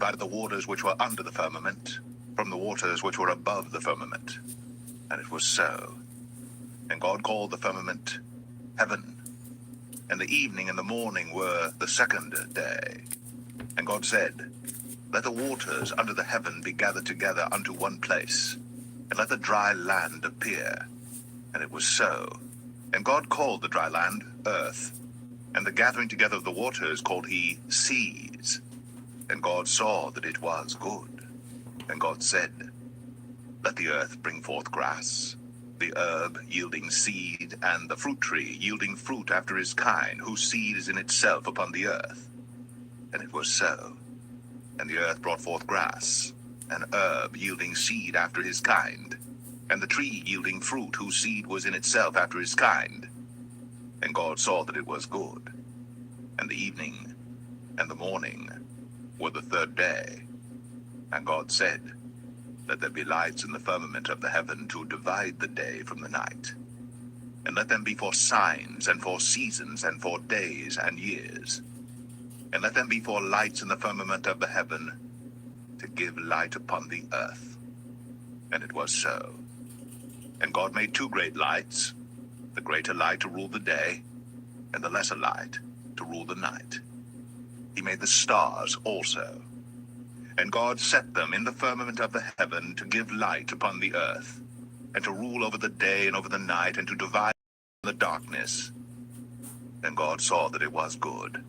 divided the waters which were under the firmament from the waters which were above the firmament. And it was so. And God called the firmament heaven. And the evening and the morning were the second day. And God said, let the waters under the heaven be gathered together unto one place, and let the dry land appear. And it was so. And God called the dry land earth, and the gathering together of the waters called he seas. And God saw that it was good. And God said, let the earth bring forth grass, the herb yielding seed, and the fruit tree yielding fruit after his kind, whose seed is in itself upon the earth. And it was so. And the earth brought forth grass, an herb yielding seed after his kind, and the tree yielding fruit, whose seed was in itself after his kind. And God saw that it was good. And the evening and the morning were the third day. And God said, let there be lights in the firmament of the heaven to divide the day from the night. And let them be for signs, and for seasons, and for days and years. And let them be for lights in the firmament of the heaven, to give light upon the earth. And it was so. And God made two great lights, the greater light to rule the day, and the lesser light to rule the night. He made the stars also. And God set them in the firmament of the heaven to give light upon the earth, and to rule over the day and over the night, and to divide the darkness. And God saw that it was good.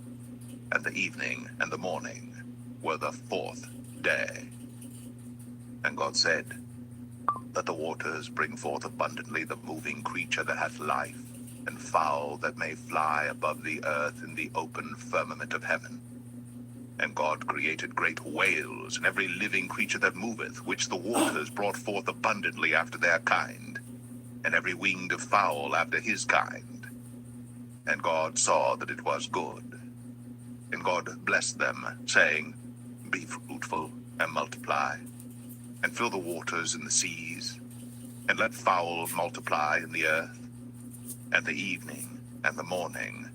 And the evening and the morning were the fourth day. And God said, let the waters bring forth abundantly the moving creature that hath life, and fowl that may fly above the earth in the open firmament of heaven. And God created great whales, and every living creature that moveth, which the waters brought forth abundantly after their kind, and every winged fowl after his kind. And God saw that it was good. And God blessed them, saying, be fruitful, and multiply, and fill the waters in the seas, and let fowl multiply in the earth. And the evening and the morning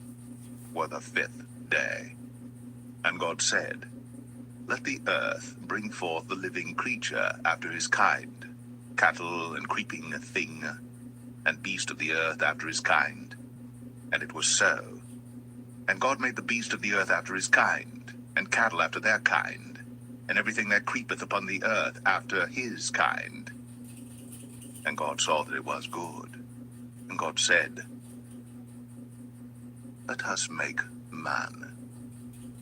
were the fifth day. And God said, let the earth bring forth the living creature after his kind, cattle and creeping thing, and beast of the earth after his kind. And it was so. And God made the beast of the earth after his kind, and cattle after their kind, and everything that creepeth upon the earth after his kind. And God saw that it was good. And God said, let us make man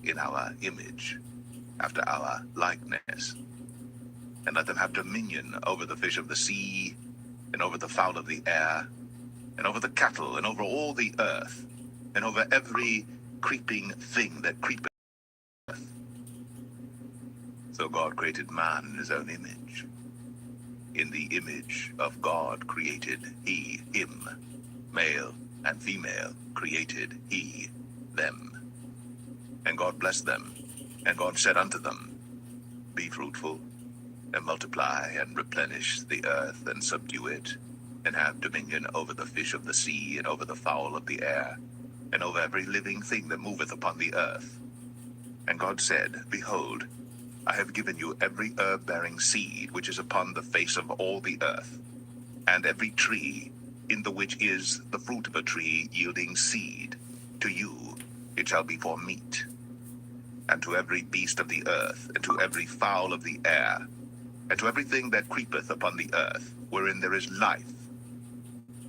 in our image, after our likeness, and let them have dominion over the fish of the sea, and over the fowl of the air, and over the cattle, and over all the earth, and over every creeping thing that creepeth. So God created man in his own image. In the image of God created he him. Male and female created he them. And God blessed them. And God said unto them, be fruitful, and multiply, and replenish the earth, and subdue it, and have dominion over the fish of the sea, and over the fowl of the air, and over every living thing that moveth upon the earth. And God said, behold, I have given you every herb-bearing seed which is upon the face of all the earth, and every tree in the which is the fruit of a tree yielding seed. To you it shall be for meat. And to every beast of the earth, and to every fowl of the air, and to everything that creepeth upon the earth, wherein there is life,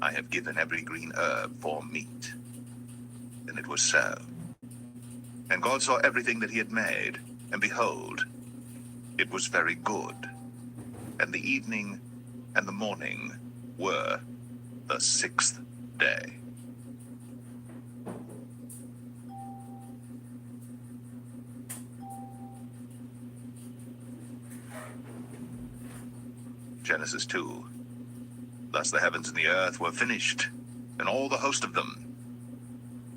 I have given every green herb for meat. And it was so. And God saw everything that he had made, and behold, it was very good. And the evening and the morning were the sixth day. Genesis 2. Thus the heavens and the earth were finished, and all the host of them.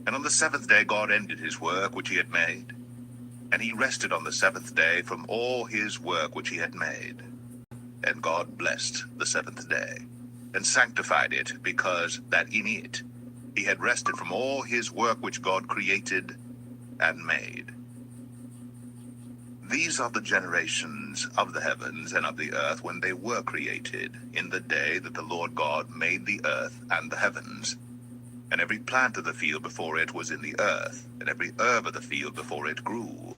And on the seventh day God ended his work which he had made. And he rested on the seventh day from all his work which he had made. And God blessed the seventh day, and sanctified it, because that in it he had rested from all his work which God created and made. These are the generations of the heavens and of the earth when they were created, in the day that the Lord God made the earth and the heavens. And every plant of the field before it was in the earth, and every herb of the field before it grew.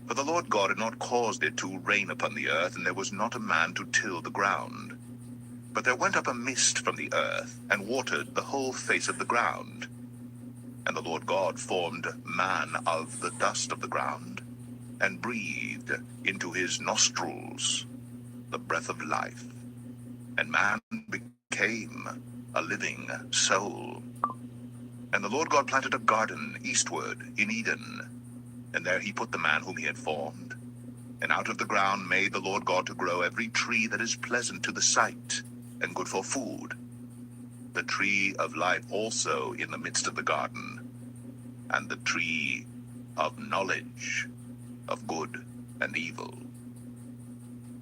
For the Lord God had not caused it to rain upon the earth, and there was not a man to till the ground. But there went up a mist from the earth, and watered the whole face of the ground. And the Lord God formed man of the dust of the ground, and breathed into his nostrils the breath of life. And man became a living soul. And the Lord God planted a garden eastward in Eden, and there he put the man whom he had formed. And out of the ground made the Lord God to grow every tree that is pleasant to the sight, and good for food. The tree of life also in the midst of the garden, and the tree of knowledge of good and evil.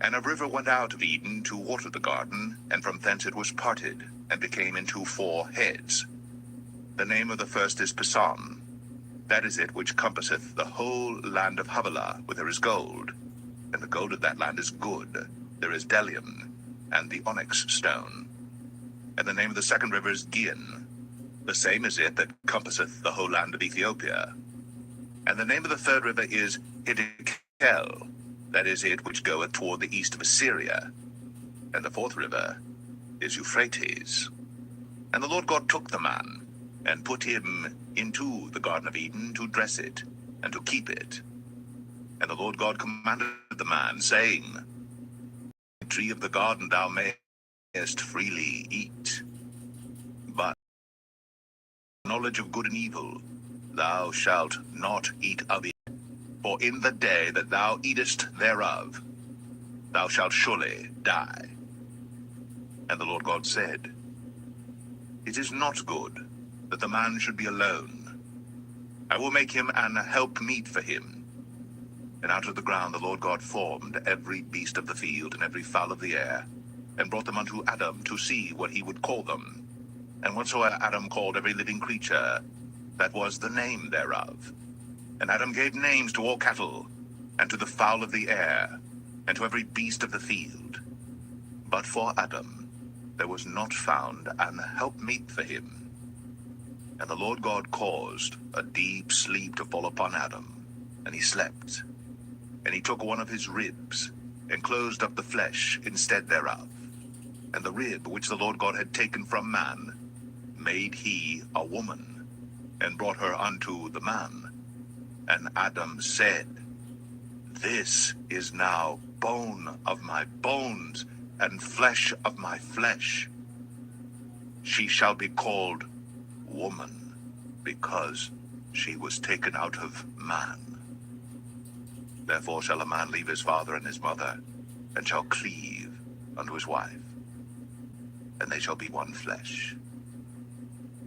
And a river went out of Eden to water the garden, and from thence it was parted, and became into 4 heads. The name of the first is Pison. That is it which compasseth the whole land of Havilah, where there is gold. And the gold of that land is good. There is bdellium, and the onyx stone. And the name of the second river is Gihon. The same is it that compasseth the whole land of Ethiopia. And the name of the third river is Hiddekel. That is it which goeth toward the east of Assyria. And the fourth river is Euphrates. And the Lord God took the man, and put him into the Garden of Eden to dress it, and to keep it. And the Lord God commanded the man, saying, The tree of the garden thou mayest freely eat, but knowledge of good and evil thou shalt not eat of it. For in the day that thou eatest thereof, thou shalt surely die. And the Lord God said, It is not good that the man should be alone. I will make him an helpmeet for him. And out of the ground the Lord God formed every beast of the field and every fowl of the air, and brought them unto Adam to see what he would call them. And whatsoever Adam called every living creature, that was the name thereof. And Adam gave names to all cattle, and to the fowl of the air, and to every beast of the field. But for Adam there was not found an helpmeet for him. And the Lord God caused a deep sleep to fall upon Adam, and he slept. And he took one of his ribs, and closed up the flesh instead thereof. And the rib which the Lord God had taken from man made he a woman, and brought her unto the man. And Adam said, This is now bone of my bones, and flesh of my flesh. She shall be called woman, because she was taken out of man. Therefore shall a man leave his father and his mother, and shall cleave unto his wife, and they shall be one flesh.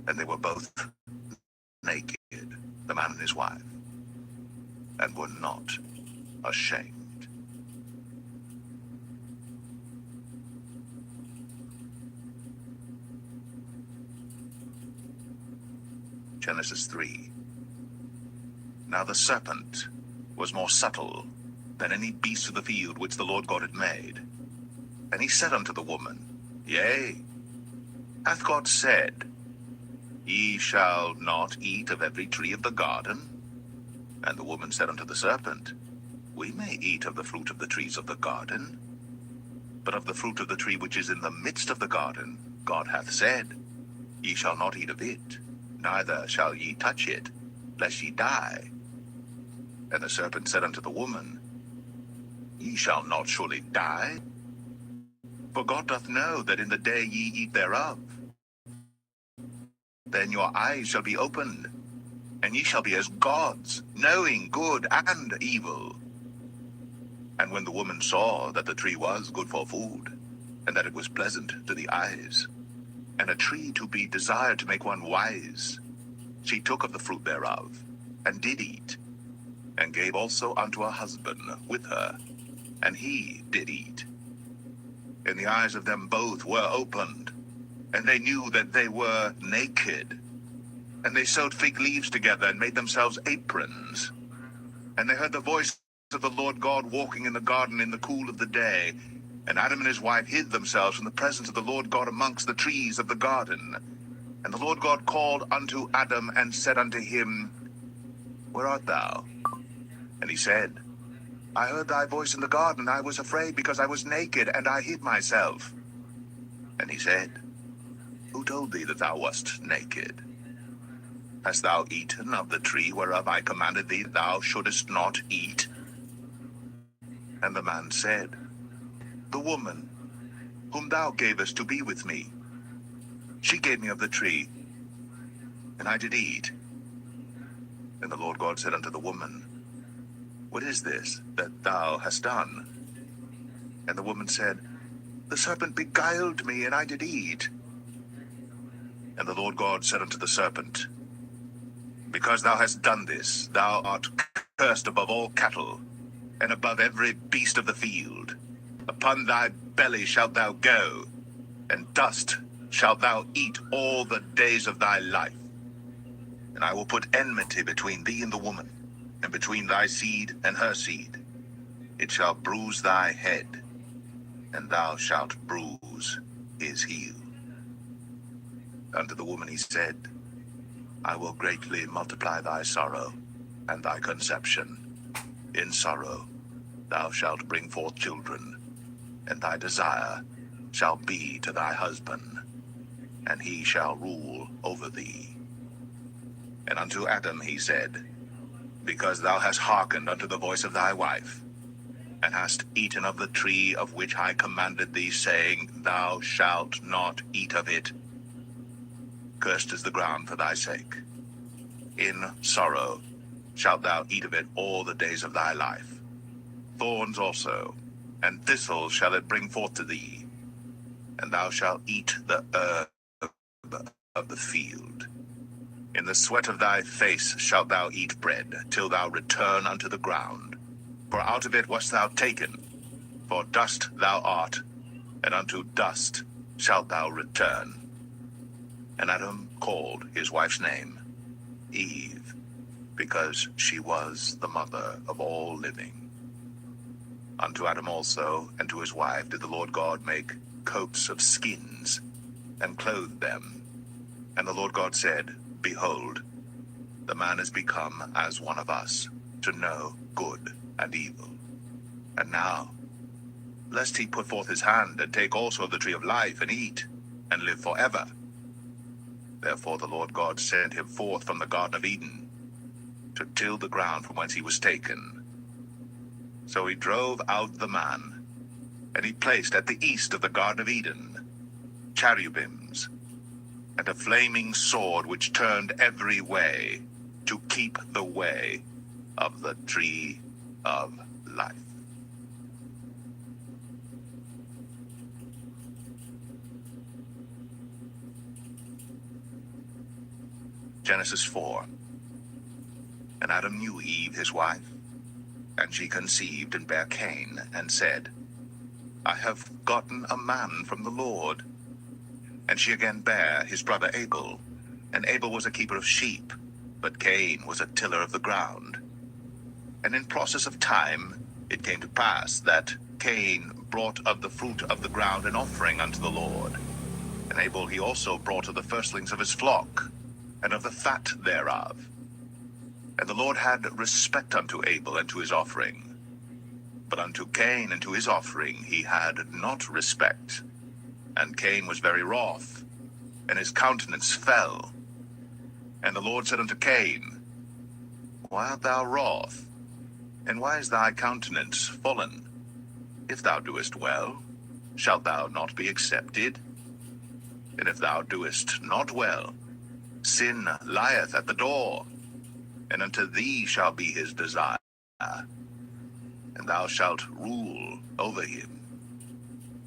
And they were both naked, the man and his wife, and were not ashamed. Genesis 3. Now the serpent was more subtle than any beast of the field which the Lord God had made. And he said unto the woman, Yea, hath God said, Ye shall not eat of every tree of the garden? And the woman said unto the serpent, We may eat of the fruit of the trees of the garden, but of the fruit of the tree which is in the midst of the garden, God hath said, Ye shall not eat of it, neither shall ye touch it, lest ye die. And the serpent said unto the woman, Ye shall not surely die, for God doth know that in the day ye eat thereof, then your eyes shall be opened, and ye shall be as gods, knowing good and evil. And when the woman saw that the tree was good for food, and that it was pleasant to the eyes, and a tree to be desired to make one wise, she took of the fruit thereof, and did eat, and gave also unto her husband with her, and he did eat. And the eyes of them both were opened, and they knew that they were naked. And they sewed fig leaves together, and made themselves aprons. And they heard the voice of the Lord God walking in the garden in the cool of the day. And Adam and his wife hid themselves from the presence of the Lord God amongst the trees of the garden. And the Lord God called unto Adam and said unto him, Where art thou? And he said, I heard thy voice in the garden, and I was afraid, because I was naked, and I hid myself. And he said, Who told thee that thou wast naked? Hast thou eaten of the tree whereof I commanded thee thou shouldest not eat? And the man said, The woman, whom thou gavest to be with me, she gave me of the tree, and I did eat. And the Lord God said unto the woman, What is this that thou hast done? And the woman said, The serpent beguiled me, and I did eat. And the Lord God said unto the serpent, Because thou hast done this, thou art cursed above all cattle, and above every beast of the field. Upon thy belly shalt thou go, and dust shalt thou eat all the days of thy life. And I will put enmity between thee and the woman, and between thy seed and her seed. It shall bruise thy head, and thou shalt bruise his heel. Unto the woman he said, I will greatly multiply thy sorrow and thy conception. In sorrow thou shalt bring forth children, and thy desire shall be to thy husband, and he shall rule over thee. And unto Adam he said, Because thou hast hearkened unto the voice of thy wife, and hast eaten of the tree of which I commanded thee, saying, Thou shalt not eat of it, cursed is the ground for thy sake. In sorrow shalt thou eat of it all the days of thy life. Thorns also, and thistles shall it bring forth to thee, and thou shalt eat the herb of the field. In the sweat of thy face shalt thou eat bread, till thou return unto the ground. For out of it wast thou taken, for dust thou art, and unto dust shalt thou return. And Adam called his wife's name Eve, because she was the mother of all living. Unto Adam also and to his wife did the Lord God make coats of skins, and clothed them. And the Lord God said, Behold, the man is become as one of us, to know good and evil. And now, lest he put forth his hand, and take also of the tree of life, and eat, and live forever. Therefore the Lord God sent him forth from the Garden of Eden, to till the ground from whence he was taken. So he drove out the man, and he placed at the east of the Garden of Eden cherubims, and a flaming sword which turned every way, to keep the way of the tree of life. Genesis 4. And Adam knew Eve his wife, and she conceived and bare Cain, and said, I have gotten a man from the Lord. And she again bare his brother Abel, and Abel was a keeper of sheep, but Cain was a tiller of the ground. And in process of time it came to pass that Cain brought of the fruit of the ground an offering unto the Lord. And Abel he also brought of the firstlings of his flock, and of the fat thereof. And the Lord had respect unto Abel and to his offering. But unto Cain and to his offering he had not respect. And Cain was very wroth, and his countenance fell. And the Lord said unto Cain, Why art thou wroth? And why is thy countenance fallen? If thou doest well, shalt thou not be accepted? And if thou doest not well, sin lieth at the door, and unto thee shall be his desire, and thou shalt rule over him.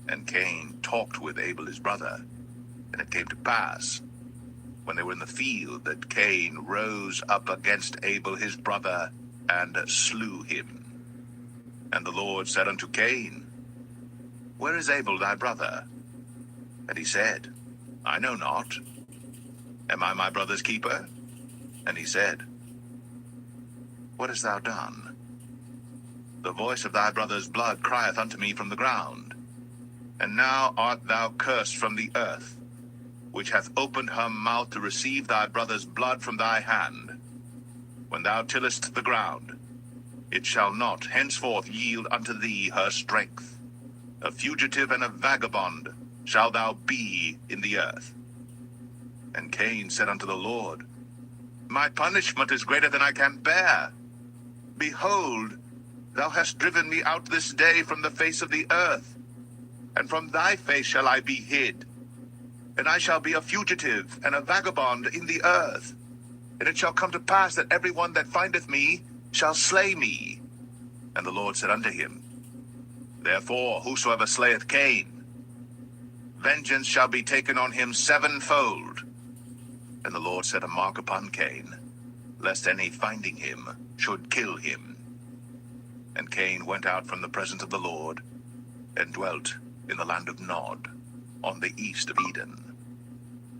And Cain talked with Abel his brother, and it came to pass, when they were in the field, that Cain rose up against Abel his brother, and slew him. And the Lord said unto Cain, Where is Abel thy brother? And he said, I know not. Am I my brother's keeper? And he said, What hast thou done? The voice of thy brother's blood crieth unto me from the ground. And now art thou cursed from the earth, which hath opened her mouth to receive thy brother's blood from thy hand. When thou tillest the ground, it shall not henceforth yield unto thee her strength. A fugitive and a vagabond shalt thou be in the earth. And Cain said unto the Lord, My punishment is greater than I can bear. Behold, thou hast driven me out this day from the face of the earth, and from thy face shall I be hid. And I shall be a fugitive and a vagabond in the earth. And it shall come to pass that every one that findeth me shall slay me. And the Lord said unto him, Therefore whosoever slayeth Cain, vengeance shall be taken on him sevenfold. And the Lord set a mark upon Cain, lest any finding him should kill him. And Cain went out from the presence of the Lord, and dwelt in the land of Nod, on the east of Eden.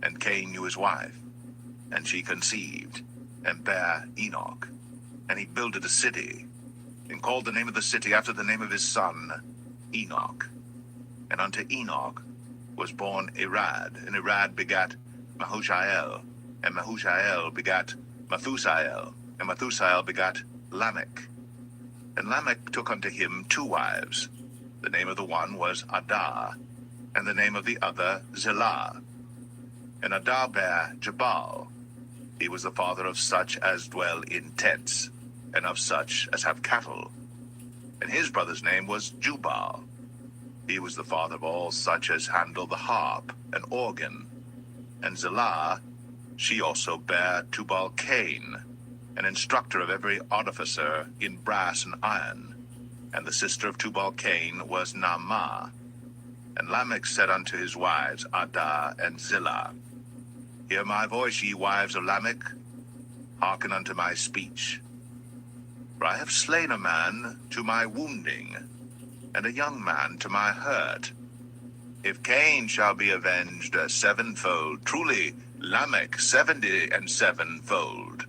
And Cain knew his wife, and she conceived, and bare Enoch. And he builded a city, and called the name of the city after the name of his son, Enoch. And unto Enoch was born Irad, and Irad begat Mahushael, and Mahushael begat Methusael, and Methusael begat Lamech. And Lamech took unto him 2 wives. The name of the one was Adah, and the name of the other Zillah. And Adah bare Jabal. He was the father of such as dwell in tents, and of such as have cattle. And his brother's name was Jubal. He was the father of all such as handle the harp and organ. And Zillah, she also bare Tubal-Cain, an instructor of every artificer in brass and iron. And the sister of Tubal-Cain was Naamah. And Lamech said unto his wives, Adah and Zillah, Hear my voice, ye wives of Lamech, hearken unto my speech. For I have slain a man to my wounding, and a young man to my hurt. If Cain shall be avenged sevenfold, truly Lamech 77-fold.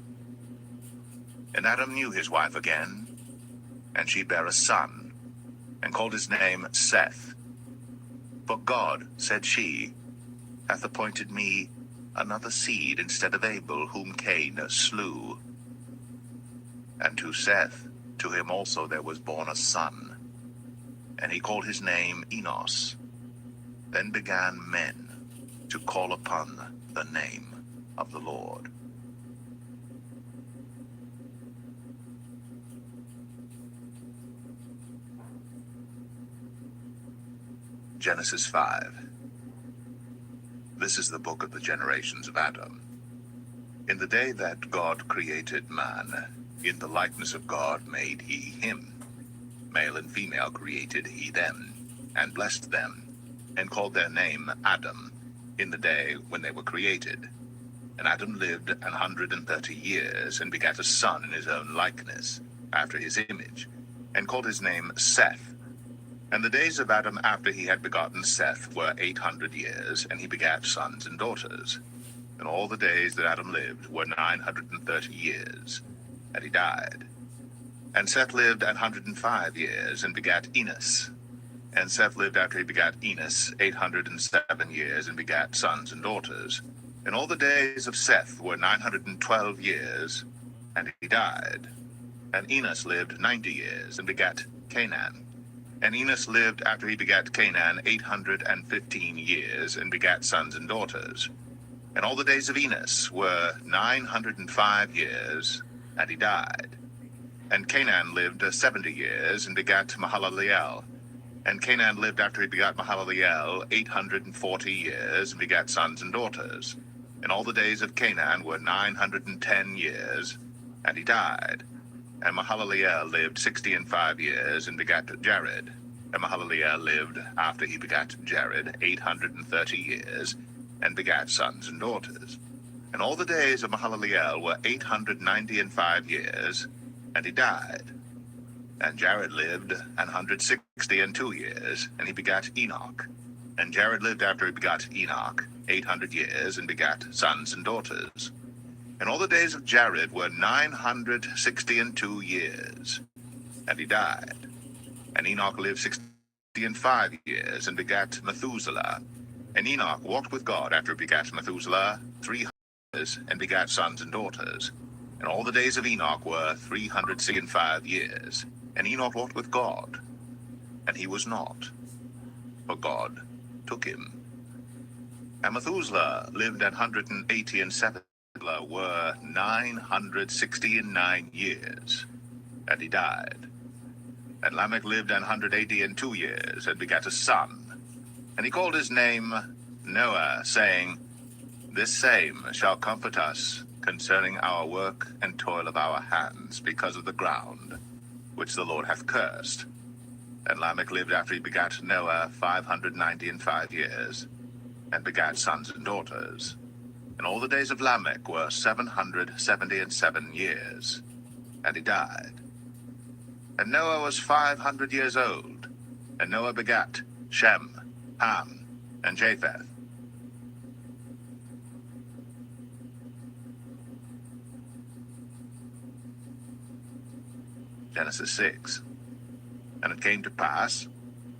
And Adam knew his wife again, and she bare a son, and called his name Seth. For God, said she, hath appointed me another seed instead of Abel, whom Cain slew. And to Seth, to him also there was born a son, and he called his name Enos. Then began men to call upon the name of the Lord. Genesis 5. This is the book of the generations of Adam. In the day that God created man, in the likeness of God made he him. Male and female created he them, and blessed them, and called their name Adam, in the day when they were created. And Adam lived 130 years, and begat a son in his own likeness, after his image, and called his name Seth. And the days of Adam after he had begotten Seth were 800 years, and he begat sons and daughters. And all the days that Adam lived were 930 years, and he died. And Seth lived 105 years, and begat Enos. And Seth lived after he begat Enos 807 years, and begat sons and daughters. And all the days of Seth were 912 years, and he died. And Enos lived 90 years, and begat Canaan. And Enos lived after he begat Canaan 815 years, and begat sons and daughters. And all the days of Enos were 905 years, and he died. And Canaan lived 70 years, and begat Mahalaleel. And Canaan lived after he begat Mahalaleel 840 years, and begat sons and daughters. And all the days of Canaan were 910 years, and he died. And Mahalaleel lived 65 years, and begat Jared. And Mahalaleel lived after he begat Jared 830 years, and begat sons and daughters. And all the days of Mahalaleel were 895 years, and he died. And Jared lived 162 years, and he begat Enoch. And Jared lived after he begat Enoch 800 years, and begat sons and daughters. And all the days of Jared were 962 years, and he died. And Enoch lived 65 years, and begat Methuselah. And Enoch walked with God after he begat Methuselah 300 years, and begat sons and daughters. And all the days of Enoch were 365 years. And Enoch walked with God, and he was not, for God took him. And Methuselah lived 180 and 7 were 969 years, and he died. And Lamech lived 180 and 2 years, and begat a son. And he called his name Noah, saying, This same shall comfort us concerning our work and toil of our hands, because of the ground which the Lord hath cursed. And Lamech lived after he begat Noah 595 years, and begat sons and daughters. And all the days of Lamech were 777 years, and he died. And Noah was 500 years old, and Noah begat Shem, Ham, and Japheth. Genesis 6. And it came to pass,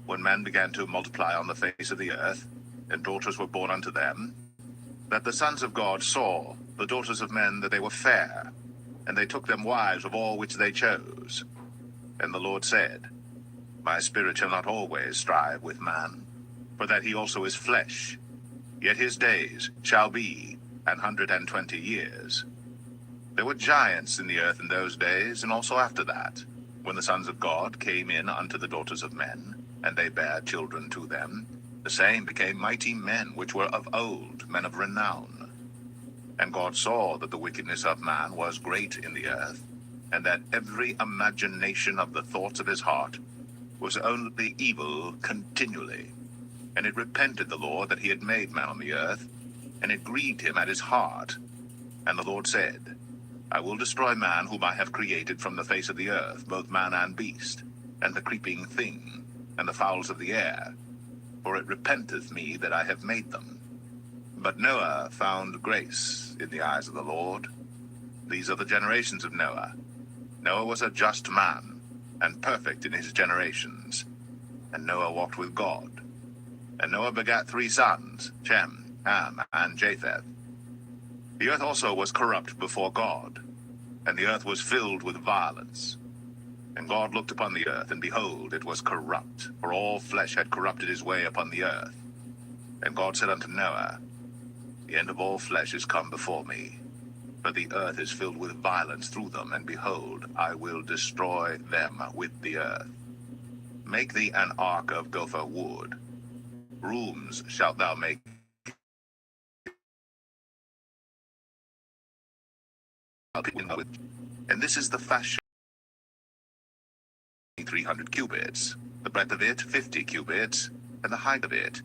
when men began to multiply on the face of the earth, and daughters were born unto them, that the sons of God saw the daughters of men that they were fair, and they took them wives of all which they chose. And the Lord said, My spirit shall not always strive with man, for that he also is flesh, yet his days shall be 120 years. There were giants in the earth in those days, and also after that, when the sons of God came in unto the daughters of men, and they bare children to them, the same became mighty men which were of old, men of renown. And God saw that the wickedness of man was great in the earth, and that every imagination of the thoughts of his heart was only evil continually. And it repented the Lord that he had made man on the earth, and it grieved him at his heart. And the Lord said, I will destroy man whom I have created from the face of the earth, both man and beast, and the creeping thing, and the fowls of the air, for it repenteth me that I have made them. But Noah found grace in the eyes of the Lord. These are the generations of Noah. Noah was a just man, and perfect in his generations. And Noah walked with God. And Noah begat 3 sons, Shem, Ham, and Japheth. The earth also was corrupt before God, and the earth was filled with violence. And God looked upon the earth, and behold, it was corrupt, for all flesh had corrupted his way upon the earth. And God said unto Noah, The end of all flesh is come before me, for the earth is filled with violence through them, and behold, I will destroy them with the earth. Make thee an ark of gopher wood. Rooms shalt thou make. And this is the fashion: 300 cubits, the breadth of it 50 cubits, and the height of it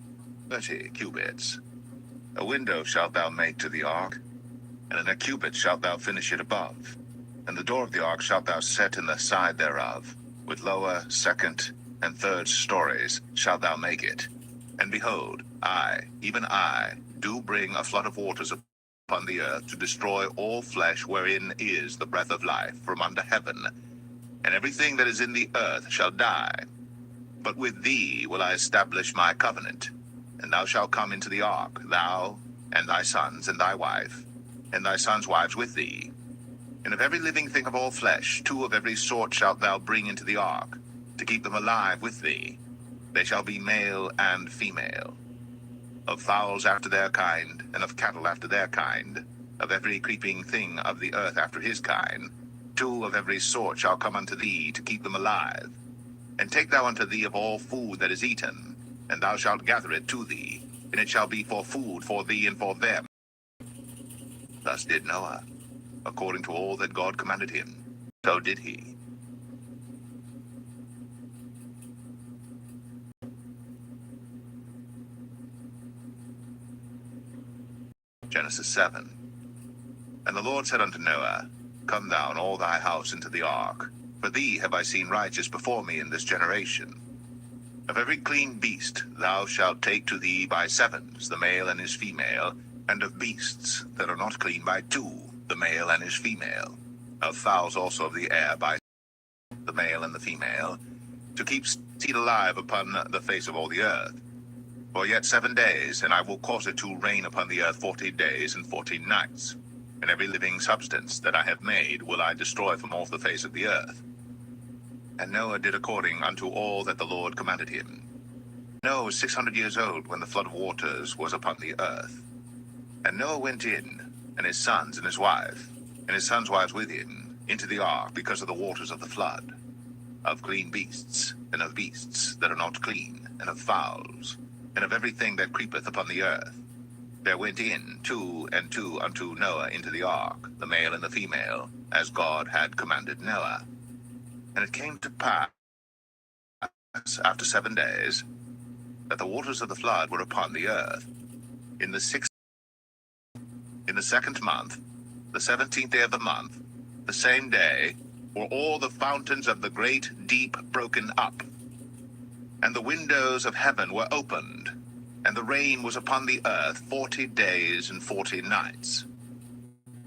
30 cubits. A window shalt thou make to the ark, and in a cubit shalt thou finish it above. And the door of the ark shalt thou set in the side thereof. With lower, second, and third stories shalt thou make it. And behold, I, even I, do bring a flood of waters upon the earth to destroy all flesh wherein is the breath of life from under heaven. And everything that is in the earth shall die. But with thee will I establish my covenant. And thou shalt come into the ark, thou, and thy sons, and thy wife, and thy sons' wives with thee. And of every living thing of all flesh, 2 of every sort shalt thou bring into the ark, to keep them alive with thee. They shall be male and female. Of fowls after their kind, and of cattle after their kind, of every creeping thing of the earth after his kind, 2 of every sort shall come unto thee, to keep them alive. And take thou unto thee of all food that is eaten, and thou shalt gather it to thee, and it shall be for food for thee and for them. Thus did Noah, according to all that God commanded him, so did he. Genesis 7. And the Lord said unto Noah, Come thou and all thy house into the ark, for thee have I seen righteous before me in this generation. Of every clean beast thou shalt take to thee by 7s, the male and his female, and of beasts that are not clean by 2, the male and his female. Of fowls also of the air by the male and the female, to keep seed alive upon the face of all the earth. For yet 7 days, and I will cause it to rain upon the earth 40 days and 14 nights. And every living substance that I have made will I destroy from off the face of the earth. And Noah did according unto all that the Lord commanded him. Noah was 600 years old when the flood of waters was upon the earth. And Noah went in, and his sons and his wife, and his sons' wives with him, into the ark because of the waters of the flood, of clean beasts, and of beasts that are not clean, and of fowls, and of everything that creepeth upon the earth. There went in 2 and 2 unto Noah into the ark, the male and the female, as God had commanded Noah. And it came to pass, after 7 days, that the waters of the flood were upon the earth. In the 2nd month, the 17th day of the month, the same day, were all the fountains of the great deep broken up, and the windows of heaven were opened, and the rain was upon the earth 40 days and 40 nights.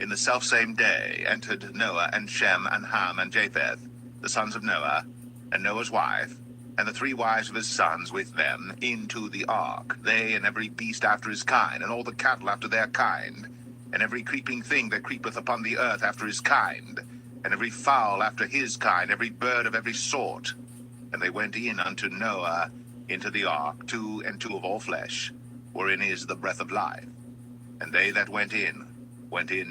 In the selfsame day entered Noah and Shem and Ham and Japheth, the sons of Noah, and Noah's wife, and the 3 wives of his sons with them, into the ark, they and every beast after his kind, and all the cattle after their kind, and every creeping thing that creepeth upon the earth after his kind, and every fowl after his kind, every bird of every sort. And they went in unto Noah into the ark, 2 and 2 of all flesh, wherein is the breath of life. And they that went in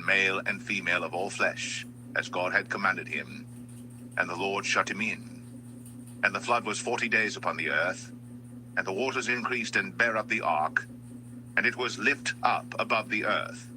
male and female of all flesh, as God had commanded him. And the Lord shut him in. And the flood was 40 days upon the earth, and the waters increased and bare up the ark, and it was lift up above the earth.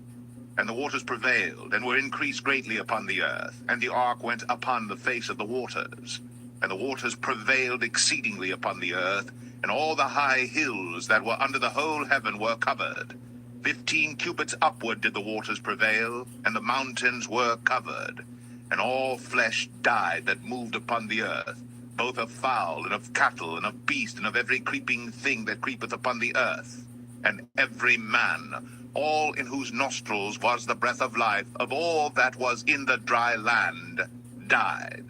And the waters prevailed, and were increased greatly upon the earth, and the ark went upon the face of the waters. And the waters prevailed exceedingly upon the earth, and all the high hills that were under the whole heaven were covered. 15 cubits upward did the waters prevail, and the mountains were covered. And all flesh died that moved upon the earth, both of fowl, and of cattle, and of beast, and of every creeping thing that creepeth upon the earth. And every man, all in whose nostrils was the breath of life, of all that was in the dry land, died.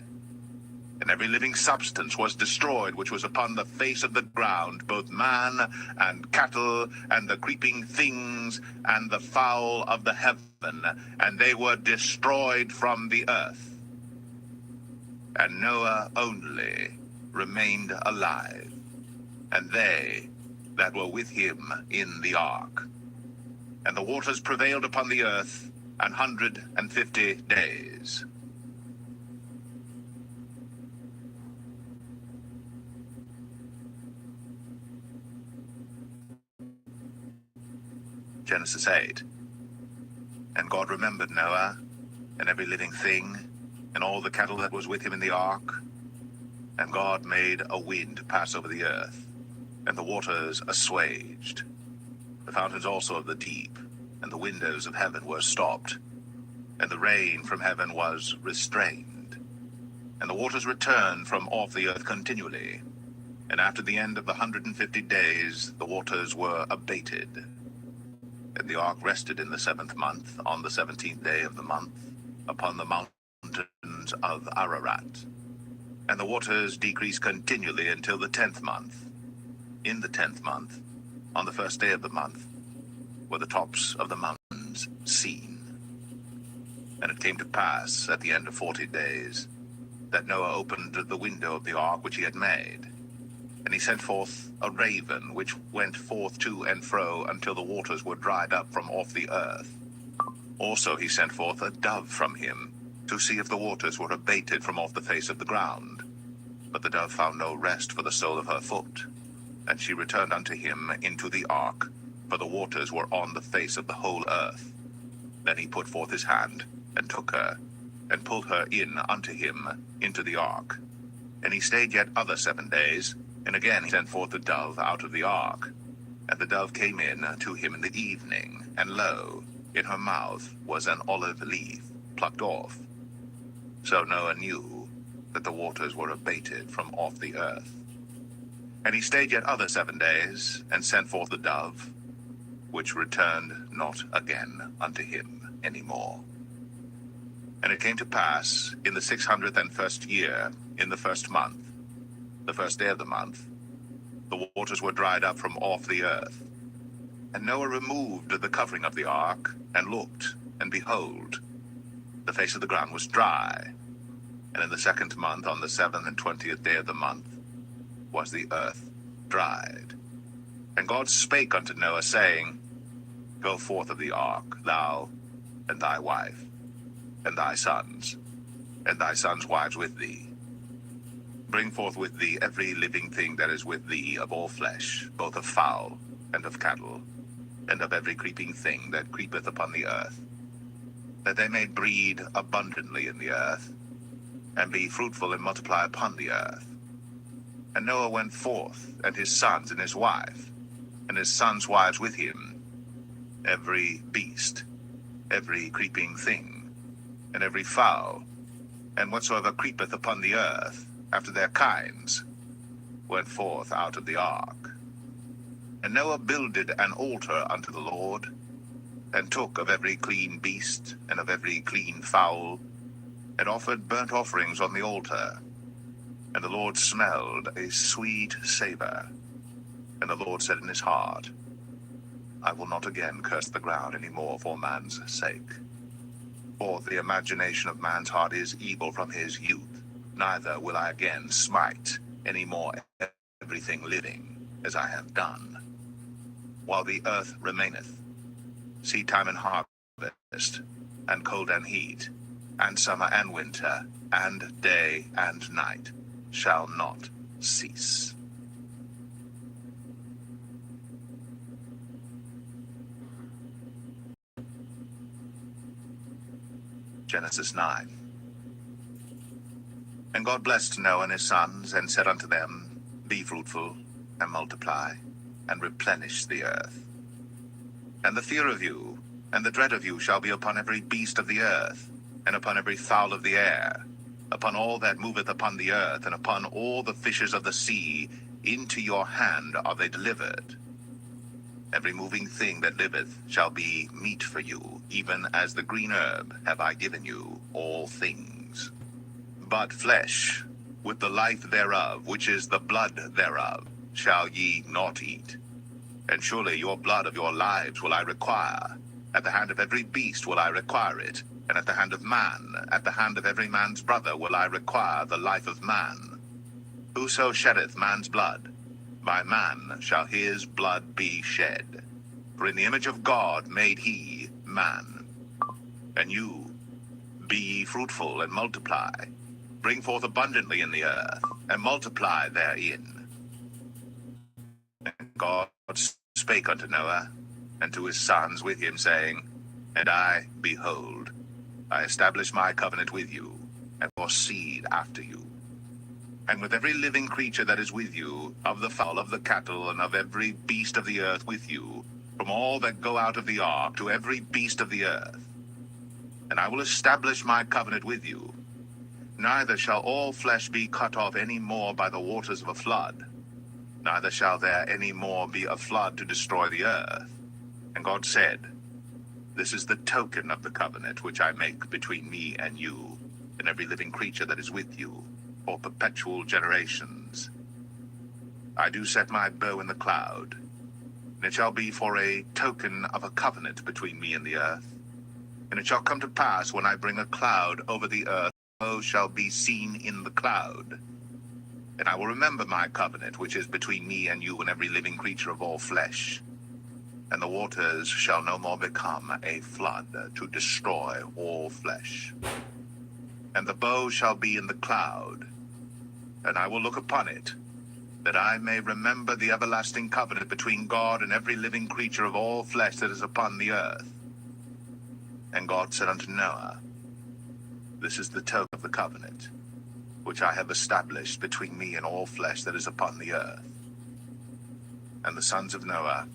And every living substance was destroyed which was upon the face of the ground, both man and cattle, and the creeping things, and the fowl of the heaven, and they were destroyed from the earth. And Noah only remained alive, and they that were with him in the ark. And the waters prevailed upon the earth 150 days. Genesis 8. And God remembered Noah, and every living thing, and all the cattle that was with him in the ark. And God made a wind pass over the earth, and the waters assuaged. The fountains also of the deep, and the windows of heaven were stopped, and the rain from heaven was restrained. And the waters returned from off the earth continually. And after the end of the 150 days, the waters were abated. And the ark rested in the 7th month, on the 17th day of the month, upon the mountains of Ararat. And the waters decreased continually until the 10th month. In the 10th month, on the 1st day of the month, were the tops of the mountains seen. And it came to pass, at the end of 40 days, that Noah opened the window of the ark which he had made. And he sent forth a raven, which went forth to and fro until the waters were dried up from off the earth. Also he sent forth a dove from him, to see if the waters were abated from off the face of the ground. But the dove found no rest for the sole of her foot. And she returned unto him into the ark, for the waters were on the face of the whole earth. Then he put forth his hand, and took her, and pulled her in unto him into the ark. And he stayed yet other 7 days, and again he sent forth the dove out of the ark. And the dove came in to him in the evening, and lo, in her mouth was an olive leaf plucked off. So Noah knew that the waters were abated from off the earth. And he stayed yet other 7 days, and sent forth the dove, which returned not again unto him any more. And it came to pass, in the 601st year, in the 1st month, the first day of the month, the waters were dried up from off the earth. And Noah removed the covering of the ark, and looked, and behold, the face of the ground was dry. And in the second month, on the 7th and 20th day of the month, was the earth dried. And God spake unto Noah, saying, Go forth of the ark, thou, and thy wife, and thy sons wives with thee. Bring forth with thee every living thing that is with thee of all flesh, both of fowl, and of cattle, and of every creeping thing that creepeth upon the earth, that they may breed abundantly in the earth, and be fruitful and multiply upon the earth. And Noah went forth, and his sons and his wife, and his sons' wives with him, every beast, every creeping thing, and every fowl, and whatsoever creepeth upon the earth, after their kinds, went forth out of the ark. And Noah builded an altar unto the Lord, and took of every clean beast, and of every clean fowl, and offered burnt offerings on the altar. And the Lord smelled a sweet savor. And the Lord said in his heart, I will not again curse the ground any more for man's sake. For the imagination of man's heart is evil from his youth, neither will I again smite any more everything living, as I have done. While the earth remaineth, seedtime and harvest, and cold and heat, and summer and winter, and day and night, shall not cease. Genesis 9. And God blessed Noah and his sons, and said unto them, Be fruitful, and multiply, and replenish the earth. And the fear of you, and the dread of you shall be upon every beast of the earth, and upon every fowl of the air, upon all that moveth upon the earth, and upon all the fishes of the sea. Into your hand are they delivered. Every moving thing that liveth shall be meat for you, even as the green herb have I given you all things. But flesh, with the life thereof, which is the blood thereof, shall ye not eat. And surely your blood of your lives will I require. At the hand of every beast will I require it, and at the hand of man, at the hand of every man's brother will I require the life of man. Whoso sheddeth man's blood, by man shall his blood be shed. For in the image of God made he man. And you, be ye fruitful and multiply, bring forth abundantly in the earth, and multiply therein. And God spake unto Noah, and to his sons with him, saying, And I, behold, I establish my covenant with you, and your seed after you, and with every living creature that is with you, of the fowl, of the cattle, and of every beast of the earth with you, from all that go out of the ark to every beast of the earth. And I will establish my covenant with you. Neither shall all flesh be cut off any more by the waters of a flood, neither shall there any more be a flood to destroy the earth. And God said, This is the token of the covenant which I make between me and you, and every living creature that is with you, for perpetual generations. I do set my bow in the cloud, and it shall be for a token of a covenant between me and the earth. And it shall come to pass, when I bring a cloud over the earth, the bow shall be seen in the cloud. And I will remember my covenant, which is between me and you and every living creature of all flesh. And the waters shall no more become a flood to destroy all flesh. And the bow shall be in the cloud, and I will look upon it, that I may remember the everlasting covenant between God and every living creature of all flesh that is upon the earth. And God said unto Noah, This is the token of the covenant, which I have established between me and all flesh that is upon the earth. And the sons of Noah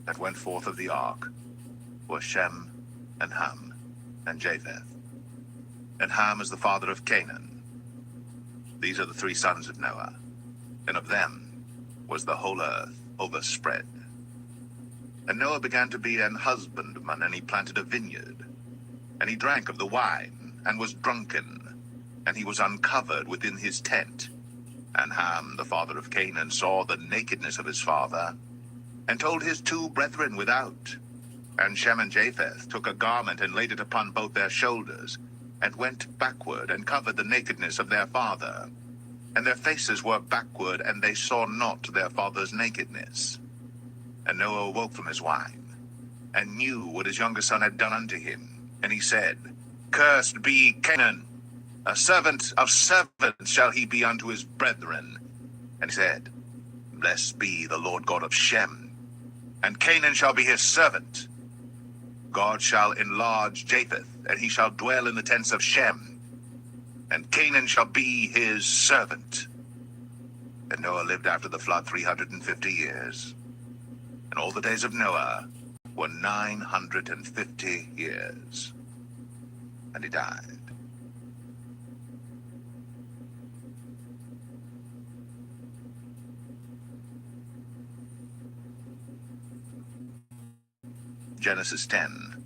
that went forth of the ark were Shem, and Ham, and Japheth. And Ham is the father of Canaan. These are the three sons of Noah, and of them was the whole earth overspread. And Noah began to be an husbandman, and he planted a vineyard. And he drank of the wine, and was drunken, and he was uncovered within his tent. And Ham, the father of Canaan, saw the nakedness of his father, and told his two brethren without. And Shem and Japheth took a garment and laid it upon both their shoulders, and went backward, and covered the nakedness of their father. And their faces were backward, and they saw not their father's nakedness. And Noah awoke from his wine, and knew what his younger son had done unto him. And he said, Cursed be Canaan, a servant of servants shall he be unto his brethren. And he said, Blessed be the Lord God of Shem, and Canaan shall be his servant. God shall enlarge Japheth, and he shall dwell in the tents of Shem, and Canaan shall be his servant. And Noah lived after the flood 350 years. And all the days of Noah were 950 years. And he died. Genesis 10.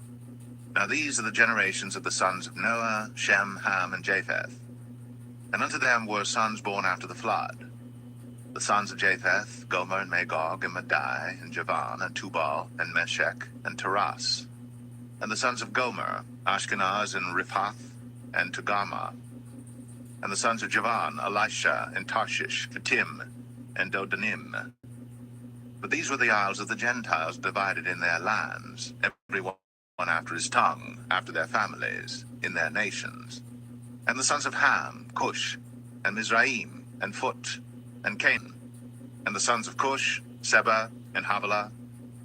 Now these are the generations of the sons of Noah, Shem, Ham, and Japheth. And unto them were sons born after the flood. The sons of Japheth, Gomer, and Magog, and Madai, and Javan, and Tubal, and Meshech, and Taras. And the sons of Gomer, Ashkenaz, and Riphath, and Togarmah. And the sons of Javan, Elisha, and Tarshish, Kittim, and Dodanim. But these were the isles of the Gentiles divided in their lands, every one after his tongue, after their families, in their nations. And the sons of Ham, Cush, and Mizraim, and Phut, and Canaan. And the sons of Cush, Seba, and Havilah,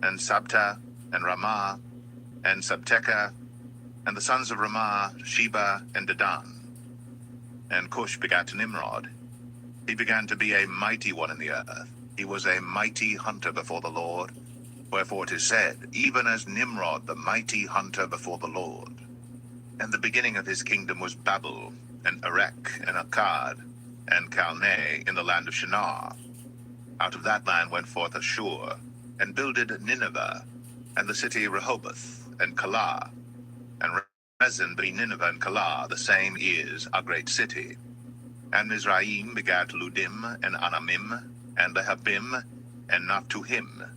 and Sabta, and Ramah, and Sabteka. And the sons of Ramah, Sheba, and Dedan. And Cush begat Nimrod. He began to be a mighty one in the earth. He was a mighty hunter before the Lord. Wherefore it is said, even as Nimrod, the mighty hunter before the Lord. And the beginning of his kingdom was Babel, and Erech, and Akkad, and Calneh in the land of Shinar. Out of that land went forth Ashur, and builded Nineveh, and the city Rehoboth, and Calah. And Rezin be Nineveh and Calah, the same is a great city. And Mizraim begat Ludim, and Anamim, and Lehabim, and Naphtuhim,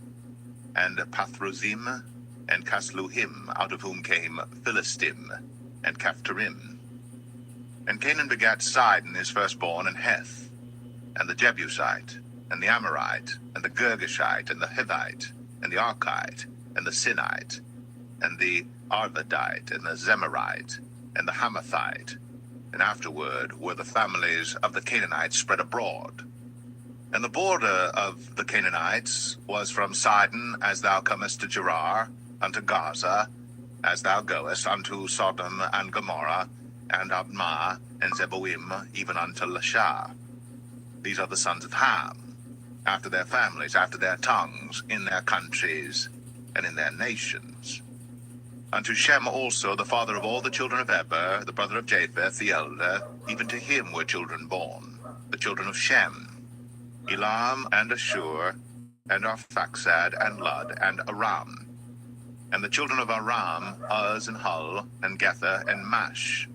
and Pathruzim, and Casluhim, out of whom came Philistim, and Caphtorim. And Canaan begat Sidon his firstborn, and Heth, and the Jebusite, and the Amorite, and the Girgashite, and the Hivite, and the Archite, and the Sinite, and the Arvadite, and the Zemarite, and the Hamathite. And afterward were the families of the Canaanites spread abroad. And the border of the Canaanites was from Sidon, as thou comest to Gerar, unto Gaza, as thou goest unto Sodom and Gomorrah, and Admah, and Zeboim, even unto Lasha. These are the sons of Ham, after their families, after their tongues, in their countries, and in their nations. Unto Shem also, the father of all the children of Eber, the brother of Japheth, the elder, even to him were children born, the children of Shem, Elam, and Ashur, and Arphaxad, and Lud, and Aram. And the children of Aram, Uz, and Hul, and Gether, and Mash.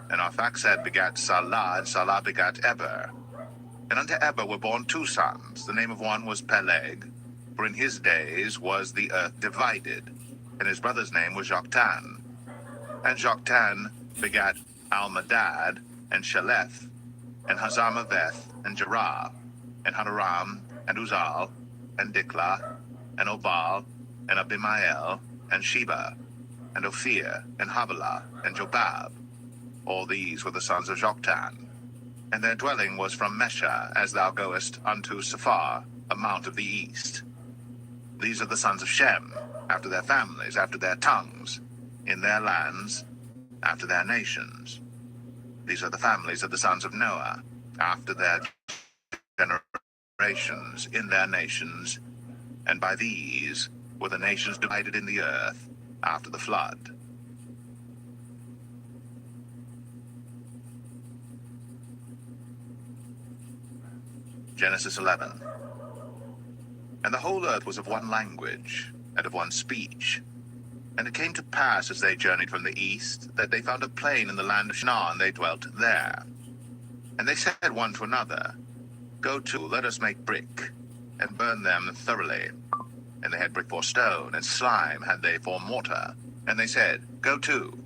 And Arphaxad begat Salah, and Salah begat Eber. And unto Eber were born two sons. The name of one was Peleg, for in his days was the earth divided. And his brother's name was Joktan. And Joktan begat Almadad, and Sheleth, and Hazarmaveth, and Jerah, and Hadoram, and Uzal, and Diklah, and Obal, and Abimael, and Sheba, and Ophir, and Havilah, and Jobab. All these were the sons of Joktan. And their dwelling was from Mesha, as thou goest unto Sephar, a mount of the east. These are the sons of Shem, after their families, after their tongues, in their lands, after their nations. These are the families of the sons of Noah, after their generations, in their nations, and by these were the nations divided in the earth after the flood. Genesis 11. And the whole earth was of one language, and of one speech. And it came to pass, as they journeyed from the east, that they found a plain in the land of Shinar, and they dwelt there. And they said one to another, Go to, let us make brick, and burn them thoroughly. And they had brick for stone, and slime had they for mortar. And they said, Go to,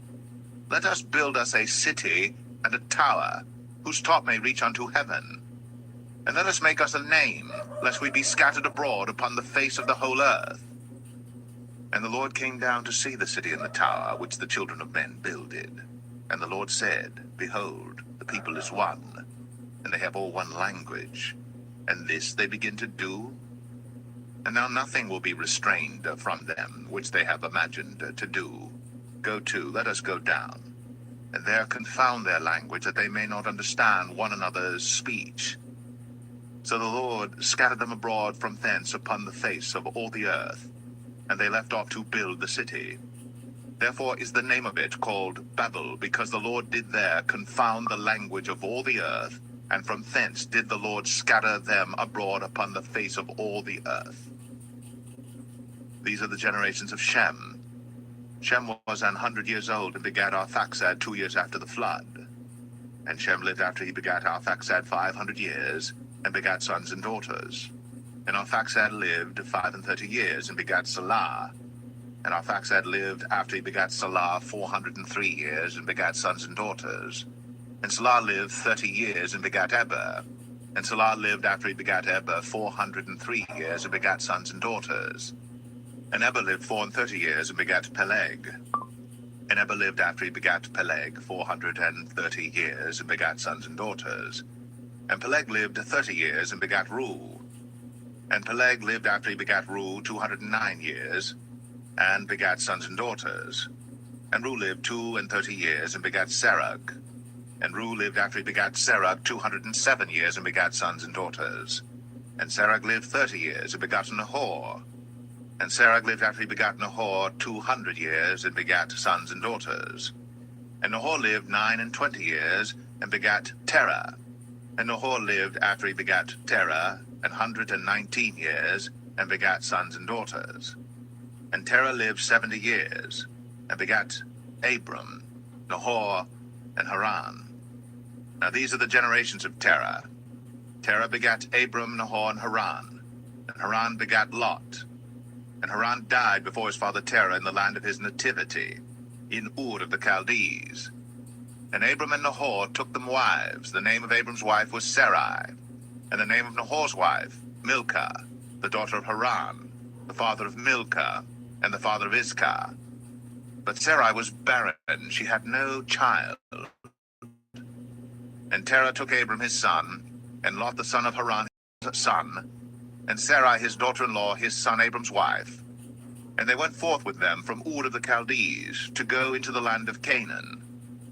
let us build us a city and a tower, whose top may reach unto heaven. And let us make us a name, lest we be scattered abroad upon the face of the whole earth. And the Lord came down to see the city and the tower, which the children of men builded. And the Lord said, Behold, the people is one, and they have all one language. And this they begin to do. And now nothing will be restrained from them, which they have imagined to do. Go to, let us go down, and there confound their language, that they may not understand one another's speech. So the Lord scattered them abroad from thence upon the face of all the earth, and they left off to build the city. Therefore is the name of it called Babel, because the Lord did there confound the language of all the earth, and from thence did the Lord scatter them abroad upon the face of all the earth. These are the generations of Shem. Shem was 100 years old and begat Arphaxad 2 years after the flood. And Shem lived after he begat Arphaxad 500 years, and begat sons and daughters. And Arphaxad lived 35 years, and begat Salah. And Arphaxad lived after he begat Salah 403 years, and begat sons and daughters. And Salah lived 30 years, and begat Eber. And Salah lived after he begat Eber 403 years, and begat sons and daughters. And Eber lived 34 years, and begat Peleg. And Eber lived after he begat Peleg 430 years, and begat sons and daughters. And Peleg lived 30 years, and begat Reu. And Peleg lived after he begat Reu 209 years, and begat sons and daughters. And Reu lived 32 years, and begat Serug. And Reu lived after he begat Serug 207 years, and begat sons and daughters. And Serug lived 30 years, and begat Nahor. And Serug lived after he begat Nahor 200 years, and begat sons and daughters. And Nahor lived 29 years, and begat Terah. And Nahor lived after he begat Terah 119 years, and begat sons and daughters. And Terah lived 70 years, and begat Abram, Nahor, and Haran. Now these are the generations of Terah. Terah begat Abram, Nahor, and Haran. And Haran begat Lot. And Haran died before his father Terah in the land of his nativity, in Ur of the Chaldees. And Abram and Nahor took them wives. The name of Abram's wife was Sarai, and the name of Nahor's wife, Milcah, the daughter of Haran, the father of Milcah, and the father of Iscah. But Sarai was barren, she had no child. And Terah took Abram his son, and Lot the son of Haran his son, and Sarai his daughter-in-law his son Abram's wife. And they went forth with them from Ur of the Chaldees, to go into the land of Canaan.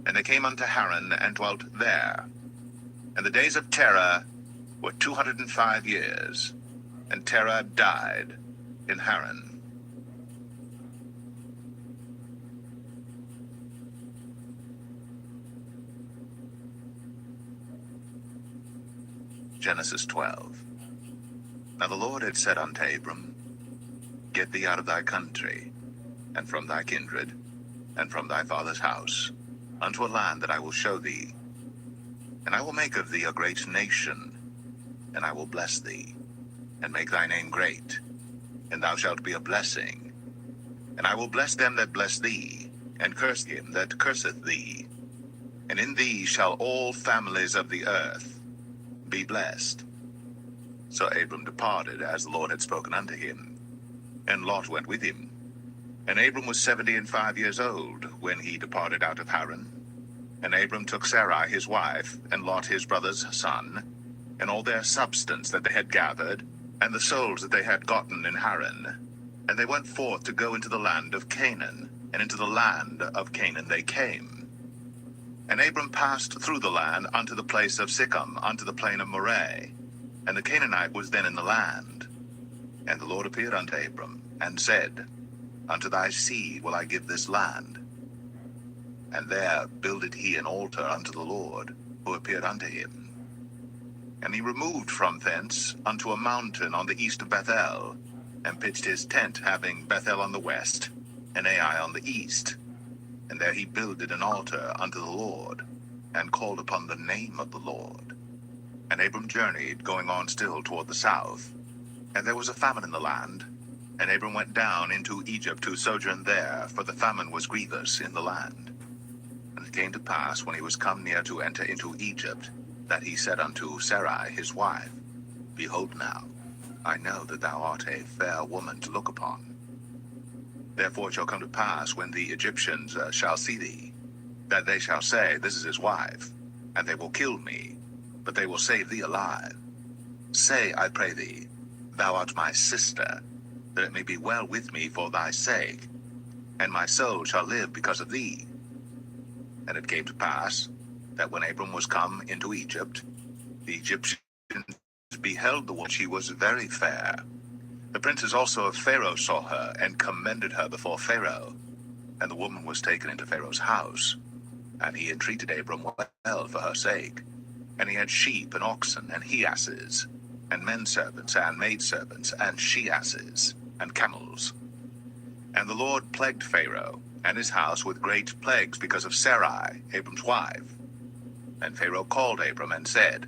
And they came unto Haran, and dwelt there. And the days of Terah were 205 years, and Terah died in Haran. Genesis 12. Now the Lord had said unto Abram, Get thee out of thy country, and from thy kindred, and from thy father's house, unto a land that I will show thee. And I will make of thee a great nation, and I will bless thee, and make thy name great, and thou shalt be a blessing. And I will bless them that bless thee, and curse him that curseth thee. And in thee shall all families of the earth be blessed. So Abram departed, as the Lord had spoken unto him, and Lot went with him. And Abram was 75 years old when he departed out of Haran. And Abram took Sarai his wife, and Lot his brother's son, and all their substance that they had gathered, and the souls that they had gotten in Haran. And they went forth to go into the land of Canaan, and into the land of Canaan they came. And Abram passed through the land unto the place of Sichem, unto the plain of Moreh. And the Canaanite was then in the land. And the Lord appeared unto Abram, and said, Unto thy seed will I give this land. And there builded he an altar unto the Lord, who appeared unto him. And he removed from thence unto a mountain on the east of Bethel, and pitched his tent, having Bethel on the west, and Ai on the east. And there he builded an altar unto the Lord, and called upon the name of the Lord. And Abram journeyed, going on still toward the south. And there was a famine in the land. And Abram went down into Egypt to sojourn there, for the famine was grievous in the land. And it came to pass, when he was come near to enter into Egypt, that he said unto Sarai his wife, Behold now, I know that thou art a fair woman to look upon. Therefore it shall come to pass, when the Egyptians shall see thee, that they shall say, This is his wife, and they will kill me, but they will save thee alive. Say, I pray thee, Thou art my sister, that it may be well with me for thy sake, and my soul shall live because of thee. And it came to pass, that when Abram was come into Egypt, the Egyptians beheld the woman, she was very fair. The princes also of Pharaoh saw her, and commended her before Pharaoh. And the woman was taken into Pharaoh's house, and he entreated Abram well for her sake. And he had sheep and oxen and he-asses, and men-servants and maidservants, and she-asses, and camels. And the Lord plagued Pharaoh and his house with great plagues because of Sarai, Abram's wife. And Pharaoh called Abram and said,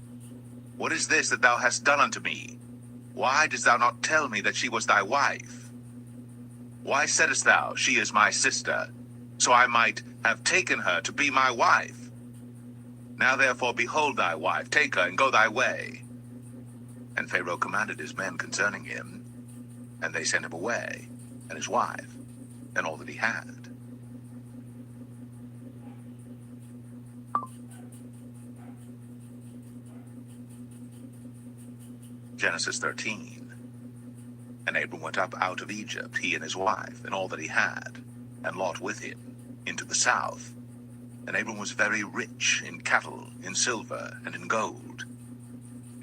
What is this that thou hast done unto me? Why didst thou not tell me that she was thy wife? Why saidst thou, She is my sister, so I might have taken her to be my wife? Now therefore behold thy wife, take her, and go thy way. And Pharaoh commanded his men concerning him, and they sent him away, and his wife, and all that he had. Genesis 13. And Abram went up out of Egypt, he and his wife, and all that he had, and Lot with him, into the south. And Abram was very rich in cattle, in silver, and in gold.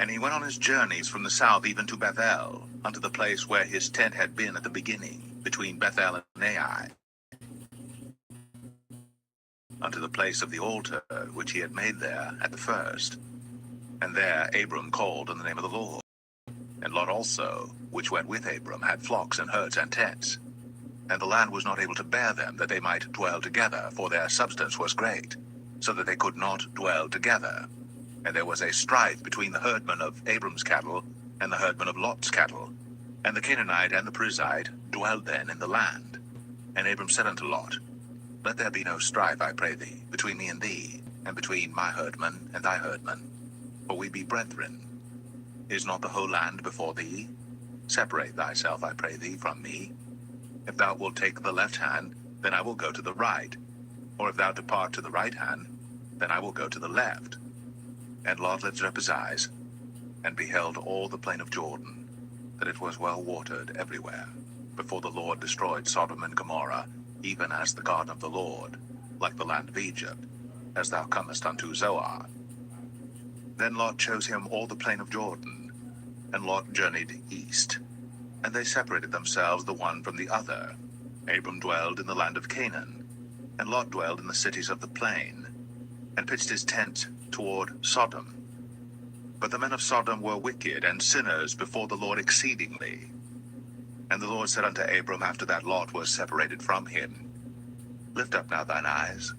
And he went on his journeys from the south even to Bethel, unto the place where his tent had been at the beginning, between Bethel and Ai, unto the place of the altar which he had made there at the first. And there Abram called on the name of the Lord. And Lot also, which went with Abram, had flocks and herds and tents. And the land was not able to bear them, that they might dwell together, for their substance was great, so that they could not dwell together. And there was a strife between the herdmen of Abram's cattle and the herdmen of Lot's cattle. And the Canaanite and the Perizzite dwelled then in the land. And Abram said unto Lot, Let there be no strife, I pray thee, between me and thee, and between my herdmen and thy herdmen, for we be brethren. Is not the whole land before thee? Separate thyself, I pray thee, from me. If thou wilt take the left hand, then I will go to the right. Or if thou depart to the right hand, then I will go to the left. And Lot lifted up his eyes, and beheld all the plain of Jordan, that it was well watered everywhere, before the Lord destroyed Sodom and Gomorrah, even as the garden of the Lord, like the land of Egypt, as thou comest unto Zoar. Then Lot chose him all the plain of Jordan, and Lot journeyed east. And they separated themselves the one from the other. Abram dwelled in the land of Canaan, and Lot dwelled in the cities of the plain, and pitched his tent toward Sodom. But the men of Sodom were wicked and sinners before the Lord exceedingly. And the Lord said unto Abram, after that Lot was separated from him, Lift up now thine eyes,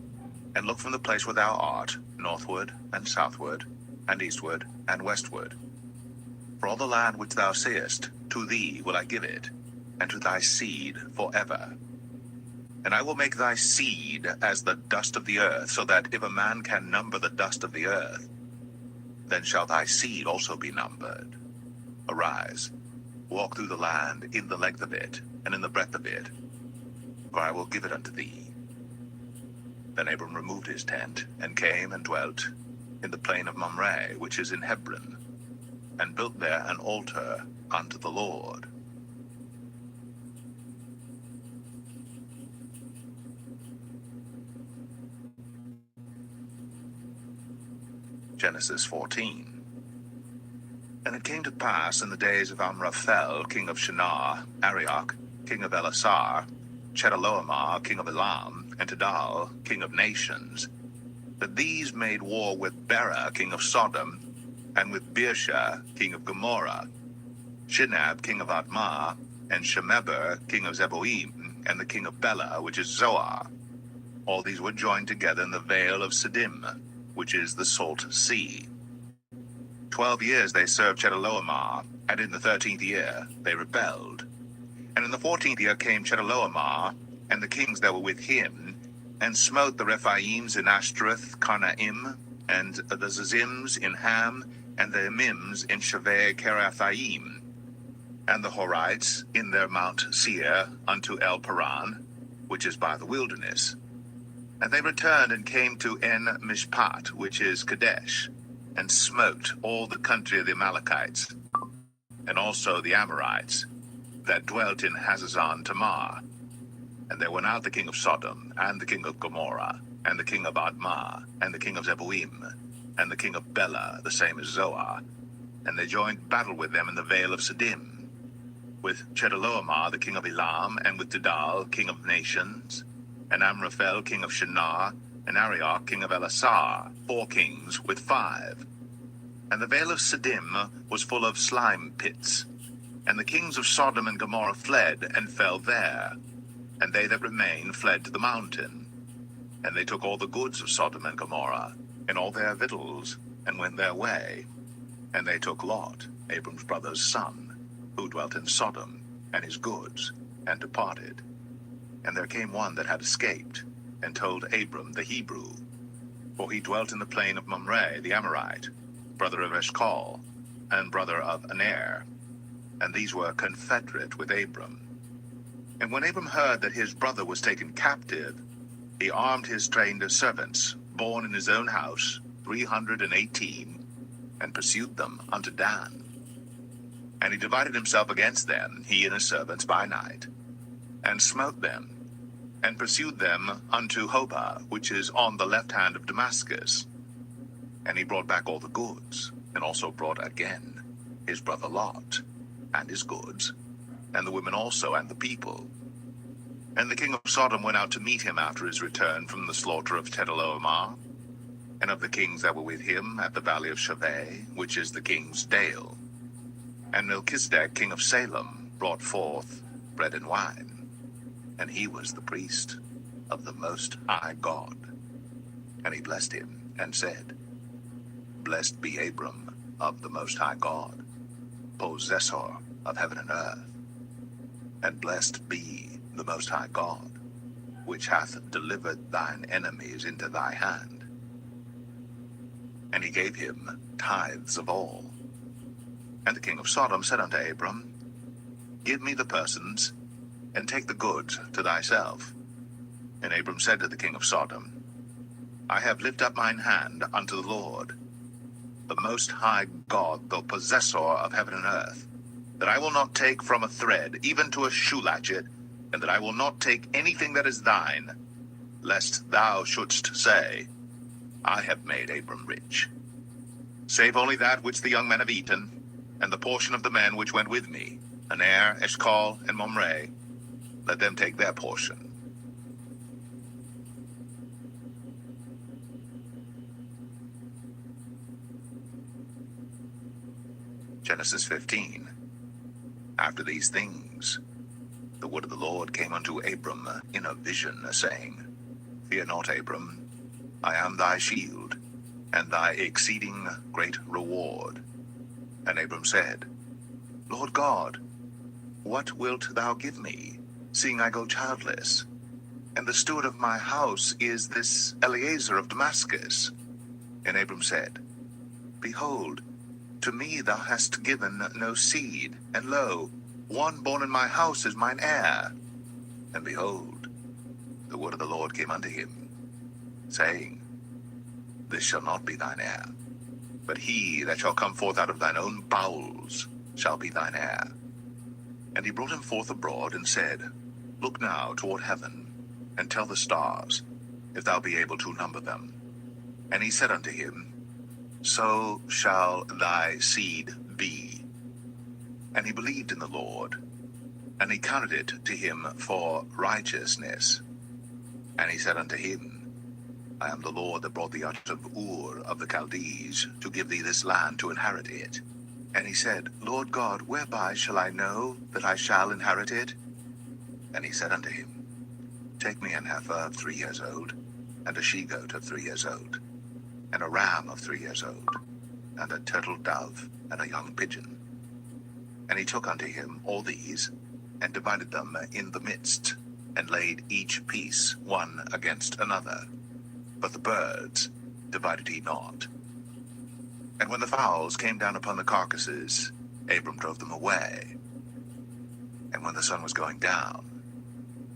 and look from the place where thou art, northward and southward, and eastward and westward. For all the land which thou seest, to thee will I give it, and to thy seed forever. And I will make thy seed as the dust of the earth, so that if a man can number the dust of the earth, then shall thy seed also be numbered. Arise, walk through the land in the length of it, and in the breadth of it, for I will give it unto thee. Then Abram removed his tent, and came and dwelt in the plain of Mamre, which is in Hebron, and built there an altar unto the Lord. Genesis 14. And it came to pass in the days of Amraphel, king of Shinar, Arioch, king of Elasar, Chedorlaomer, king of Elam, and Tidal, king of nations, that these made war with Bera, king of Sodom, and with Birsha, king of Gomorrah, Shinab, king of Admah, and Shemeber, king of Zeboim, and the king of Bela, which is Zoar. All these were joined together in the vale of Siddim, which is the salt sea. 12 years they served Chedorlaomer, and in the 13th year they rebelled. And in the 14th year came Chedorlaomer, and the kings that were with him, and smote the Rephaims in Ashtaroth Karnaim, and the Zazims in Ham, and the Emims in Shaveh Kerathaim, and the Horites in their Mount Seir unto El Paran, which is by the wilderness. And they returned and came to En Mishpat, which is Kadesh, and smote all the country of the Amalekites, and also the Amorites, that dwelt in Hazazon Tamar. And there went out the king of Sodom, and the king of Gomorrah, and the king of Admah, and the king of Zeboim, and the king of Bela, the same as Zoar, and they joined battle with them in the vale of Siddim, with Chedorlaomer the king of Elam, and with Tidal king of nations, and Amraphel king of Shinar, and Arioch king of Elasar, 4 kings with 5. And the vale of Siddim was full of slime pits, and the kings of Sodom and Gomorrah fled, and fell there, and they that remained fled to the mountain. And they took all the goods of Sodom and Gomorrah, and all their victuals, and went their way. And they took Lot, Abram's brother's son, who dwelt in Sodom, and his goods, and departed. And there came one that had escaped, and told Abram the Hebrew, for he dwelt in the plain of Mamre the Amorite, brother of Eshcol, and brother of Aner, and these were confederate with Abram. And when Abram heard that his brother was taken captive, he armed his trained servants, born in his own house, 318, and pursued them unto Dan. And he divided himself against them, he and his servants, by night, and smote them, and pursued them unto Hobah, which is on the left hand of Damascus. And he brought back all the goods, and also brought again his brother Lot, and his goods, and the women also, and the people. And the king of Sodom went out to meet him after his return from the slaughter of Chedorlaomer, and of the kings that were with him at the valley of Shaveh, which is the king's dale. And Melchizedek king of Salem brought forth bread and wine, and he was the priest of the Most High God. And he blessed him, and said, Blessed be Abram of the Most High God, possessor of heaven and earth, and blessed be the Most High God, which hath delivered thine enemies into thy hand. And he gave him tithes of all. And the king of Sodom said unto Abram, Give me the persons, and take the goods to thyself. And Abram said to the king of Sodom, I have lifted up mine hand unto the Lord, the Most High God, the possessor of heaven and earth, that I will not take from a thread, even to a shoe latchet, and that I will not take anything that is thine, lest thou shouldst say, I have made Abram rich. Save only that which the young men have eaten, and the portion of the men which went with me, Aner, Eshcol, and Mamre, let them take their portion. Genesis 15. After these things, the word of the Lord came unto Abram in a vision, saying, Fear not, Abram, I am thy shield, and thy exceeding great reward. And Abram said, Lord God, what wilt thou give me, seeing I go childless? And the steward of my house is this Eliezer of Damascus. And Abram said, Behold, to me thou hast given no seed, and lo, one born in my house is mine heir. And behold, the word of the Lord came unto him, saying, This shall not be thine heir, but he that shall come forth out of thine own bowels shall be thine heir. And he brought him forth abroad, and said, Look now toward heaven, and tell the stars, if thou be able to number them. And he said unto him, So shall thy seed be. And he believed in the Lord, and he counted it to him for righteousness. And he said unto him, I am the Lord that brought thee out of Ur of the Chaldees, to give thee this land to inherit it. And he said, Lord God, whereby shall I know that I shall inherit it? And he said unto him, Take me an heifer of 3 years old, and a she-goat of 3 years old, and a ram of 3 years old, and a turtle dove, and a young pigeon. And he took unto him all these, and divided them in the midst, and laid each piece one against another. But the birds divided he not. And when the fowls came down upon the carcasses, Abram drove them away. And when the sun was going down,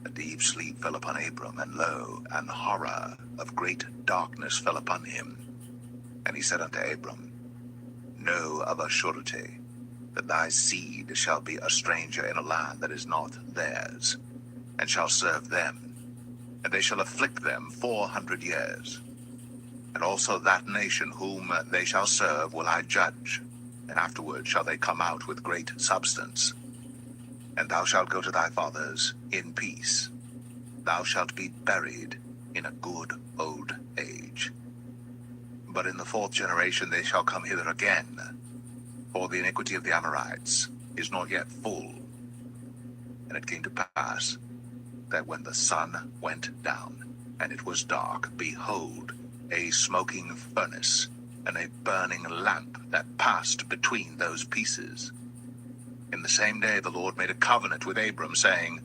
a deep sleep fell upon Abram, and lo, an horror of great darkness fell upon him. And he said unto Abram, Know of a surety that thy seed shall be a stranger in a land that is not theirs, and shall serve them, and they shall afflict them 400 years. And also that nation whom they shall serve will I judge, and afterward shall they come out with great substance. And thou shalt go to thy fathers in peace. Thou shalt be buried in a good old age. But in the 4th generation they shall come hither again, for the iniquity of the Amorites is not yet full. And it came to pass that when the sun went down, and it was dark, behold, a smoking furnace, and a burning lamp that passed between those pieces. In the same day the Lord made a covenant with Abram, saying,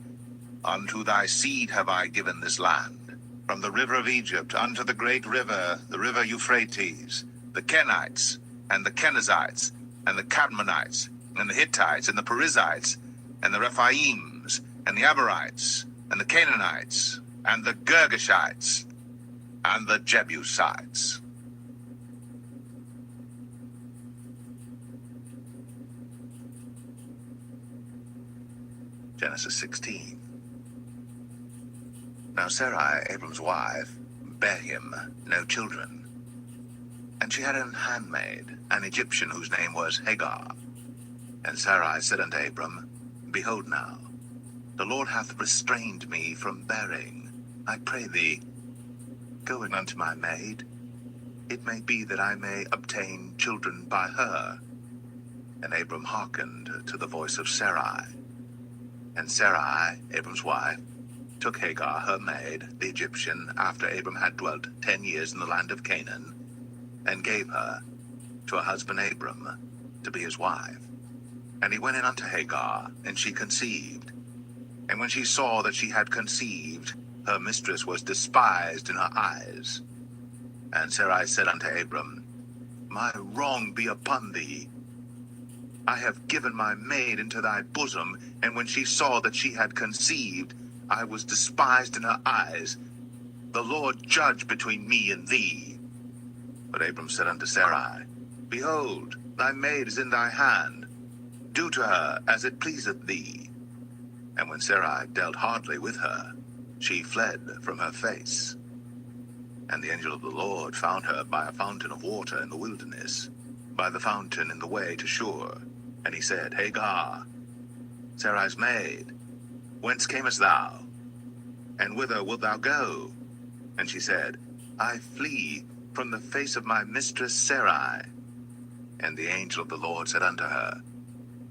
Unto thy seed have I given this land, from the river of Egypt unto the great river, the river Euphrates, the Kenites, and the Kenizzites, and the Cadmonites, and the Hittites, and the Perizzites, and the Rephaims, and the Amorites, and the Canaanites, and the Girgashites, and the Jebusites. Genesis 16. Now Sarai, Abram's wife, bare him no children. And she had an handmaid, an Egyptian, whose name was Hagar. And Sarai said unto Abram, Behold now, the Lord hath restrained me from bearing. I pray thee, go in unto my maid. It may be that I may obtain children by her. And Abram hearkened to the voice of Sarai. And Sarai, Abram's wife, took Hagar, her maid, the Egyptian, after Abram had dwelt 10 years in the land of Canaan, and gave her to her husband Abram to be his wife. And he went in unto Hagar, and she conceived. And when she saw that she had conceived, her mistress was despised in her eyes. And Sarai said unto Abram, My wrong be upon thee. I have given my maid into thy bosom, and when she saw that she had conceived, I was despised in her eyes. The Lord judge between me and thee. But Abram said unto Sarai, Behold, thy maid is in thy hand. Do to her as it pleaseth thee. And when Sarai dealt hardly with her, she fled from her face. And the angel of the Lord found her by a fountain of water in the wilderness, by the fountain in the way to Shur. And he said, Hagar, Sarai's maid, whence camest thou? And whither wilt thou go? And she said, I flee from the face of my mistress Sarai. And the angel of the Lord said unto her,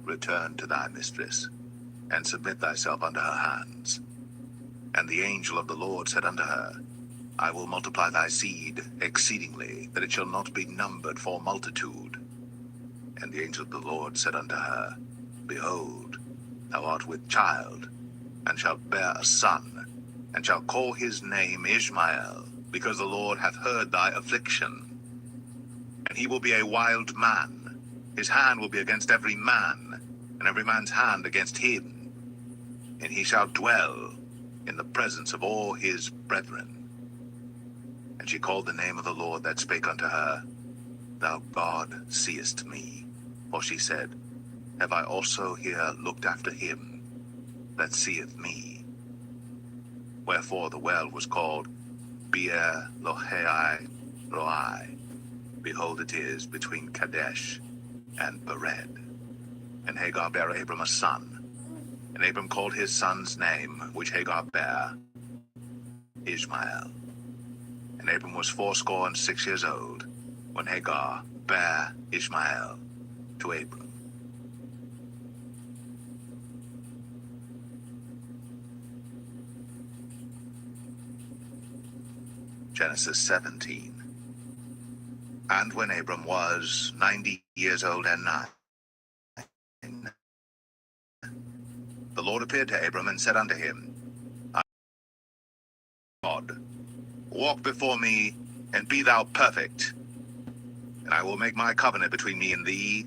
Return to thy mistress, and submit thyself unto her hands. And the angel of the Lord said unto her, I will multiply thy seed exceedingly, that it shall not be numbered for multitude. And the angel of the Lord said unto her, Behold, thou art with child, and shalt bear a son, and shalt call his name Ishmael, because the Lord hath heard thy affliction. And he will be a wild man. His hand will be against every man, and every man's hand against him. And he shall dwell in the presence of all his brethren. And she called the name of the Lord that spake unto her, Thou God seest me. For she said, Have I also here looked after him that seeth me? Wherefore the well was called Beer Lohai Roi. Behold, it is between Kadesh and Bered. And Hagar bare Abram a son. And Abram called his son's name, which Hagar bare, Ishmael. And Abram was 86 years old, when Hagar bare Ishmael to Abram. Genesis 17. And when Abram was 90 years old and 9, the Lord appeared to Abram and said unto him, God, walk before me, and be thou perfect, and I will make my covenant between me and thee,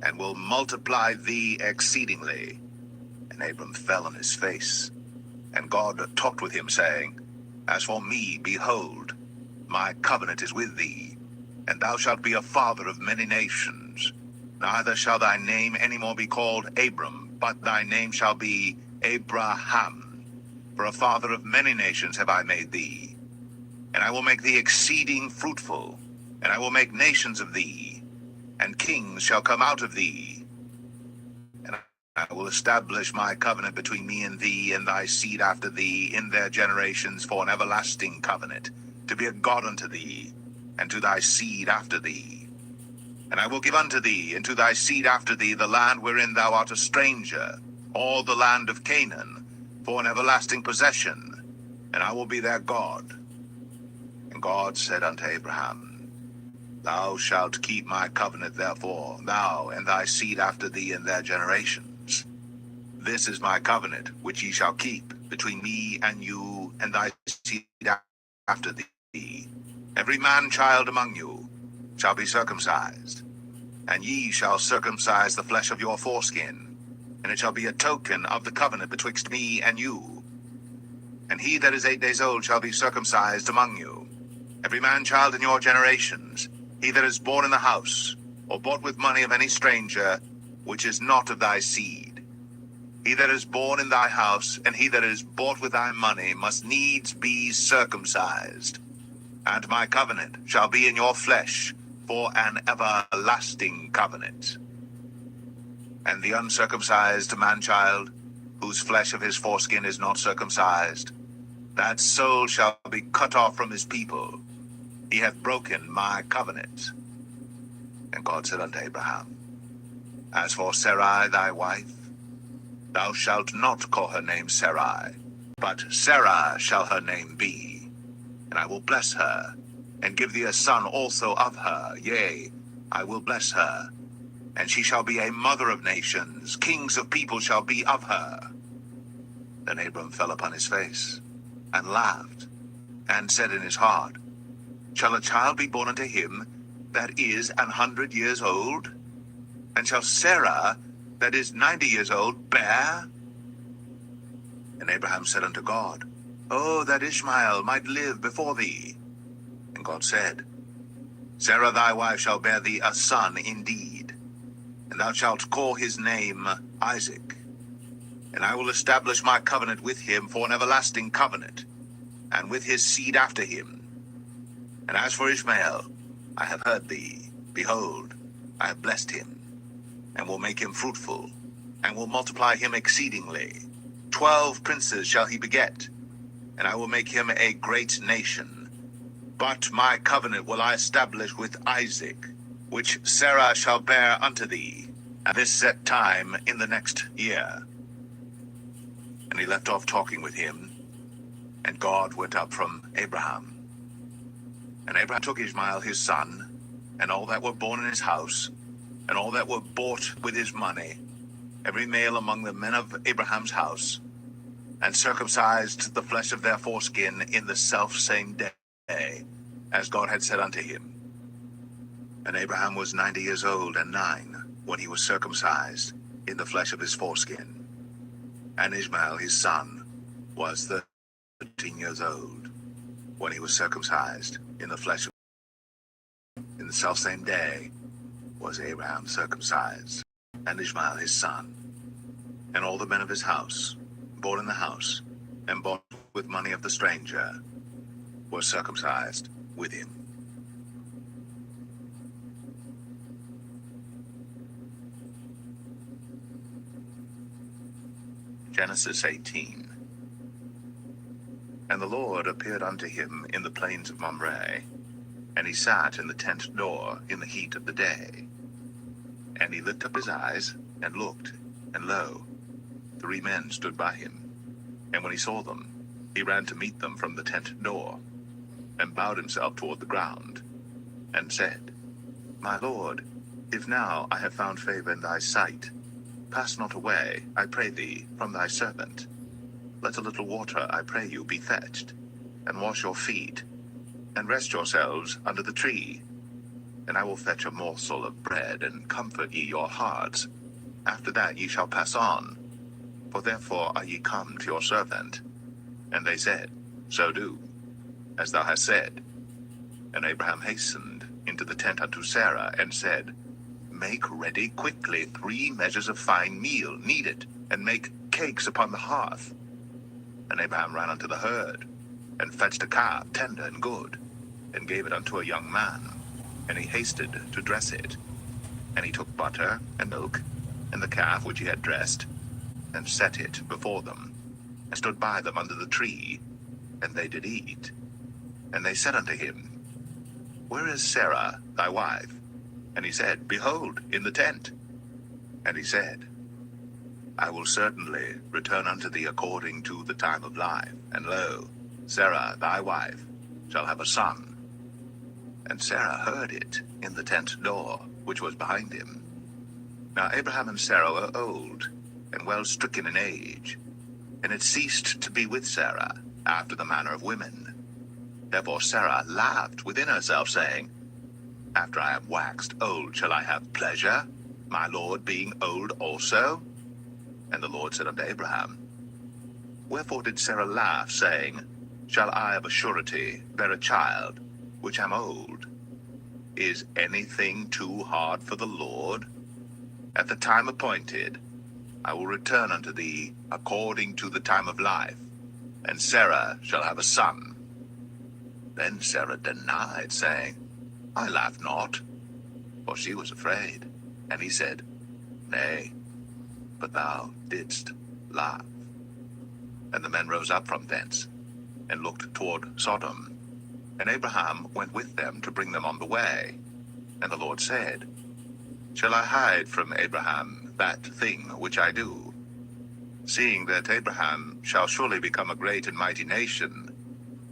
and will multiply thee exceedingly. And Abram fell on his face. And God talked with him, saying, As for me, behold, my covenant is with thee, and thou shalt be a father of many nations. Neither shall thy name any more be called Abram, but thy name shall be Abraham. For a father of many nations have I made thee. And I will make thee exceeding fruitful, and I will make nations of thee, and kings shall come out of thee. And I will establish my covenant between me and thee and thy seed after thee in their generations for an everlasting covenant, to be a God unto thee, and to thy seed after thee. And I will give unto thee and to thy seed after thee the land wherein thou art a stranger, all the land of Canaan, for an everlasting possession, and I will be their God. And God said unto Abraham, Thou shalt keep my covenant therefore, thou and thy seed after thee in their generations. This is my covenant which ye shall keep between me and you and thy seed after thee. Every man-child among you shall be circumcised, and ye shall circumcise the flesh of your foreskin, and it shall be a token of the covenant betwixt me and you. And he that is 8 days old shall be circumcised among you. Every man-child in your generations, he that is born in the house, or bought with money of any stranger, which is not of thy seed. He that is born in thy house, and he that is bought with thy money, must needs be circumcised. And my covenant shall be in your flesh, for an everlasting covenant. And the uncircumcised man-child, whose flesh of his foreskin is not circumcised, that soul shall be cut off from his people. He hath broken my covenant. And God said unto Abraham, As for Sarai thy wife, thou shalt not call her name Sarai, but Sarah shall her name be. And I will bless her, and give thee a son also of her. Yea, I will bless her, and she shall be a mother of nations. Kings of people shall be of her. Then Abram fell upon his face, and laughed, and said in his heart, Shall a child be born unto him that is 100 years old? And shall Sarah, that is 90 years old, bear? And Abraham said unto God, Oh, that Ishmael might live before thee. And God said, Sarah thy wife shall bear thee a son indeed, and thou shalt call his name Isaac. And I will establish my covenant with him for an everlasting covenant, and with his seed after him. And as for Ishmael, I have heard thee. Behold, I have blessed him, and will make him fruitful, and will multiply him exceedingly. 12 princes shall he beget, and I will make him a great nation. But my covenant will I establish with Isaac, which Sarah shall bear unto thee, at this set time in the next year. And he left off talking with him, and God went up from Abraham. And Abraham took Ishmael his son, and all that were born in his house, and all that were bought with his money, every male among the men of Abraham's house, and circumcised the flesh of their foreskin in the selfsame day, as God had said unto him. And Abraham was 90 years old and 9, when he was circumcised in the flesh of his foreskin. And Ishmael his son was 13 years old, when he was circumcised in the flesh of in the selfsame day was Abraham circumcised, and Ishmael his son, and all the men of his house, born in the house, and bought with money of the stranger, were circumcised with him. Genesis 18. And the Lord appeared unto him in the plains of Mamre, and he sat in the tent door in the heat of the day. And he lifted up his eyes, and looked, and lo, 3 men stood by him. And when he saw them, he ran to meet them from the tent door, and bowed himself toward the ground, and said, My lord, if now I have found favor in thy sight, pass not away, I pray thee, from thy servant. Let a little water, I pray you, be fetched, and wash your feet, and rest yourselves under the tree. And I will fetch a morsel of bread, and comfort ye your hearts. After that ye shall pass on, for therefore are ye come to your servant. And they said, So do, as thou hast said. And Abraham hastened into the tent unto Sarah, and said, Make ready quickly 3 measures of fine meal, knead it, and make cakes upon the hearth. And Abraham ran unto the herd, and fetched a calf, tender and good, and gave it unto a young man. And he hasted to dress it. And he took butter and milk, and the calf which he had dressed, and set it before them, and stood by them under the tree, and they did eat. And they said unto him, Where is Sarah thy wife? And he said, Behold, in the tent. And he said, I will certainly return unto thee according to the time of life. And lo, Sarah thy wife shall have a son. And Sarah heard it in the tent door, which was behind him. Now Abraham and Sarah were old, and well stricken in age, and had ceased to be with Sarah, after the manner of women. Therefore Sarah laughed within herself, saying, After I am waxed old shall I have pleasure, my lord being old also? And the Lord said unto Abraham, Wherefore did Sarah laugh, saying, Shall I of a surety bear a child, which am old? Is anything too hard for the Lord? At the time appointed, I will return unto thee according to the time of life, and Sarah shall have a son. Then Sarah denied, saying, I laugh not, for she was afraid. And he said, Nay, but thou didst laugh. And the men rose up from thence, and looked toward Sodom. And Abraham went with them to bring them on the way. And the Lord said, Shall I hide from Abraham that thing which I do? Seeing that Abraham shall surely become a great and mighty nation,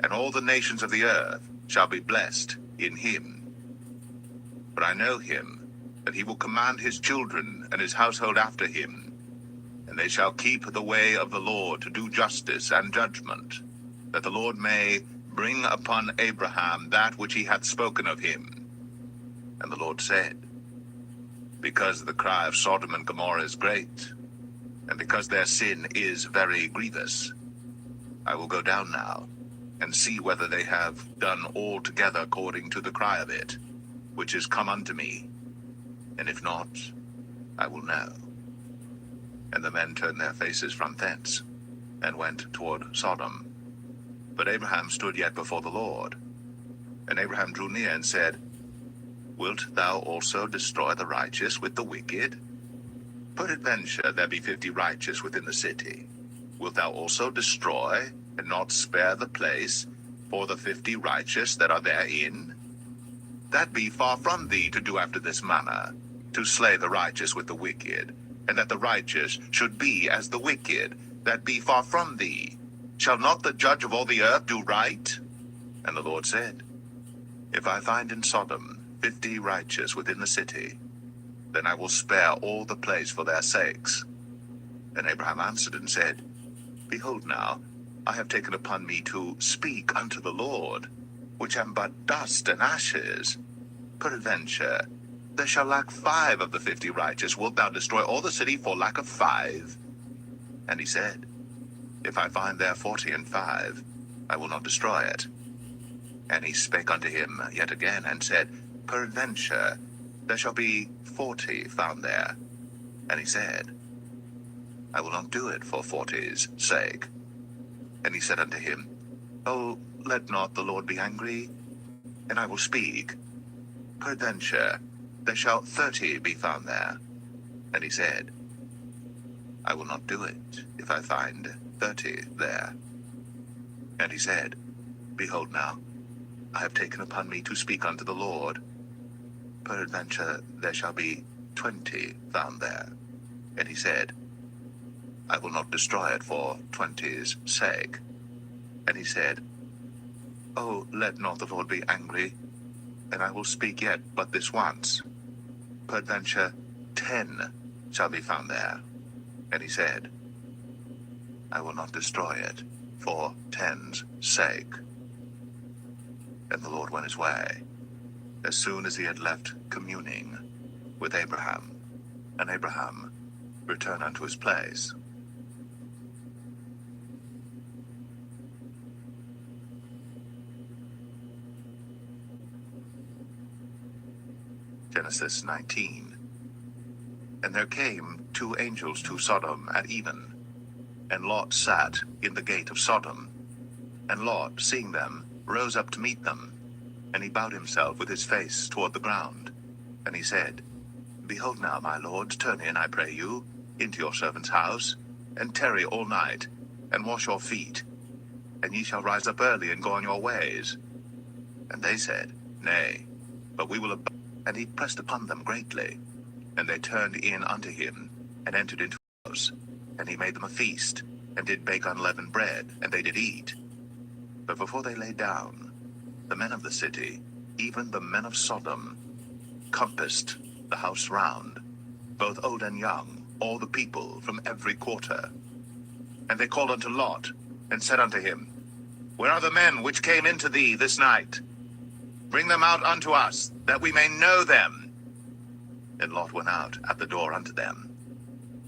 and all the nations of the earth shall be blessed in him. But I know him, that he will command his children and his household after him, and they shall keep the way of the Lord to do justice and judgment, that the Lord may bring upon Abraham that which he hath spoken of him. And the Lord said, Because the cry of Sodom and Gomorrah is great, and because their sin is very grievous, I will go down now, and see whether they have done altogether according to the cry of it, which is come unto me. And if not, I will know. And the men turned their faces from thence, and went toward Sodom. But Abraham stood yet before the Lord. And Abraham drew near and said, Wilt thou also destroy the righteous with the wicked? Peradventure there be 50 righteous within the city. Wilt thou also destroy, and not spare the place, for the 50 righteous that are therein? That be far from thee to do after this manner, to slay the righteous with the wicked, and that the righteous should be as the wicked. That be far from thee. Shall not the judge of all the earth do right? And the Lord said, If I find in Sodom 50 righteous within the city, then I will spare all the place for their sakes. And Abraham answered and said, Behold now, I have taken upon me to speak unto the Lord, which am but dust and ashes. Peradventure, there shall lack 5 of the 50 righteous. Wilt thou destroy all the city for lack of 5? And he said, If I find there 40 and 5, I will not destroy it. And he spake unto him yet again, and said, Peradventure, there shall be 40 found there. And he said, I will not do it for 40's sake. And he said unto him, Oh, let not the Lord be angry, and I will speak. Peradventure, there shall 30 be found there. And he said, I will not do it, if I find 30 there. And he said, Behold now, I have taken upon me to speak unto the Lord. Peradventure there shall be 20 found there. And he said, I will not destroy it for 20's sake. And he said, Oh, let not the Lord be angry, and I will speak yet but this once. Peradventure 10 shall be found there. And he said, I will not destroy it for 10's sake. And the Lord went his way, as soon as he had left communing with Abraham. And Abraham returned unto his place. Genesis 19. And there came 2 angels to Sodom at even, and Lot sat in the gate of Sodom. And Lot, seeing them, rose up to meet them. And he bowed himself with his face toward the ground. And he said, Behold now, my lords, turn in, I pray you, into your servant's house, and tarry all night, and wash your feet, and ye shall rise up early and go on your ways. And they said, Nay, but we will abide. And he pressed upon them greatly. And they turned in unto him, and entered into his house. And he made them a feast, and did bake unleavened bread, and they did eat. But before they lay down, the men of the city, even the men of Sodom, compassed the house round, both old and young, all the people from every quarter. And they called unto Lot, and said unto him, Where are the men which came into thee this night? Bring them out unto us, that we may know them. And Lot went out at the door unto them,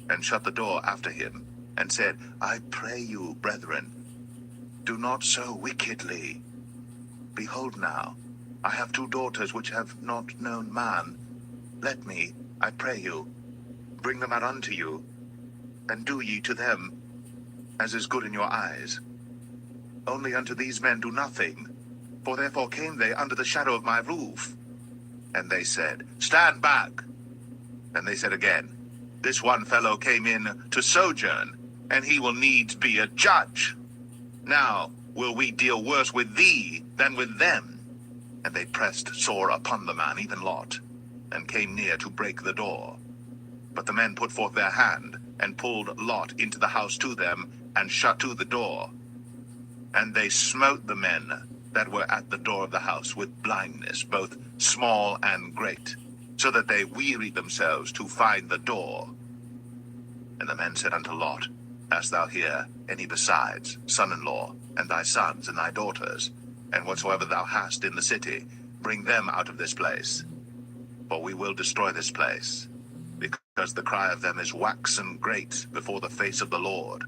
and shut the door after him, and said, I pray you, brethren, do not so wickedly. Behold now, I have 2 daughters which have not known man. Let me, I pray you, bring them out unto you, and do ye to them as is good in your eyes. Only unto these men do nothing, for therefore came they under the shadow of my roof. And they said, Stand back. And they said again, This one fellow came in to sojourn, and he will needs be a judge. Now will we deal worse with thee than with them. And they pressed sore upon the man, even Lot, and came near to break the door. But the men put forth their hand, and pulled Lot into the house to them, and shut to the door. And they smote the men that were at the door of the house with blindness, both small and great, so that they wearied themselves to find the door. And the men said unto Lot, Hast thou here any besides, son-in-law, and thy sons, and thy daughters, and whatsoever thou hast in the city, bring them out of this place. For we will destroy this place, because the cry of them is waxen great before the face of the Lord,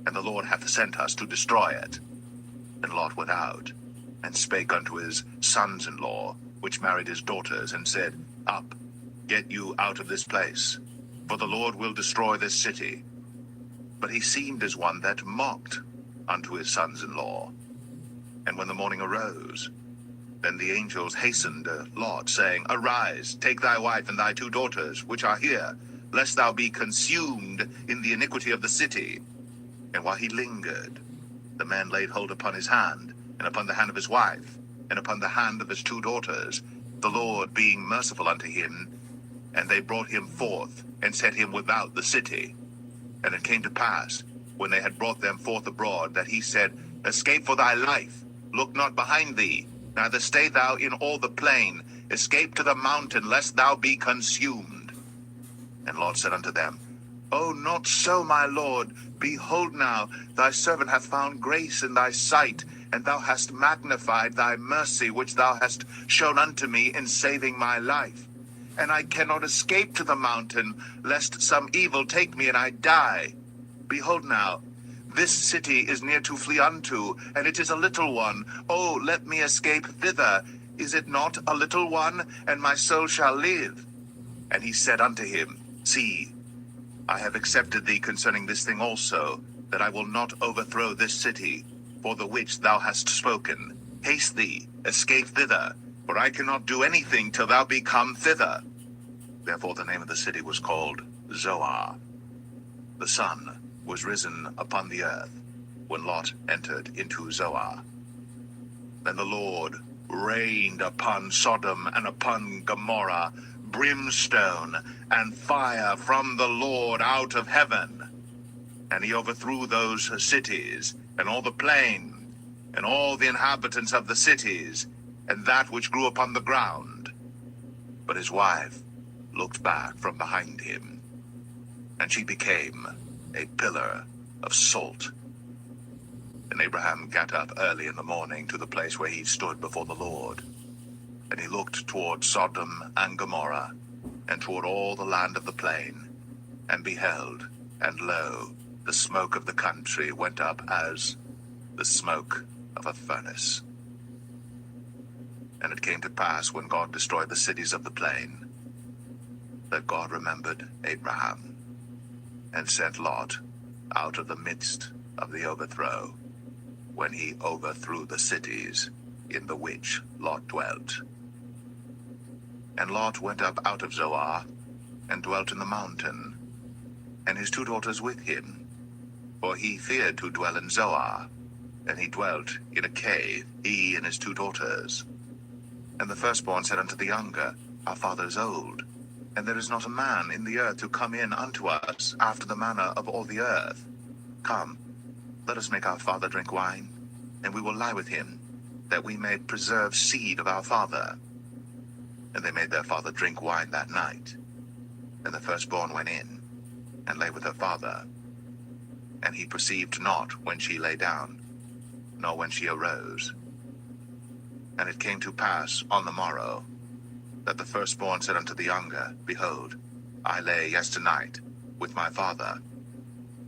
and the Lord hath sent us to destroy it. And Lot went out, and spake unto his sons-in-law, which married his daughters, and said, Up, get you out of this place, for the Lord will destroy this city. But he seemed as one that mocked unto his sons-in-law. And when the morning arose, then the angels hastened Lot, saying, Arise, take thy wife and thy 2 daughters, which are here, lest thou be consumed in the iniquity of the city. And while he lingered, the man laid hold upon his hand, and upon the hand of his wife, and upon the hand of his 2 daughters, the Lord being merciful unto him. And they brought him forth, and set him without the city. And it came to pass, when they had brought them forth abroad, that he said, Escape for thy life, look not behind thee, neither stay thou in all the plain, escape to the mountain, lest thou be consumed. And Lot said unto them, O not so, my lord, behold now, thy servant hath found grace in thy sight, and thou hast magnified thy mercy, which thou hast shown unto me in saving my life. And I cannot escape to the mountain, lest some evil take me and I die. Behold now, this city is near to flee unto, and it is a little one. Oh, let me escape thither. Is it not a little one, and my soul shall live? And he said unto him, See, I have accepted thee concerning this thing also, that I will not overthrow this city, for the which thou hast spoken. Haste thee, escape thither, for I cannot do anything till thou be come thither. Therefore the name of the city was called Zoar. The sun was risen upon the earth, when Lot entered into Zoar. Then the Lord rained upon Sodom and upon Gomorrah brimstone and fire from the Lord out of heaven. And he overthrew those cities, and all the plain, and all the inhabitants of the cities, and that which grew upon the ground. But his wife looked back from behind him, and she became a pillar of salt. And Abraham got up early in the morning to the place where he stood before the Lord. And he looked toward Sodom and Gomorrah, and toward all the land of the plain, and beheld, and lo, the smoke of the country went up as the smoke of a furnace. And it came to pass, when God destroyed the cities of the plain, that God remembered Abraham, and sent Lot out of the midst of the overthrow, when he overthrew the cities in the which Lot dwelt. And Lot went up out of Zoar, and dwelt in the mountain, and his 2 daughters with him, for he feared to dwell in Zoar, and he dwelt in a cave, he and his 2 daughters. And the firstborn said unto the younger, Our father is old, and there is not a man in the earth to come in unto us after the manner of all the earth. Come, let us make our father drink wine, and we will lie with him, that we may preserve seed of our father. And they made their father drink wine that night. And the firstborn went in, and lay with her father. And he perceived not when she lay down, nor when she arose. And it came to pass on the morrow, that the firstborn said unto the younger, Behold, I lay yesternight with my father.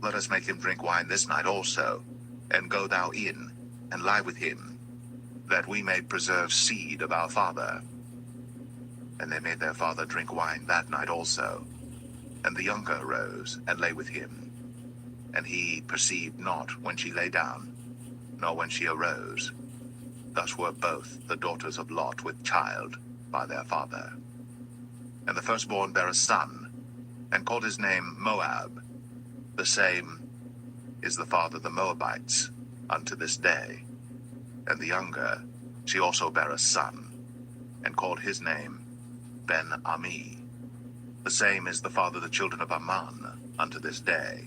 Let us make him drink wine this night also, and go thou in, and lie with him, that we may preserve seed of our father. And they made their father drink wine that night also. And the younger arose, and lay with him. And he perceived not when she lay down, nor when she arose. Thus were both the daughters of Lot with child by their father. And the firstborn bare a son, and called his name Moab. The same is the father of the Moabites unto this day. And the younger, she also bare a son, and called his name Ben-Ami. The same is the father of the children of Ammon unto this day.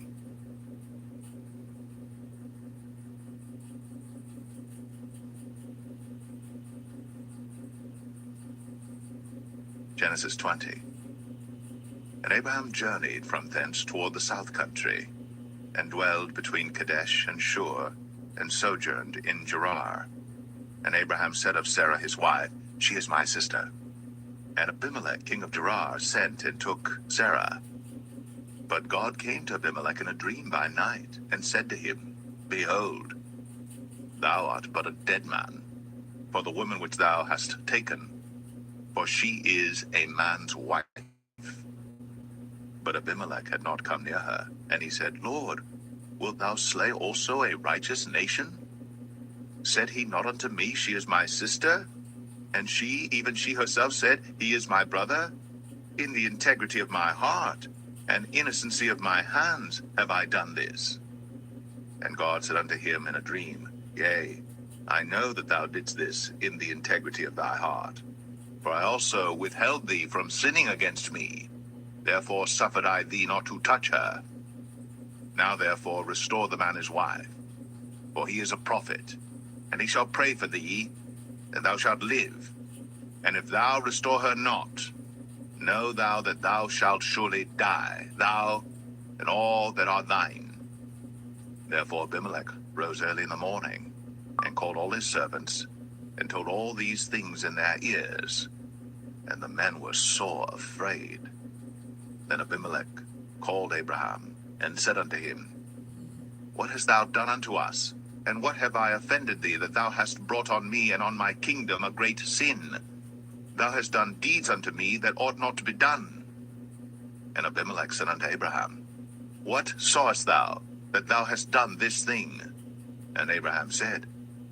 Genesis 20. And Abraham journeyed from thence toward the south country, and dwelled between Kadesh and Shur, and sojourned in Gerar. And Abraham said of Sarah his wife, She is my sister. And Abimelech king of Gerar sent and took Sarah. But God came to Abimelech in a dream by night, and said to him, Behold, thou art but a dead man, for the woman which thou hast taken, for she is a man's wife. But Abimelech had not come near her, and he said, Lord, wilt thou slay also a righteous nation? Said he not unto me, She is my sister? And she, even she herself, said, He is my brother? In the integrity of my heart and innocency of my hands have I done this. And God said unto him in a dream, Yea, I know that thou didst this in the integrity of thy heart. For I also withheld thee from sinning against me. Therefore suffered I thee not to touch her. Now therefore restore the man his wife, for he is a prophet, and he shall pray for thee, and thou shalt live. And if thou restore her not, know thou that thou shalt surely die, thou and all that are thine. Therefore Abimelech rose early in the morning, and called all his servants, and told all these things in their ears. And the men were sore afraid. Then Abimelech called Abraham, and said unto him, What hast thou done unto us? And what have I offended thee, that thou hast brought on me and on my kingdom a great sin? Thou hast done deeds unto me that ought not to be done. And Abimelech said unto Abraham, What sawest thou, that thou hast done this thing? And Abraham said,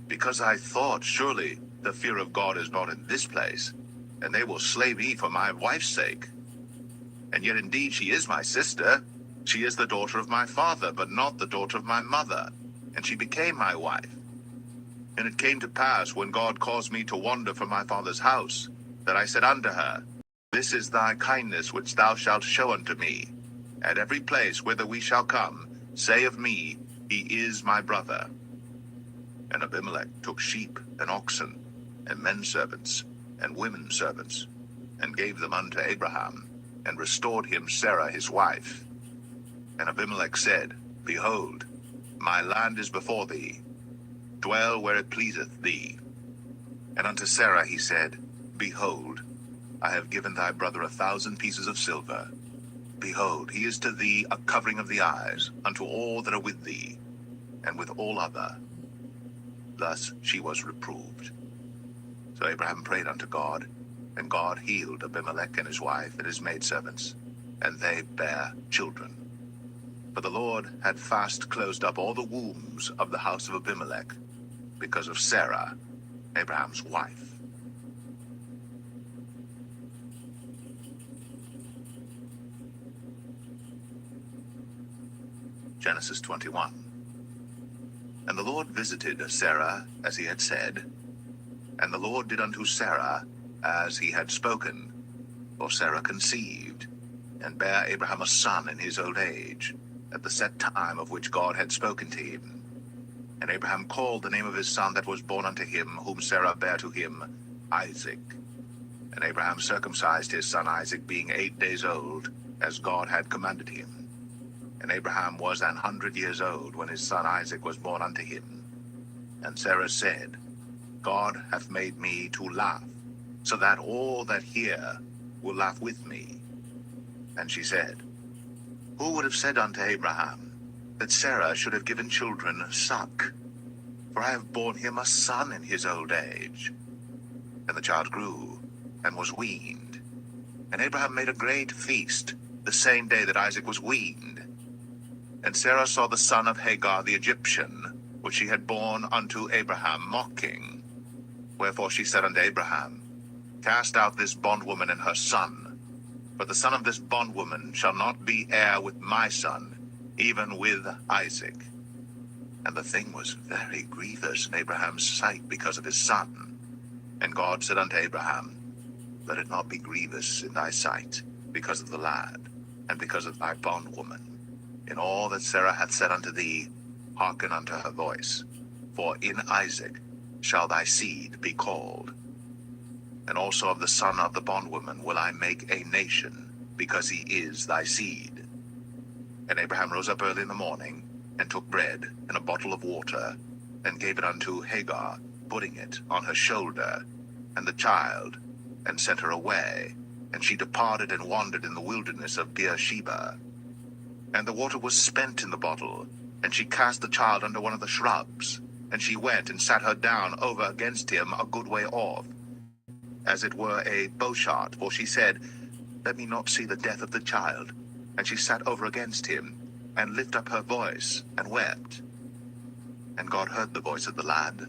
Because I thought, surely the fear of God is not in this place, and they will slay me for my wife's sake. And yet indeed she is my sister. She is the daughter of my father, but not the daughter of my mother. And she became my wife. And it came to pass, when God caused me to wander from my father's house, that I said unto her, This is thy kindness which thou shalt show unto me. At every place whither we shall come, say of me, He is my brother. And Abimelech took sheep and oxen, and men servants, and women servants, and gave them unto Abraham, and restored him Sarah his wife. And Abimelech said, Behold, my land is before thee, dwell where it pleaseth thee. And unto Sarah he said, Behold, I have given thy brother 1,000 pieces of silver. Behold, he is to thee a covering of the eyes, unto all that are with thee, and with all other. Thus she was reproved. So Abraham prayed unto God, and God healed Abimelech and his wife and his maidservants, and they bare children. For the Lord had fast closed up all the wombs of the house of Abimelech, because of Sarah, Abraham's wife. Genesis 21. And the Lord visited Sarah as he had said, and the Lord did unto Sarah as he had spoken. For Sarah conceived, and bare Abraham a son in his old age, at the set time of which God had spoken to him. And Abraham called the name of his son that was born unto him, whom Sarah bare to him, Isaac. And Abraham circumcised his son Isaac, being 8 days old, as God had commanded him. And Abraham was 100 years old when his son Isaac was born unto him. And Sarah said, God hath made me to laugh, so that all that hear will laugh with me. And she said, Who would have said unto Abraham, that Sarah should have given children suck? For I have borne him a son in his old age. And the child grew, and was weaned. And Abraham made a great feast, the same day that Isaac was weaned. And Sarah saw the son of Hagar the Egyptian, which she had borne unto Abraham, mocking. Wherefore she said unto Abraham, Cast out this bondwoman and her son, for the son of this bondwoman shall not be heir with my son, even with Isaac. And the thing was very grievous in Abraham's sight because of his son. And God said unto Abraham, Let it not be grievous in thy sight because of the lad, and because of thy bondwoman. In all that Sarah hath said unto thee, hearken unto her voice. For in Isaac shall thy seed be called. And also of the son of the bondwoman will I make a nation, because he is thy seed. And Abraham rose up early in the morning, and took bread and a bottle of water, and gave it unto Hagar, putting it on her shoulder, and the child, and sent her away. And she departed and wandered in the wilderness of Beersheba. And the water was spent in the bottle, and she cast the child under one of the shrubs. And she went and sat her down over against him a good way off, as it were a bowshot, for she said, Let me not see the death of the child. And she sat over against him, and lifted up her voice, and wept. And God heard the voice of the lad.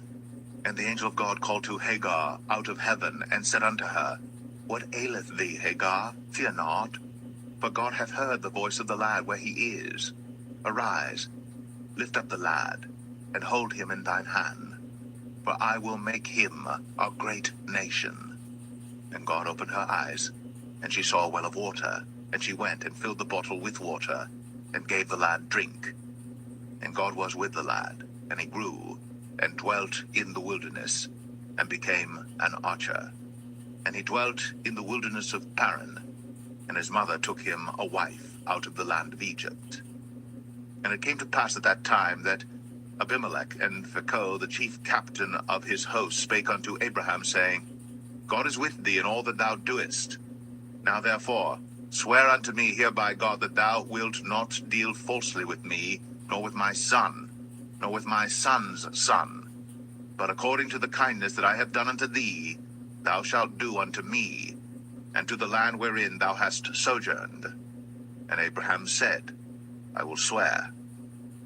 And the angel of God called to Hagar out of heaven, and said unto her, What aileth thee, Hagar? Fear not, for God hath heard the voice of the lad where he is. Arise, lift up the lad, and hold him in thine hand, for I will make him a great nation. And God opened her eyes, and she saw a well of water, and she went and filled the bottle with water, and gave the lad drink. And God was with the lad, and he grew, and dwelt in the wilderness, and became an archer. And he dwelt in the wilderness of Paran, and his mother took him a wife out of the land of Egypt. And it came to pass at that time that Abimelech and Phicol, the chief captain of his host, spake unto Abraham, saying, God is with thee in all that thou doest. Now therefore, swear unto me here by God that thou wilt not deal falsely with me, nor with my son, nor with my son's son. But according to the kindness that I have done unto thee, thou shalt do unto me, and to the land wherein thou hast sojourned. And Abraham said, I will swear.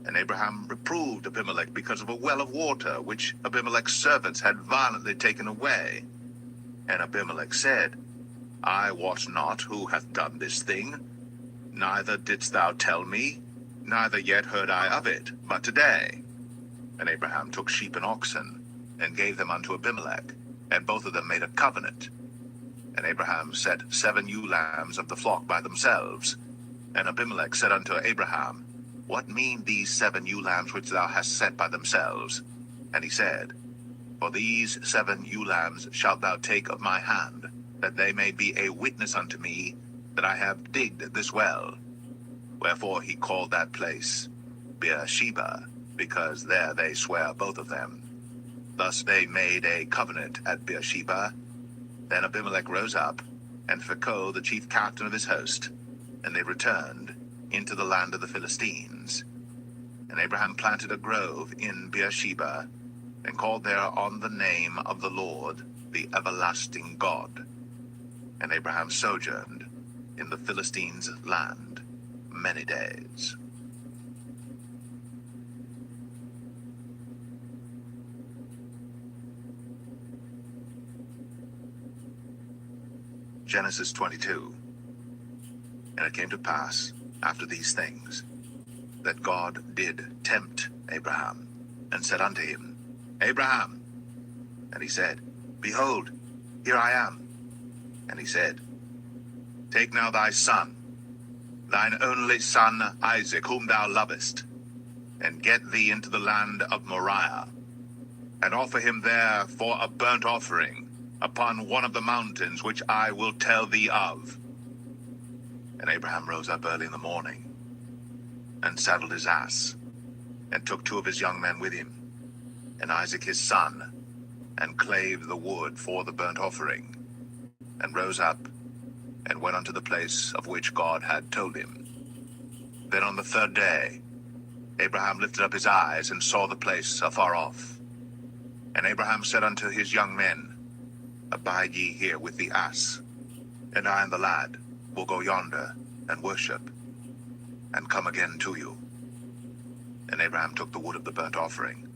And Abraham reproved Abimelech because of a well of water, which Abimelech's servants had violently taken away. And Abimelech said, I wot not who hath done this thing, neither didst thou tell me, neither yet heard I of it, but today. And Abraham took sheep and oxen, and gave them unto Abimelech, and both of them made a covenant. And Abraham set 7 ewe lambs of the flock by themselves. And Abimelech said unto Abraham, What mean these 7 ewe lambs which thou hast set by themselves? And he said, For these 7 ewe lambs shalt thou take of my hand, that they may be a witness unto me that I have digged this well. Wherefore he called that place Beersheba, because there they sware both of them. Thus they made a covenant at Beersheba. Then Abimelech rose up, and Phicol the chief captain of his host, and they returned into the land of the Philistines. And Abraham planted a grove in Beersheba, and called there on the name of the Lord, the everlasting God. And Abraham sojourned in the Philistines' land many days. Genesis 22. And it came to pass, after these things, that God did tempt Abraham, and said unto him, Abraham. And he said, Behold, here I am. And he said, Take now thy son, thine only son Isaac, whom thou lovest, and get thee into the land of Moriah, and offer him there for a burnt offering upon one of the mountains which I will tell thee of. And Abraham rose up early in the morning, and saddled his ass, and took 2 of his young men with him, and Isaac his son, and clave the wood for the burnt offering, and rose up, and went unto the place of which God had told him. Then on the 3rd day Abraham lifted up his eyes, and saw the place afar off. And Abraham said unto his young men, Abide ye here with the ass, and I and the lad will go yonder, and worship, and come again to you. And Abraham took the wood of the burnt offering,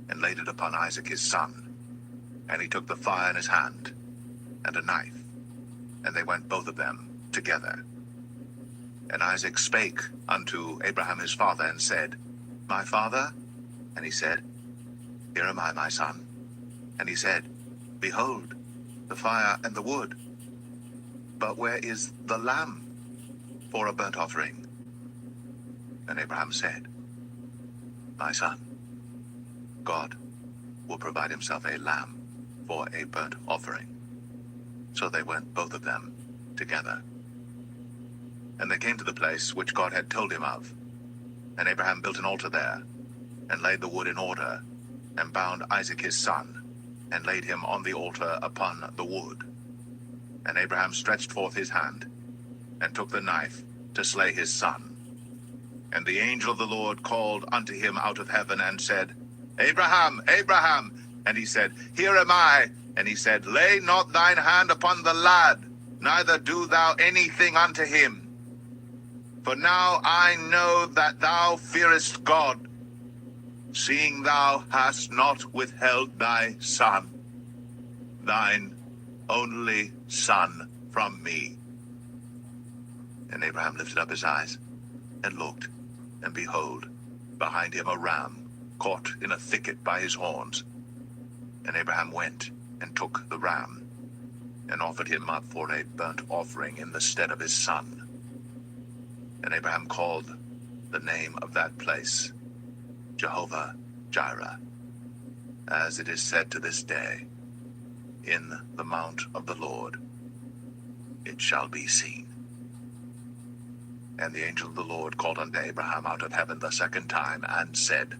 and laid it upon Isaac his son. And he took the fire in his hand, and a knife, and they went both of them together. And Isaac spake unto Abraham his father, and said, My father? And he said, Here am I, my son. And he said, Behold, the fire and the wood, but where is the lamb for a burnt offering? And Abraham said, My son, God will provide himself a lamb for a burnt offering. So they went both of them together. And they came to the place which God had told him of. And Abraham built an altar there, and laid the wood in order, and bound Isaac his son, and laid him on the altar upon the wood. And Abraham stretched forth his hand, and took the knife to slay his son. And the angel of the Lord called unto him out of heaven, and said, Abraham, Abraham. And he said, Here am I. And he said, Lay not thine hand upon the lad, neither do thou anything unto him. For now I know that thou fearest God, seeing thou hast not withheld thy son, thine only son, from me. And Abraham lifted up his eyes, and looked, and behold, behind him a ram, caught in a thicket by his horns. And Abraham went, and took the ram, and offered him up for a burnt offering in the stead of his son. And Abraham called the name of that place Jehovah Jireh, as it is said to this day, In the mount of the Lord it shall be seen. And the angel of the Lord called unto Abraham out of heaven the 2nd time, and said,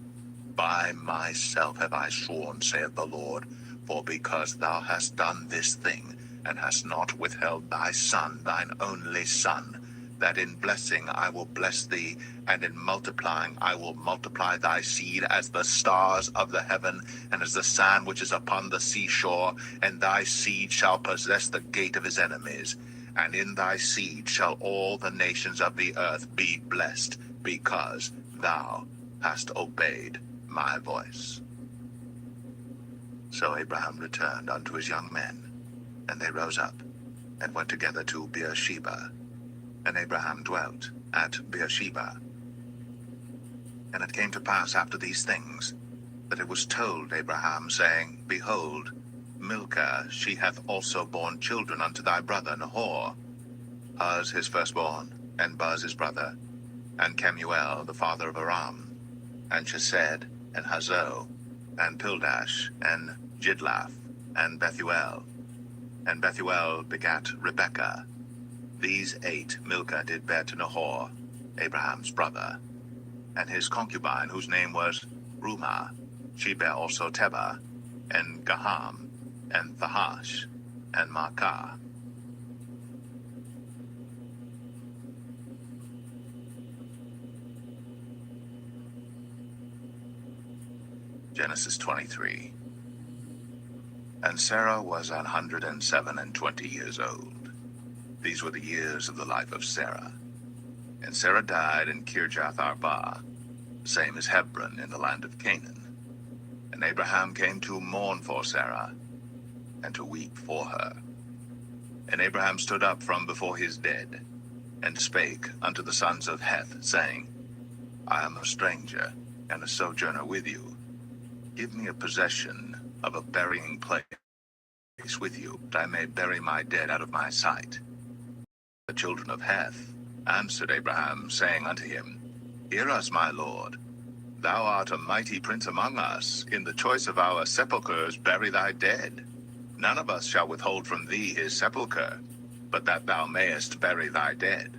By myself have I sworn, saith the Lord, for because thou hast done this thing, and hast not withheld thy son, thine only son, that in blessing I will bless thee, and in multiplying I will multiply thy seed as the stars of the heaven, and as the sand which is upon the seashore, and thy seed shall possess the gate of his enemies. And in thy seed shall all the nations of the earth be blessed, because thou hast obeyed my voice. So Abraham returned unto his young men, and they rose up, and went together to Beersheba. And Abraham dwelt at Beersheba. And it came to pass after these things, that it was told Abraham, saying, Behold, Milcah, she hath also borne children unto thy brother Nahor, Uz his firstborn, and Buz his brother, and Kemuel the father of Aram, and Chesed, and Hazo, and Pildash, and Jidlaph, and Bethuel. And Bethuel begat Rebekah. These 8 Milcah did bear to Nahor, Abraham's brother. And his concubine, whose name was Rumah, she bare also Tebah, and Gaham, and Thahash, and Maacah. Genesis 23. And Sarah was 127 years old. These were the years of the life of Sarah. And Sarah died in Kirjath Arba, same as Hebron in the land of Canaan. And Abraham came to mourn for Sarah, and to weep for her. And Abraham stood up from before his dead, and spake unto the sons of Heth, saying, I am a stranger, and a sojourner with you. Give me a possession of a burying place with you, that I may bury my dead out of my sight. The children of Heth answered Abraham, saying unto him, Hear us, my lord. Thou art a mighty prince among us. In the choice of our sepulchres bury thy dead. None of us shall withhold from thee his sepulchre, but that thou mayest bury thy dead.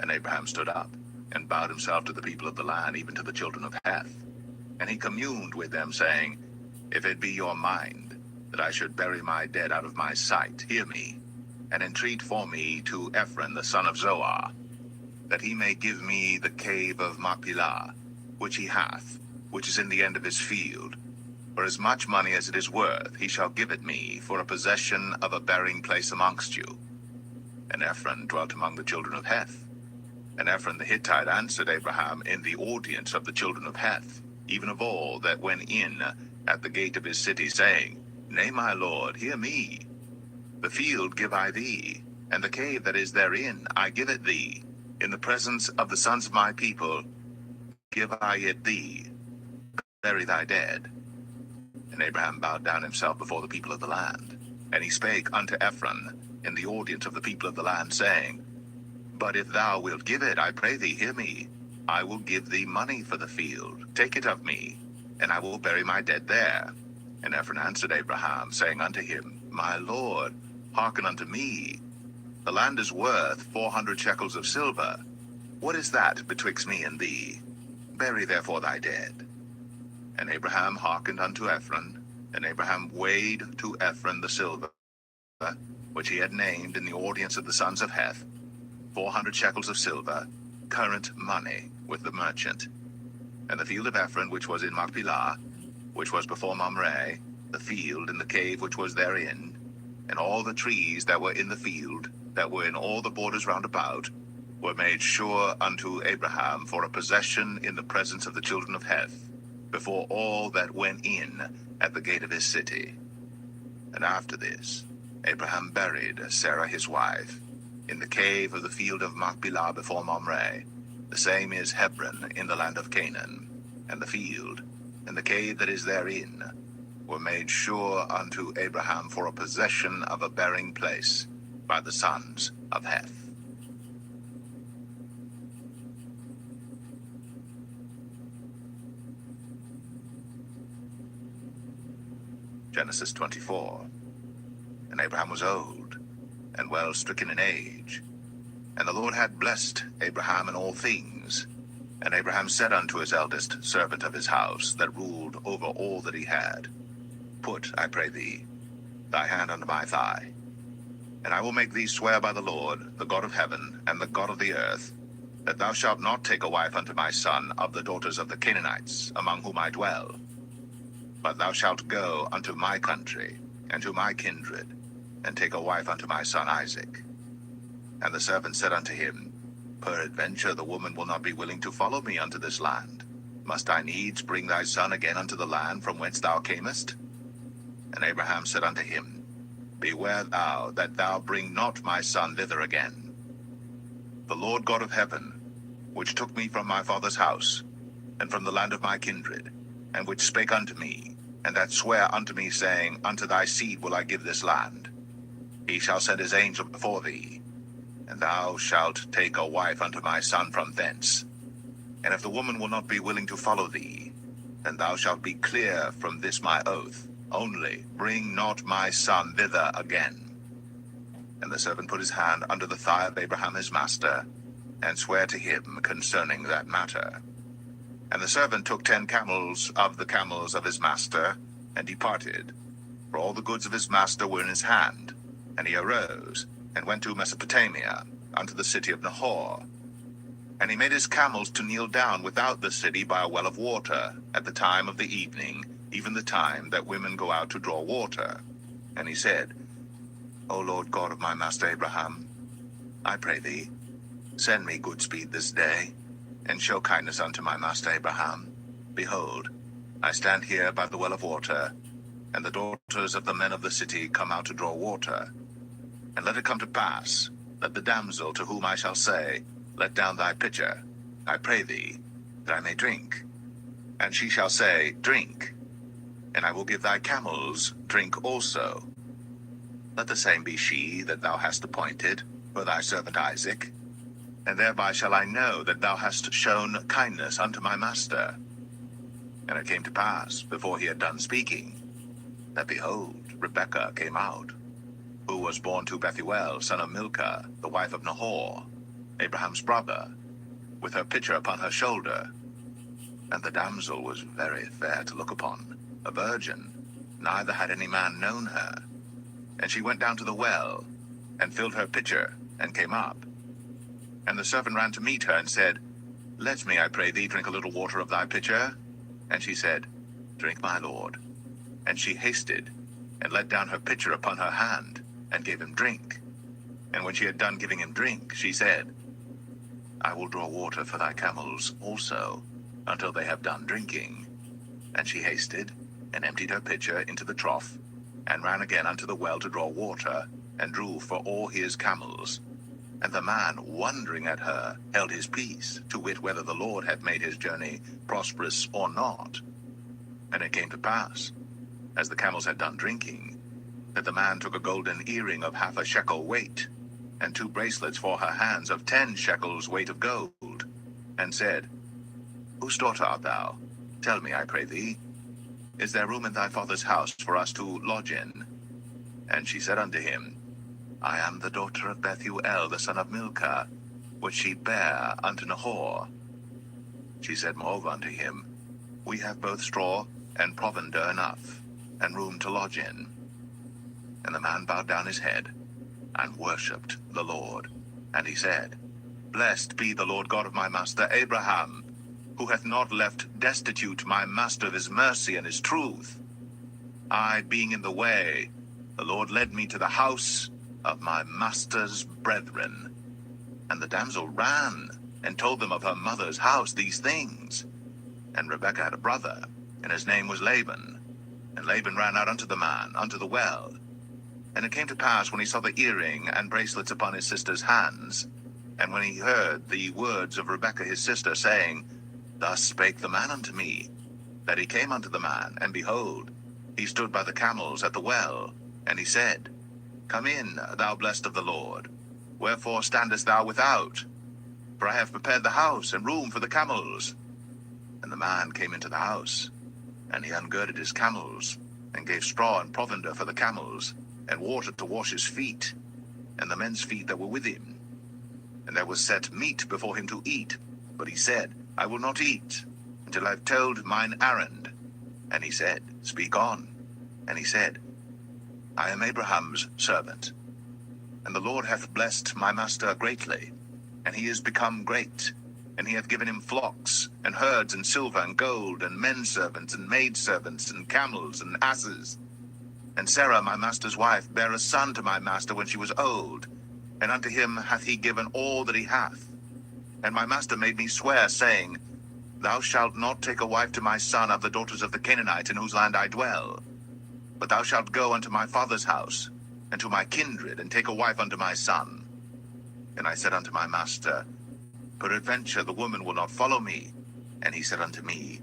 And Abraham stood up, and bowed himself to the people of the land, even to the children of Heth. And he communed with them, saying, If it be your mind that I should bury my dead out of my sight, hear me, and entreat for me to Ephron the son of Zoar, that he may give me the cave of Machpelah, which he hath, which is in the end of his field. For as much money as it is worth, he shall give it me for a possession of a burying place amongst you. And Ephron dwelt among the children of Heth. And Ephron the Hittite answered Abraham in the audience of the children of Heth, even of all that went in at the gate of his city, saying, Nay, my lord, hear me. The field give I thee, and the cave that is therein I give it thee. In the presence of the sons of my people give I it thee. Bury thy dead. And Abraham bowed down himself before the people of the land. And he spake unto Ephron in the audience of the people of the land, saying, But if thou wilt give it, I pray thee, hear me. I will give thee money for the field. Take it of me, and I will bury my dead there. And Ephron answered Abraham, saying unto him, My lord, hearken unto me. The land is worth 400 shekels of silver. What is that betwixt me and thee? Bury therefore thy dead. And Abraham hearkened unto Ephron, and Abraham weighed to Ephron the silver, which he had named in the audience of the sons of Heth, 400 shekels of silver, current money, with the merchant. And the field of Ephron, which was in Machpelah, which was before Mamre, the field and the cave which was therein, and all the trees that were in the field, that were in all the borders round about, were made sure unto Abraham for a possession in the presence of the children of Heth, before all that went in at the gate of his city. And after this, Abraham buried Sarah his wife in the cave of the field of Machpelah before Mamre. The same is Hebron in the land of Canaan. And the field and the cave that is therein were made sure unto Abraham for a possession of a burying place by the sons of Heth. Genesis 24. And Abraham was old, and well stricken in age. And the Lord had blessed Abraham in all things. And Abraham said unto his eldest servant of his house, that ruled over all that he had, Put, I pray thee, thy hand unto my thigh, and I will make thee swear by the Lord, the God of heaven, and the God of the earth, that thou shalt not take a wife unto my son of the daughters of the Canaanites, among whom I dwell, but thou shalt go unto my country, and to my kindred, and take a wife unto my son Isaac. And the servant said unto him, Peradventure the woman will not be willing to follow me unto this land. Must I needs bring thy son again unto the land from whence thou camest? And Abraham said unto him, Beware thou that thou bring not my son thither again. The Lord God of heaven, which took me from my father's house, and from the land of my kindred, and which spake unto me, and that sware unto me, saying, Unto thy seed will I give this land. He shall send his angel before thee, and thou shalt take a wife unto my son from thence. And if the woman will not be willing to follow thee, then thou shalt be clear from this my oath, Only bring not my son thither again. And the servant put his hand under the thigh of Abraham his master, and sware to him concerning that matter. And the servant took 10 camels of the camels of his master, and departed. For all the goods of his master were in his hand. And he arose, and went to Mesopotamia, unto the city of Nahor. And he made his camels to kneel down without the city by a well of water, at the time of the evening, even the time that women go out to draw water. And he said, O Lord God of my master Abraham, I pray thee, send me good speed this day, and show kindness unto my master Abraham. Behold, I stand here by the well of water, and the daughters of the men of the city come out to draw water. And let it come to pass, that the damsel to whom I shall say, Let down thy pitcher, I pray thee, that I may drink. And she shall say, Drink, and I will give thy camels drink also. Let the same be she that thou hast appointed for thy servant Isaac, and thereby shall I know that thou hast shown kindness unto my master. And it came to pass, before he had done speaking, that behold, Rebekah came out, who was born to Bethuel, son of Milcah, the wife of Nahor, Abraham's brother, with her pitcher upon her shoulder. And the damsel was very fair to look upon, a virgin, neither had any man known her. And she went down to the well, and filled her pitcher, and came up. And the servant ran to meet her, and said, Let me, I pray thee, drink a little water of thy pitcher. And she said, Drink, my lord. And she hasted, and let down her pitcher upon her hand, and gave him drink. And when she had done giving him drink, she said, I will draw water for thy camels also, until they have done drinking. And she hasted, and emptied her pitcher into the trough, and ran again unto the well to draw water, and drew for all his camels. And the man, wondering at her, held his peace, to wit whether the Lord had made his journey prosperous or not. And it came to pass, as the camels had done drinking, that the man took a golden earring of 1/2 shekel weight, and 2 bracelets for her hands of 10 shekels weight of gold, and said, Whose daughter art thou? Tell me, I pray thee. Is there room in thy father's house for us to lodge in? And she said unto him, I am the daughter of Bethuel, the son of Milcah, which she bare unto Nahor. She said moreover unto him, We have both straw and provender enough, and room to lodge in. And the man bowed down his head, and worshipped the Lord. And he said, Blessed be the Lord God of my master Abraham, who hath not left destitute my master of his mercy and his truth. I being in the way, the Lord led me to the house of my master's brethren. And the damsel ran, and told them of her mother's house these things. And Rebekah had a brother, and his name was Laban. And Laban ran out unto the man, unto the well. And it came to pass, when he saw the earring and bracelets upon his sister's hands, and when he heard the words of Rebekah his sister, saying, Thus spake the man unto me, that he came unto the man, and behold, he stood by the camels at the well. And he said, Come in, thou blessed of the Lord. Wherefore standest thou without? For I have prepared the house and room for the camels. And the man came into the house, and he ungirded his camels, and gave straw and provender for the camels, and water to wash his feet, and the men's feet that were with him. And there was set meat before him to eat. But he said, I will not eat, until I have told mine errand. And he said, Speak on. And he said, I am Abraham's servant, and the Lord hath blessed my master greatly, and he is become great, and he hath given him flocks, and herds, and silver, and gold, and men servants, and maid servants, and camels, and asses. And Sarah my master's wife bare a son to my master when she was old, and unto him hath he given all that he hath. And my master made me swear, saying, Thou shalt not take a wife to my son of the daughters of the Canaanites, in whose land I dwell. But thou shalt go unto my father's house, and to my kindred, and take a wife unto my son. And I said unto my master, Peradventure the woman will not follow me. And he said unto me,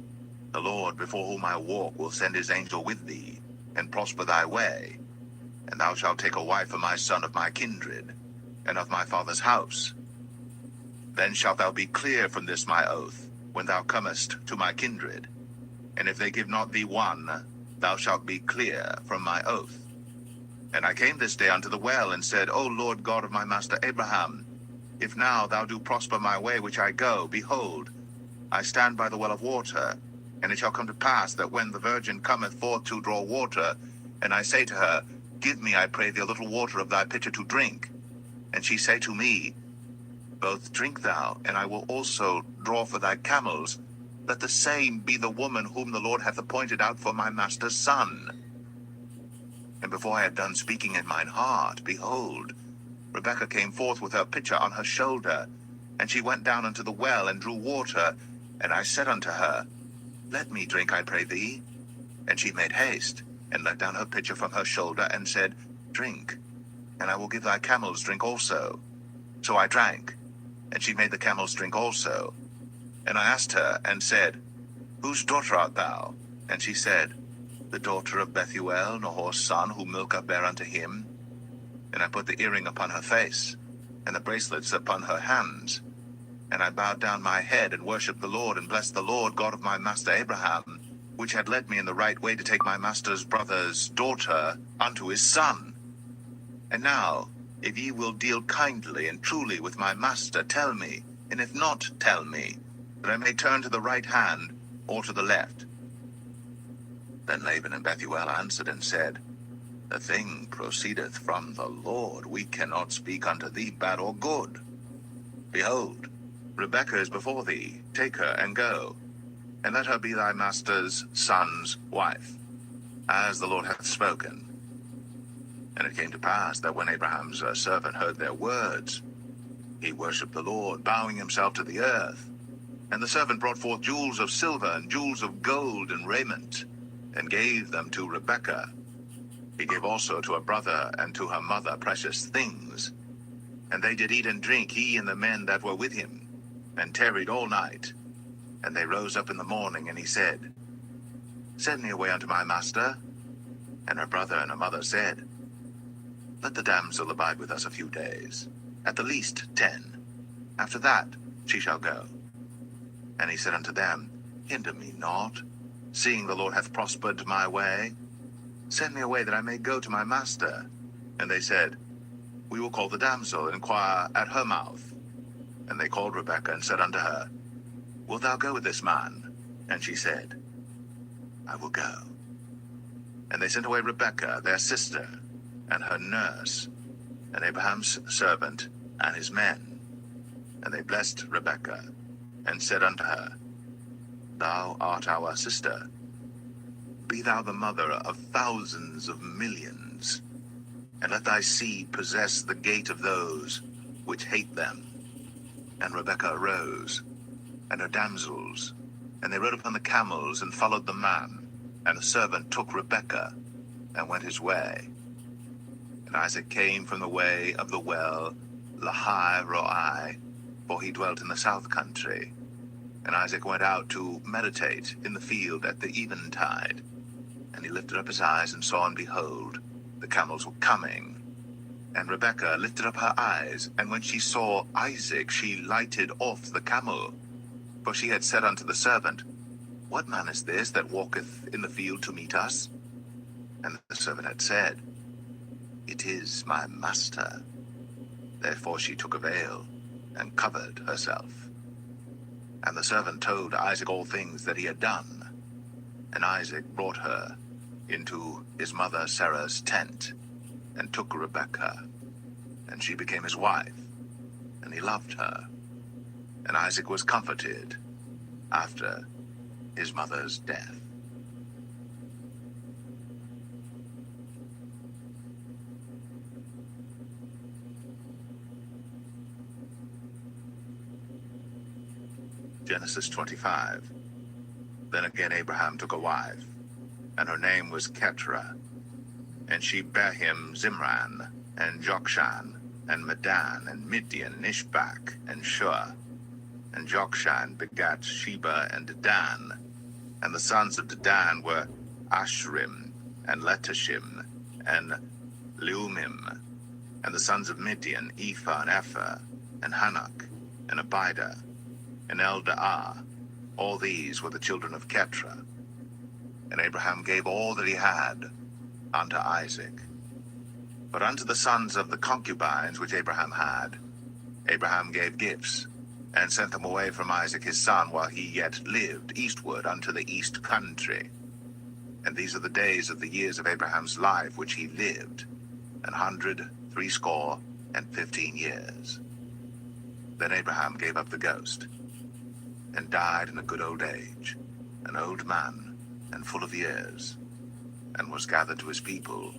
The Lord before whom I walk will send his angel with thee, and prosper thy way. And thou shalt take a wife for my son of my kindred, and of my father's house. Then shalt thou be clear from this my oath, when thou comest to my kindred. And if they give not thee one, thou shalt be clear from my oath. And I came this day unto the well, and said, O Lord God of my master Abraham, if now thou do prosper my way which I go, behold, I stand by the well of water. And it shall come to pass that when the virgin cometh forth to draw water, and I say to her, Give me, I pray thee, a little water of thy pitcher to drink. And she say to me, Both drink thou, and I will also draw for thy camels. Let the same be the woman whom the Lord hath appointed out for my master's son. And before I had done speaking in mine heart, behold, Rebekah came forth with her pitcher on her shoulder, and she went down unto the well, and drew water. And I said unto her, Let me drink, I pray thee. And she made haste, and let down her pitcher from her shoulder, and said, Drink, and I will give thy camels drink also. So I drank, and she made the camels drink also. And I asked her, and said, Whose daughter art thou? And she said, The daughter of Bethuel, Nahor's son, whom Milcah bare unto him. And I put the earring upon her face, and the bracelets upon her hands. And I bowed down my head, and worshipped the Lord, and blessed the Lord God of my master Abraham, which had led me in the right way to take my master's brother's daughter unto his son. And now, if ye will deal kindly and truly with my master, tell me, and if not, tell me, that I may turn to the right hand or to the left. Then Laban and Bethuel answered and said, The thing proceedeth from the Lord. We cannot speak unto thee bad or good. Behold, Rebekah is before thee. Take her and go, and let her be thy master's son's wife, as the Lord hath spoken. And it came to pass that when Abraham's servant heard their words, he worshipped the Lord, bowing himself to the earth. And the servant brought forth jewels of silver and jewels of gold and raiment, and gave them to Rebekah. He gave also to her brother and to her mother precious things. And they did eat and drink, he and the men that were with him, and tarried all night. And they rose up in the morning, and he said, Send me away unto my master. And her brother and her mother said, Let the damsel abide with us a few days, at the least 10. After that she shall go. And he said unto them, Hinder me not, seeing the Lord hath prospered my way. Send me away that I may go to my master. And they said, We will call the damsel, and inquire at her mouth. And they called Rebekah, and said unto her, Wilt thou go with this man? And she said, I will go. And they sent away Rebekah, their sister, and her nurse, and Abraham's servant, and his men. And they blessed Rebekah, and said unto her, Thou art our sister. Be thou the mother of thousands of millions, and let thy seed possess the gate of those which hate them. And Rebekah arose, and her damsels, and they rode upon the camels, and followed the man. And the servant took Rebekah, and went his way. And Isaac came from the way of the well, Lahai Roi, for he dwelt in the south country. And Isaac went out to meditate in the field at the eventide. And he lifted up his eyes, and saw, and behold, the camels were coming. And Rebekah lifted up her eyes, and when she saw Isaac, she lighted off the camel. For she had said unto the servant, What man is this that walketh in the field to meet us? And the servant had said, It is my master. Therefore she took a veil, and covered herself. And the servant told Isaac all things that he had done. And Isaac brought her into his mother Sarah's tent, and took Rebekah, and she became his wife, and he loved her. And Isaac was comforted after his mother's death. Genesis 25. Then again Abraham took a wife, and her name was Keturah. And she bare him Zimran, and Jokshan, and Medan, and Midian, and Ishbak, and Shua. And Jokshan begat Sheba and Dedan. And the sons of Dedan were Ashrim, and Letashim, and Leumim. And the sons of Midian, Ephah, and Epher, and Hanok, and Abidah, and Eldaah. All these were the children of Keturah. And Abraham gave all that he had unto Isaac. But unto the sons of the concubines which Abraham had, Abraham gave gifts, and sent them away from Isaac his son, while he yet lived, eastward unto the east country. And these are the days of the years of Abraham's life which he lived, 160 years. Then Abraham gave up the ghost, and died in a good old age, an old man, and full of years, and was gathered to his people.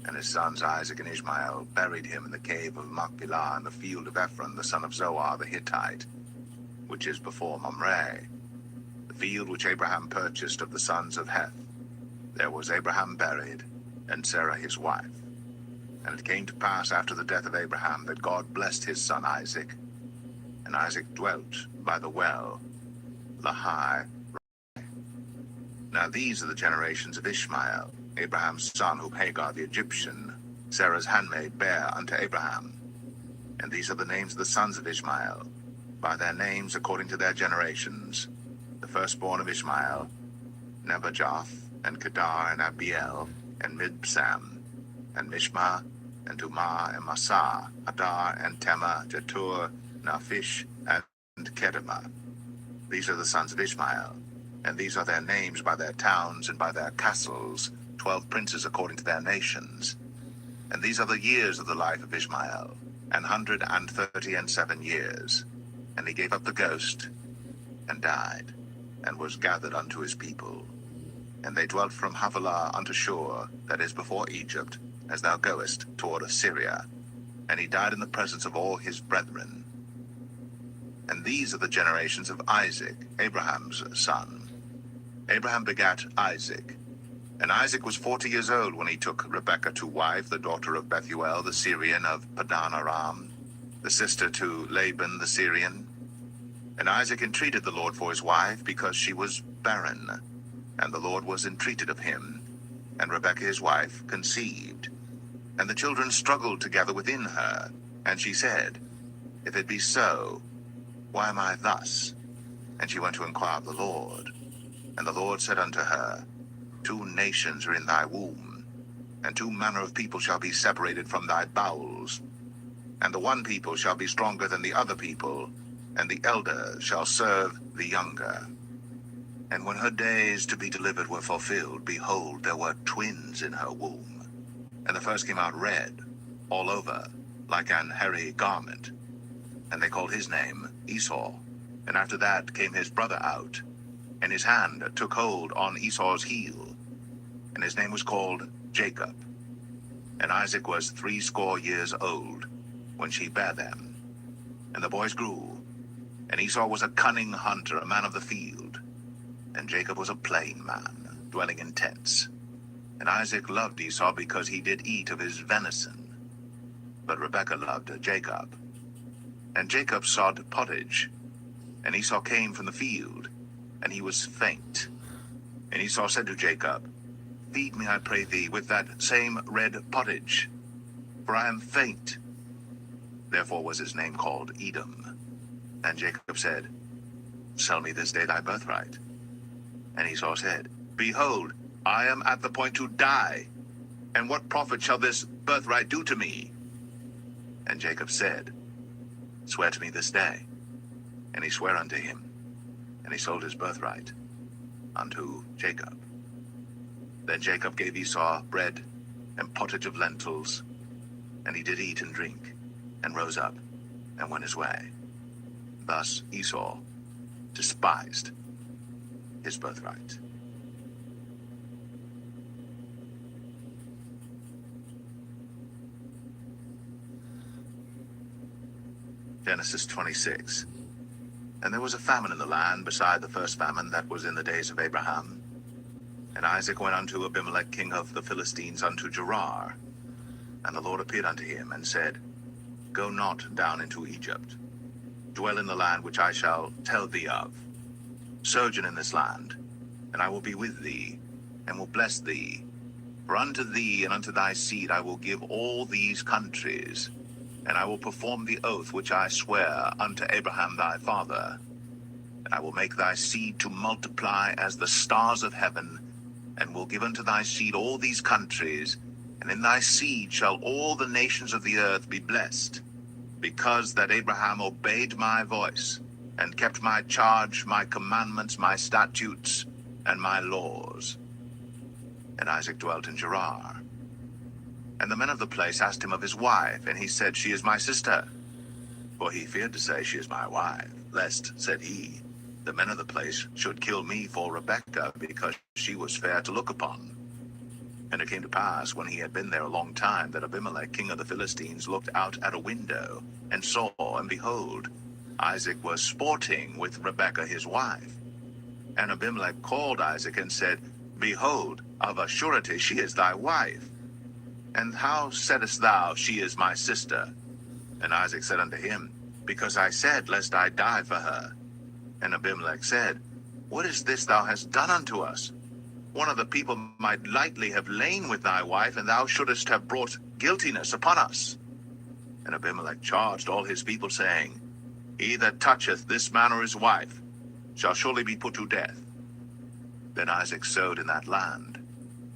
And his sons Isaac and Ishmael buried him in the cave of Machpelah in the field of Ephron, the son of Zoar the Hittite, which is before Mamre, the field which Abraham purchased of the sons of Heth. There was Abraham buried, and Sarah his wife. And it came to pass after the death of Abraham that God blessed his son Isaac. And Isaac dwelt by the well, Lahai. Now these are the generations of Ishmael, Abraham's son, whom Hagar the Egyptian, Sarah's handmaid, bare unto Abraham. And these are the names of the sons of Ishmael, by their names according to their generations. The firstborn of Ishmael, Nebajoth, and Kedar, and Abiel, and Mibsam, and Mishma, and Dumah, and Massa, Adar, and Tema, Jetur, Naphish, and Kedemah. These are the sons of Ishmael, and these are their names by their towns and by their castles, 12 princes according to their nations. And these are the years of the life of Ishmael, 137 years. And he gave up the ghost, and died, and was gathered unto his people. And they dwelt from Havilah unto Shur, that is before Egypt, as thou goest toward Assyria. And he died in the presence of all his brethren. And these are the generations of Isaac, Abraham's son. Abraham begat Isaac. And Isaac was 40 years old when he took Rebekah to wife, the daughter of Bethuel the Syrian of Padan Aram, the sister to Laban the Syrian. And Isaac entreated the Lord for his wife, because she was barren. And the Lord was entreated of him. And Rebekah his wife conceived. And the children struggled together within her. And she said, If it be so, why am I thus? And she went to inquire of the Lord. And the Lord said unto her, 2 nations are in thy womb, and 2 manner of people shall be separated from thy bowels. And the one people shall be stronger than the other people, and the elder shall serve the younger. And when her days to be delivered were fulfilled, behold, there were twins in her womb. And the first came out red, all over, like an hairy garment. And they called his name Esau. And after that came his brother out, and his hand took hold on Esau's heel, and his name was called Jacob. And Isaac was 80 years old when she bare them. And the boys grew, and Esau was a cunning hunter, a man of the field, and Jacob was a plain man, dwelling in tents. And Isaac loved Esau because he did eat of his venison, but Rebekah loved Jacob. And Jacob sawed pottage, and Esau came from the field, and he was faint. And Esau said to Jacob, Feed me, I pray thee, with that same red pottage, for I am faint. Therefore was his name called Edom. And Jacob said, Sell me this day thy birthright. And Esau said, Behold, I am at the point to die, and what profit shall this birthright do to me? And Jacob said, Swear to me this day. And he sware unto him, and he sold his birthright unto Jacob. Then Jacob gave Esau bread and pottage of lentils, and he did eat and drink, and rose up, and went his way. Thus Esau despised his birthright. Genesis 26. And there was a famine in the land beside the first famine that was in the days of Abraham. And Isaac went unto Abimelech king of the Philistines unto Gerar. And the Lord appeared unto him, and said, Go not down into Egypt. Dwell in the land which I shall tell thee of. Sojourn in this land, and I will be with thee, and will bless thee. For unto thee and unto thy seed I will give all these countries, and I will perform the oath which I swear unto Abraham thy father. And I will make thy seed to multiply as the stars of heaven, and will give unto thy seed all these countries, and in thy seed shall all the nations of the earth be blessed, because that Abraham obeyed my voice, and kept my charge, my commandments, my statutes, and my laws. And Isaac dwelt in Gerar. And the men of the place asked him of his wife, and he said, She is my sister. For he feared to say, She is my wife, lest, said he, the men of the place should kill me for Rebekah, because she was fair to look upon. And it came to pass, when he had been there a long time, that Abimelech, king of the Philistines, looked out at a window, and saw, and behold, Isaac was sporting with Rebekah his wife. And Abimelech called Isaac and said, Behold, of a surety she is thy wife. And how saidst thou, She is my sister? And Isaac said unto him, Because I said, Lest I die for her. And Abimelech said, What is this thou hast done unto us? One of the people might lightly have lain with thy wife, and thou shouldest have brought guiltiness upon us. And Abimelech charged all his people, saying, He that toucheth this man or his wife shall surely be put to death. Then Isaac sowed in that land,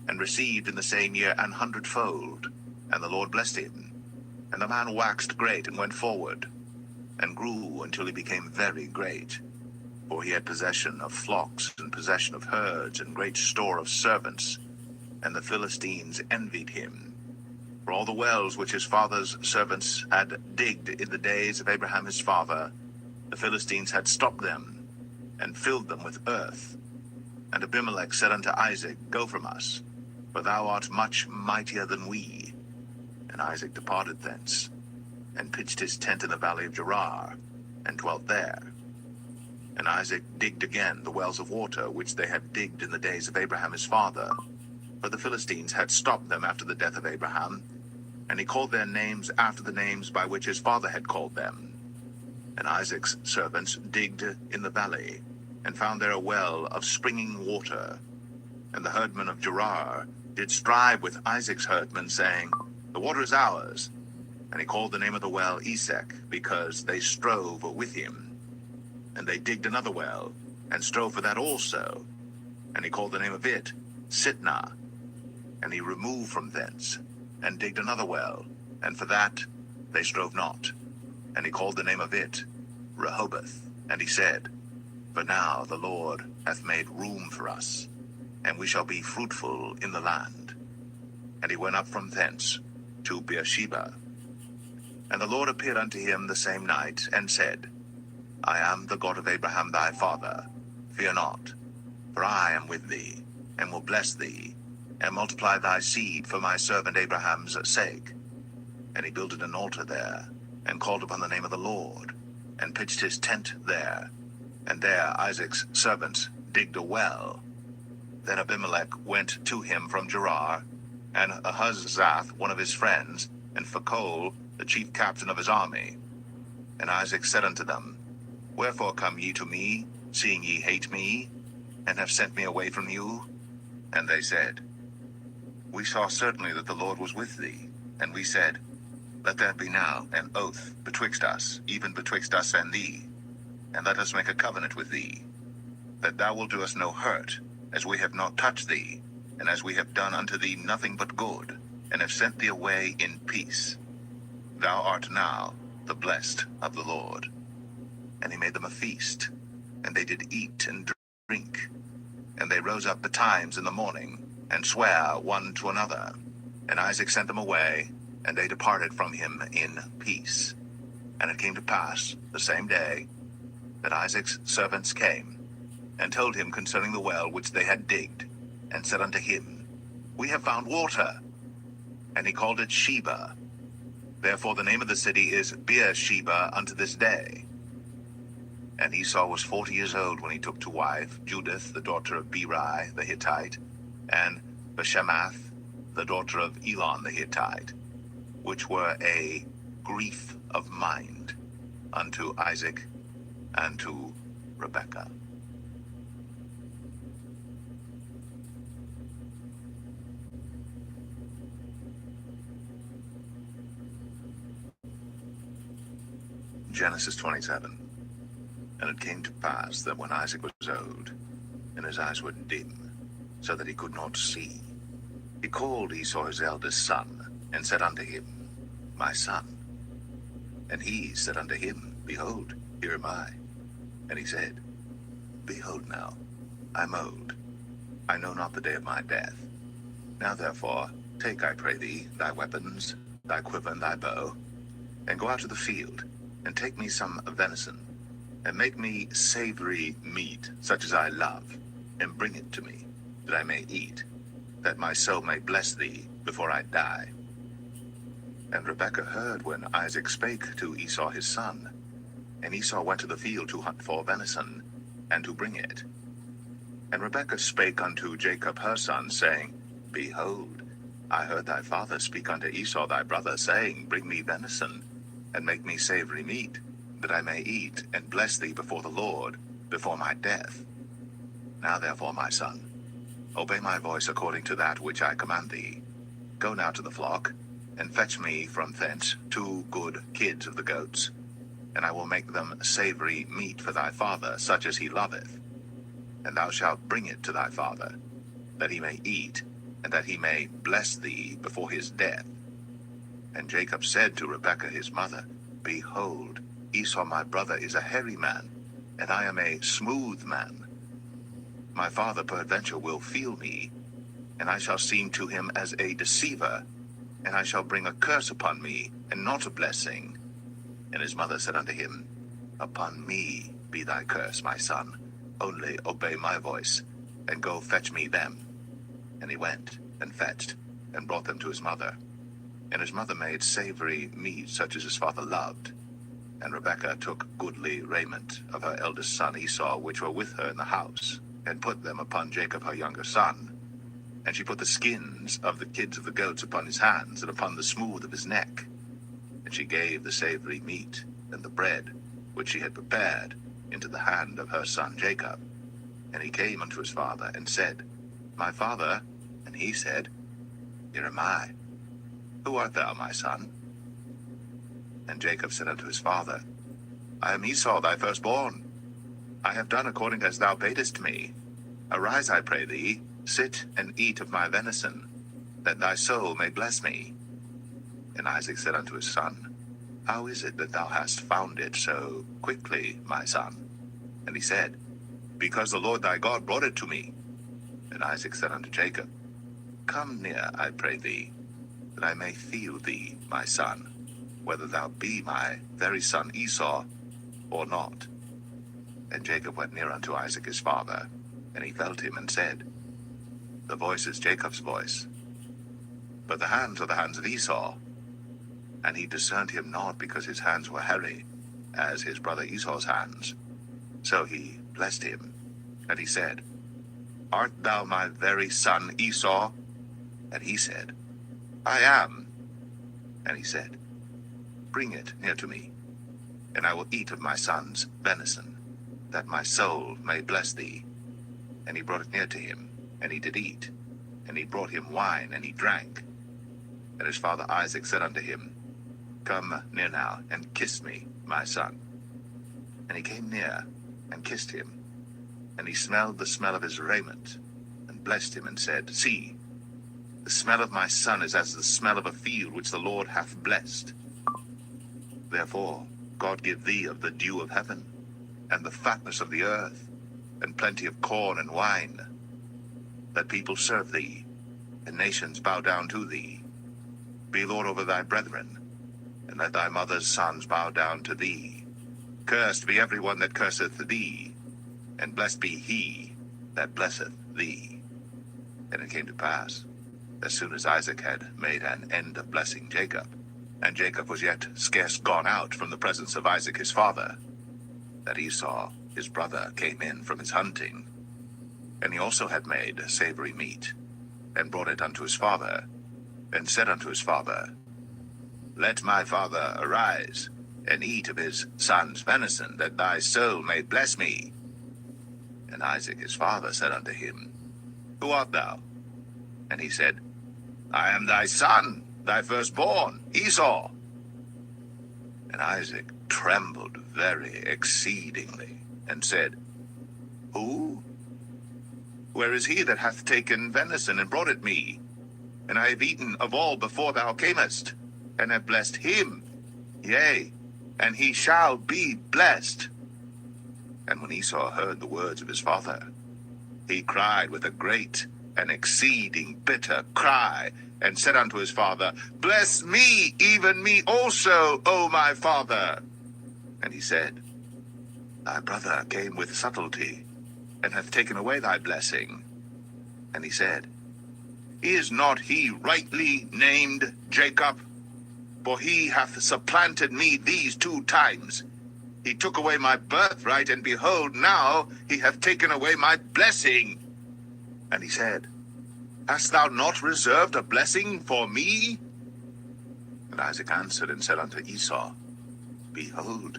and received in the same year 100-fold, and the Lord blessed him. And the man waxed great, and went forward, and grew until he became very great. For he had possession of flocks, and possession of herds, and great store of servants. And the Philistines envied him. For all the wells which his father's servants had digged in the days of Abraham his father, the Philistines had stopped them, and filled them with earth. And Abimelech said unto Isaac, Go from us, for thou art much mightier than we. And Isaac departed thence, and pitched his tent in the valley of Gerar, and dwelt there. And Isaac digged again the wells of water, which they had digged in the days of Abraham his father. For the Philistines had stopped them after the death of Abraham, and he called their names after the names by which his father had called them. And Isaac's servants digged in the valley, and found there a well of springing water. And the herdmen of Gerar did strive with Isaac's herdmen, saying, The water is ours. And he called the name of the well Esek, because they strove with him. And they digged another well, and strove for that also. And he called the name of it Sitnah. And he removed from thence, and digged another well, and for that they strove not. And he called the name of it Rehoboth. And he said, For now the Lord hath made room for us, and we shall be fruitful in the land. And he went up from thence to Beersheba. And the Lord appeared unto him the same night, and said, I am the God of Abraham thy father. Fear not, for I am with thee, and will bless thee, and multiply thy seed for my servant Abraham's sake. And he builded an altar there, and called upon the name of the Lord, and pitched his tent there. And there Isaac's servants digged a well. Then Abimelech went to him from Gerar, and Ahuzzath, one of his friends, and Phicol, the chief captain of his army. And Isaac said unto them, Wherefore come ye to me, seeing ye hate me, and have sent me away from you? And they said, We saw certainly that the Lord was with thee. And we said, Let there be now an oath betwixt us, even betwixt us and thee, and let us make a covenant with thee, that thou wilt do us no hurt, as we have not touched thee, and as we have done unto thee nothing but good, and have sent thee away in peace. Thou art now the blessed of the Lord. And he made them a feast, and they did eat and drink. And they rose up betimes in the morning, and sware one to another. And Isaac sent them away, and they departed from him in peace. And it came to pass the same day that Isaac's servants came, and told him concerning the well which they had digged, and said unto him, We have found water. And he called it Sheba. Therefore the name of the city is Beersheba unto this day. And Esau was 40 years old when he took to wife Judith, the daughter of Beri the Hittite, and Bashemath, the daughter of Elon the Hittite, which were a grief of mind unto Isaac and to Rebekah. Genesis 27. And it came to pass that when Isaac was old, and his eyes were dim, so that he could not see. He called Esau his eldest son, and said unto him, My son. And he said unto him, Behold, here am I. And he said, Behold now, I am old, I know not the day of my death. Now therefore, take, I pray thee, thy weapons, thy quiver and thy bow, and go out to the field, and take me some venison, and make me savory meat, such as I love, and bring it to me, that I may eat, that my soul may bless thee before I die. And Rebekah heard when Isaac spake to Esau his son. And Esau went to the field to hunt for venison, and to bring it. And Rebekah spake unto Jacob her son, saying, Behold, I heard thy father speak unto Esau thy brother, saying, Bring me venison, and make me savory meat, that I may eat, and bless thee before the Lord, before my death. Now therefore, my son, obey my voice according to that which I command thee. Go now to the flock, and fetch me from thence 2 good kids of the goats, and I will make them savory meat for thy father, such as he loveth. And thou shalt bring it to thy father, that he may eat, and that he may bless thee before his death. And Jacob said to Rebekah his mother, Behold, Esau my brother is a hairy man, and I am a smooth man. My father peradventure will feel me, and I shall seem to him as a deceiver, and I shall bring a curse upon me, and not a blessing. And his mother said unto him, Upon me be thy curse, my son. Only obey my voice, and go fetch me them. And he went, and fetched, and brought them to his mother. And his mother made savory meat, such as his father loved. And Rebekah took goodly raiment of her eldest son Esau, which were with her in the house, and put them upon Jacob her younger son. And she put the skins of the kids of the goats upon his hands, and upon the smooth of his neck. And she gave the savory meat and the bread, which she had prepared, into the hand of her son Jacob. And he came unto his father, and said, My father. And he said, Here am I. Who art thou, my son? And Jacob said unto his father, I am Esau thy firstborn. I have done according as thou badest me. Arise, I pray thee, sit and eat of my venison, that thy soul may bless me. And Isaac said unto his son, How is it that thou hast found it so quickly, my son? And he said, Because the Lord thy God brought it to me. And Isaac said unto Jacob, Come near, I pray thee, that I may feel thee, my son, whether thou be my very son Esau, or not. And Jacob went near unto Isaac his father, and he felt him, and said, The voice is Jacob's voice, but the hands are the hands of Esau. And he discerned him not, because his hands were hairy, as his brother Esau's hands. So he blessed him, and he said, Art thou my very son Esau? And he said, I am. And he said, Bring it near to me, and I will eat of my son's venison, that my soul may bless thee. And he brought it near to him, and he did eat. And he brought him wine, and he drank. And his father Isaac said unto him, Come near now, and kiss me, my son. And he came near, and kissed him. And he smelled the smell of his raiment, and blessed him, and said, See, the smell of my son is as the smell of a field which the Lord hath blessed. Therefore God give thee of the dew of heaven, and the fatness of the earth, and plenty of corn and wine, that people serve thee, and nations bow down to thee. Be Lord over thy brethren, and let thy mother's sons bow down to thee. Cursed be every one that curseth thee, and blessed be he that blesseth thee. And it came to pass, as soon as Isaac had made an end of blessing Jacob, and Jacob was yet scarce gone out from the presence of Isaac his father, that Esau his brother came in from his hunting. And he also had made savory meat, and brought it unto his father, and said unto his father, Let my father arise, and eat of his son's venison, that thy soul may bless me. And Isaac his father said unto him, Who art thou? And he said, I am thy son, thy firstborn, Esau. And Isaac trembled very exceedingly, and said, Who? Where is he that hath taken venison and brought it me? And I have eaten of all before thou camest, and have blessed him. Yea, and he shall be blessed. And when Esau heard the words of his father, he cried with a great and exceeding bitter cry, and said unto his father, Bless me, even me also, O my father. And he said, Thy brother came with subtlety, and hath taken away thy blessing. And he said, Is not he rightly named Jacob? For he hath supplanted me these 2 times. He took away my birthright, and behold, now he hath taken away my blessing. And he said, Hast thou not reserved a blessing for me? And Isaac answered and said unto Esau, Behold,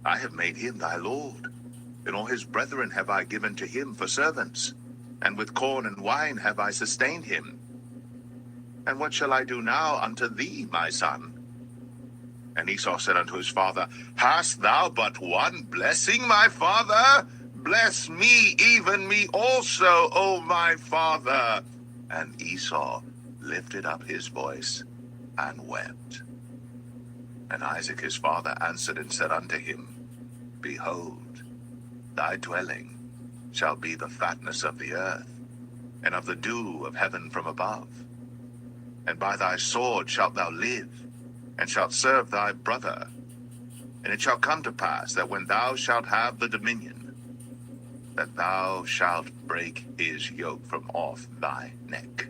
I have made him thy lord, and all his brethren have I given to him for servants, and with corn and wine have I sustained him. And what shall I do now unto thee, my son? And Esau said unto his father, Hast thou but one blessing, my father? Bless me, even me also, O my father. And Esau lifted up his voice and wept. And Isaac his father answered and said unto him, Behold, thy dwelling shall be the fatness of the earth, and of the dew of heaven from above. And by thy sword shalt thou live, and shalt serve thy brother. And it shall come to pass that when thou shalt have the dominion, that thou shalt break his yoke from off thy neck.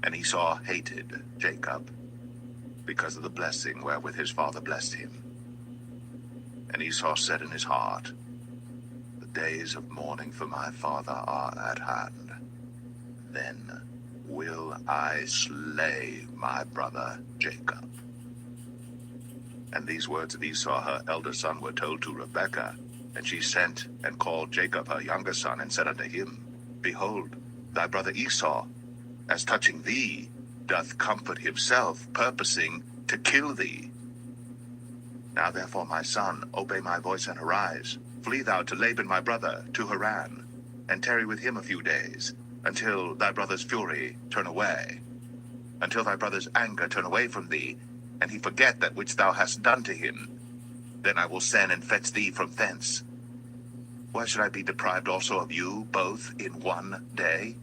And Esau hated Jacob, because of the blessing wherewith his father blessed him. And Esau said in his heart, The days of mourning for my father are at hand. Then will I slay my brother Jacob. And these words of Esau, her elder son, were told to Rebekah. And she sent and called Jacob her younger son, and said unto him, Behold, thy brother Esau, as touching thee, doth comfort himself, purposing to kill thee. Now therefore, my son, obey my voice and arise. Flee thou to Laban my brother, to Haran, and tarry with him a few days, until thy brother's fury turn away, until thy brother's anger turn away from thee, and he forget that which thou hast done to him. Then I will send and fetch thee from thence. Why should I be deprived also of you both in one day?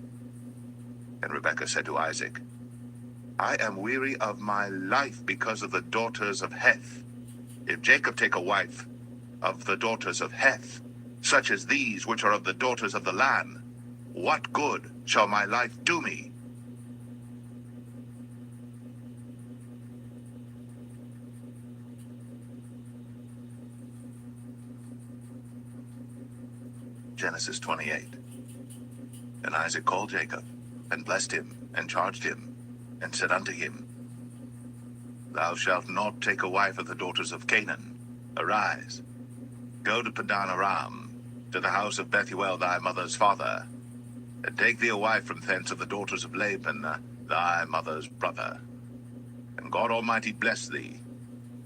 And Rebekah said to Isaac, I am weary of my life because of the daughters of Heth. If Jacob take a wife of the daughters of Heth, such as these which are of the daughters of the land, what good shall my life do me? Genesis 28. And Isaac called Jacob, and blessed him, and charged him, and said unto him, Thou shalt not take a wife of the daughters of Canaan. Arise, go to Padan Aram, to the house of Bethuel thy mother's father, and take thee a wife from thence of the daughters of Laban, thy mother's brother. And God Almighty bless thee,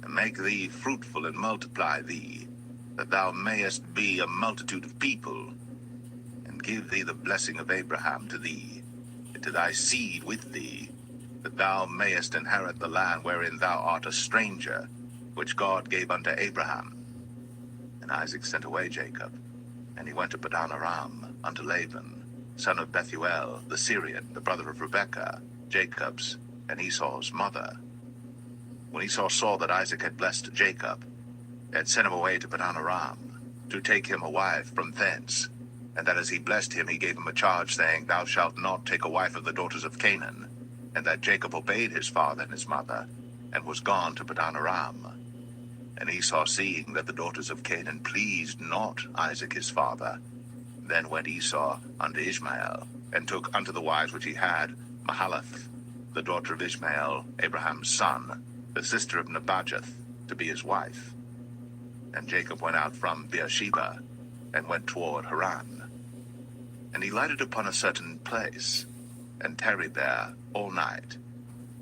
and make thee fruitful, and multiply thee, that thou mayest be a multitude of people, and give thee the blessing of Abraham to thee, and to thy seed with thee, that thou mayest inherit the land wherein thou art a stranger, which God gave unto Abraham. And Isaac sent away Jacob, and he went to Padan Aram unto Laban, son of Bethuel the Syrian, the brother of Rebekah, Jacob's and Esau's mother. When Esau saw that Isaac had blessed Jacob, and sent him away to Padan Aram, to take him a wife from thence, and that as he blessed him, he gave him a charge, saying, Thou shalt not take a wife of the daughters of Canaan. And that Jacob obeyed his father and his mother, and was gone to Padan Aram. And Esau, seeing that the daughters of Canaan pleased not Isaac his father, then went Esau unto Ishmael, and took unto the wives which he had Mahalath, the daughter of Ishmael, Abraham's son, the sister of Nebajoth, to be his wife. And Jacob went out from Beersheba, and went toward Haran. And he lighted upon a certain place, and tarried there all night,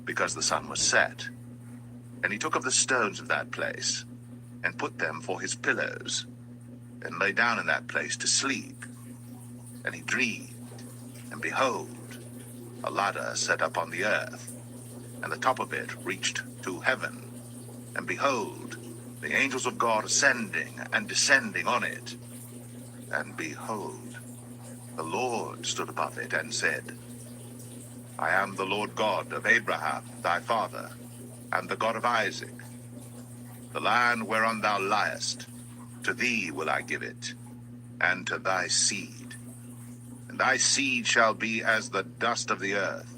because the sun was set. And he took of the stones of that place, and put them for his pillows, and lay down in that place to sleep. And he dreamed, and behold, a ladder set up on the earth, and the top of it reached to heaven. And behold, the angels of God ascending and descending on it. And behold, the Lord stood above it and said, I am the Lord God of Abraham, thy father, and the God of Isaac. The land whereon thou liest, to thee will I give it, and to thy seed. And thy seed shall be as the dust of the earth,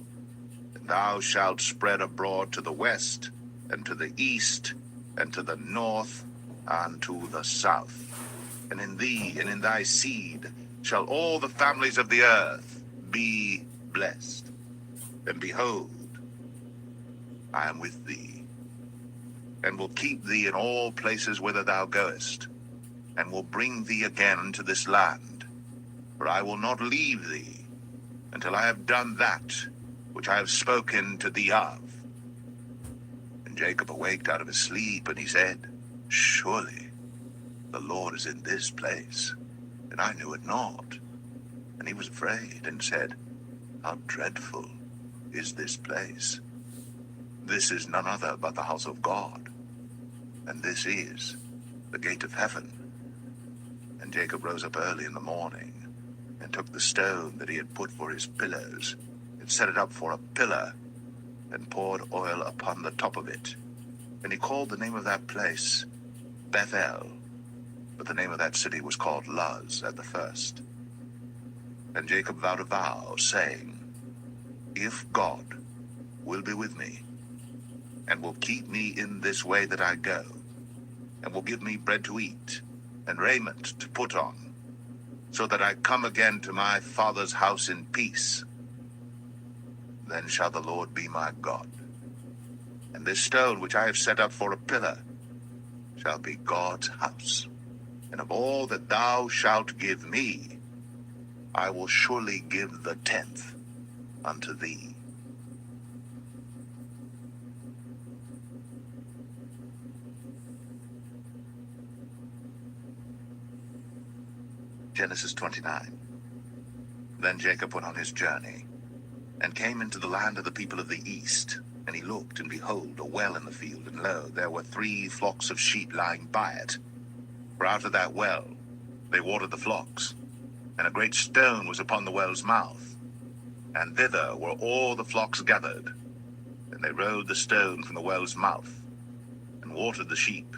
and thou shalt spread abroad to the west, and to the east, and to the north, and to the south. And in thee and in thy seed shall all the families of the earth be blessed. And behold, I am with thee, and will keep thee in all places whither thou goest, and will bring thee again into this land. For I will not leave thee until I have done that which I have spoken to thee of. And Jacob awaked out of his sleep, and he said, Surely the Lord is in this place, and I knew it not. And he was afraid, and said, How dreadful is this place! This is none other but the house of God, and this is the gate of heaven. And Jacob rose up early in the morning, and took the stone that he had put for his pillars, and set it up for a pillar, and poured oil upon the top of it. And he called the name of that place Bethel, but the name of that city was called Luz at the first. And Jacob vowed a vow, saying, If God will be with me, and will keep me in this way that I go, and will give me bread to eat, and raiment to put on, so that I come again to my father's house in peace, then shall the Lord be my God. And this stone which I have set up for a pillar shall be God's house. And of all that thou shalt give me, I will surely give the 10th unto thee. Genesis 29. Then Jacob went on his journey, and came into the land of the people of the east. And he looked, and behold, a well in the field, and lo, there were 3 flocks of sheep lying by it. For out of that well they watered the flocks. And a great stone was upon the well's mouth, and thither were all the flocks gathered. And they rolled the stone from the well's mouth, and watered the sheep,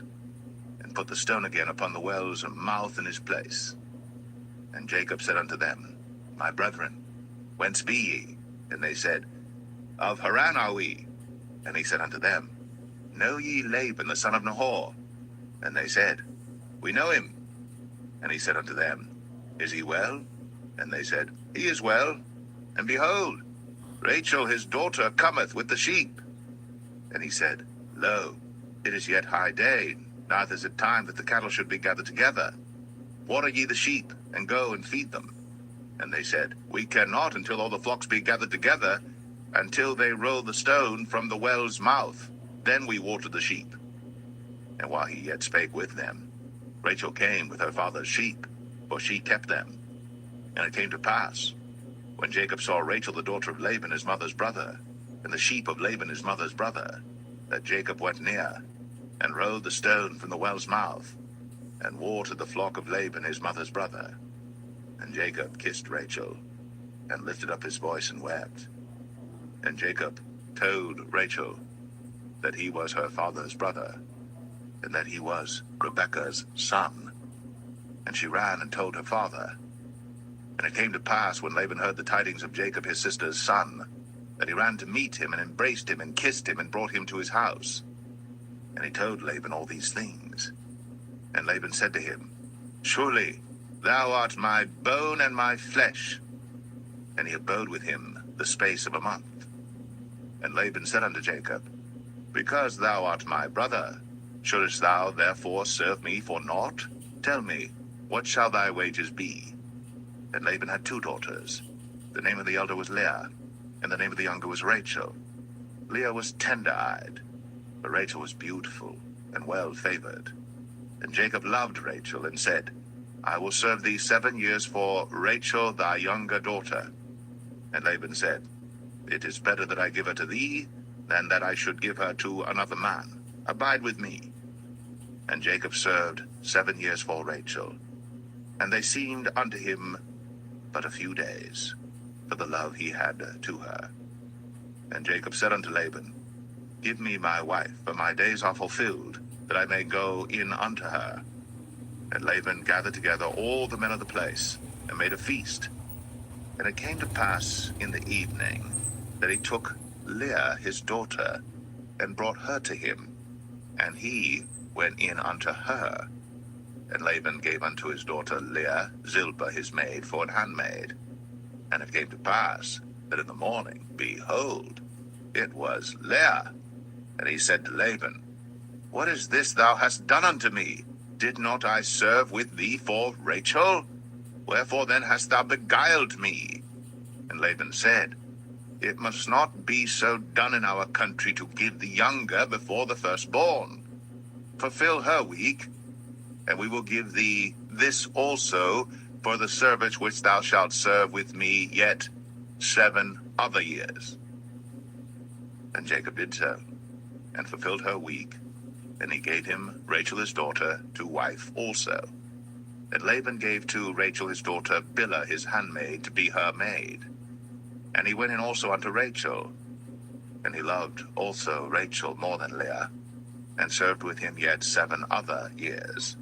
and put the stone again upon the well's mouth in his place. And Jacob said unto them, My brethren, whence be ye? And they said, Of Haran are we. And he said unto them, Know ye Laban the son of Nahor? And they said, We know him. And he said unto them, Is he well? And they said, He is well. And behold, Rachel his daughter cometh with the sheep. And he said, Lo, it is yet high day, neither is it time that the cattle should be gathered together. Water ye the sheep, and go and feed them. And they said, We cannot until all the flocks be gathered together, until they roll the stone from the well's mouth. Then we water the sheep. And while he yet spake with them, Rachel came with her father's sheep, for she kept them. And it came to pass, when Jacob saw Rachel the daughter of Laban his mother's brother, and the sheep of Laban his mother's brother, that Jacob went near, and rolled the stone from the well's mouth, and watered the flock of Laban his mother's brother. And Jacob kissed Rachel, and lifted up his voice and wept. And Jacob told Rachel that he was her father's brother, and that he was Rebekah's son. And she ran and told her father. And it came to pass, when Laban heard the tidings of Jacob his sister's son, that he ran to meet him, and embraced him, and kissed him, and brought him to his house. And he told Laban all these things. And Laban said to him, Surely thou art my bone and my flesh. And he abode with him the space of a month. And Laban said unto Jacob, Because thou art my brother, shouldest thou therefore serve me for naught? Tell me, what shall thy wages be? And Laban had 2 daughters. The name of the elder was Leah, and the name of the younger was Rachel. Leah was tender-eyed, but Rachel was beautiful and well-favored. And Jacob loved Rachel, and said, I will serve thee 7 years for Rachel thy younger daughter. And Laban said, It is better that I give her to thee, than that I should give her to another man. Abide with me. And Jacob served 7 years for Rachel. And they seemed unto him but a few days, for the love he had to her. And Jacob said unto Laban, Give me my wife, for my days are fulfilled, that I may go in unto her. And Laban gathered together all the men of the place, and made a feast. And it came to pass in the evening, that he took Leah his daughter, and brought her to him, and he went in unto her. And Laban gave unto his daughter Leah Zilpah his maid for an handmaid. And it came to pass, that in the morning, behold, it was Leah. And he said to Laban, What is this thou hast done unto me? Did not I serve with thee for Rachel? Wherefore then hast thou beguiled me? And Laban said, It must not be so done in our country to give the younger before the firstborn. Fulfill her week, and we will give thee this also for the service which thou shalt serve with me yet 7 other years. And Jacob did so, and fulfilled her week, and he gave him Rachel his daughter to wife also. And Laban gave to Rachel his daughter Bilhah his handmaid to be her maid. And he went in also unto Rachel, and he loved also Rachel more than Leah, and served with him yet 7 other years.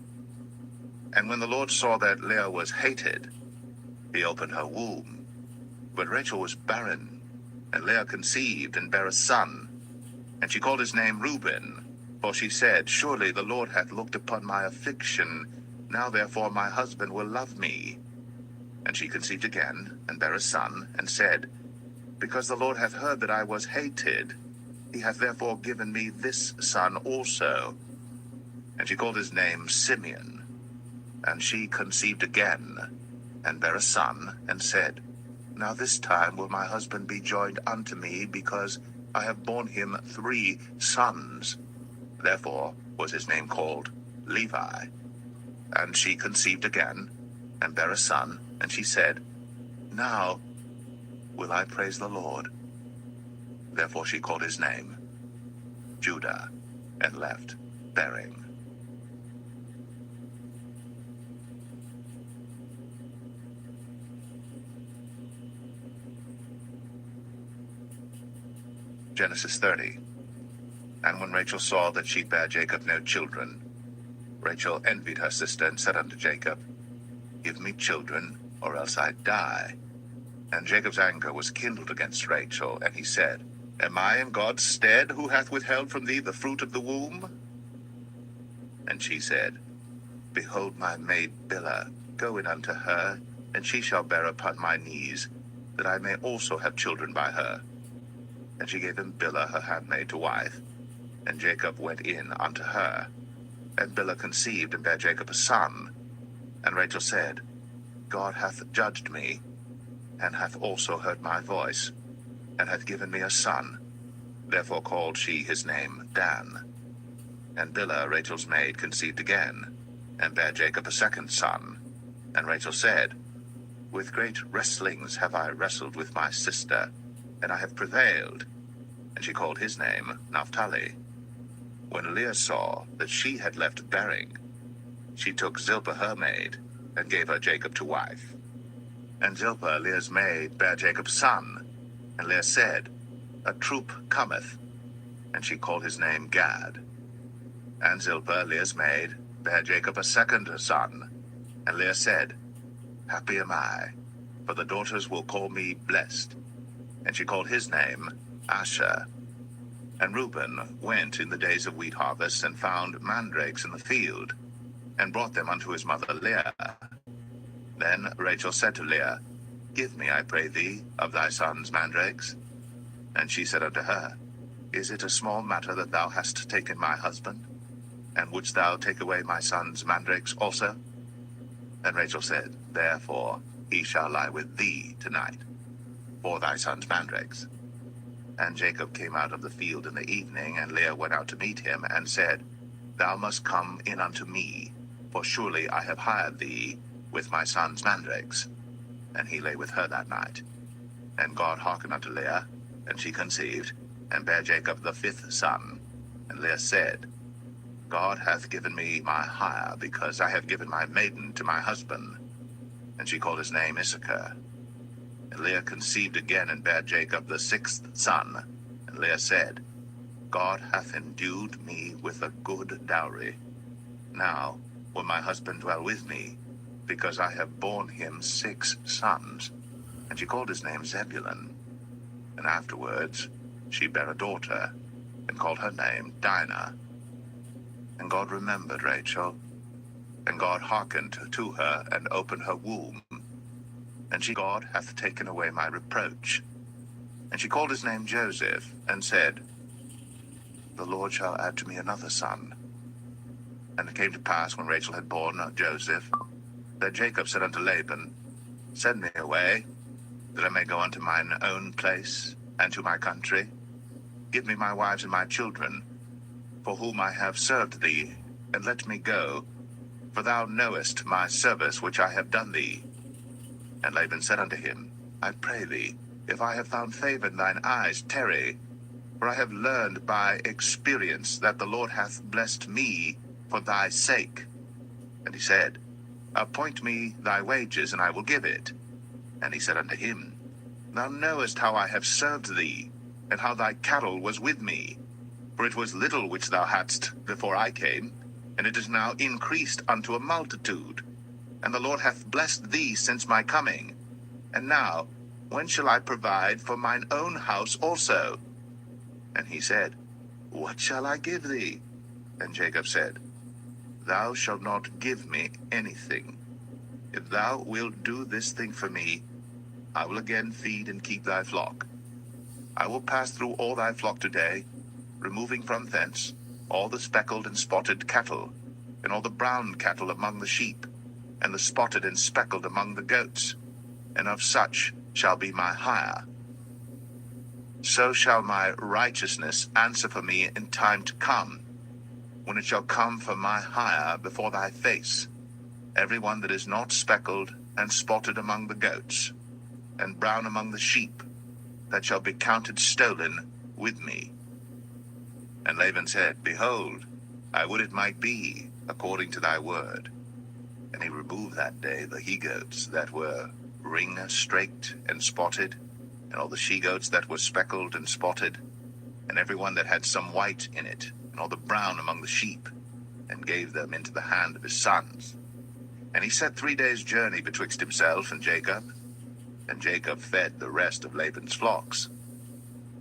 And when the Lord saw that Leah was hated, he opened her womb. But Rachel was barren, and Leah conceived and bare a son. And she called his name Reuben, for she said, Surely the Lord hath looked upon my affliction. Now therefore my husband will love me. And she conceived again, and bare a son, and said, Because the Lord hath heard that I was hated, he hath therefore given me this son also. And she called his name Simeon. And she conceived again, and bare a son, and said, Now this time will my husband be joined unto me, because I have borne him 3 sons. Therefore was his name called Levi. And she conceived again, and bare a son, and she said, Now will I praise the Lord. Therefore she called his name Judah, and left bearing. Genesis 30. And when Rachel saw that she bare Jacob no children, Rachel envied her sister, and said unto Jacob, Give me children, or else I die. And Jacob's anger was kindled against Rachel, and he said, Am I in God's stead, who hath withheld from thee the fruit of the womb? And she said, Behold my maid Bilhah, go in unto her, and she shall bear upon my knees, that I may also have children by her. And she gave him Bilhah her handmaid to wife, and Jacob went in unto her. And Bilhah conceived, and bare Jacob a son. And Rachel said, God hath judged me, and hath also heard my voice, and hath given me a son. Therefore called she his name Dan. And Bilhah, Rachel's maid, conceived again, and bare Jacob a second son. And Rachel said, With great wrestlings have I wrestled with my sister, and I have prevailed. And she called his name Naphtali. When Leah saw that she had left bearing, she took Zilpah her maid, and gave her Jacob to wife. And Zilpah, Leah's maid, bare Jacob's son. And Leah said, A troop cometh. And she called his name Gad. And Zilpah, Leah's maid, bare Jacob a second son. And Leah said, Happy am I, for the daughters will call me blessed. And she called his name Asher. And Reuben went in the days of wheat harvest, and found mandrakes in the field, and brought them unto his mother Leah. Then Rachel said to Leah, Give me, I pray thee, of thy son's mandrakes. And she said unto her, Is it a small matter that thou hast taken my husband? And wouldst thou take away my son's mandrakes also? And Rachel said, Therefore he shall lie with thee tonight, for thy son's mandrakes. And Jacob came out of the field in the evening, and Leah went out to meet him, and said, Thou must come in unto me, for surely I have hired thee, with my son's mandrakes. And he lay with her that night. And God hearkened unto Leah, and she conceived, and bare Jacob the 5th son. And Leah said, God hath given me my hire, because I have given my maiden to my husband. And she called his name Issachar. And Leah conceived again, and bare Jacob the 6th son. And Leah said, God hath endued me with a good dowry. Now will my husband dwell with me, because I have borne him 6 sons. And she called his name Zebulun. And afterwards she bare a daughter, and called her name Dinah. And God remembered Rachel, and God hearkened to her, and opened her womb. And she, God hath taken away my reproach. And she called his name Joseph, and said, The Lord shall add to me another son. And it came to pass, when Rachel had borne Joseph, that Jacob said unto Laban, Send me away, that I may go unto mine own place, and to my country. Give me my wives and my children, for whom I have served thee, and let me go, for thou knowest my service which I have done thee. And Laban said unto him, I pray thee, if I have found favor in thine eyes, tarry, for I have learned by experience that the Lord hath blessed me for thy sake. And he said, Appoint me thy wages, and I will give it. And he said unto him, Thou knowest how I have served thee, and how thy cattle was with me. For it was little which thou hadst before I came, and it is now increased unto a multitude. And the Lord hath blessed thee since my coming. And now, when shall I provide for mine own house also? And he said, What shall I give thee? And Jacob said, Thou shalt not give me anything. If thou wilt do this thing for me, I will again feed and keep thy flock. I will pass through all thy flock today, removing from thence all the speckled and spotted cattle, and all the brown cattle among the sheep, and the spotted and speckled among the goats, and of such shall be my hire. So shall my righteousness answer for me in time to come, when it shall come for my hire before thy face, every one that is not speckled and spotted among the goats, and brown among the sheep, that shall be counted stolen with me. And Laban said, Behold, I would it might be according to thy word. And he removed that day the he-goats that were ring-straked and spotted, and all the she-goats that were speckled and spotted, and every one that had some white in it, and all the brown among the sheep, and gave them into the hand of his sons. And he set 3 days' journey betwixt himself and Jacob fed the rest of Laban's flocks.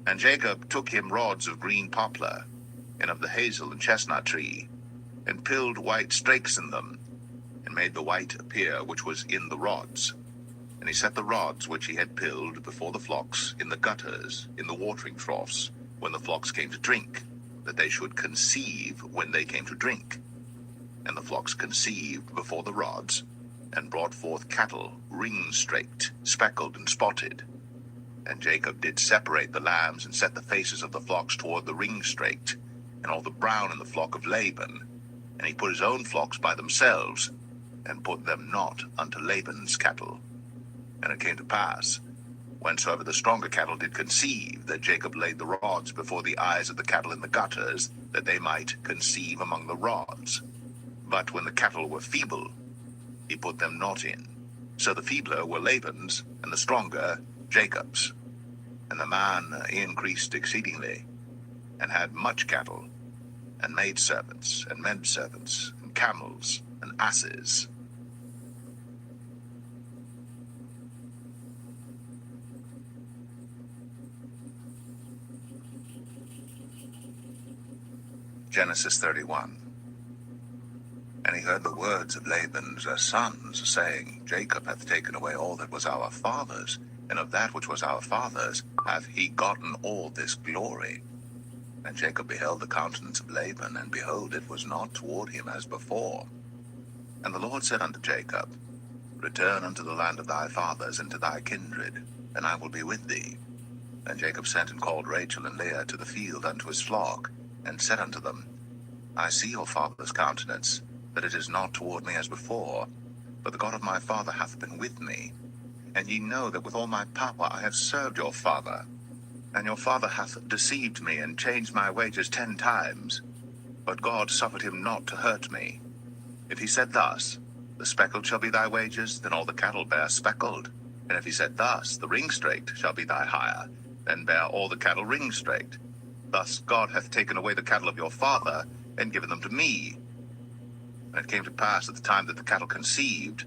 And Jacob took him rods of green poplar, and of the hazel and chestnut tree, and pilled white strakes in them, and made the white appear which was in the rods. And he set the rods which he had pilled before the flocks in the gutters, in the watering troughs, when the flocks came to drink, that they should conceive when they came to drink. And the flocks conceived before the rods, and brought forth cattle, ring-straked, speckled, and spotted. And Jacob did separate the lambs, and set the faces of the flocks toward the ring-straked, and all the brown in the flock of Laban. And he put his own flocks by themselves, and put them not unto Laban's cattle. And it came to pass, whensoever the stronger cattle did conceive, that Jacob laid the rods before the eyes of the cattle in the gutters, that they might conceive among the rods. But when the cattle were feeble, he put them not in. So the feebler were Laban's, and the stronger Jacob's. And the man increased exceedingly, and had much cattle, and maidservants, and menservants, and camels, and asses. Genesis 31. And he heard the words of Laban's sons, saying, Jacob hath taken away all that was our father's, and of that which was our father's hath he gotten all this glory. And Jacob beheld the countenance of Laban, and behold, it was not toward him as before. And the Lord said unto Jacob, Return unto the land of thy fathers, and to thy kindred, and I will be with thee. And Jacob sent and called Rachel and Leah to the field unto his flock, and said unto them, I see your father's countenance, that it is not toward me as before, but the God of my father hath been with me. And ye know that with all my power I have served your father. And your father hath deceived me, and changed my wages 10 times. But God suffered him not to hurt me. If he said thus, the speckled shall be thy wages, then all the cattle bear speckled. And if he said thus, the ringstraked shall be thy hire, then bear all the cattle ringstraked. Thus God hath taken away the cattle of your father, and given them to me. And it came to pass at the time that the cattle conceived,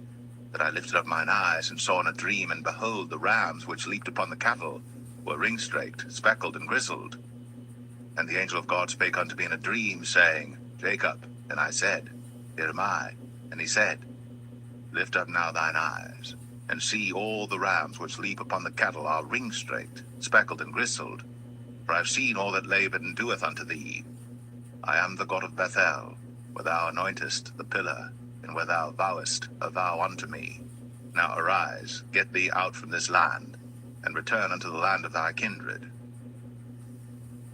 that I lifted up mine eyes, and saw in a dream, and behold, the rams which leaped upon the cattle were ringstraked, speckled, and grizzled. And the angel of God spake unto me in a dream, saying, Jacob. And I said, Here am I. And he said, Lift up now thine eyes, and see all the rams which leap upon the cattle are ringstraked, speckled, and grizzled. For I have seen all that Laban doeth unto thee. I am the God of Bethel, where thou anointest the pillar, and where thou vowest a vow unto me. Now arise, get thee out from this land, and return unto the land of thy kindred.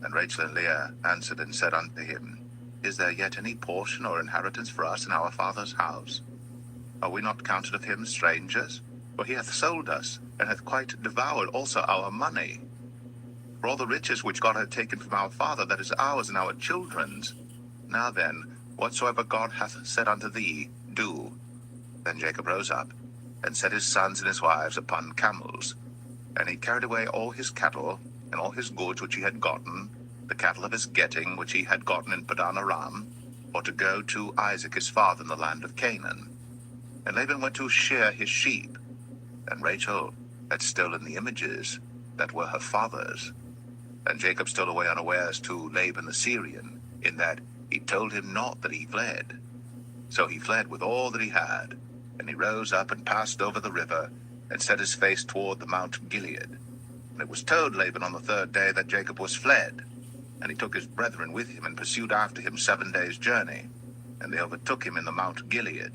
And Rachel and Leah answered and said unto him, Is there yet any portion or inheritance for us in our father's house? Are we not counted of him strangers? For he hath sold us, and hath quite devoured also our money. For all the riches which God hath taken from our father, that is ours and our children's. Now then, whatsoever God hath said unto thee, do. Then Jacob rose up, and set his sons and his wives upon camels. And he carried away all his cattle, and all his goods which he had gotten, the cattle of his getting which he had gotten in Padan Aram, for to go to Isaac his father in the land of Canaan. And Laban went to shear his sheep, and Rachel had stolen the images that were her father's. And Jacob stole away unawares to Laban the Syrian, in that he told him not that he fled. So he fled with all that he had, and he rose up and passed over the river, and set his face toward the Mount Gilead. And it was told Laban on the 3rd day that Jacob was fled. And he took his brethren with him, and pursued after him 7 days' journey. And they overtook him in the Mount Gilead.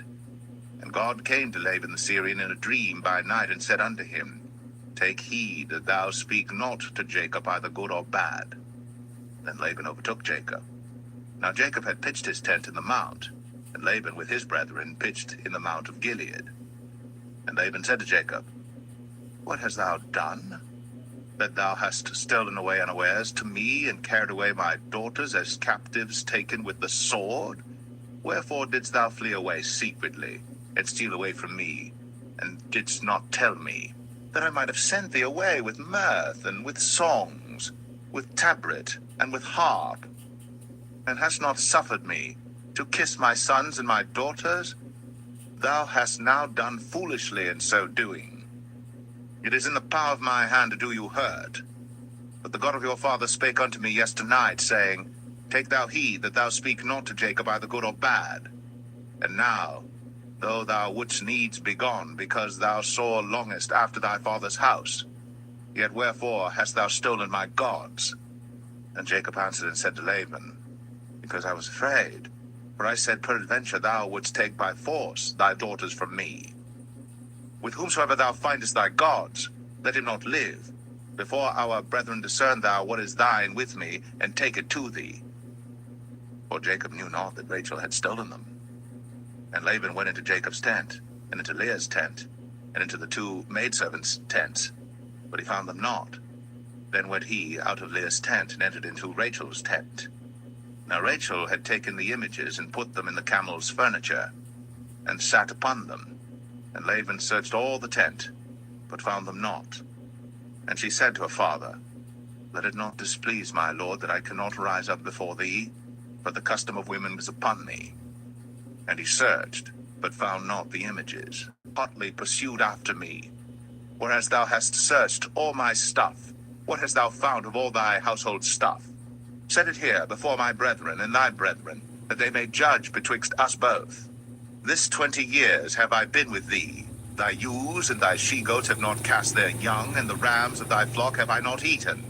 And God came to Laban the Syrian in a dream by night, and said unto him, Take heed that thou speak not to Jacob either good or bad. Then Laban overtook Jacob. Now Jacob had pitched his tent in the mount, and Laban with his brethren pitched in the Mount of Gilead. And Laban said to Jacob, What hast thou done, that thou hast stolen away unawares to me, and carried away my daughters as captives taken with the sword? Wherefore didst thou flee away secretly, and steal away from me, and didst not tell me, that I might have sent thee away with mirth, and with songs, with tabret, and with harp, and hast not suffered me to kiss my sons and my daughters? Thou hast now done foolishly in so doing. It is in the power of my hand to do you hurt. But the God of your father spake unto me yesternight, saying, Take thou heed that thou speak not to Jacob either good or bad. And now, though thou wouldst needs be gone, because thou sore longest after thy father's house, yet wherefore hast thou stolen my gods? And Jacob answered and said to Laban, Because I was afraid, for I said, Peradventure thou wouldst take by force thy daughters from me. With whomsoever thou findest thy gods, let him not live. Before our brethren discern thou what is thine with me, and take it to thee. For Jacob knew not that Rachel had stolen them. And Laban went into Jacob's tent, and into Leah's tent, and into the 2 maidservants' tents, but he found them not. Then went he out of Leah's tent, and entered into Rachel's tent. Now Rachel had taken the images, and put them in the camel's furniture, and sat upon them. And Laban searched all the tent, but found them not. And she said to her father, Let it not displease my lord that I cannot rise up before thee, for the custom of women is upon me. And he searched, but found not the images, hotly pursued after me. Whereas thou hast searched all my stuff, what hast thou found of all thy household stuff? Set it here before my brethren and thy brethren, that they may judge betwixt us both. This 20 years have I been with thee. Thy ewes and thy she-goats have not cast their young, and the rams of thy flock have I not eaten.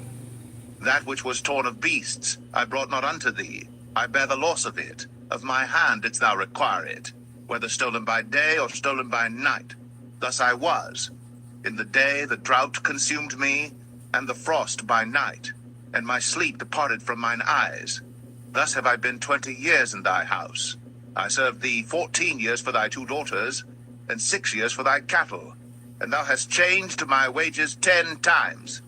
That which was torn of beasts I brought not unto thee. I bear the loss of it. Of my hand didst thou require it, whether stolen by day or stolen by night. Thus I was. In the day the drought consumed me, and the frost by night, and my sleep departed from mine eyes. Thus have I been 20 years in thy house. I served thee 14 years for thy 2 daughters, and 6 years for thy cattle, and thou hast changed my wages 10 times.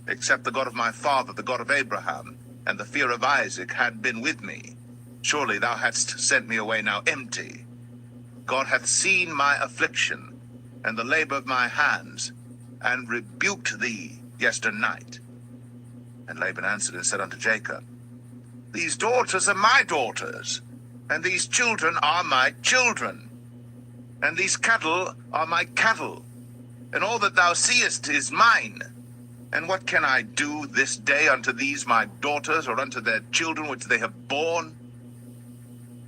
Except the God of my father, the God of Abraham, and the fear of Isaac had been with me, surely thou hadst sent me away now empty. God hath seen my affliction, and the labor of my hands, and rebuked thee yesternight. And Laban answered and said unto Jacob, These daughters are my daughters, and these children are my children, and these cattle are my cattle, and all that thou seest is mine. And what can I do this day unto these my daughters, or unto their children which they have borne?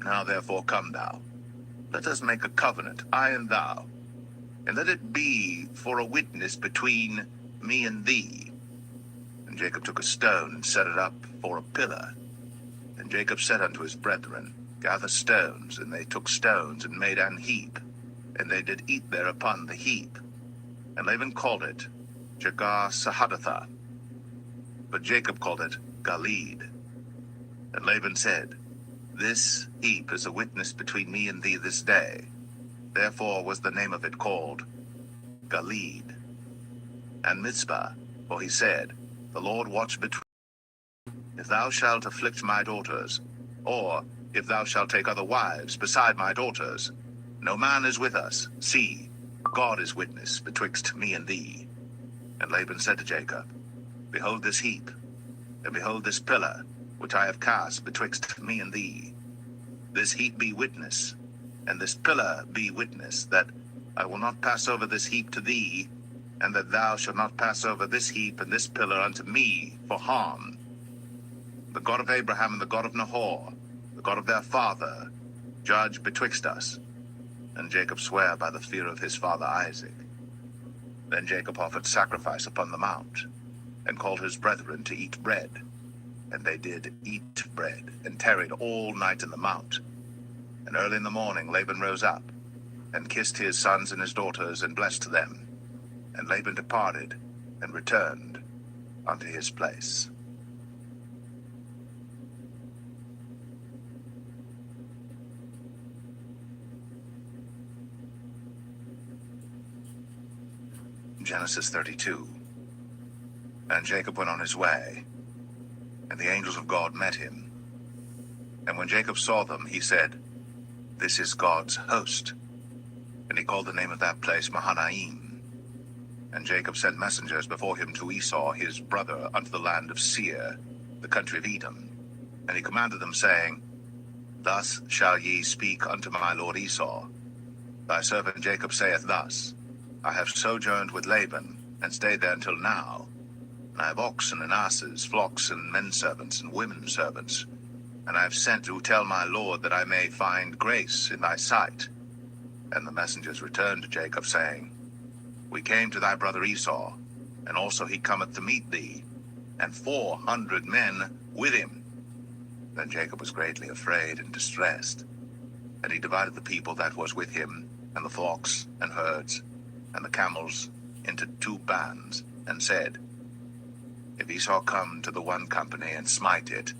Now therefore come thou, let us make a covenant, I and thou, and let it be for a witness between me and thee. And Jacob took a stone and set it up for a pillar. And Jacob said unto his brethren, Gather stones. And they took stones and made an heap, and they did eat thereupon the heap. And Laban called it Jegar-sahadathah, but Jacob called it Galeed. And Laban said, This heap is a witness between me and thee this day. Therefore was the name of it called Galeed. And Mizpah, for he said, The Lord watch between if thou shalt afflict my daughters, or if thou shalt take other wives beside my daughters, no man is with us. See, God is witness betwixt me and thee. And Laban said to Jacob, Behold this heap, and behold this pillar, which I have cast betwixt me and thee. This heap be witness, and this pillar be witness, that I will not pass over this heap to thee, and that thou shalt not pass over this heap and this pillar unto me for harm. The God of Abraham and the God of Nahor, the God of their father, judge betwixt us. And Jacob sware by the fear of his father Isaac. Then Jacob offered sacrifice upon the mount, and called his brethren to eat bread. And they did eat bread, and tarried all night in the mount. And early in the morning Laban rose up, and kissed his sons and his daughters, and blessed them. And Laban departed, and returned unto his place. Genesis 32. And Jacob went on his way, and the angels of God met him. And when Jacob saw them, he said, This is God's host. And he called the name of that place Mahanaim. And Jacob sent messengers before him to Esau his brother unto the land of Seir, the country of Edom. And he commanded them, saying, Thus shall ye speak unto my lord Esau. Thy servant Jacob saith thus, I have sojourned with Laban, and stayed there until now. And I have oxen and asses, flocks and men servants and women servants. And I have sent to tell my lord that I may find grace in thy sight. And the messengers returned to Jacob, saying, We came to thy brother Esau, and also he cometh to meet thee, and 400 men with him. Then Jacob was greatly afraid and distressed. And he divided the people that was with him, and the flocks and herds, and the camels into 2 bands, and said, If Esau come to the one company and smite it,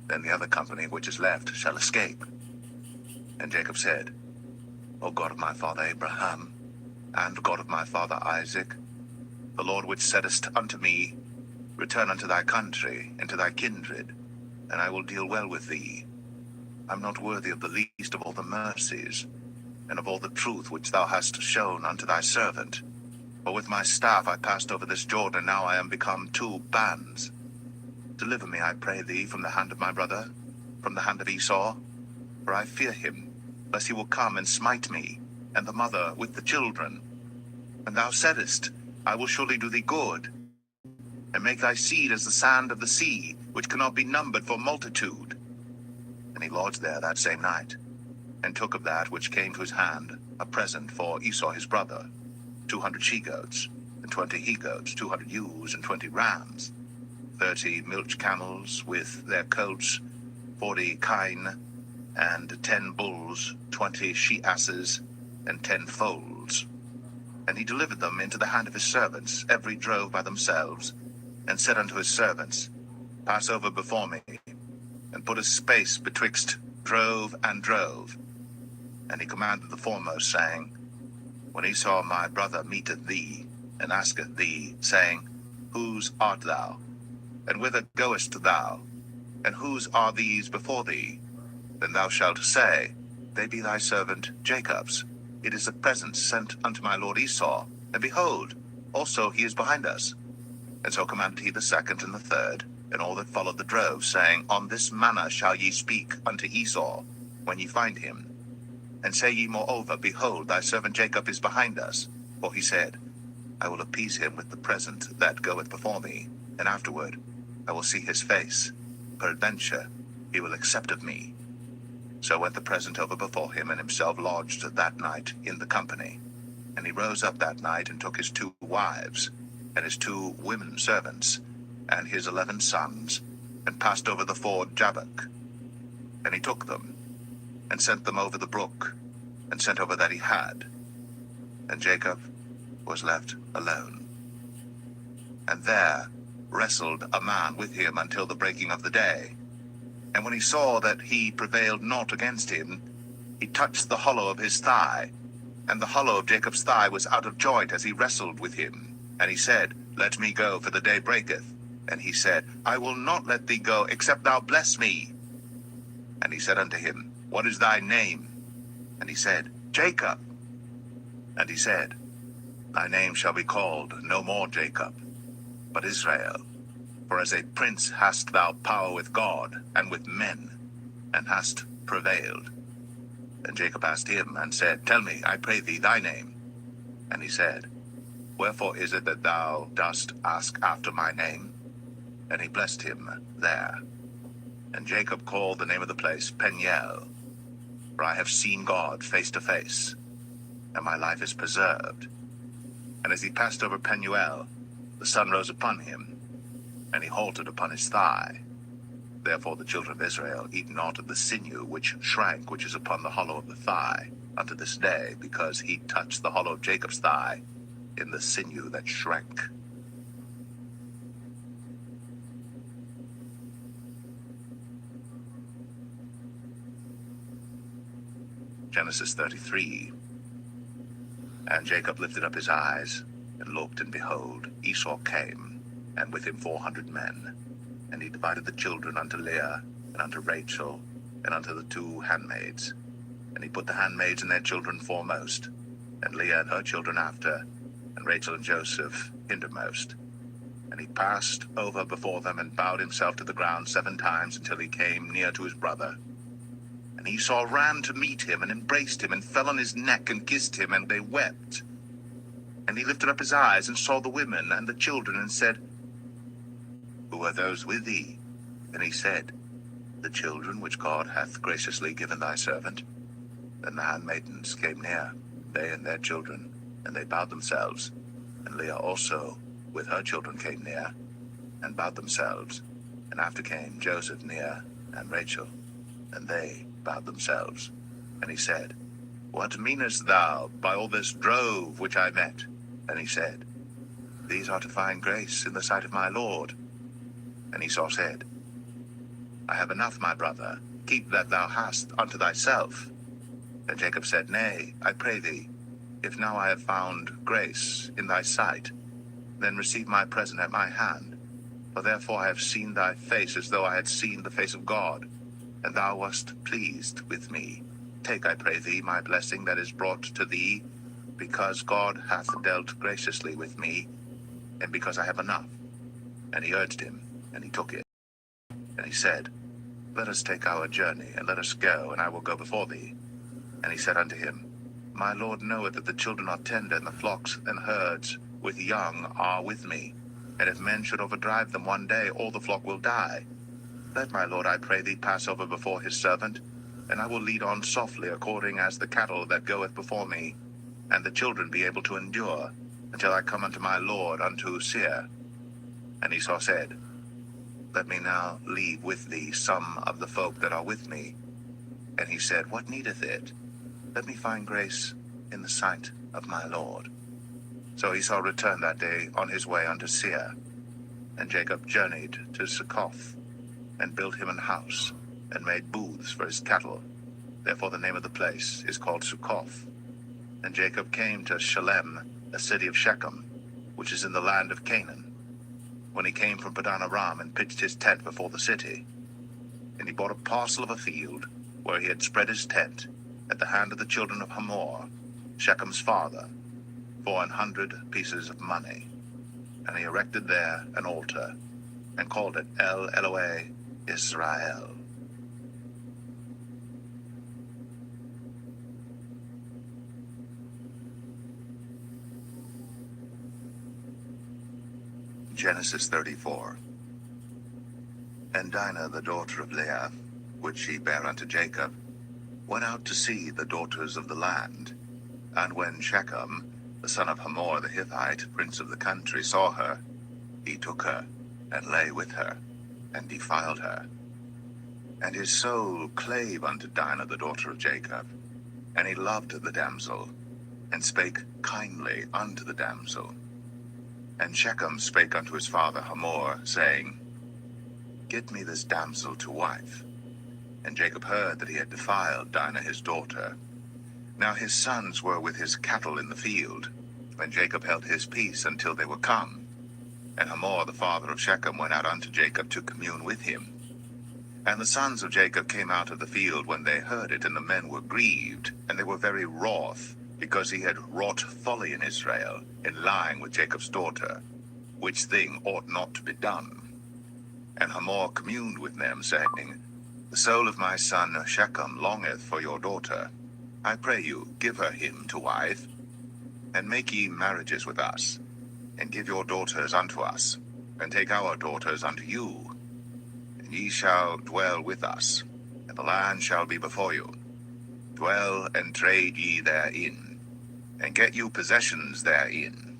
then the other company which is left shall escape. And Jacob said, O God of my father Abraham, and God of my father Isaac, the Lord which saidest unto me, Return unto thy country, and to thy kindred, and I will deal well with thee. I am not worthy of the least of all the mercies, and of all the truth which thou hast shown unto thy servant. For with my staff I passed over this Jordan, now I am become 2 bands. Deliver me, I pray thee, from the hand of my brother, from the hand of Esau, for I fear him, lest he will come and smite me, and the mother with the children. And thou saidest, I will surely do thee good, and make thy seed as the sand of the sea, which cannot be numbered for multitude. And he lodged there that same night, and took of that which came to his hand a present for Esau his brother, 200 she-goats, and 20 he-goats, 200 ewes, and 20 rams, 30 milch camels with their coats, 40 kine, and 10 bulls, 20 she-asses, and 10 foals. And he delivered them into the hand of his servants, every drove by themselves, and said unto his servants, Pass over before me, and put a space betwixt drove and drove. And he commanded the foremost, saying, When Esau my brother meeteth thee, and asketh thee, saying, Whose art thou? And whither goest thou? And whose are these before thee? Then thou shalt say, They be thy servant Jacob's. It is a present sent unto my lord Esau, and behold, also he is behind us. And so commanded he the second and the third, and all that followed the drove, saying, On this manner shall ye speak unto Esau, when ye find him. And say ye moreover, Behold, thy servant Jacob is behind us. For he said, I will appease him with the present that goeth before me, and afterward I will see his face. Peradventure he will accept of me. So went the present over before him, and himself lodged that night in the company. And he rose up that night, and took his 2 wives, and his 2 women servants, and his 11 sons, and passed over the ford Jabbok. And he took them, and sent them over the brook, and sent over that he had. And Jacob was left alone. And there wrestled a man with him until the breaking of the day. And when he saw that he prevailed not against him, he touched the hollow of his thigh. And the hollow of Jacob's thigh was out of joint as he wrestled with him. And he said, Let me go, for the day breaketh. And he said, I will not let thee go, except thou bless me. And he said unto him, What is thy name? And he said, Jacob. And he said, Thy name shall be called no more Jacob, but Israel. For as a prince hast thou power with God and with men, and hast prevailed. And Jacob asked him, and said, Tell me, I pray thee, thy name. And he said, Wherefore is it that thou dost ask after my name? And he blessed him there. And Jacob called the name of the place Peniel, for I have seen God face to face, and my life is preserved. And as he passed over Penuel, the sun rose upon him, and he halted upon his thigh. Therefore the children of Israel eat not of the sinew which shrank, which is upon the hollow of the thigh, unto this day, because he touched the hollow of Jacob's thigh in the sinew that shrank. Genesis 33. And Jacob lifted up his eyes, and looked, and behold, Esau came, and with him 400 men. And he divided the children unto Leah, and unto Rachel, and unto the 2 handmaids. And he put the handmaids and their children foremost, and Leah and her children after, and Rachel and Joseph hindermost. And he passed over before them, and bowed himself to the ground 7 times, until he came near to his brother. And Esau ran to meet him, and embraced him, and fell on his neck, and kissed him, and they wept. And he lifted up his eyes, and saw the women and the children, and said, Who are those with thee? And he said, The children which God hath graciously given thy servant. Then the handmaidens came near, they and their children, and they bowed themselves. And Leah also with her children came near, and bowed themselves. And after came Joseph near, and Rachel, and they bowed themselves. And he said, What meanest thou by all this drove which I met? And he said, These are to find grace in the sight of my Lord. And Esau said, I have enough, my brother, keep that thou hast unto thyself. And Jacob said, Nay, I pray thee, if now I have found grace in thy sight, then receive my present at my hand. For therefore I have seen thy face as though I had seen the face of God, and thou wast pleased with me. Take, I pray thee, my blessing that is brought to thee, because God hath dealt graciously with me, and because I have enough. And he urged him, and he took it. And he said, Let us take our journey, and let us go, and I will go before thee. And he said unto him, My Lord knoweth that the children are tender, and the flocks and herds with young are with me. And if men should overdrive them one day, all the flock will die. Let my Lord, I pray thee, pass over before his servant, and I will lead on softly, according as the cattle that goeth before me, and the children be able to endure, until I come unto my Lord unto Seir. And Esau said, Let me now leave with thee some of the folk that are with me. And he said, What needeth it? Let me find grace in the sight of my Lord. So Esau returned that day on his way unto Seir. And Jacob journeyed to Succoth, and built him an house, and made booths for his cattle. Therefore the name of the place is called Succoth. And Jacob came to Shalem, a city of Shechem, which is in the land of Canaan, when he came from Padan Aram and pitched his tent before the city. And he bought a parcel of a field where he had spread his tent at the hand of the children of Hamor, Shechem's father, for 100 pieces of money. And he erected there an altar and called it El Elohe Israel. Genesis 34. And Dinah, the daughter of Leah, which she bare unto Jacob, went out to see the daughters of the land. And when Shechem, the son of Hamor the Hittite, prince of the country, saw her, he took her, and lay with her, and defiled her. And his soul clave unto Dinah the daughter of Jacob, and he loved the damsel, and spake kindly unto the damsel. And Shechem spake unto his father Hamor, saying, Get me this damsel to wife. And Jacob heard that he had defiled Dinah his daughter. Now his sons were with his cattle in the field, and Jacob held his peace until they were come. And Hamor the father of Shechem went out unto Jacob to commune with him. And the sons of Jacob came out of the field when they heard it, and the men were grieved, and they were very wroth, because he had wrought folly in Israel, in lying with Jacob's daughter, which thing ought not to be done. And Hamor communed with them, saying, The soul of my son Shechem longeth for your daughter. I pray you, give her him to wife, and make ye marriages with us, and give your daughters unto us, and take our daughters unto you. And ye shall dwell with us, and the land shall be before you. Dwell and trade ye therein, and get you possessions therein.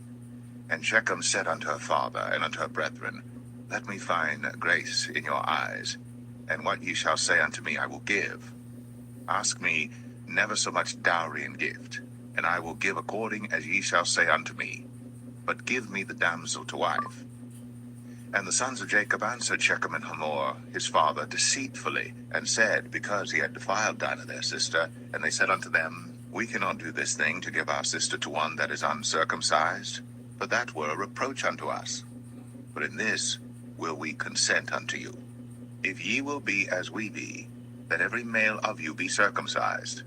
And Shechem said unto her father and unto her brethren, Let me find grace in your eyes, and what ye shall say unto me I will give. Ask me never so much dowry and gift, and I will give according as ye shall say unto me. But give me the damsel to wife. And the sons of Jacob answered Shechem and Hamor his father deceitfully, and said, because he had defiled Dinah their sister, and they said unto them, We cannot do this thing to give our sister to one that is uncircumcised, for that were a reproach unto us. But in this will we consent unto you. If ye will be as we be, that every male of you be circumcised,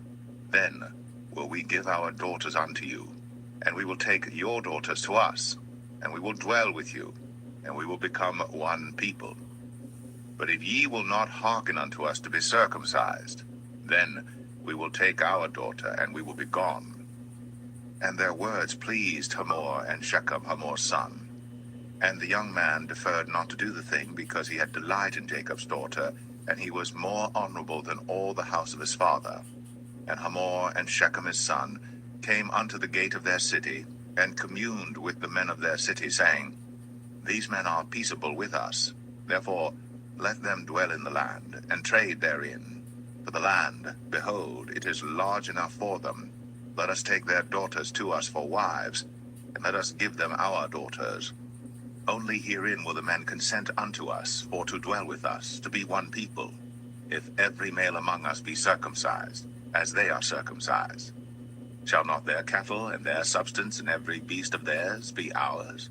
then will we give our daughters unto you, and we will take your daughters to us, and we will dwell with you, and we will become one people. But if ye will not hearken unto us to be circumcised, then we will take our daughter, and we will be gone. And their words pleased Hamor and Shechem, Hamor's son. And the young man deferred not to do the thing, because he had delight in Jacob's daughter, and he was more honorable than all the house of his father. And Hamor and Shechem his son came unto the gate of their city, and communed with the men of their city, saying, These men are peaceable with us, therefore let them dwell in the land, and trade therein. For the land, behold, it is large enough for them. Let us take their daughters to us for wives, and let us give them our daughters. Only herein will the men consent unto us, for to dwell with us, to be one people, if every male among us be circumcised, as they are circumcised. Shall not their cattle and their substance and every beast of theirs be ours?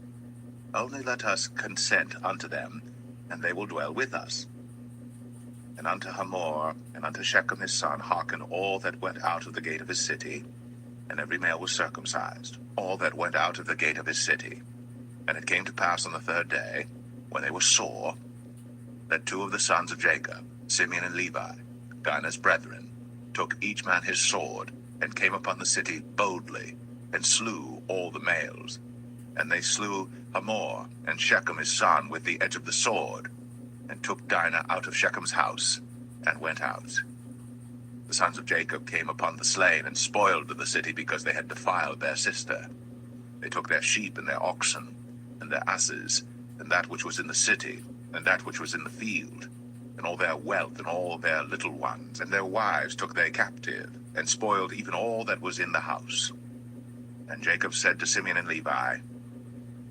Only let us consent unto them, and they will dwell with us. And unto Hamor and unto Shechem his son hearken all that went out of the gate of his city, and every male was circumcised, all that went out of the gate of his city. And it came to pass on the third day, when they were sore, that two of the sons of Jacob, Simeon and Levi, Dinah's brethren, took each man his sword, and came upon the city boldly, and slew all the males. And they slew Hamor and Shechem his son with the edge of the sword, and took Dinah out of Shechem's house, and went out. The sons of Jacob came upon the slain, and spoiled the city, because they had defiled their sister. They took their sheep and their oxen, and their asses, and that which was in the city, and that which was in the field, and all their wealth, and all their little ones, and their wives took they captive, and spoiled even all that was in the house. And Jacob said to Simeon and Levi,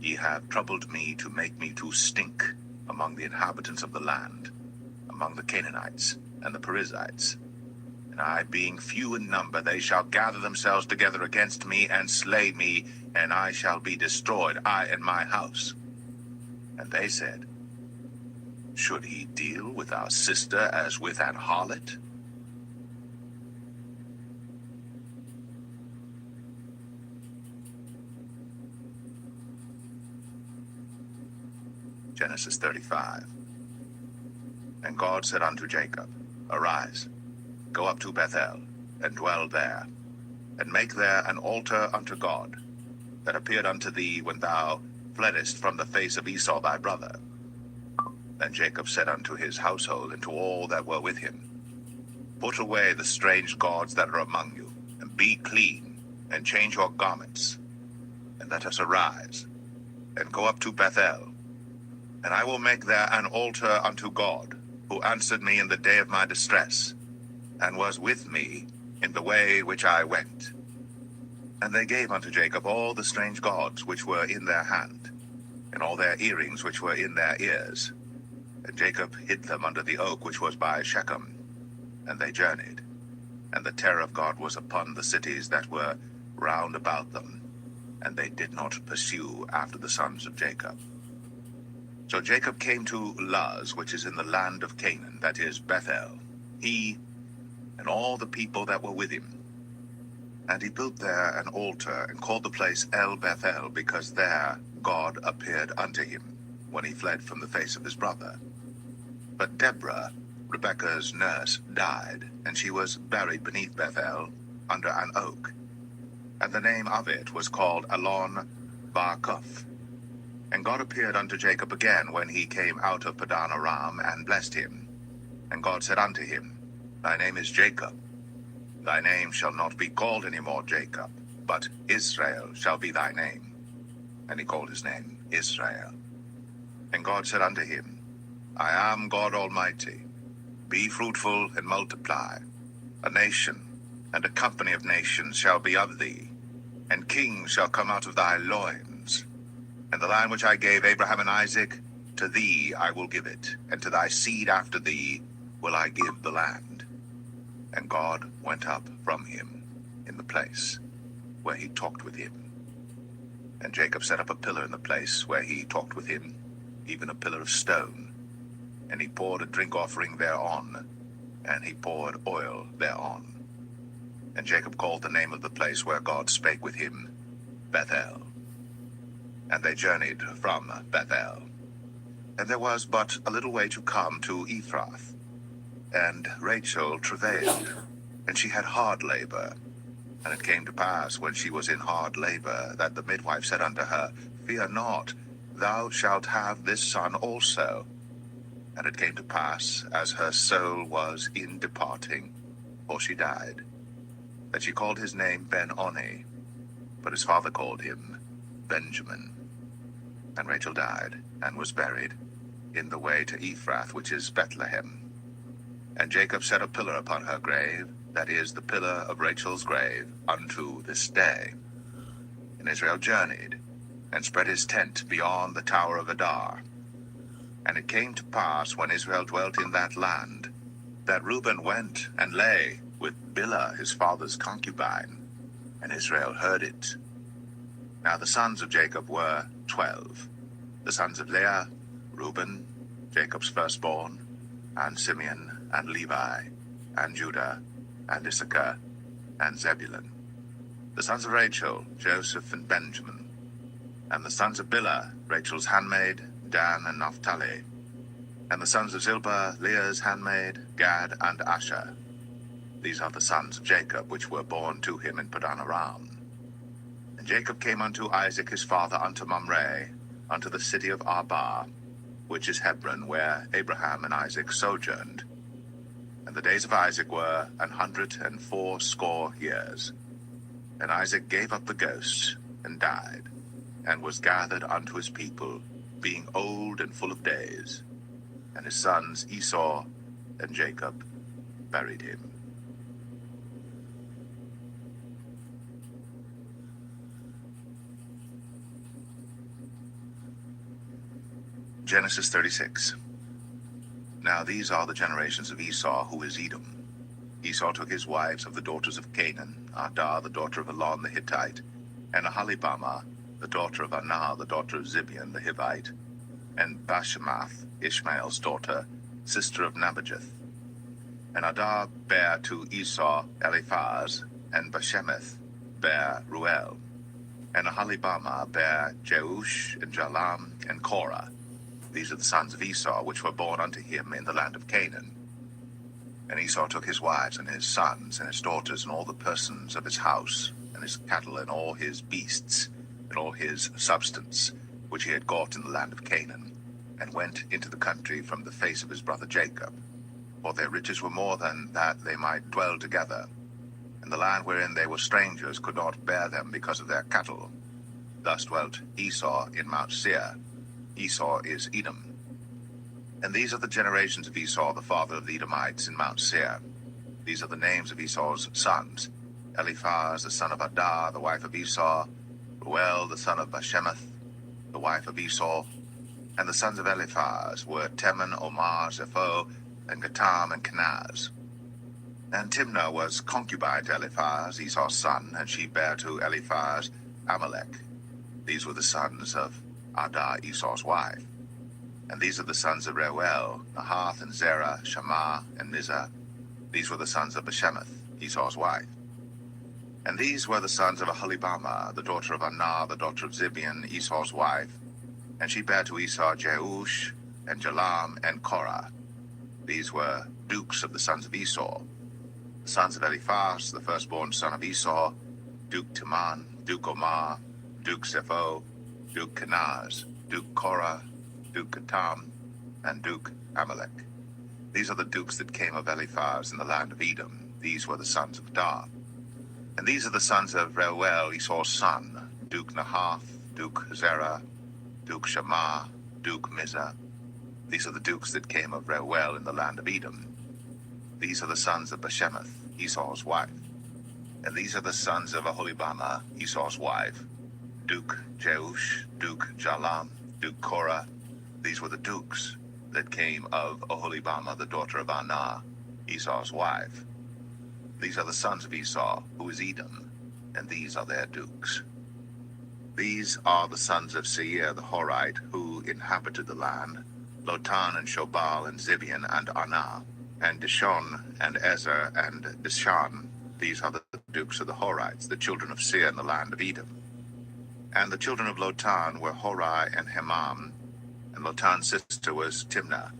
Ye have troubled me to make me to stink among the inhabitants of the land, among the Canaanites and the Perizzites. And And I, being few in number, they shall gather themselves together against me and slay me, and I shall be destroyed, I and my house. And they said, should he deal with our sister as with an harlot? Genesis 35. And God said unto Jacob, arise, go up to Bethel, and dwell there, and make there an altar unto God, that appeared unto thee when thou fleddest from the face of Esau thy brother. Then Jacob said unto his household and to all that were with him, put away the strange gods that are among you, and be clean, and change your garments, and let us arise, and go up to Bethel, and I will make there an altar unto God, who answered me in the day of my distress, and was with me in the way which I went. And they gave unto Jacob all the strange gods which were in their hand, and all their earrings which were in their ears. And Jacob hid them under the oak which was by Shechem. And they journeyed, and the terror of God was upon the cities that were round about them, and they did not pursue after the sons of Jacob. So Jacob came to Luz, which is in the land of Canaan, that is Bethel, he and all the people that were with him. And he built there an altar, and called the place El Bethel, because there God appeared unto him, when he fled from the face of his brother. But Deborah, Rebekah's nurse, died, and she was buried beneath Bethel, under an oak. And the name of it was called Elon Bar-Koth. And God appeared unto Jacob again when he came out of Padan Aram, and blessed him. And God said unto him, thy name is Jacob. Thy name shall not be called any more Jacob, but Israel shall be thy name. And he called his name Israel. And God said unto him, I am God Almighty. Be fruitful and multiply. A nation and a company of nations shall be of thee, and kings shall come out of thy loins. And the land which I gave Abraham and Isaac, to thee I will give it, and to thy seed after thee will I give the land. And God went up from him in the place where he talked with him. And Jacob set up a pillar in the place where he talked with him, even a pillar of stone. And he poured a drink offering thereon, and he poured oil thereon. And Jacob called the name of the place where God spake with him, Bethel. And they journeyed from Bethel. And there was but a little way to come to Ephrath. And Rachel travailed, and she had hard labor. And it came to pass, when she was in hard labor, that the midwife said unto her, fear not, thou shalt have this son also. And it came to pass, as her soul was in departing, for she died, that she called his name Ben-Oni, but his father called him Benjamin. And Rachel died, and was buried in the way to Ephrath, which is Bethlehem. And Jacob set a pillar upon her grave, that is, the pillar of Rachel's grave, unto this day. And Israel journeyed, and spread his tent beyond the tower of Adar. And it came to pass, when Israel dwelt in that land, that Reuben went and lay with Bilhah his father's concubine, and Israel heard it. Now the sons of Jacob were 12. The sons of Leah, Reuben, Jacob's firstborn, and Simeon, and Levi, and Judah, and Issachar, and Zebulun. The sons of Rachel, Joseph and Benjamin. And the sons of Bilhah, Rachel's handmaid, Dan and Naphtali. And the sons of Zilpah, Leah's handmaid, Gad and Asher. These are the sons of Jacob, which were born to him in Padan Aram. And Jacob came unto Isaac his father unto Mamre, unto the city of Arba, which is Hebron, where Abraham and Isaac sojourned. And the days of Isaac were 180 years. And Isaac gave up the ghost, and died, and was gathered unto his people, being old and full of days. And his sons Esau and Jacob buried him. Genesis 36. Now these are the generations of Esau, who is Edom. Esau took his wives of the daughters of Canaan, Adah, the daughter of Elon the Hittite, and Aholibamah, the daughter of Anah, the daughter of Zibeon the Hivite, and Bashemath, Ishmael's daughter, sister of Nebajoth. And Adah bare to Esau Eliphaz, and Bashemath bare Ruel. And Aholibamah bare Jeush, and Jalam, and Korah. These are the sons of Esau, which were born unto him in the land of Canaan. And Esau took his wives, and his sons, and his daughters, and all the persons of his house, and his cattle, and all his beasts, and all his substance, which he had got in the land of Canaan, and went into the country from the face of his brother Jacob. For their riches were more than that they might dwell together, and the land wherein they were strangers could not bear them because of their cattle. Thus dwelt Esau in Mount Seir. Esau is Edom. And these are the generations of Esau, the father of the Edomites, in Mount Seir. These are the names of Esau's sons: Eliphaz, the son of Adah, the wife of Esau; Ruel, the son of Bashemath, the wife of Esau. And the sons of Eliphaz were Teman, Omar, Zepho, and Gatam, and Kenaz. And Timnah was concubine to Eliphaz, Esau's son, and she bare to Eliphaz Amalek. These were the sons of Adah, Esau's wife. And these are the sons of Reuel, Nahath, and Zerah, Shammah, and Mizah. These were the sons of Bashemath, Esau's wife. And these were the sons of Aholibamah, the daughter of Anah, the daughter of Zibeon, Esau's wife. And she bare to Esau Jeush, and Jalam, and Korah. These were dukes of the sons of Esau. The sons of Eliphaz, the firstborn son of Esau: Duke Teman, Duke Omar, Duke Zepho, Duke Kenaz, Duke Korah, Duke Gatam, and Duke Amalek. These are the dukes that came of Eliphaz in the land of Edom. These were the sons of Adah. And these are the sons of Reuel, Esau's son: Duke Nahath, Duke Zerah, Duke Shammah, Duke Mizah. These are the dukes that came of Reuel in the land of Edom. These are the sons of Bashemath, Esau's wife. And these are the sons of Aholibamah, Esau's wife: Duke Jeush, Duke Jalam, Duke Korah. These were the dukes that came of Aholibamah, the daughter of Anah, Esau's wife. These are the sons of Esau, who is Edom, and these are their dukes. These are the sons of Seir the Horite, who inhabited the land: Lotan, and Shobal, and Zibeon, and Anah, and Dishon, and Ezer, and Dishan. These are the dukes of the Horites, the children of Seir in the land of Edom. And the children of Lotan were Hori and Hemam, and Lotan's sister was Timnah.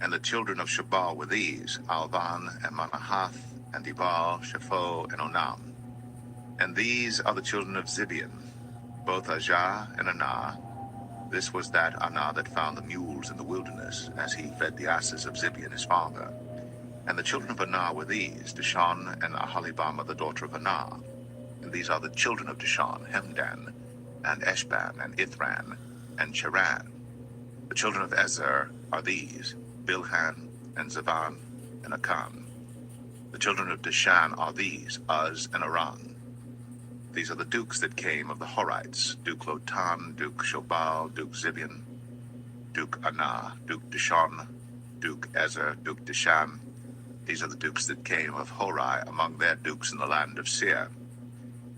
And the children of Shobal were these: Alvan, and Manahath, and Ebal, Shepho, and Onam. And these are the children of Zibeon, both Ajah and Anah. This was that Anah that found the mules in the wilderness, as he fed the asses of Zibeon his father. And the children of Anah were these: Dishon, and Aholibamah, the daughter of Anah. And these are the children of Dishon: Hemdan, and Eshban, and Ithran, and Cheran. The children of Ezer are these: Bilhan, and Zavan, and Akan. The children of Dishan are these: Uz, and Aran. These are the dukes that came of the Horites: Duke Lotan, Duke Shobal, Duke Zibeon, Duke Anah, Duke Dishon, Duke Ezer, Duke Dishan. These are the dukes that came of Hori among their dukes in the land of Seir.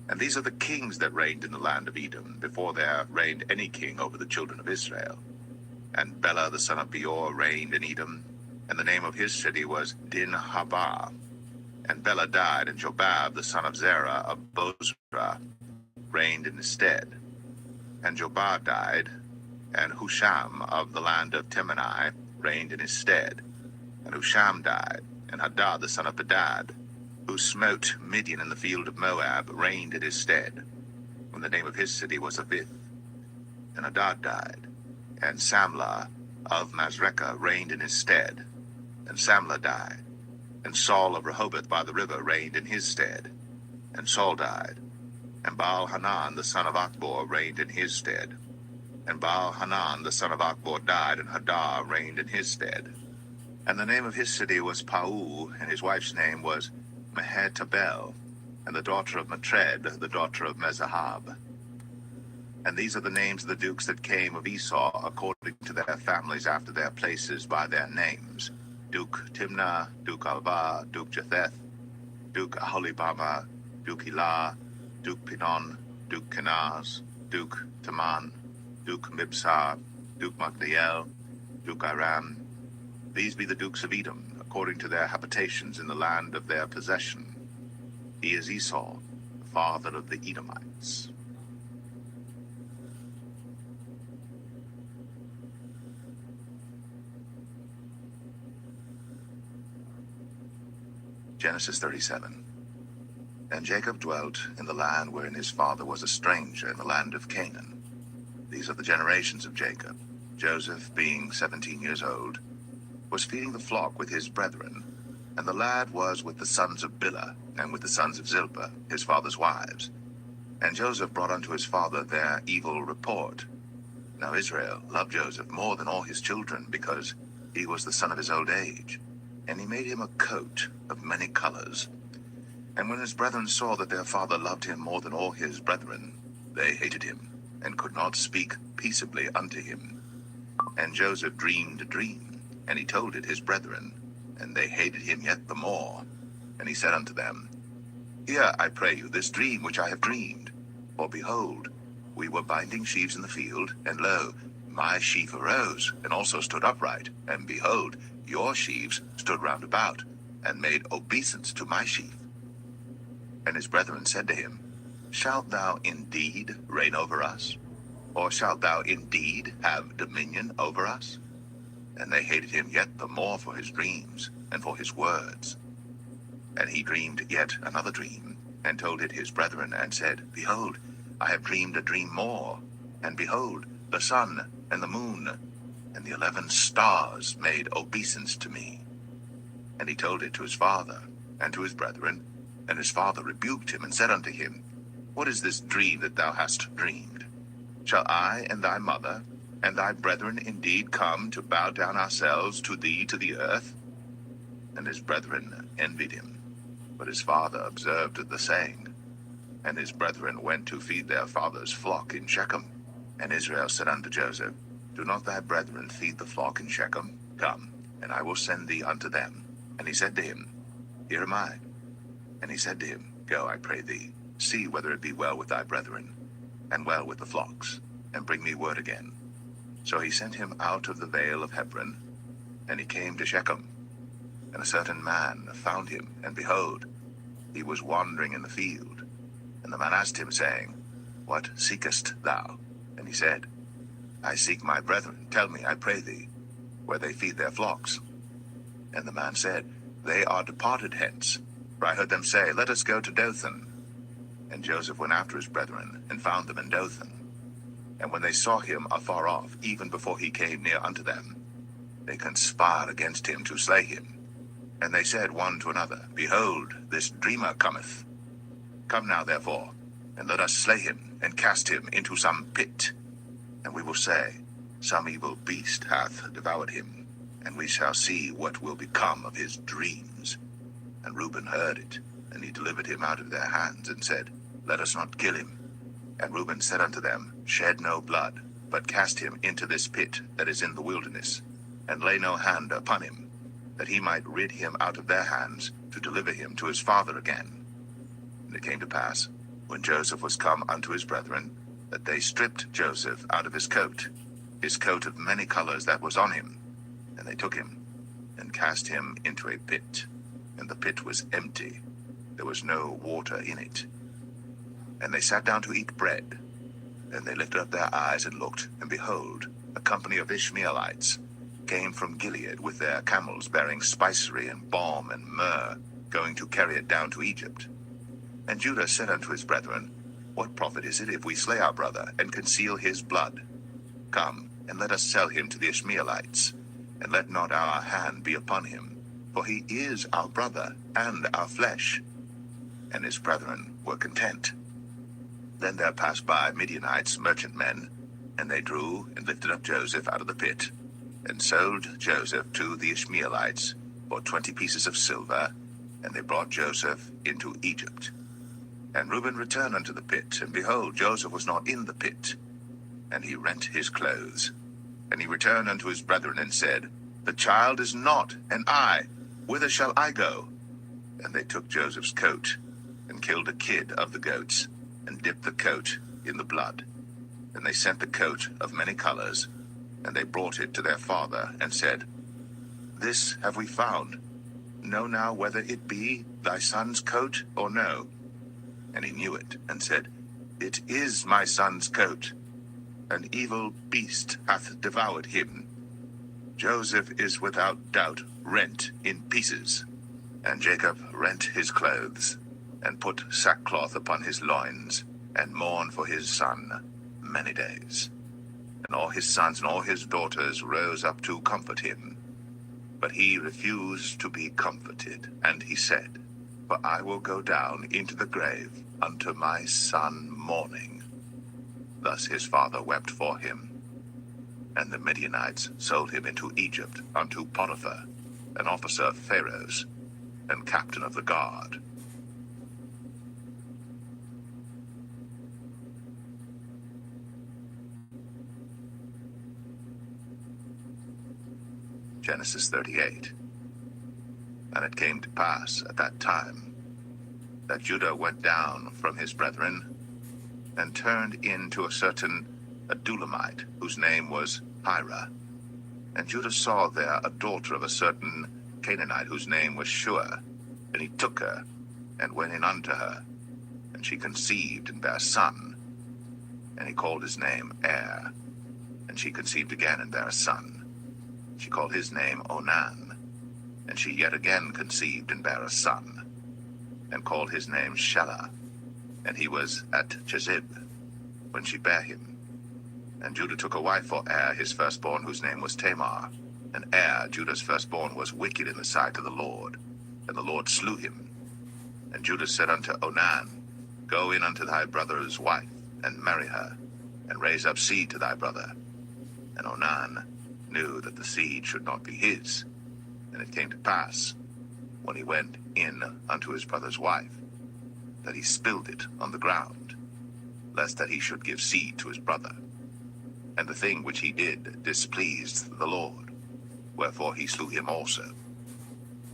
And these are the kings that reigned in the land of Edom, before there reigned any king over the children of Israel. And Bela the son of Beor reigned in Edom, and the name of his city was Dinhabah. And Bela died, and Jobab the son of Zerah of Bozrah reigned in his stead. And Jobab died, and Husham of the land of Temanai reigned in his stead. And Husham died, and Hadad the son of Bedad, who smote Midian in the field of Moab, reigned in his stead, when the name of his city was Avith. And Hadad died, and Samlah of Masrekah reigned in his stead. And Samlah died, and Saul of Rehoboth by the river reigned in his stead. And Saul died, and Baal-Hanan the son of Achbor reigned in his stead. And Baal-Hanan the son of Achbor died, and Hadad reigned in his stead. And the name of his city was Pau, and his wife's name was Mehetabel, and the daughter of Matred, the daughter of Mezahab. And these are the names of the dukes that came of Esau, according to their families after their places by their names: Duke Timnah, Duke Alva, Duke Jetheth, Duke Aholibama, Duke Elah, Duke Pinon, Duke Kenaz, Duke Taman, Duke Mibsar, Duke Magdiel, Duke Iram. These be the dukes of Edom, according to their habitations in the land of their possession. He is Esau, the father of the Edomites. Genesis 37. And Jacob dwelt in the land wherein his father was a stranger, in the land of Canaan. These are the generations of Jacob. Joseph, being 17 years old, was feeding the flock with his brethren, and the lad was with the sons of Bilhah, and with the sons of Zilpah, his father's wives. And Joseph brought unto his father their evil report. Now Israel loved Joseph more than all his children, because he was the son of his old age. And he made him a coat of many colors. And when his brethren saw that their father loved him more than all his brethren, they hated him, and could not speak peaceably unto him. And Joseph dreamed a dream, and he told it his brethren, and they hated him yet the more. And he said unto them, Hear, I pray you, this dream which I have dreamed. For behold, we were binding sheaves in the field, and lo, my sheaf arose, and also stood upright, and behold, your sheaves stood round about, and made obeisance to my sheaf. And his brethren said to him, Shalt thou indeed reign over us? Or shalt thou indeed have dominion over us? And they hated him yet the more for his dreams, and for his words. And he dreamed yet another dream, and told it his brethren, and said, Behold, I have dreamed a dream more, and behold, the sun and the moon and the 11 stars made obeisance to me. And he told it to his father and to his brethren, and his father rebuked him, and said unto him, What is this dream that thou hast dreamed? Shall I and thy mother and thy brethren indeed come to bow down ourselves to thee to the earth? And his brethren envied him. But his father observed the saying. And his brethren went to feed their father's flock in Shechem. And Israel said unto Joseph, Do not thy brethren feed the flock in Shechem? Come, and I will send thee unto them. And he said to him, Here am I. And he said to him, Go, I pray thee, see whether it be well with thy brethren, and well with the flocks, and bring me word again. So he sent him out of the vale of Hebron, and he came to Shechem. And a certain man found him, and behold, he was wandering in the field. And the man asked him, saying, What seekest thou? And he said, I seek my brethren. Tell me, I pray thee, where they feed their flocks. And the man said, They are departed hence, for I heard them say, Let us go to Dothan. And Joseph went after his brethren, and found them in Dothan. And when they saw him afar off, even before he came near unto them, they conspired against him to slay him. And they said one to another, Behold, this dreamer cometh. Come now, therefore, and let us slay him, and cast him into some pit. And we will say, Some evil beast hath devoured him, and we shall see what will become of his dreams. And Reuben heard it, and he delivered him out of their hands, and said, Let us not kill him. And Reuben said unto them, Shed no blood, but cast him into this pit that is in the wilderness, and lay no hand upon him, that he might rid him out of their hands, to deliver him to his father again. And it came to pass, when Joseph was come unto his brethren, that they stripped Joseph out of his coat of many colors that was on him, and they took him, and cast him into a pit. And the pit was empty, there was no water in it. And they sat down to eat bread. And they lifted up their eyes and looked, and behold, a company of Ishmaelites came from Gilead with their camels bearing spicery and balm and myrrh, going to carry it down to Egypt. And Judah said unto his brethren, What profit is it if we slay our brother, and conceal his blood? Come, and let us sell him to the Ishmaelites, and let not our hand be upon him, for he is our brother and our flesh. And his brethren were content. Then there passed by Midianites, merchantmen, and they drew and lifted up Joseph out of the pit, and sold Joseph to the Ishmaelites for 20 pieces of silver, and they brought Joseph into Egypt. And Reuben returned unto the pit, and behold, Joseph was not in the pit. And he rent his clothes. And he returned unto his brethren, and said, The child is not, and I, whither shall I go? And they took Joseph's coat, and killed a kid of the goats, and dipped the coat in the blood. And they sent the coat of many colors, and they brought it to their father, and said, This have we found. Know now whether it be thy son's coat or no. And he knew it, and said, It is my son's coat. An evil beast hath devoured him. Joseph is without doubt rent in pieces. And Jacob rent his clothes, and put sackcloth upon his loins, and mourned for his son many days. And all his sons and all his daughters rose up to comfort him. But he refused to be comforted, and he said, For I will go down into the grave unto my son mourning. Thus his father wept for him. And the Midianites sold him into Egypt unto Potiphar, an officer of Pharaoh's, and captain of the guard. Genesis 38. And it came to pass at that time that Judah went down from his brethren, and turned into a certain Adulamite, whose name was Hira. And Judah saw there a daughter of a certain Canaanite, whose name was Shua. And he took her, and went in unto her. And she conceived, and bare a son. And he called his name Er. And she conceived again, and bare a son. She called his name Onan. And she yet again conceived, and bare a son. And called his name Shelah. And he was at Chezib, when she bare him. And Judah took a wife for Er, his firstborn, whose name was Tamar. And Er, Judah's firstborn, was wicked in the sight of the Lord, and the Lord slew him. And Judah said unto Onan, Go in unto thy brother's wife, and marry her, and raise up seed to thy brother. And Onan knew that the seed should not be his. And it came to pass, when he went in unto his brother's wife, that he spilled it on the ground, lest that he should give seed to his brother. And the thing which he did displeased the Lord, wherefore he slew him also.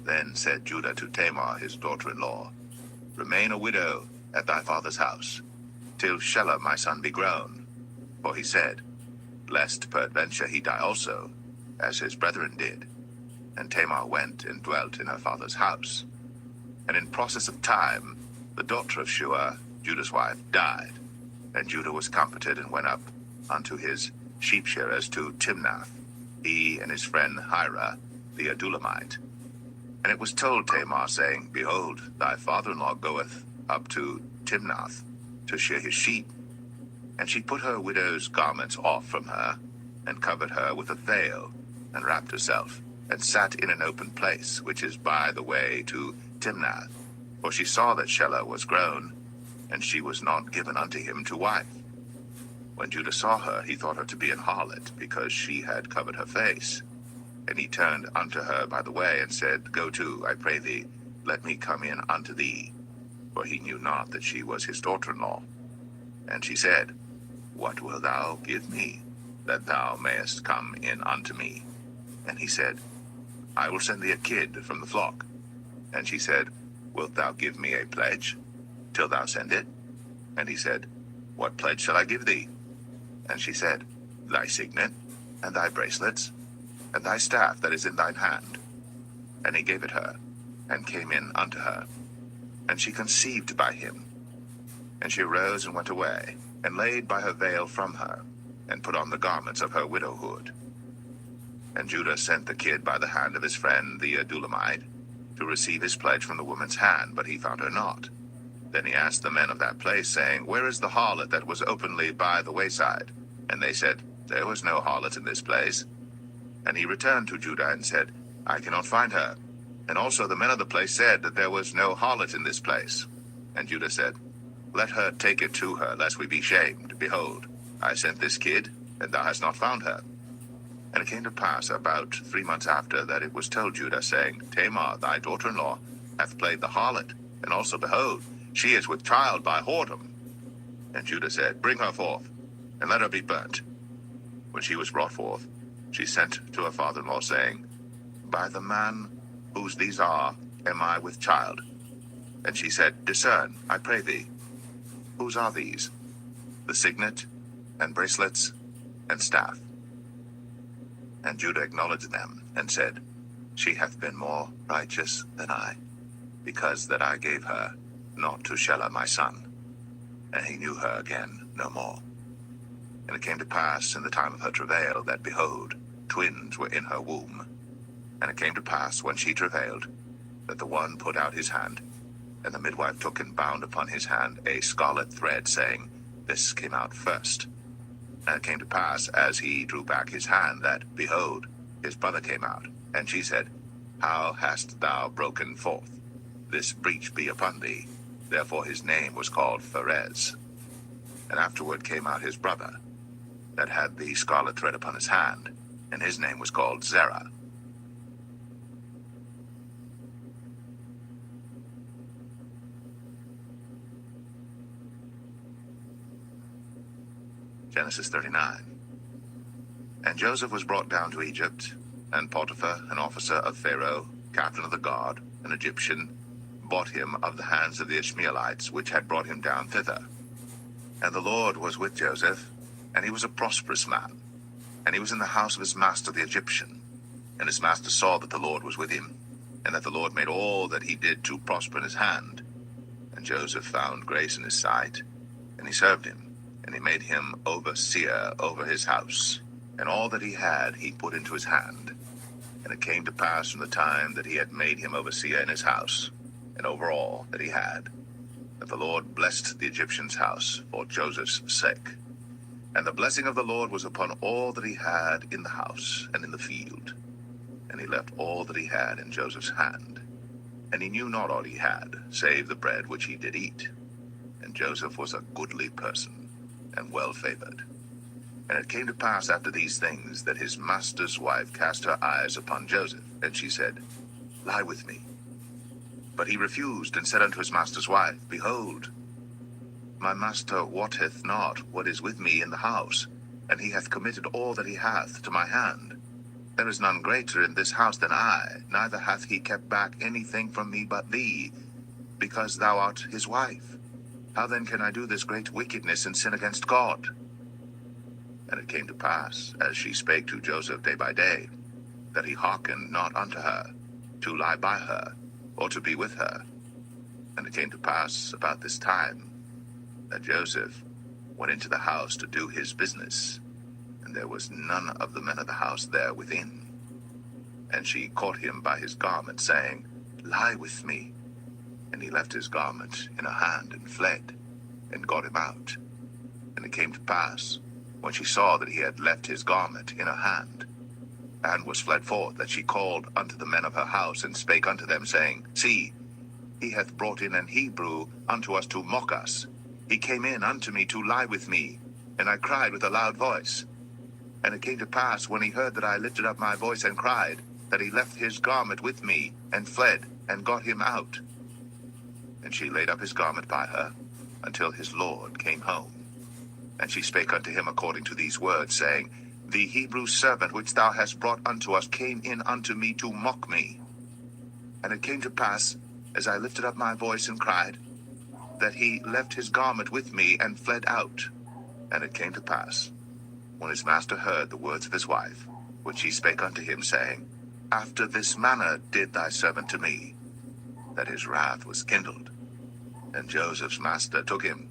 Then said Judah to Tamar his daughter-in-law, Remain a widow at thy father's house, till Shelah my son be grown. For he said, Lest peradventure he die also, as his brethren did. And Tamar went and dwelt in her father's house. And in process of time, the daughter of Shua, Judah's wife, died. And Judah was comforted, and went up unto his sheep shearers to Timnath, he and his friend Hira, the Adulamite. And it was told Tamar, saying, Behold, thy father-in-law goeth up to Timnath to shear his sheep. And she put her widow's garments off from her, and covered her with a veil, and wrapped herself, and sat in an open place, which is by the way to Timnath. For she saw that Shelah was grown, and she was not given unto him to wife. When Judah saw her, he thought her to be an harlot, because she had covered her face. And he turned unto her by the way, and said, Go to, I pray thee, let me come in unto thee. For he knew not that she was his daughter-in-law. And she said, What wilt thou give me, that thou mayest come in unto me? And he said, I will send thee a kid from the flock. And she said, Wilt thou give me a pledge, till thou send it? And he said, What pledge shall I give thee? And she said, Thy signet, and thy bracelets, and thy staff that is in thine hand. And he gave it her, and came in unto her. And she conceived by him. And she arose and went away, and laid by her veil from her, and put on the garments of her widowhood. And Judah sent the kid by the hand of his friend the Adulamite, to receive his pledge from the woman's hand, but he found her not. Then he asked the men of that place, saying, Where is the harlot that was openly by the wayside? And they said, There was no harlot in this place. And he returned to Judah, and said, I cannot find her. And also the men of the place said that there was no harlot in this place. And Judah said, Let her take it to her, lest we be shamed. Behold, I sent this kid, and thou hast not found her. And it came to pass about 3 months after, that it was told Judah, saying, Tamar, thy daughter-in-law, hath played the harlot, and also, behold, she is with child by whoredom. And Judah said, Bring her forth, and let her be burnt. When she was brought forth, she sent to her father-in-law, saying, By the man whose these are, am I with child? And she said, Discern, I pray thee. Whose are these? The signet, and bracelets, and staff. And Judah acknowledged them, and said, She hath been more righteous than I, because that I gave her not to Shelah my son. And he knew her again no more. And it came to pass in the time of her travail, that, behold, twins were in her womb. And it came to pass, when she travailed, that the one put out his hand, and the midwife took and bound upon his hand a scarlet thread, saying, This came out first. And it came to pass, as he drew back his hand, that, behold, his brother came out. And she said, How hast thou broken forth? This breach be upon thee. Therefore his name was called Pharez. And afterward came out his brother, that had the scarlet thread upon his hand, and his name was called Zerah. Genesis 39. And Joseph was brought down to Egypt, and Potiphar, an officer of Pharaoh, captain of the guard, an Egyptian, bought him of the hands of the Ishmaelites, which had brought him down thither. And the Lord was with Joseph, and he was a prosperous man. And he was in the house of his master the Egyptian. And his master saw that the Lord was with him, and that the Lord made all that he did to prosper in his hand. And Joseph found grace in his sight, and he served him. And he made him overseer over his house, and all that he had he put into his hand. And it came to pass from the time that he had made him overseer in his house, and over all that he had, that the Lord blessed the Egyptian's house for Joseph's sake. And the blessing of the Lord was upon all that he had in the house and in the field. And he left all that he had in Joseph's hand. And he knew not all he had, save the bread which he did eat. And Joseph was a goodly person, and well favored. And it came to pass after these things, that his master's wife cast her eyes upon Joseph, and she said, Lie with me. But he refused, and said unto his master's wife, Behold, my master wotteth not what is with me in the house, and he hath committed all that he hath to my hand. There is none greater in this house than I, neither hath he kept back anything from me but thee, because thou art his wife. How then can I do this great wickedness and sin against God? And it came to pass, as she spake to Joseph day by day, that he hearkened not unto her, to lie by her, or to be with her. And it came to pass about this time, that Joseph went into the house to do his business, and there was none of the men of the house there within. And she caught him by his garment, saying, Lie with me. And he left his garment in her hand, and fled, and got him out. And it came to pass, when she saw that he had left his garment in her hand, and was fled forth, that she called unto the men of her house, and spake unto them, saying, See, he hath brought in an Hebrew unto us to mock us. He came in unto me to lie with me, and I cried with a loud voice. And it came to pass, when he heard that I lifted up my voice and cried, that he left his garment with me, and fled, and got him out. And she laid up his garment by her, until his Lord came home. And she spake unto him according to these words, saying, The Hebrew servant which thou hast brought unto us came in unto me to mock me. And it came to pass, as I lifted up my voice and cried, that he left his garment with me, and fled out. And it came to pass, when his master heard the words of his wife, which she spake unto him, saying, After this manner did thy servant to me, that his wrath was kindled. And Joseph's master took him,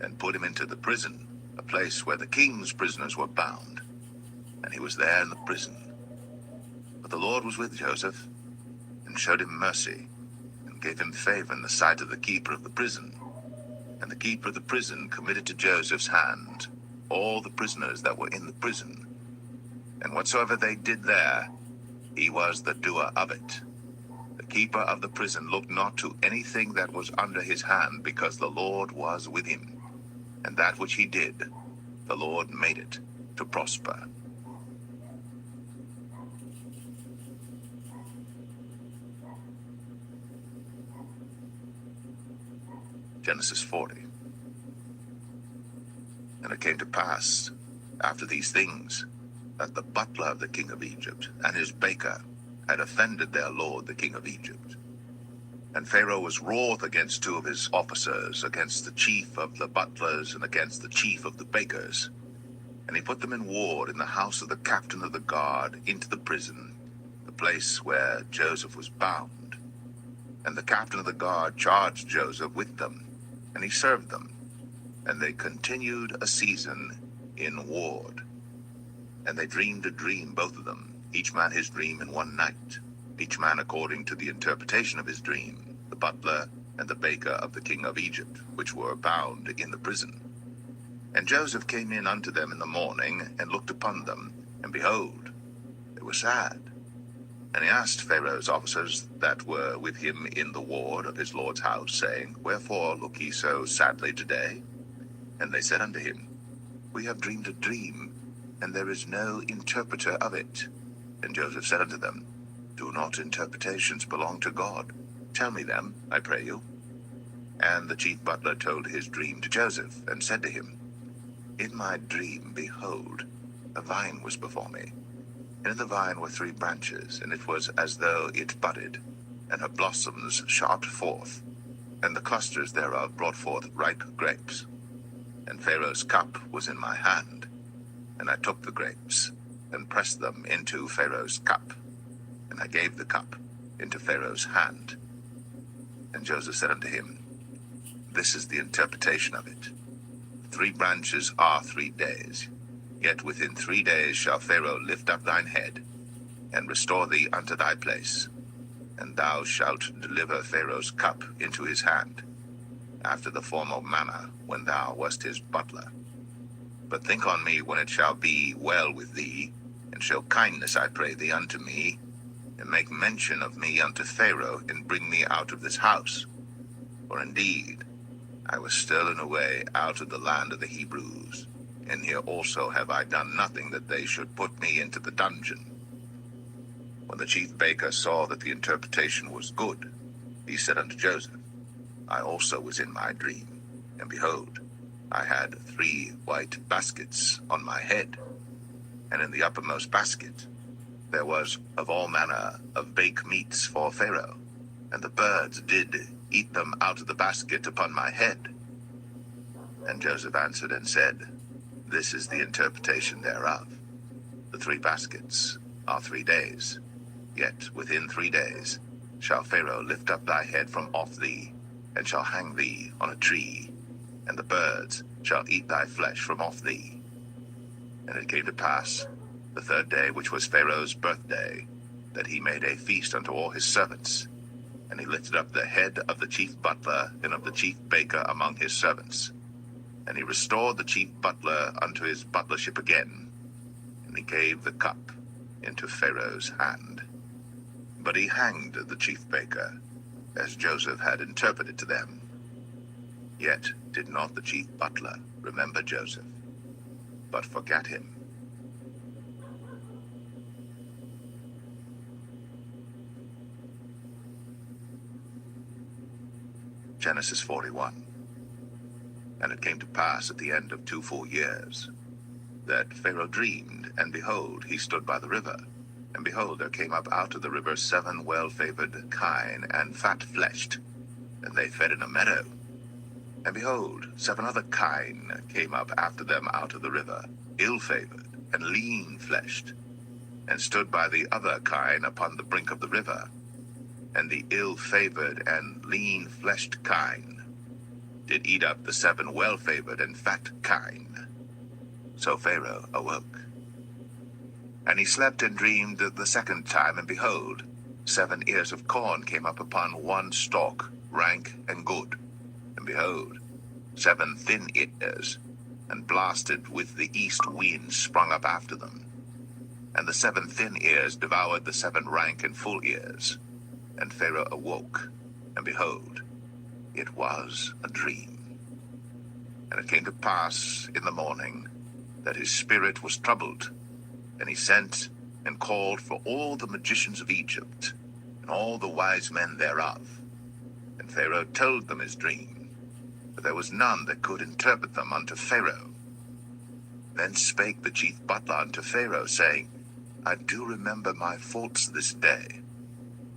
and put him into the prison, a place where the king's prisoners were bound. And he was there in the prison. But the Lord was with Joseph, and showed him mercy, and gave him favor in the sight of the keeper of the prison. And the keeper of the prison committed to Joseph's hand all the prisoners that were in the prison. And whatsoever they did there, he was the doer of it. The keeper of the prison looked not to anything that was under his hand, because the Lord was with him. And that which he did, the Lord made it to prosper. Genesis 40. And it came to pass, after these things, that the butler of the king of Egypt, and his baker, had offended their lord the king of Egypt. And Pharaoh was wroth against two of his officers, against the chief of the butlers and against the chief of the bakers. And he put them in ward in the house of the captain of the guard into the prison, the place where Joseph was bound. And the captain of the guard charged Joseph with them, and he served them. And they continued a season in ward. And they dreamed a dream, both of them, each man his dream in one night, each man according to the interpretation of his dream, the butler and the baker of the king of Egypt, which were bound in the prison. And Joseph came in unto them in the morning, and looked upon them, and behold, they were sad. And he asked Pharaoh's officers that were with him in the ward of his lord's house, saying, Wherefore look ye so sadly today? And they said unto him, We have dreamed a dream, and there is no interpreter of it. And Joseph said unto them, Do not interpretations belong to God? Tell me them, I pray you. And the chief butler told his dream to Joseph, and said to him, In my dream, behold, a vine was before me. And in the vine were 3 branches, and it was as though it budded, and her blossoms shot forth, and the clusters thereof brought forth ripe grapes. And Pharaoh's cup was in my hand, and I took the grapes, and pressed them into Pharaoh's cup, and I gave the cup into Pharaoh's hand. And Joseph said unto him, This is the interpretation of it. 3 branches are 3 days. Yet within 3 days shall Pharaoh lift up thine head, and restore thee unto thy place, and thou shalt deliver Pharaoh's cup into his hand, after the former manner when thou wast his butler. But think on me when it shall be well with thee, and show kindness, I pray thee, unto me, and make mention of me unto Pharaoh, and bring me out of this house. For indeed, I was stolen away out of the land of the Hebrews, and here also have I done nothing that they should put me into the dungeon. When the chief baker saw that the interpretation was good, he said unto Joseph, I also was in my dream, and behold, I had 3 white baskets on my head, and in the uppermost basket there was of all manner of baked meats for Pharaoh, and the birds did eat them out of the basket upon my head. And Joseph answered and said, This is the interpretation thereof. The 3 baskets are 3 days. Yet within 3 days shall Pharaoh lift up thy head from off thee, and shall hang thee on a tree, and the birds shall eat thy flesh from off thee. And it came to pass, the 3rd day, which was Pharaoh's birthday, that he made a feast unto all his servants. And he lifted up the head of the chief butler and of the chief baker among his servants. And he restored the chief butler unto his butlership again, and he gave the cup into Pharaoh's hand. But he hanged the chief baker, as Joseph had interpreted to them. Yet did not the chief butler remember Joseph, but forgat him. Genesis 41. And it came to pass at the end of 2 full years, that Pharaoh dreamed, and behold, he stood by the river. And behold, there came up out of the river 7 well-favored kine, and fat-fleshed, and they fed in a meadow. And behold, 7 other kine came up after them out of the river, ill-favored, and lean-fleshed, and stood by the other kine upon the brink of the river. And the ill-favored and lean-fleshed kine did eat up the 7 well-favored and fat kine. So Pharaoh awoke. And he slept and dreamed the 2nd time, and behold, 7 ears of corn came up upon 1 stalk, rank and good. And behold, 7 thin ears, and blasted with the east wind, sprung up after them. And the 7 thin ears devoured the 7 rank and full ears. And Pharaoh awoke, and behold, it was a dream. And it came to pass in the morning that his spirit was troubled, and he sent and called for all the magicians of Egypt, and all the wise men thereof. And Pharaoh told them his dream, but there was none that could interpret them unto Pharaoh. Then spake the chief butler unto Pharaoh, saying, I do remember my faults this day.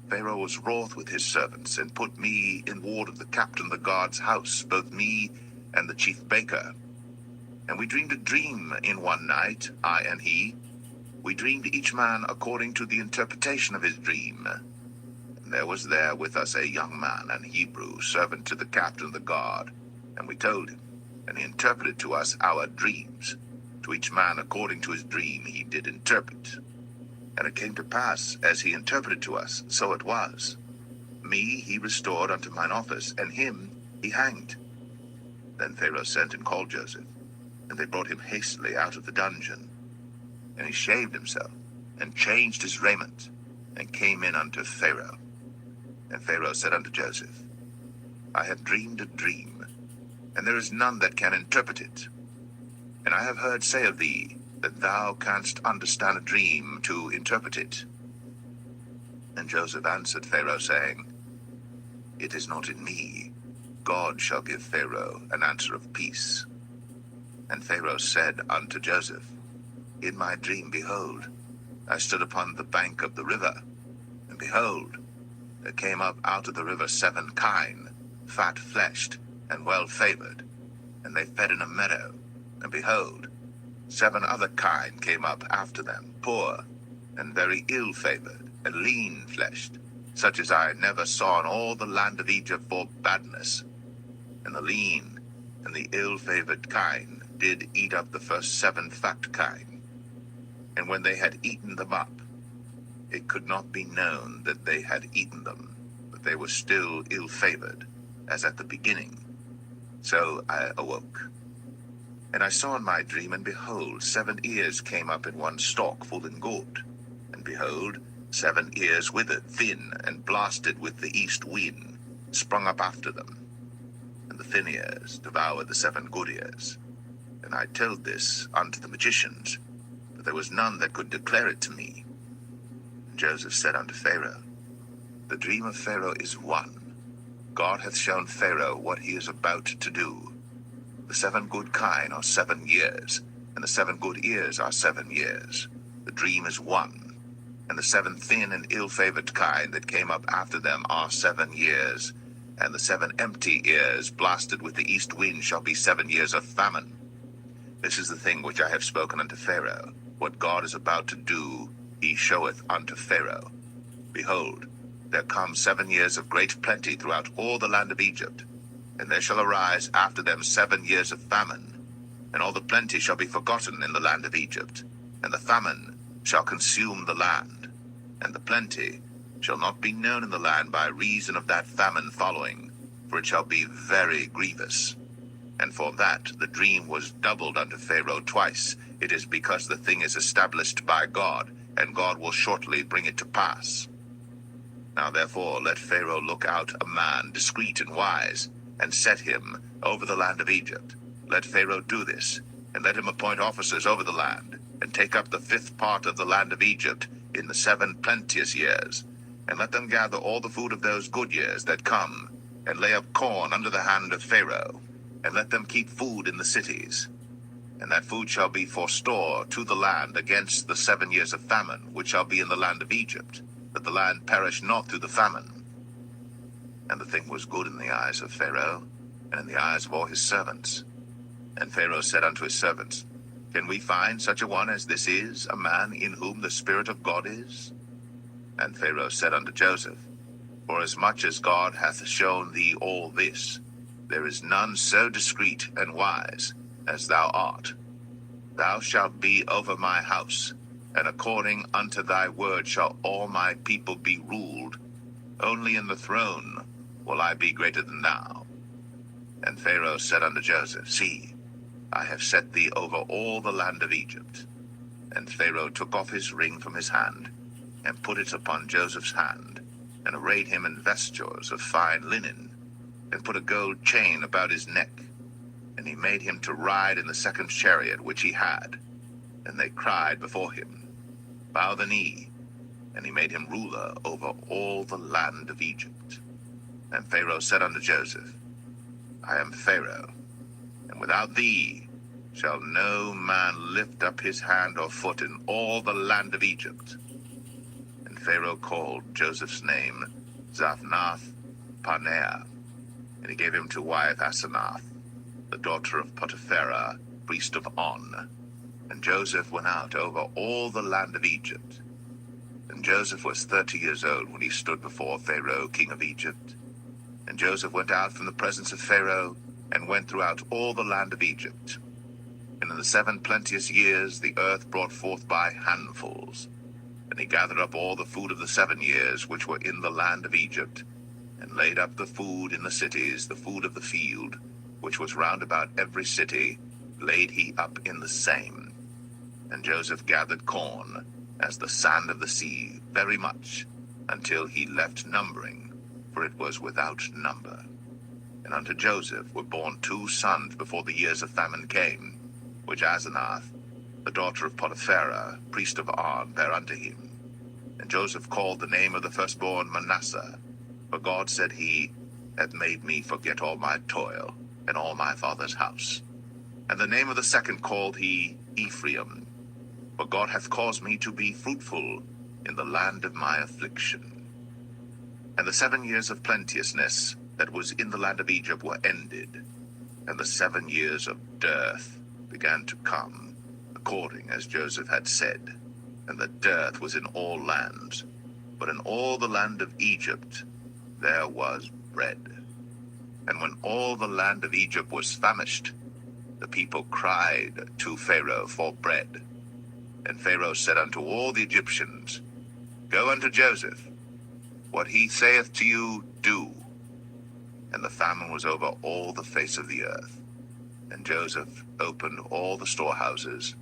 Pharaoh was wroth with his servants, and put me in ward of the captain of the guard's house, both me and the chief baker. And we dreamed a dream in one night, I and he. We dreamed each man according to the interpretation of his dream. And there was there with us a young man, an Hebrew, servant to the captain of the guard. And we told him, and he interpreted to us our dreams. To each man according to his dream he did interpret. And it came to pass, as he interpreted to us, so it was. Me he restored unto mine office, and him he hanged. Then Pharaoh sent and called Joseph, and they brought him hastily out of the dungeon. And he shaved himself, and changed his raiment, and came in unto Pharaoh. And Pharaoh said unto Joseph, I have dreamed a dream, and there is none that can interpret it. And I have heard say of thee, that thou canst understand a dream to interpret it. And Joseph answered Pharaoh, saying, It is not in me. God shall give Pharaoh an answer of peace. And Pharaoh said unto Joseph, In my dream, behold, I stood upon the bank of the river, and behold, there came up out of the river 7 kine, fat-fleshed, and well-favored, and they fed in a meadow, and behold, 7 other kine came up after them, poor, and very ill-favored, and lean-fleshed, such as I never saw in all the land of Egypt for badness. And the lean and the ill-favored kine did eat up the first 7 fat kine. And when they had eaten them up, it could not be known that they had eaten them, but they were still ill-favored, as at the beginning. So I awoke. And I saw in my dream, and behold, 7 ears came up in one stalk, full and good. And behold, 7 ears withered, thin, and blasted with the east wind, sprung up after them. And the thin ears devoured the 7 good ears. And I told this unto the magicians, but there was none that could declare it to me. And Joseph said unto Pharaoh, The dream of Pharaoh is one. God hath shown Pharaoh what he is about to do. The 7 good kine are 7 years, and the 7 good ears are 7 years. The dream is one. And the 7 thin and ill-favored kine that came up after them are 7 years, and the 7 empty ears blasted with the east wind shall be 7 years of famine. This is the thing which I have spoken unto Pharaoh. What God is about to do, he showeth unto Pharaoh. Behold, there come 7 years of great plenty throughout all the land of Egypt. And there shall arise after them 7 years of famine, and all the plenty shall be forgotten in the land of Egypt, and the famine shall consume the land, and the plenty shall not be known in the land by reason of that famine following, for it shall be very grievous. And for that the dream was doubled unto Pharaoh twice. It is because the thing is established by God, and God will shortly bring it to pass. Now therefore let Pharaoh look out a man discreet and wise, and set him over the land of Egypt. Let Pharaoh do this, and let him appoint officers over the land, and take up the 5th part of the land of Egypt in the 7 plenteous years, and let them gather all the food of those good years that come, and lay up corn under the hand of Pharaoh, and let them keep food in the cities. And that food shall be for store to the land against the 7 years of famine, which shall be in the land of Egypt, that the land perish not through the famine. And the thing was good in the eyes of Pharaoh, and in the eyes of all his servants. And Pharaoh said unto his servants, Can we find such a one as this is, a man in whom the Spirit of God is? And Pharaoh said unto Joseph, Forasmuch as God hath shown thee all this, there is none so discreet and wise as thou art. Thou shalt be over my house, and according unto thy word shall all my people be ruled. Only in the throne will I be greater than thou. And Pharaoh said unto Joseph, See, I have set thee over all the land of Egypt. And Pharaoh took off his ring from his hand, and put it upon Joseph's hand, and arrayed him in vestures of fine linen, and put a gold chain about his neck. And he made him to ride in the 2nd chariot which he had. And they cried before him, Bow the knee. And he made him ruler over all the land of Egypt. And Pharaoh said unto Joseph, I am Pharaoh, and without thee shall no man lift up his hand or foot in all the land of Egypt. And Pharaoh called Joseph's name Zaphnath-Paneah, and he gave him to wife Asenath, the daughter of Potipharah, priest of On. And Joseph went out over all the land of Egypt. And Joseph was 30 years old when he stood before Pharaoh, king of Egypt. And Joseph went out from the presence of Pharaoh, and went throughout all the land of Egypt. And in the 7 plenteous years the earth brought forth by handfuls. And he gathered up all the food of the 7 years which were in the land of Egypt, and laid up the food in the cities, the food of the field, which was round about every city, laid he up in the same. And Joseph gathered corn, as the sand of the sea, very much, until he left numbering, for it was without number. And unto Joseph were born 2 sons before the years of famine came, which Asenath, the daughter of Potipharah, priest of On, bare unto him. And Joseph called the name of the firstborn Manasseh, for God, said he, hath made me forget all my toil, and all my father's house. And the name of the second called he Ephraim, for God hath caused me to be fruitful in the land of my affliction. And the 7 years of plenteousness that was in the land of Egypt were ended, and the 7 years of dearth began to come, according as Joseph had said. And the dearth was in all lands, but in all the land of Egypt there was bread. And when all the land of Egypt was famished, the people cried to Pharaoh for bread. And Pharaoh said unto all the Egyptians, Go unto Joseph, what he saith to you, do. And the famine was over all the face of the earth. And Joseph opened all the storehouses,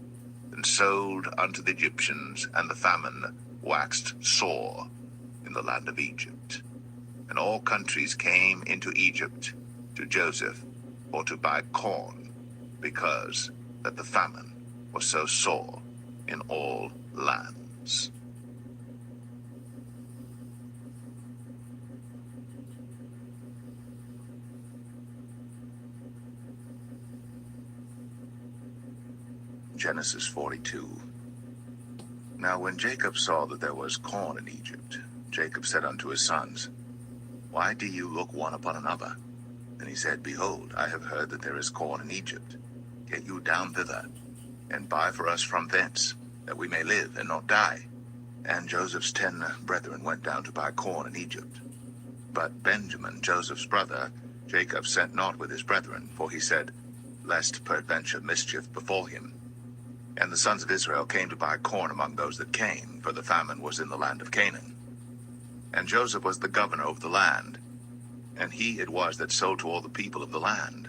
and sold unto the Egyptians, and the famine waxed sore in the land of Egypt. And all countries came into Egypt to Joseph for to buy corn, because that the famine was so sore in all lands. Genesis 42. Now when Jacob saw that there was corn in Egypt, Jacob said unto his sons, Why do you look one upon another? And he said, Behold, I have heard that there is corn in Egypt. Get you down thither, and buy for us from thence, that we may live and not die. And Joseph's 10 brethren went down to buy corn in Egypt. But Benjamin, Joseph's brother, Jacob sent not with his brethren, for he said, Lest peradventure mischief befall him. And the sons of Israel came to buy corn among those that came, for the famine was in the land of Canaan. And Joseph was the governor over the land, and he it was that sold to all the people of the land.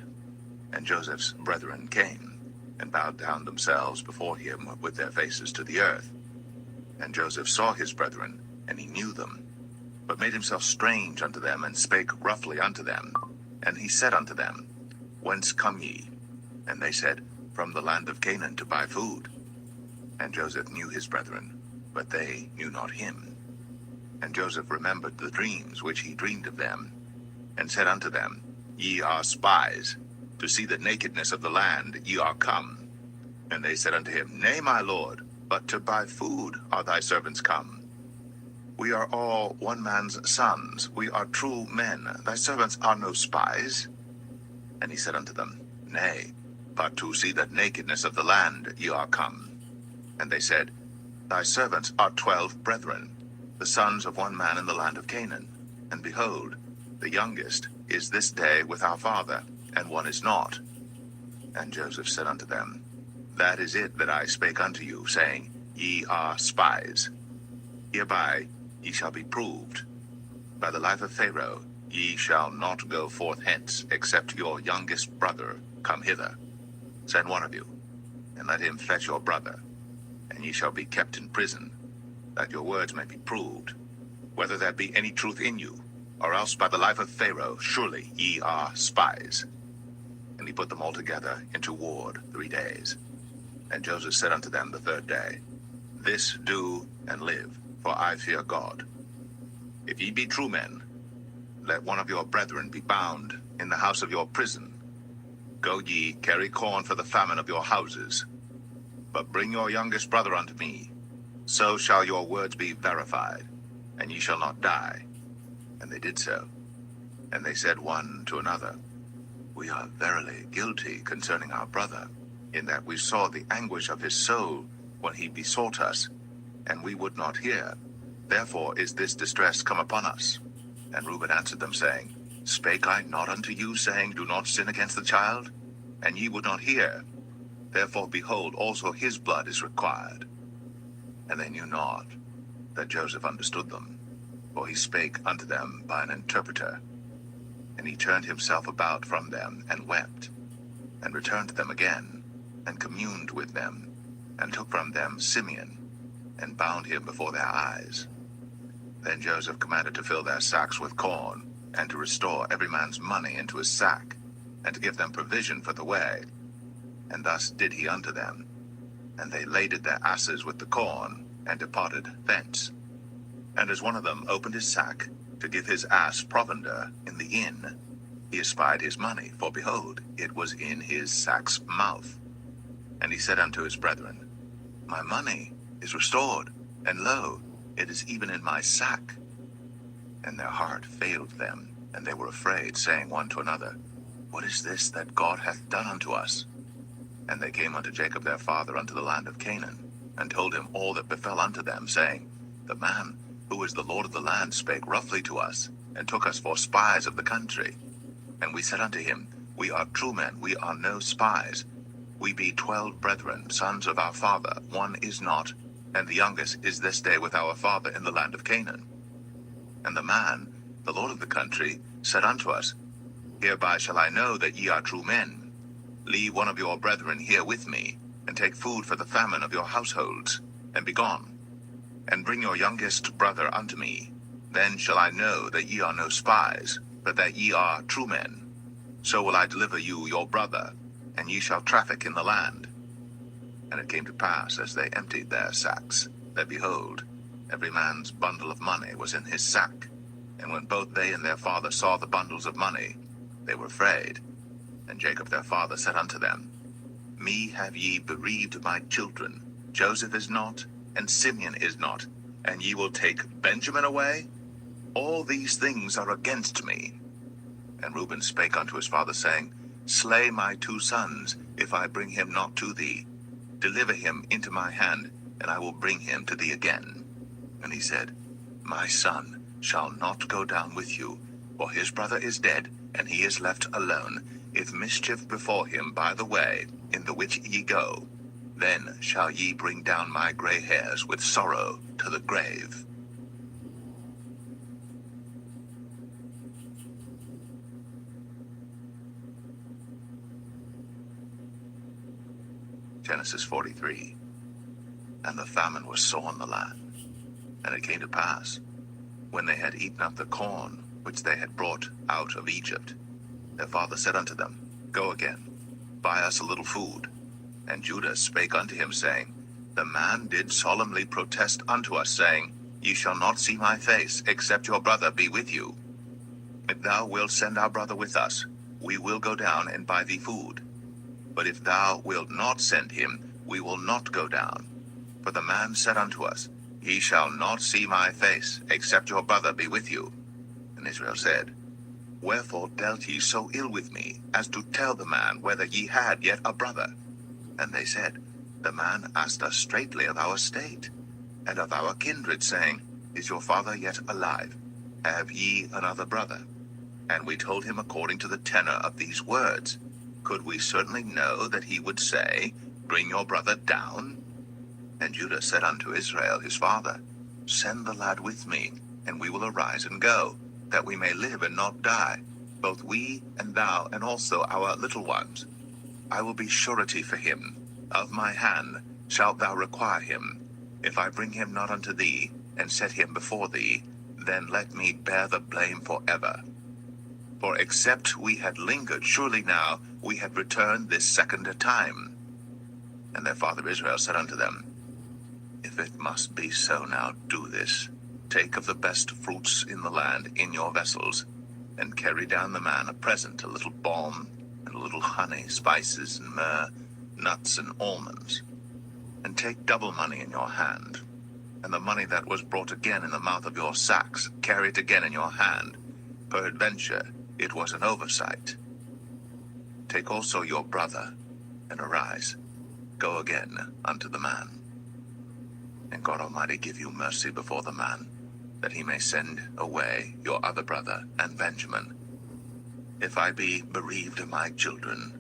And Joseph's brethren came, and bowed down themselves before him with their faces to the earth. And Joseph saw his brethren, and he knew them, but made himself strange unto them, and spake roughly unto them. And he said unto them, Whence come ye? And they said, From the land of Canaan to buy food. And Joseph knew his brethren, but they knew not him. And Joseph remembered the dreams which he dreamed of them, and said unto them, Ye are spies, to see the nakedness of the land ye are come. And they said unto him, Nay, my lord, but to buy food are thy servants come. We are all one man's sons, we are true men, thy servants are no spies. And he said unto them, Nay, but to see the nakedness of the land ye are come. And they said, Thy servants are 12 brethren, the sons of one man in the land of Canaan. And behold, the youngest is this day with our father, and one is not. And Joseph said unto them, That is it that I spake unto you, saying, Ye are spies. Hereby ye shall be proved. By the life of Pharaoh ye shall not go forth hence, except your youngest brother come hither. Send one of you, and let him fetch your brother, and ye shall be kept in prison, that your words may be proved, whether there be any truth in you, or else by the life of Pharaoh, surely ye are spies. And he put them all together into ward 3 days. And Joseph said unto them the 3rd day, This do and live, for I fear God. If ye be true men, let one of your brethren be bound in the house of your prison. Go ye, carry corn for the famine of your houses. But bring your youngest brother unto me. So shall your words be verified, and ye shall not die. And they did so. And they said one to another, We are verily guilty concerning our brother, in that we saw the anguish of his soul when he besought us, and we would not hear. Therefore is this distress come upon us. And Reuben answered them, saying, Spake I not unto you, saying, Do not sin against the child? And ye would not hear. Therefore, behold, also his blood is required. And they knew not that Joseph understood them, for he spake unto them by an interpreter. And he turned himself about from them, and wept, and returned to them again, and communed with them, and took from them Simeon, and bound him before their eyes. Then Joseph commanded to fill their sacks with corn, and to restore every man's money into his sack, and to give them provision for the way. And thus did he unto them. And they laded their asses with the corn, and departed thence. And as one of them opened his sack, to give his ass provender in the inn, he espied his money, for behold, it was in his sack's mouth. And he said unto his brethren, My money is restored, and lo, it is even in my sack. And their heart failed them, and they were afraid, saying one to another, What is this that God hath done unto us? And they came unto Jacob their father unto the land of Canaan, and told him all that befell unto them, saying, The man who is the Lord of the land spake roughly to us, and took us for spies of the country. And we said unto him, We are true men, we are no spies. We be 12 brethren, sons of our father, one is not, and the youngest is this day with our father in the land of Canaan. And the man, the Lord of the country, said unto us, Hereby shall I know that ye are true men. Leave one of your brethren here with me, and take food for the famine of your households, and be gone. And bring your youngest brother unto me. Then shall I know that ye are no spies, but that ye are true men. So will I deliver you your brother, and ye shall traffic in the land. And it came to pass, as they emptied their sacks, that behold, every man's bundle of money was in his sack. And when both they and their father saw the bundles of money, they were afraid. And Jacob their father said unto them, Me have ye bereaved my children. Joseph is not, and Simeon is not, and ye will take Benjamin away? All these things are against me. And Reuben spake unto his father, saying, Slay my 2 sons, if I bring him not to thee. Deliver him into my hand, and I will bring him to thee again. And he said, My son shall not go down with you, for his brother is dead, and he is left alone. If mischief befall him by the way, in the which ye go, then shall ye bring down my gray hairs with sorrow to the grave. Genesis 43. And the famine was sore on the land. And it came to pass, when they had eaten up the corn which they had brought out of Egypt, their father said unto them, Go again, buy us a little food. And Judah spake unto him, saying, The man did solemnly protest unto us, saying, Ye shall not see my face, except your brother be with you. If thou wilt send our brother with us, we will go down and buy thee food. But if thou wilt not send him, we will not go down. For the man said unto us, Ye shall not see my face, except your brother be with you. And Israel said, Wherefore dealt ye so ill with me, as to tell the man whether ye had yet a brother? And they said, The man asked us straitly of our state, and of our kindred, saying, Is your father yet alive? Have ye another brother? And we told him according to the tenor of these words. Could we certainly know that he would say, Bring your brother down? And Judah said unto Israel his father, Send the lad with me, and we will arise and go, that we may live and not die, both we and thou, and also our little ones. I will be surety for him. Of my hand shalt thou require him. If I bring him not unto thee, and set him before thee, then let me bear the blame forever. For except we had lingered, surely now we had returned this second time. And their father Israel said unto them, If it must be so, now do this. Take of the best fruits in the land in your vessels, and carry down the man a present, a little balm, and a little honey, spices, and myrrh, nuts and almonds. And take double money in your hand, and the money that was brought again in the mouth of your sacks, carry it again in your hand. Peradventure, it was an oversight. Take also your brother, and arise, go again unto the man. And God Almighty give you mercy before the man, that he may send away your other brother and Benjamin. If I be bereaved of my children,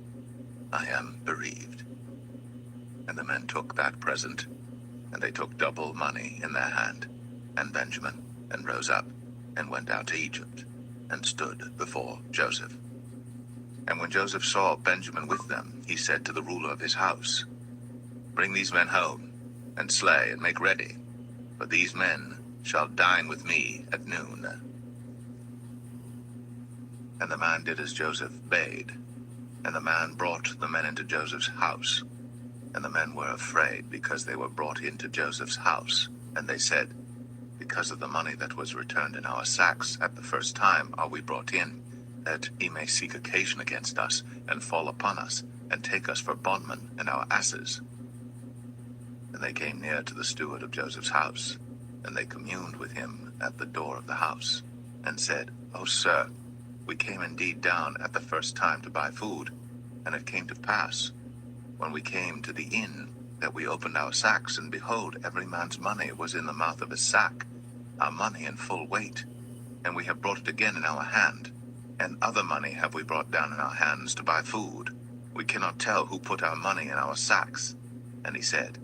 I am bereaved. And the men took that present, and they took double money in their hand, and Benjamin, and rose up, and went out to Egypt, and stood before Joseph. And when Joseph saw Benjamin with them, he said to the ruler of his house, Bring these men home, and slay, and make ready, for these men shall dine with me at noon. And the man did as Joseph bade, and the man brought the men into Joseph's house. And the men were afraid, because they were brought into Joseph's house. And they said, Because of the money that was returned in our sacks at the first time are we brought in, that he may seek occasion against us, and fall upon us, and take us for bondmen and our asses. And they came near to the steward of Joseph's house, and they communed with him at the door of the house, and said, O sir, we came indeed down at the first time to buy food, and it came to pass, when we came to the inn, that we opened our sacks, and behold, every man's money was in the mouth of his sack, our money in full weight, and we have brought it again in our hand, and other money have we brought down in our hands to buy food. We cannot tell who put our money in our sacks. And he said,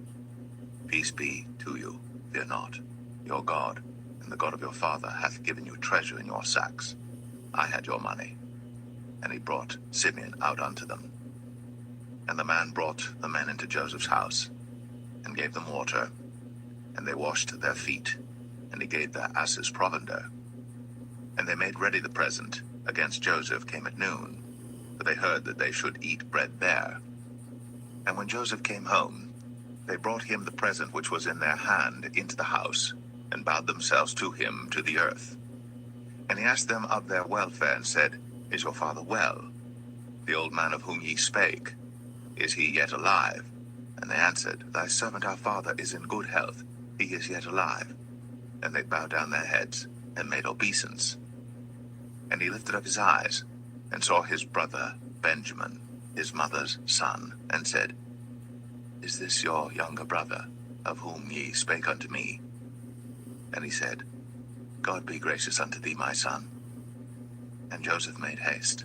Peace be to you, fear not. Your God, and the God of your father, hath given you treasure in your sacks. I had your money. And he brought Simeon out unto them. And the man brought the men into Joseph's house, and gave them water, and they washed their feet, and he gave their asses provender. And they made ready the present against Joseph came at noon, for they heard that they should eat bread there. And when Joseph came home, they brought him the present which was in their hand into the house, and bowed themselves to him to the earth. And he asked them of their welfare, and said, Is your father well? The old man of whom ye spake, is he yet alive? And they answered, Thy servant our father is in good health, he is yet alive. And they bowed down their heads, and made obeisance. And he lifted up his eyes, and saw his brother Benjamin, his mother's son, and said, Is this your younger brother, of whom ye spake unto me? And he said, God be gracious unto thee, my son. And Joseph made haste,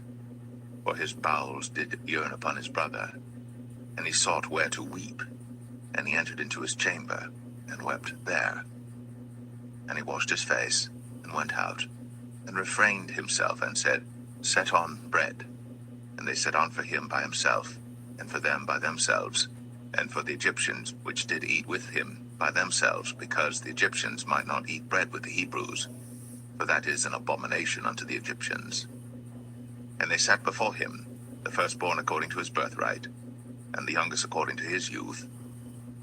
for his bowels did yearn upon his brother. And he sought where to weep, and he entered into his chamber, and wept there. And he washed his face, and went out, and refrained himself, and said, Set on bread. And they set on for him by himself, and for them by themselves, and for the Egyptians which did eat with him by themselves, because the Egyptians might not eat bread with the Hebrews, for that is an abomination unto the Egyptians. And they sat before him, the firstborn according to his birthright, and the youngest according to his youth.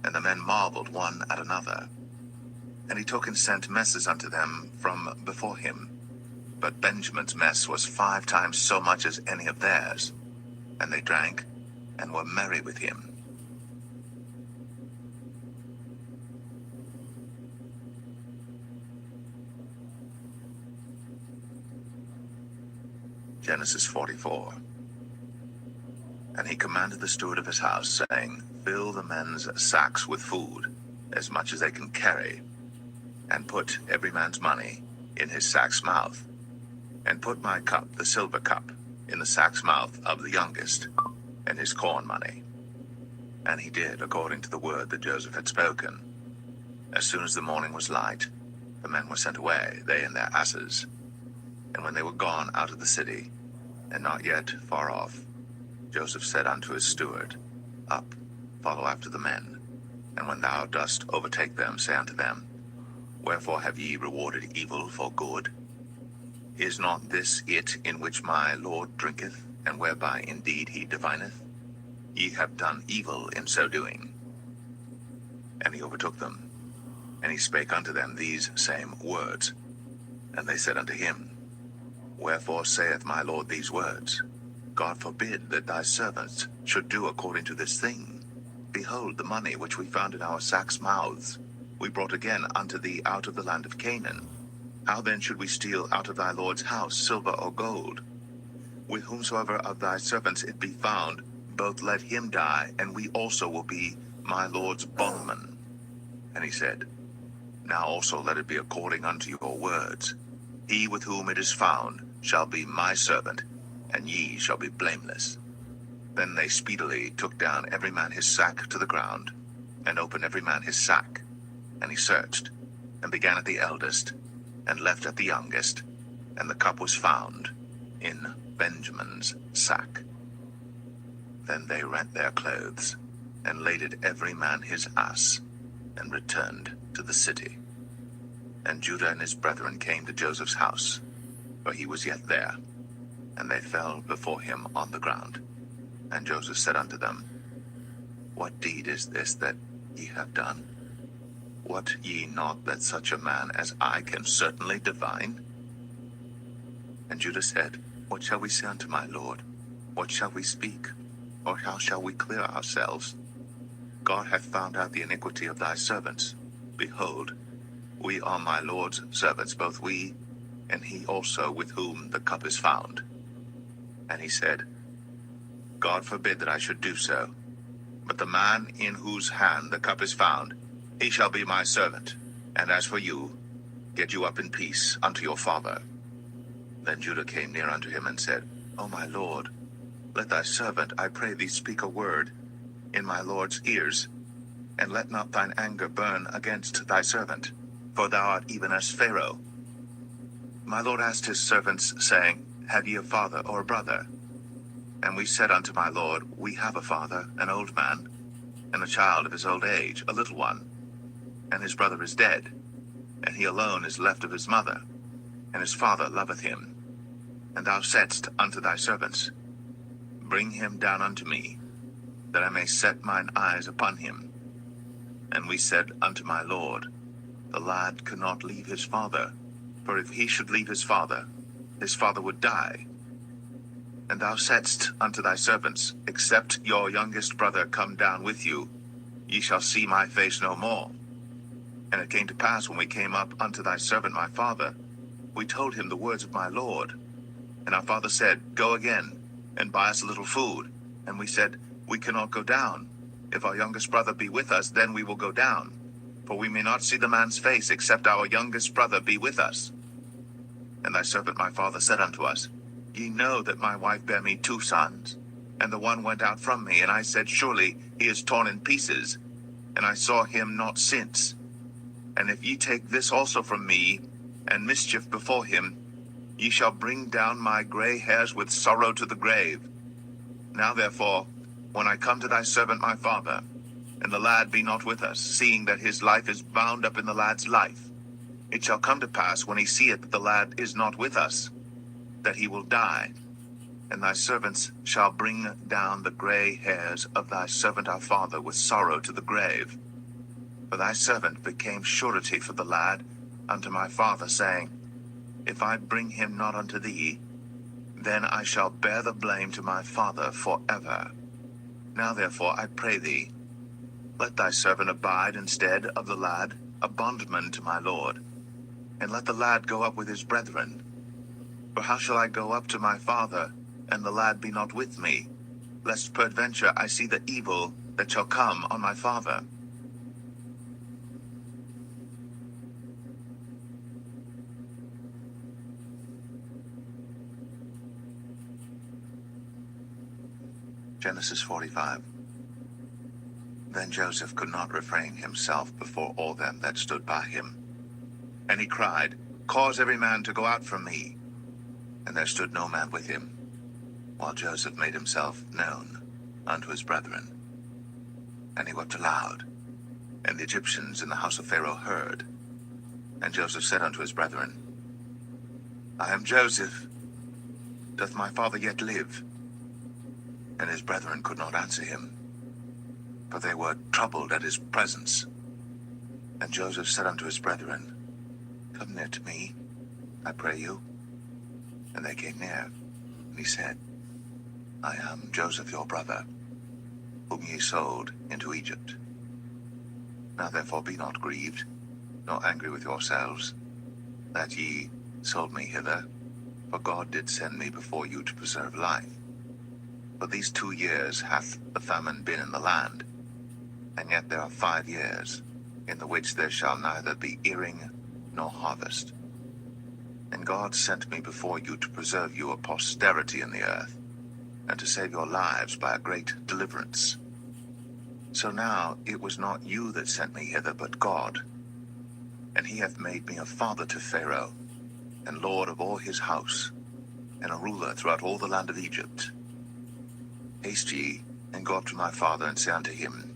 And the men marveled one at another. And he took and sent messes unto them from before him. But Benjamin's mess was 5 times so much as any of theirs. And they drank, and were merry with him. Genesis 44. And he commanded the steward of his house, saying, Fill the men's sacks with food, as much as they can carry, and put every man's money in his sack's mouth, and put my cup, the silver cup, in the sack's mouth of the youngest, and his corn money. And he did according to the word that Joseph had spoken. As soon as the morning was light, the men were sent away, they and their asses. And when they were gone out of the city, and not yet far off, Joseph said unto his steward, Up, follow after the men, and when thou dost overtake them, say unto them, Wherefore have ye rewarded evil for good? Is not this it in which my Lord drinketh, and whereby indeed he divineth? Ye have done evil in so doing. And he overtook them, and he spake unto them these same words. And they said unto him, Wherefore saith my Lord these words? God forbid that thy servants should do according to this thing. Behold, the money which we found in our sacks' mouths, we brought again unto thee out of the land of Canaan. How then should we steal out of thy Lord's house silver or gold? With whomsoever of thy servants it be found, both let him die, and we also will be my Lord's bondmen. And he said, Now also let it be according unto your words. He with whom it is found shall be my servant, and ye shall be blameless. Then they speedily took down every man his sack to the ground, and opened every man his sack. And he searched, and began at the eldest, and left at the youngest, and the cup was found in Benjamin's sack. Then they rent their clothes, and laded every man his ass, and returned to the city. And Judah and his brethren came to Joseph's house, for he was yet there, and they fell before him on the ground. And Joseph said unto them, What deed is this that ye have done? Wot ye not that such a man as I can certainly divine? And Judah said, What shall we say unto my lord? What shall we speak? Or how shall we clear ourselves? God hath found out the iniquity of thy servants. Behold, we are my Lord's servants, both we, and he also with whom the cup is found. And he said, God forbid that I should do so. But the man in whose hand the cup is found, he shall be my servant. And as for you, get you up in peace unto your father. Then Judah came near unto him and said, O my lord, let thy servant, I pray thee, speak a word in my lord's ears, and let not thine anger burn against thy servant, for thou art even as Pharaoh. My lord asked his servants, saying, Have ye a father or a brother? And we said unto my lord, We have a father, an old man, and a child of his old age, a little one. And his brother is dead, and he alone is left of his mother, and his father loveth him. And thou saidst unto thy servants, Bring him down unto me, that I may set mine eyes upon him. And we said unto my lord, The lad cannot leave his father, for if he should leave his father would die. And thou saidst unto thy servants, Except your youngest brother come down with you, ye shall see my face no more. And it came to pass, when we came up unto thy servant my father, we told him the words of my lord. And our father said, Go again, and buy us a little food. And we said, We cannot go down. If our youngest brother be with us, then we will go down. For we may not see the man's face, except our youngest brother be with us. And thy servant my father said unto us, Ye know that my wife bare me 2 sons, and the one went out from me, and I said, Surely he is torn in pieces, and I saw him not since. And if ye take this also from me, and mischief before him, ye shall bring down my gray hairs with sorrow to the grave. Now therefore, when I come to thy servant my father, and the lad be not with us, seeing that his life is bound up in the lad's life, it shall come to pass, when he seeth that the lad is not with us, that he will die. And thy servants shall bring down the gray hairs of thy servant our father with sorrow to the grave. For thy servant became surety for the lad unto my father, saying, If I bring him not unto thee, then I shall bear the blame to my father forever. Now therefore I pray thee, let thy servant abide instead of the lad, a bondman to my lord, and let the lad go up with his brethren. For how shall I go up to my father, and the lad be not with me, lest peradventure I see the evil that shall come on my father? Genesis 45. Then Joseph could not refrain himself before all them that stood by him. And he cried, Cause every man to go out from me. And there stood no man with him, while Joseph made himself known unto his brethren. And he wept aloud, and the Egyptians in the house of Pharaoh heard. And Joseph said unto his brethren, I am Joseph. Doth my father yet live? And his brethren could not answer him, for they were troubled at his presence. And Joseph said unto his brethren, Come near to me, I pray you. And they came near, and he said, I am Joseph your brother, whom ye sold into Egypt. Now therefore be not grieved, nor angry with yourselves, that ye sold me hither, for God did send me before you to preserve life. For these 2 years hath the famine been in the land, and yet there are 5 years, in the which there shall neither be earing nor harvest. And God sent me before you to preserve you a posterity in the earth, and to save your lives by a great deliverance. So now it was not you that sent me hither, but God. And he hath made me a father to Pharaoh, and lord of all his house, and a ruler throughout all the land of Egypt. Haste ye, and go up to my father, and say unto him,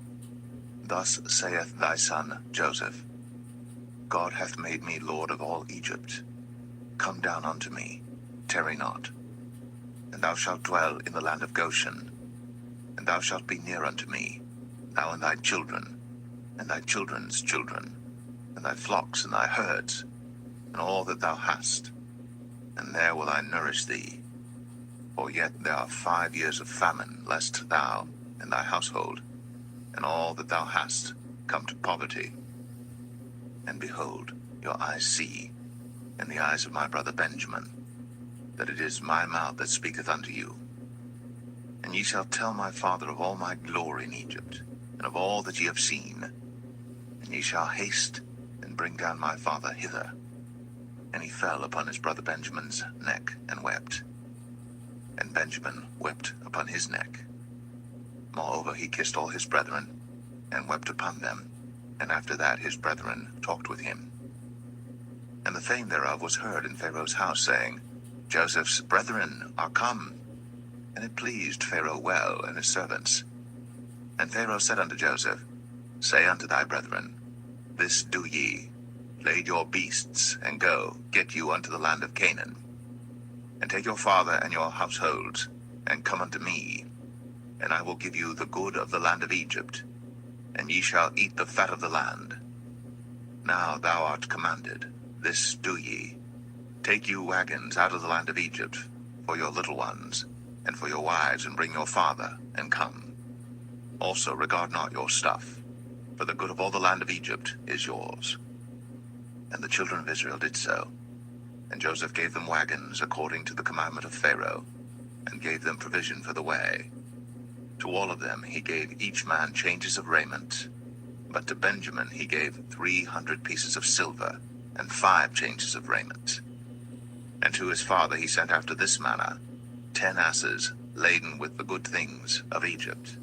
Thus saith thy son Joseph, God hath made me lord of all Egypt. Come down unto me, tarry not. And thou shalt dwell in the land of Goshen, and thou shalt be near unto me, thou and thy children, and thy children's children, and thy flocks and thy herds, and all that thou hast. And there will I nourish thee. For yet there are 5 years of famine, lest thou and thy household, and all that thou hast, come to poverty. And behold, your eyes see, and the eyes of my brother Benjamin, that it is my mouth that speaketh unto you. And ye shall tell my father of all my glory in Egypt, and of all that ye have seen. And ye shall haste and bring down my father hither. And he fell upon his brother Benjamin's neck, and wept. And Benjamin wept upon his neck. Moreover he kissed all his brethren, and wept upon them. And after that his brethren talked with him. And the fame thereof was heard in Pharaoh's house, saying, Joseph's brethren are come. And it pleased Pharaoh well, and his servants. And Pharaoh said unto Joseph, Say unto thy brethren, This do ye, lade your beasts, and go, get you unto the land of Canaan. And take your father and your households, and come unto me, and I will give you the good of the land of Egypt, and ye shall eat the fat of the land. Now thou art commanded, this do ye, take you wagons out of the land of Egypt, for your little ones, and for your wives, and bring your father, and come. Also regard not your stuff, for the good of all the land of Egypt is yours. And the children of Israel did so. And Joseph gave them wagons according to the commandment of Pharaoh, and gave them provision for the way. To all of them he gave each man changes of raiment, but to Benjamin he gave 300 pieces of silver, and 5 changes of raiment. And to his father he sent after this manner 10 asses laden with the good things of Egypt,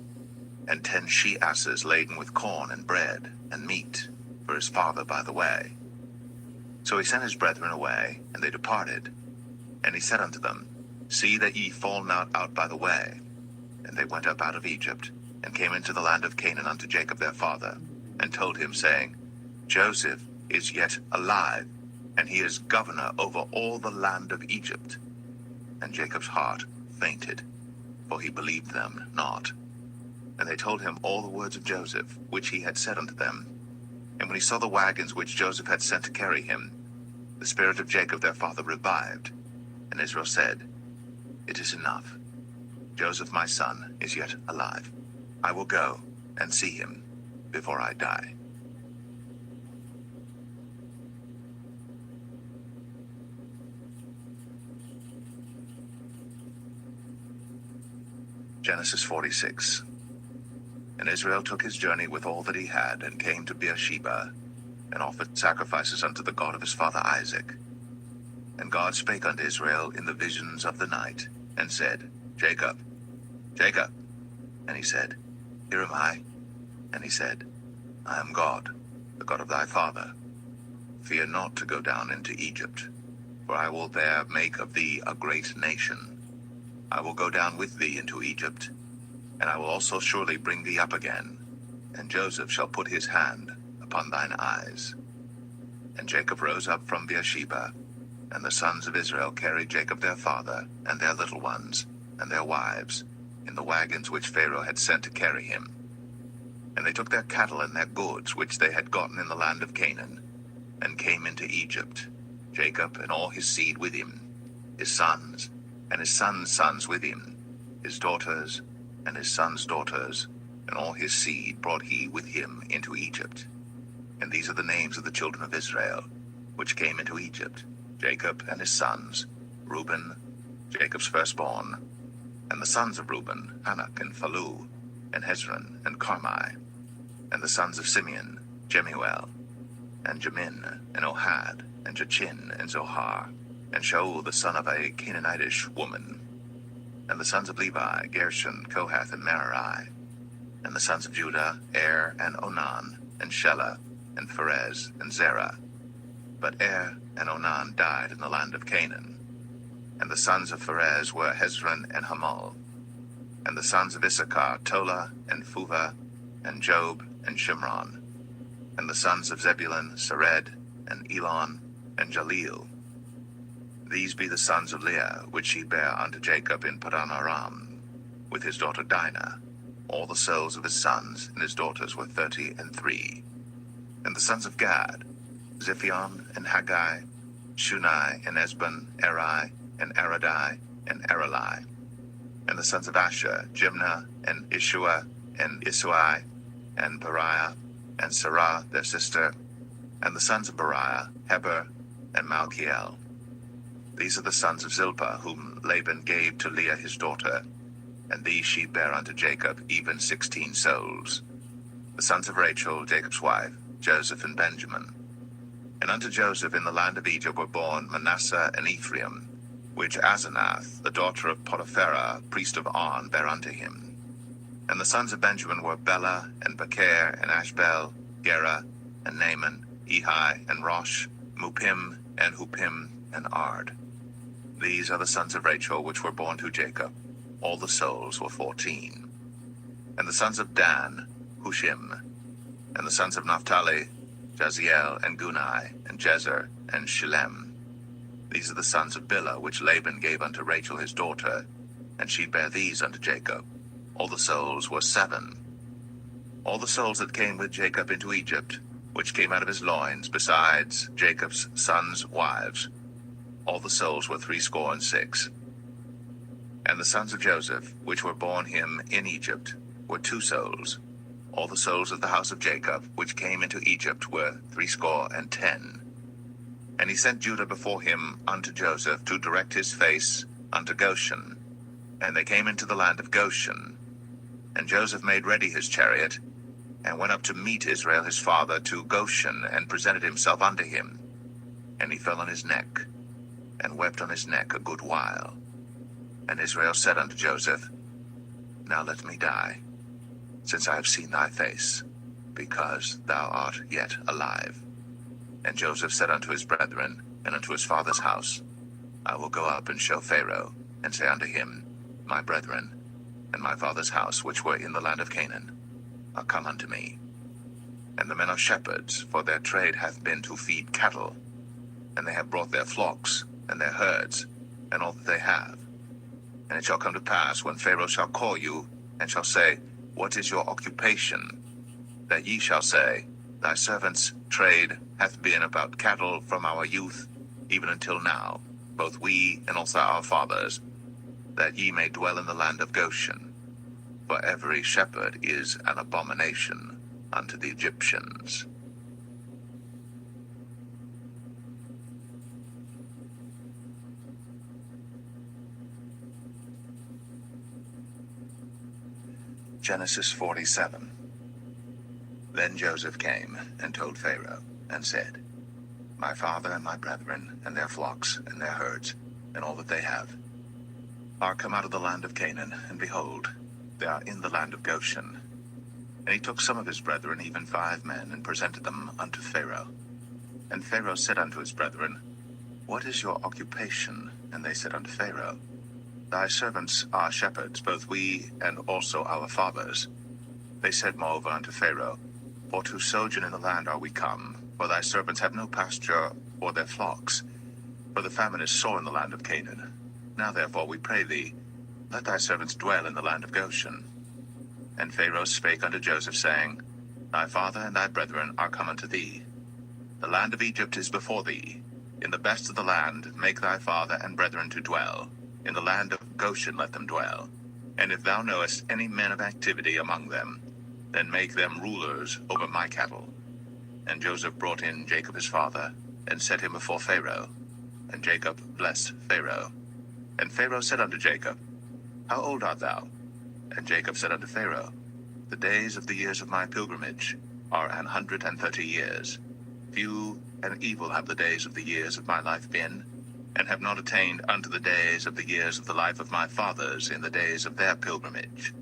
and 10 she-asses laden with corn and bread and meat for his father by the way. So he sent his brethren away, and they departed. And he said unto them, See that ye fall not out by the way. And they went up out of Egypt, and came into the land of Canaan unto Jacob their father, and told him, saying, Joseph is yet alive, and he is governor over all the land of Egypt. And Jacob's heart fainted, for he believed them not. And they told him all the words of Joseph, which he had said unto them. And when he saw the wagons which Joseph had sent to carry him, the spirit of Jacob their father revived. And Israel said, It is enough. Joseph my son is yet alive. I will go and see him before I die. Genesis 46. And Israel took his journey with all that he had, and came to Beersheba, and offered sacrifices unto the God of his father Isaac. And God spake unto Israel in the visions of the night, and said, Jacob, Jacob. And he said, Here am I. And he said, I am God, the God of thy father. Fear not to go down into Egypt, for I will there make of thee a great nation. I will go down with thee into Egypt, and I will also surely bring thee up again, and Joseph shall put his hand upon thine eyes. And Jacob rose up from Beersheba, and the sons of Israel carried Jacob their father, and their little ones, and their wives, in the wagons which Pharaoh had sent to carry him. And they took their cattle and their goods which they had gotten in the land of Canaan, and came into Egypt, Jacob and all his seed with him, his sons, and his sons' sons with him, his daughters, and his sons' daughters, and all his seed brought he with him into Egypt. And these are the names of the children of Israel, which came into Egypt: Jacob and his sons, Reuben, Jacob's firstborn, and the sons of Reuben, Hanok and Phalu, and Hezron and Carmi, and the sons of Simeon, Jemuel, and Jamin, and Ohad, and Jachin, and Zohar, and Shaul the son of a Canaanitish woman, and the sons of Levi, Gershon, Kohath, and Merari, and the sons of Judah, Er, and Onan, and Shelah, and Pharez, and Zerah. But Er and Onan died in the land of Canaan. And the sons of Pharez were Hezron and Hamul. And the sons of Issachar, Tola, and Phuvah, and Job, and Shimron. And the sons of Zebulun, Sered, and Elon, and Jaleel. These be the sons of Leah, which she bare unto Jacob in Padan Aram, with his daughter Dinah. All the souls of his sons and his daughters were 33. And the sons of Gad, Ziphion, and Haggai, Shunai, and Esbon, Eri, and Aradai, and Aralai. And the sons of Asher, Jimnah, and Ishua, and Isui, and Beriah, and Sarah their sister. And the sons of Beriah, Heber, and Malchiel. These are the sons of Zilpah, whom Laban gave to Leah his daughter, and these she bare unto Jacob, even 16 souls. The sons of Rachel, Jacob's wife, Joseph and Benjamin. And unto Joseph in the land of Egypt were born Manasseh and Ephraim, which Asenath, the daughter of Potipharah, priest of On, bare unto him. And the sons of Benjamin were Bela, and Becher, and Ashbel, Gera, and Naaman, Ehi, and Rosh, Mupim, and Hupim, and Ard. These are the sons of Rachel, which were born to Jacob. All the souls were 14. And the sons of Dan, Hushim. And the sons of Naphtali, Jaziel, and Gunai, and Jezer, and Shillem. These are the sons of Bilhah, which Laban gave unto Rachel his daughter, and she bare these unto Jacob. All the souls were 7. All the souls that came with Jacob into Egypt, which came out of his loins, besides Jacob's sons' wives, all the souls were 66. And the sons of Joseph, which were born him in Egypt, were 2 souls. All the souls of the house of Jacob, which came into Egypt, were 10. And he sent Judah before him unto Joseph to direct his face unto Goshen. And they came into the land of Goshen. And Joseph made ready his chariot, and went up to meet Israel his father to Goshen, and presented himself unto him. And he fell on his neck, and wept on his neck a good while. And Israel said unto Joseph, Now let me die, since I have seen thy face, because thou art yet alive. And Joseph said unto his brethren, and unto his father's house, I will go up and show Pharaoh, and say unto him, My brethren, and my father's house, which were in the land of Canaan, are come unto me. And the men are shepherds, for their trade hath been to feed cattle, and they have brought their flocks, and their herds, and all that they have. And it shall come to pass, when Pharaoh shall call you, and shall say, What is your occupation? That ye shall say, Thy servant's trade hath been about cattle from our youth, even until now, both we and also our fathers, that ye may dwell in the land of Goshen. For every shepherd is an abomination unto the Egyptians. Genesis 47. Then Joseph came and told Pharaoh, and said, My father and my brethren, and their flocks, and their herds, and all that they have, are come out of the land of Canaan, and behold, they are in the land of Goshen. And he took some of his brethren, even 5 men, and presented them unto Pharaoh. And Pharaoh said unto his brethren, What is your occupation? And they said unto Pharaoh, Thy servants are shepherds, both we and also our fathers. They said moreover unto Pharaoh, For to sojourn in the land are we come, for thy servants have no pasture for their flocks, for the famine is sore in the land of Canaan. Now therefore we pray thee, let thy servants dwell in the land of Goshen. And Pharaoh spake unto Joseph, saying, Thy father and thy brethren are come unto thee. The land of Egypt is before thee. In the best of the land make thy father and brethren to dwell. In the land of Goshen let them dwell. And if thou knowest any men of activity among them, then make them rulers over my cattle. And Joseph brought in Jacob his father, and set him before Pharaoh. And Jacob blessed Pharaoh. And Pharaoh said unto Jacob, How old art thou? And Jacob said unto Pharaoh, The days of the years of my pilgrimage are 130 years. Few and evil have the days of the years of my life been, and have not attained unto the days of the years of the life of my fathers in the days of their pilgrimage.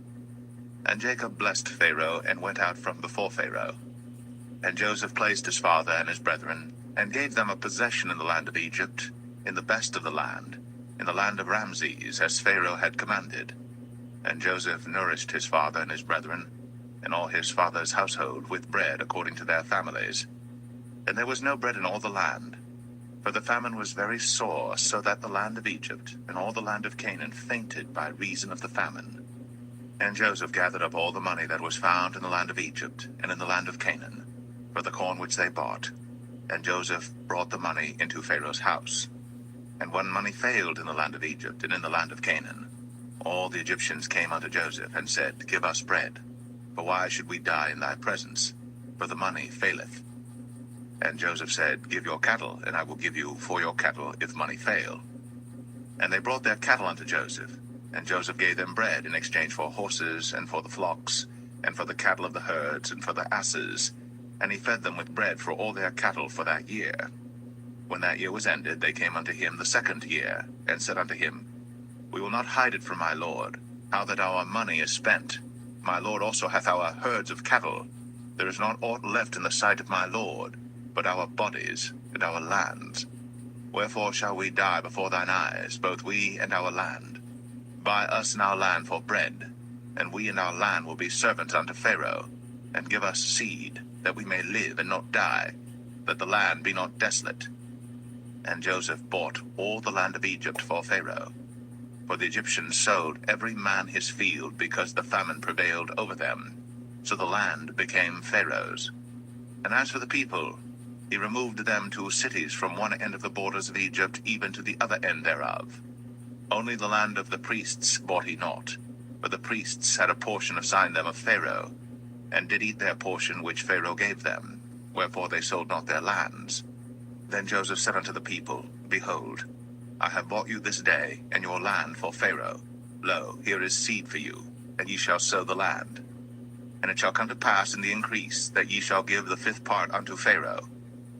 And Jacob blessed Pharaoh, and went out from before Pharaoh. And Joseph placed his father and his brethren, and gave them a possession in the land of Egypt, in the best of the land, in the land of Ramses, as Pharaoh had commanded. And Joseph nourished his father and his brethren, and all his father's household, with bread according to their families. And there was no bread in all the land, for the famine was very sore, so that the land of Egypt and all the land of Canaan fainted by reason of the famine. And Joseph gathered up all the money that was found in the land of Egypt and in the land of Canaan, for the corn which they bought. And Joseph brought the money into Pharaoh's house. And when money failed in the land of Egypt and in the land of Canaan, all the Egyptians came unto Joseph, and said, Give us bread, for why should we die in thy presence? For the money faileth. And Joseph said, Give your cattle, and I will give you for your cattle, if money fail. And they brought their cattle unto Joseph, and Joseph gave them bread in exchange for horses, and for the flocks, and for the cattle of the herds, and for the asses, and he fed them with bread for all their cattle for that year. When that year was ended, they came unto him the second year, and said unto him, We will not hide it from my lord, how that our money is spent. My lord also hath our herds of cattle. There is not aught left in the sight of my lord, but our bodies and our lands. Wherefore shall we die before thine eyes, both we and our land? Buy us and our land for bread, and we and our land will be servants unto Pharaoh, and give us seed, that we may live and not die, that the land be not desolate. And Joseph bought all the land of Egypt for Pharaoh. For the Egyptians sold every man his field, because the famine prevailed over them. So the land became Pharaoh's. And as for the people, he removed them to cities from one end of the borders of Egypt even to the other end thereof. Only the land of the priests bought he not, for the priests had a portion assigned them of Pharaoh, and did eat their portion which Pharaoh gave them, wherefore they sold not their lands. Then Joseph said unto the people, Behold, I have bought you this day and your land for Pharaoh. Lo, here is seed for you, and ye shall sow the land. And it shall come to pass in the increase, that ye shall give the 5th part unto Pharaoh,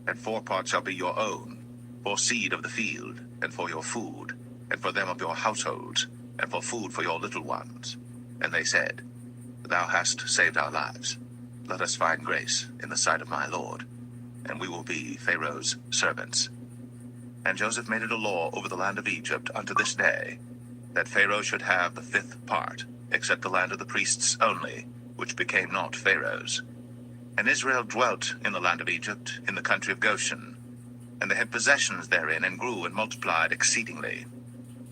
and 4 parts shall be your own, for seed of the field, and for your food, and for them of your households, and for food for your little ones. And they said, Thou hast saved our lives. Let us find grace in the sight of my lord, and we will be Pharaoh's servants. And Joseph made it a law over the land of Egypt unto this day, that Pharaoh should have the 5th part, except the land of the priests only, which became not Pharaoh's. And Israel dwelt in the land of Egypt, in the country of Goshen. And they had possessions therein, and grew and multiplied exceedingly.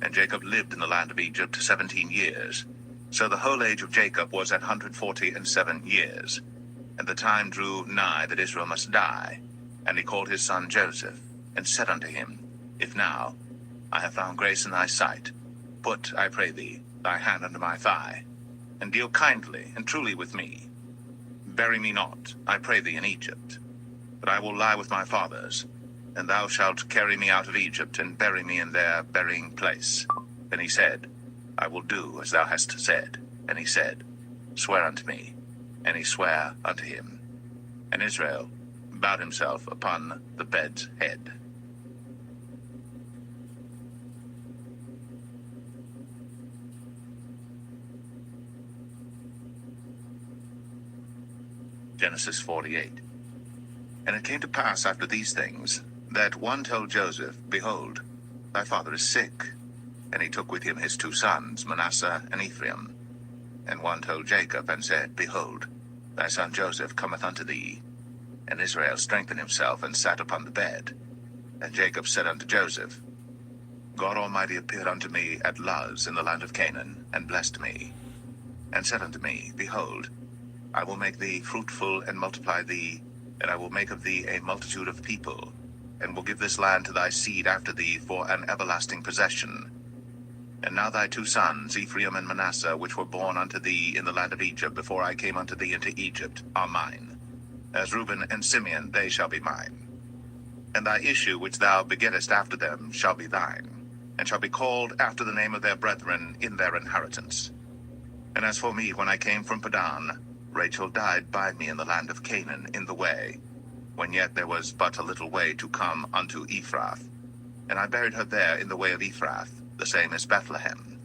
And Jacob lived in the land of Egypt 17 years. So the whole age of Jacob was 147 years. And the time drew nigh that Israel must die. And he called his son Joseph, and said unto him, If now I have found grace in thy sight, put, I pray thee, thy hand under my thigh, and deal kindly and truly with me. Bury me not, I pray thee, in Egypt, but I will lie with my fathers, and thou shalt carry me out of Egypt, and bury me in their burying place. Then he said, I will do as thou hast said. And he said, Swear unto me. And he sware unto him. And Israel bowed himself upon the bed's head. Genesis 48. And it came to pass after these things, that one told Joseph, Behold, thy father is sick. And he took with him his 2 sons, Manasseh and Ephraim. And one told Jacob, and said, Behold, thy son Joseph cometh unto thee. And Israel strengthened himself, and sat upon the bed. And Jacob said unto Joseph, God Almighty appeared unto me at Luz in the land of Canaan, and blessed me, and said unto me, Behold, I will make thee fruitful, and multiply thee, and I will make of thee a multitude of people, and will give this land to thy seed after thee for an everlasting possession. And now thy two sons, Ephraim and Manasseh, which were born unto thee in the land of Egypt, before I came unto thee into Egypt, are mine. As Reuben and Simeon, they shall be mine. And thy issue which thou begettest after them shall be thine, and shall be called after the name of their brethren in their inheritance. And as for me, when I came from Padan, Rachel died by me in the land of Canaan in the way, when yet there was but a little way to come unto Ephrath. And I buried her there in the way of Ephrath, the same as Bethlehem.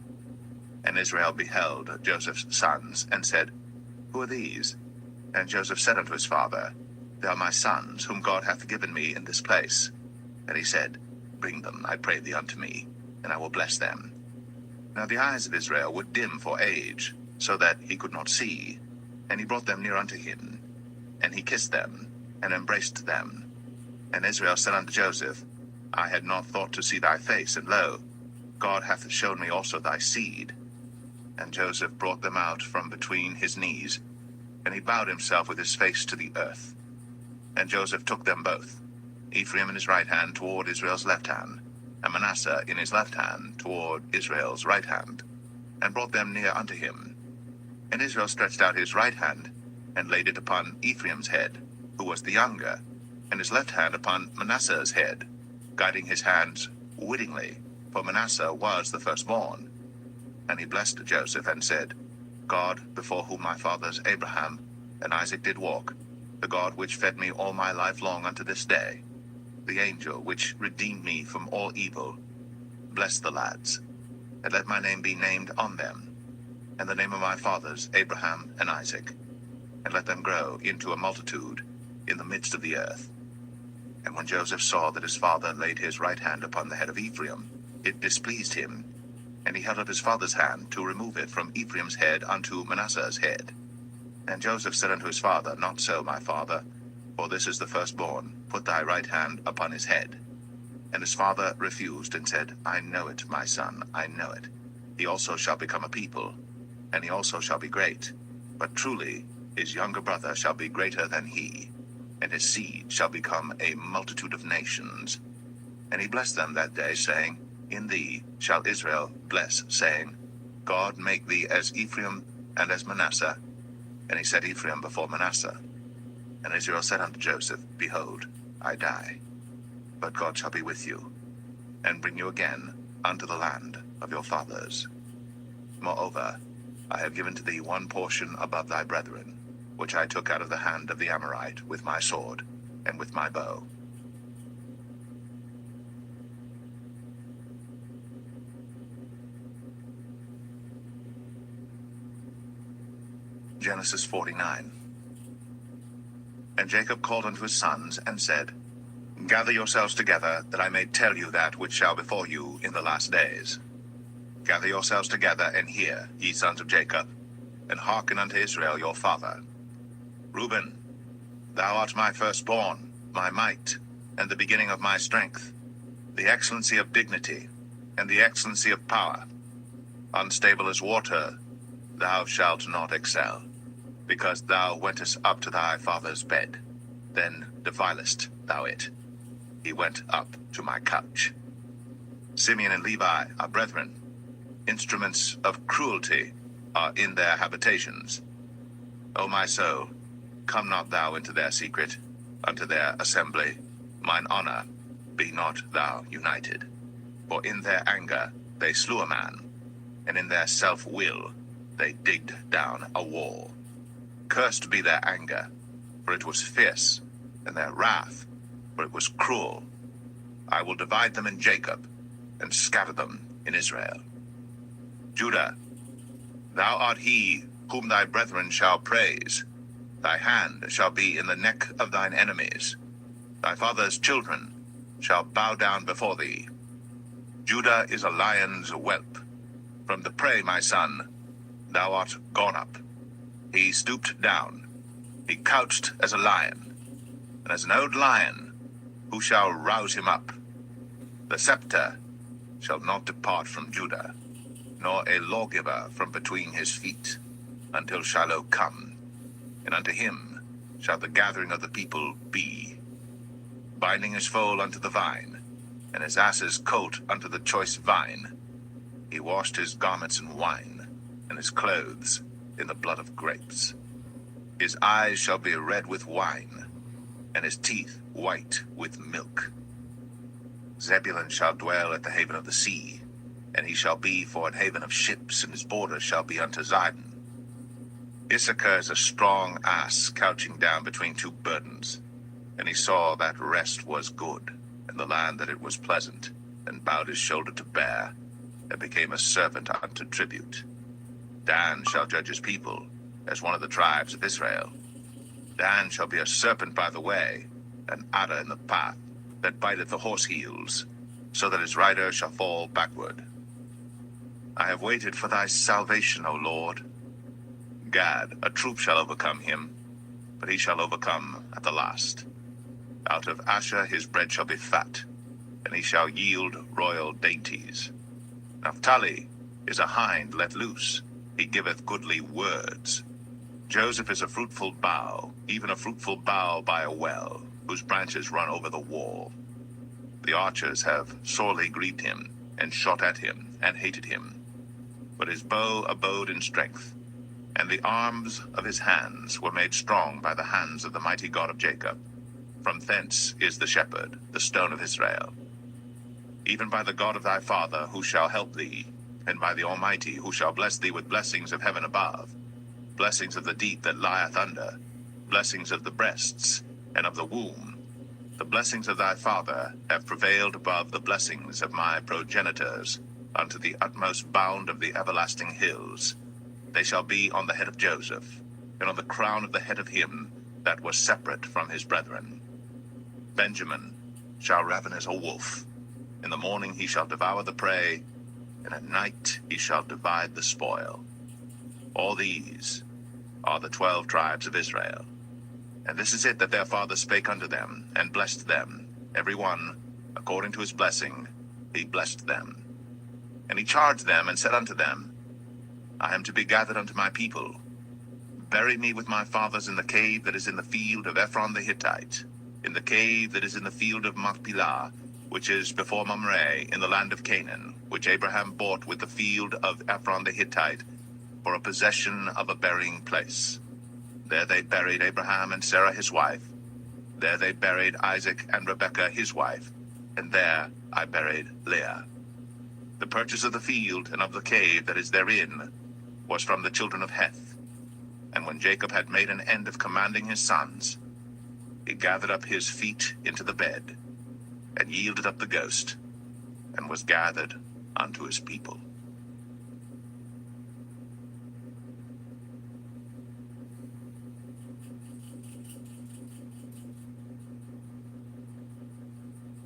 And Israel beheld Joseph's sons, and said, Who are these? And Joseph said unto his father, They are my sons, whom God hath given me in this place. And he said, Bring them, I pray thee, unto me, and I will bless them. Now the eyes of Israel were dim for age, so that he could not see. And he brought them near unto him, and he kissed them, and embraced them. And Israel said unto Joseph, I had not thought to see thy face, and lo, God hath shown me also thy seed. And Joseph brought them out from between his knees, and he bowed himself with his face to the earth. And Joseph took them both, Ephraim in his right hand toward Israel's left hand, and Manasseh in his left hand toward Israel's right hand, and brought them near unto him. And Israel stretched out his right hand, and laid it upon Ephraim's head, who was the younger, and his left hand upon Manasseh's head, guiding his hands wittingly, for Manasseh was the firstborn. And he blessed Joseph, and said, God, before whom my fathers Abraham and Isaac did walk, the God which fed me all my life long unto this day, the angel which redeemed me from all evil, bless the lads, and let my name be named on them, and the name of my fathers Abraham and Isaac, and let them grow into a multitude in the midst of the earth. And when Joseph saw that his father laid his right hand upon the head of Ephraim, it displeased him, and he held up his father's hand to remove it from Ephraim's head unto Manasseh's head. And Joseph said unto his father, Not so, my father, for this is the firstborn. Put thy right hand upon his head. And his father refused, and said, I know it, my son, I know it. He also shall become a people, and he also shall be great. But truly his younger brother shall be greater than he, and his seed shall become a multitude of nations. And he blessed them that day, saying, In thee shall Israel bless, saying, God make thee as Ephraim and as Manasseh. And he set Ephraim before Manasseh. And Israel said unto Joseph, Behold, I die, but God shall be with you, and bring you again unto the land of your fathers. Moreover, I have given to thee one portion above thy brethren, which I took out of the hand of the Amorite with my sword and with my bow. Genesis 49. And Jacob called unto his sons, and said, Gather yourselves together, that I may tell you that which shall befall you in the last days. Gather yourselves together, and hear, ye sons of Jacob, and hearken unto Israel your father. Reuben, thou art my firstborn, my might, and the beginning of my strength, the excellency of dignity, and the excellency of power. Unstable as water, thou shalt not excel, because thou wentest up to thy father's bed, then devilest thou it. He went up to my couch. Simeon and Levi are brethren. Instruments of cruelty are in their habitations. O my soul, come not thou into their secret, unto their assembly. Mine honor, be not thou united. For in their anger they slew a man, and in their self-will they digged down a wall. Cursed be their anger, for it was fierce, and their wrath, for it was cruel. I will divide them in Jacob, and scatter them in Israel. Judah, thou art he whom thy brethren shall praise. Thy hand shall be in the neck of thine enemies. Thy father's children shall bow down before thee. Judah is a lion's whelp. From the prey, my son, thou art gone up. He stooped down. He couched as a lion, and as an old lion, who shall rouse him up? The scepter shall not depart from Judah, nor a lawgiver from between his feet, until Shiloh come, and unto him shall the gathering of the people be. Binding his foal unto the vine, and his ass's colt unto the choice vine. He washed his garments in wine, and his clothes in the blood of grapes. His eyes shall be red with wine, and his teeth white with milk. Zebulun shall dwell at the haven of the sea, and he shall be for an haven of ships, and his borders shall be unto Zidon. Issachar is a strong ass couching down between two burdens, and he saw that rest was good, and the land that it was pleasant, and bowed his shoulder to bear, and became a servant unto tribute. Dan shall judge his people, as one of the tribes of Israel. Dan shall be a serpent by the way, an adder in the path, that biteth the horse heels, so that his rider shall fall backward. I have waited for thy salvation, O Lord. Gad, a troop shall overcome him, but he shall overcome at the last. Out of Asher his bread shall be fat, and he shall yield royal dainties. Naphtali is a hind let loose, he giveth goodly words. Joseph is a fruitful bough, even a fruitful bough by a well, whose branches run over the wall. The archers have sorely grieved him, and shot at him, and hated him. But his bow abode in strength, and the arms of his hands were made strong by the hands of the mighty God of Jacob. From thence is the shepherd, the stone of Israel. Even by the God of thy father, who shall help thee, and by the Almighty, who shall bless thee with blessings of heaven above, blessings of the deep that lieth under, blessings of the breasts, and of the womb. The blessings of thy father have prevailed above the blessings of my progenitors, unto the utmost bound of the everlasting hills. They shall be on the head of Joseph, and on the crown of the head of him that was separate from his brethren. Benjamin shall raven as a wolf. In the morning he shall devour the prey, and at night he shall divide the spoil. All these are the 12 tribes of Israel. And this is it that their father spake unto them, and blessed them, every one, according to his blessing, he blessed them. And he charged them, and said unto them, I am to be gathered unto my people. Bury me with my fathers in the cave that is in the field of Ephron the Hittite, in the cave that is in the field of Machpelah, which is before Mamre, in the land of Canaan, which Abraham bought with the field of Ephron the Hittite, for a possession of a burying place. There they buried Abraham and Sarah his wife. There they buried Isaac and Rebekah his wife, and there I buried Leah. The purchase of the field and of the cave that is therein was from the children of Heth. And when Jacob had made an end of commanding his sons, he gathered up his feet into the bed, and yielded up the ghost, and was gathered unto his people.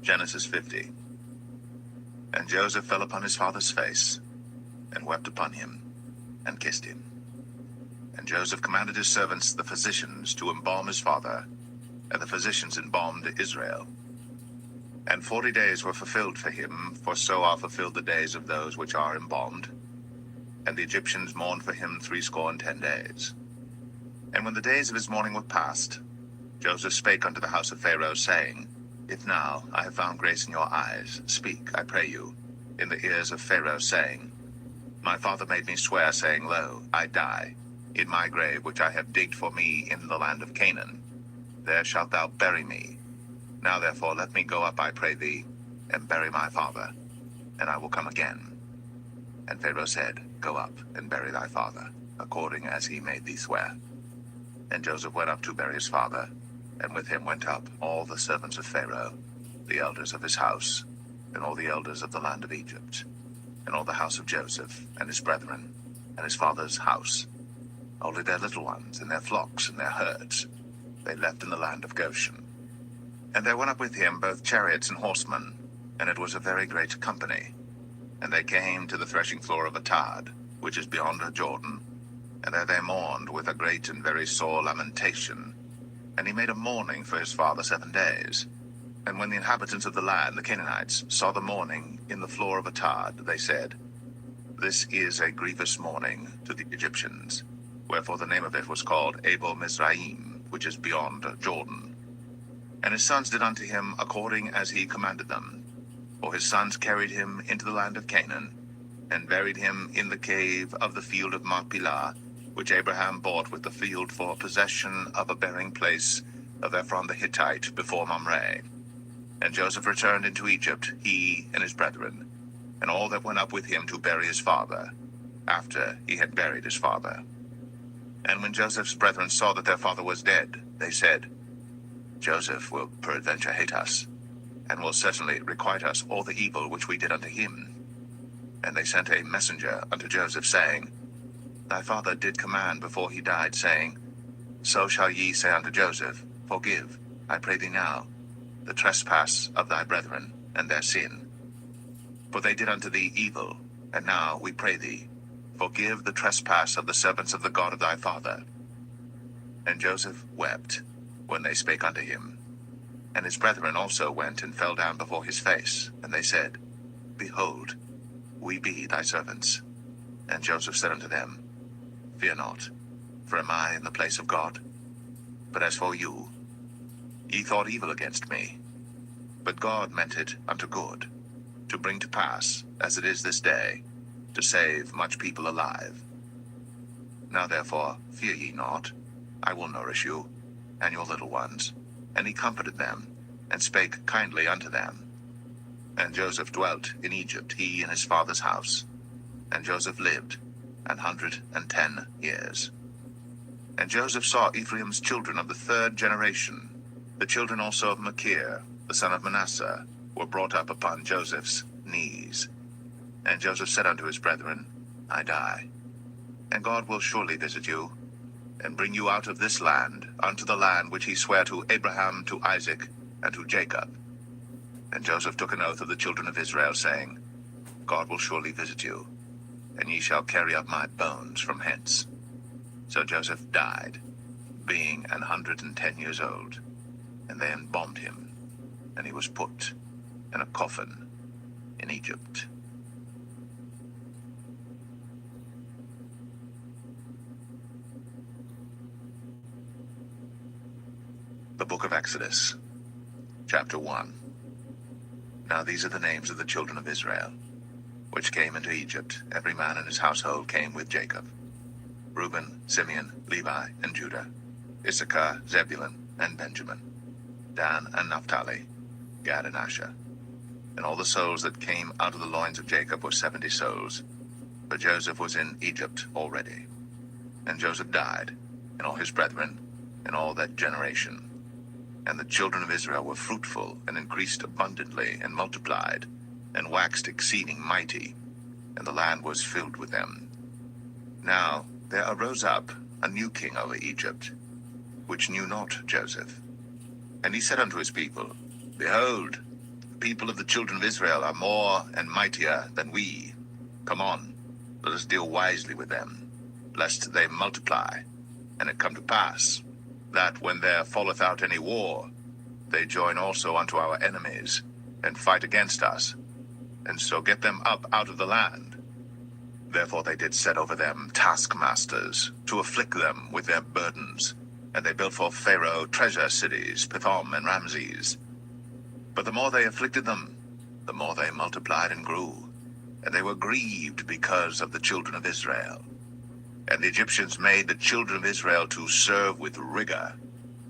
Genesis 50. And Joseph fell upon his father's face, and wept upon him, and kissed him. And Joseph commanded his servants, the physicians, to embalm his father, and the physicians embalmed Israel. And 40 days were fulfilled for him, for so are fulfilled the days of those which are embalmed. And the Egyptians mourned for him 60 days. And when the days of his mourning were past, Joseph spake unto the house of Pharaoh, saying, If now I have found grace in your eyes, speak, I pray you, in the ears of Pharaoh, saying, My father made me swear, saying, Lo, I die, in my grave which I have digged for me in the land of Canaan. There shalt thou bury me. Now therefore let me go up, I pray thee, and bury my father, and I will come again. And Pharaoh said, Go up, and bury thy father, according as he made thee swear. And Joseph went up to bury his father, and with him went up all the servants of Pharaoh, the elders of his house, and all the elders of the land of Egypt, and all the house of Joseph, and his brethren, and his father's house. Only their little ones, and their flocks, and their herds, they left in the land of Goshen. And there went up with him both chariots and horsemen, and it was a very great company. And they came to the threshing floor of Atad, which is beyond Jordan, and there they mourned with a great and very sore lamentation. And he made a mourning for his father 7 days. And when the inhabitants of the land, the Canaanites, saw the mourning in the floor of Atad, they said, This is a grievous mourning to the Egyptians. Wherefore the name of it was called Abel Mizraim, which is beyond Jordan. And his sons did unto him according as he commanded them. For his sons carried him into the land of Canaan, and buried him in the cave of the field of Machpelah, which Abraham bought with the field for possession of a burying place of Ephron the Hittite before Mamre. And Joseph returned into Egypt, he and his brethren, and all that went up with him to bury his father, after he had buried his father. And when Joseph's brethren saw that their father was dead, they said, Joseph will peradventure hate us, and will certainly requite us all the evil which we did unto him. And they sent a messenger unto Joseph, saying, Thy father did command before he died, saying, So shall ye say unto Joseph, Forgive, I pray thee now, the trespass of thy brethren, and their sin. For they did unto thee evil, and now we pray thee, forgive the trespass of the servants of the God of thy father. And Joseph wept when they spake unto him. And his brethren also went and fell down before his face, and they said, Behold, we be thy servants. And Joseph said unto them, Fear not, for am I in the place of God? But as for you, ye thought evil against me, but God meant it unto good, to bring to pass, as it is this day, to save much people alive. Now therefore fear ye not, I will nourish you, and your little ones. And he comforted them, and spake kindly unto them. And Joseph dwelt in Egypt, he and his father's house. And Joseph lived 110 years. And Joseph saw Ephraim's children of the third generation. The children also of Machir, the son of Manasseh, were brought up upon Joseph's knees. And Joseph said unto his brethren, I die, and God will surely visit you, and bring you out of this land unto the land which he sware to Abraham, to Isaac, and to Jacob. And Joseph took an oath of the children of Israel, saying, God will surely visit you, and ye shall carry up my bones from hence. So Joseph died, being 110 years old, and they embalmed him, and he was put in a coffin in Egypt. The book of Exodus, chapter 1. Now these are the names of the children of Israel, which came into Egypt. Every man in his household came with Jacob: Reuben, Simeon, Levi, and Judah, Issachar, Zebulun, and Benjamin, Dan and Naphtali, Gad and Asher. And all the souls that came out of the loins of Jacob were 70 souls, for Joseph was in Egypt already. And Joseph died, and all his brethren, and all that generation. And the children of Israel were fruitful, and increased abundantly, and multiplied, and waxed exceeding mighty, and the land was filled with them. Now there arose up a new king over Egypt, which knew not Joseph. And he said unto his people, Behold, the people of the children of Israel are more and mightier than we. Come on, let us deal wisely with them, lest they multiply. And it come to pass, that when there falleth out any war, they join also unto our enemies, and fight against us, and so get them up out of the land. Therefore they did set over them taskmasters, to afflict them with their burdens. And they built for Pharaoh treasure cities, Pithom and Ramses. But the more they afflicted them, the more they multiplied and grew. And they were grieved because of the children of Israel. And the Egyptians made the children of Israel to serve with rigor,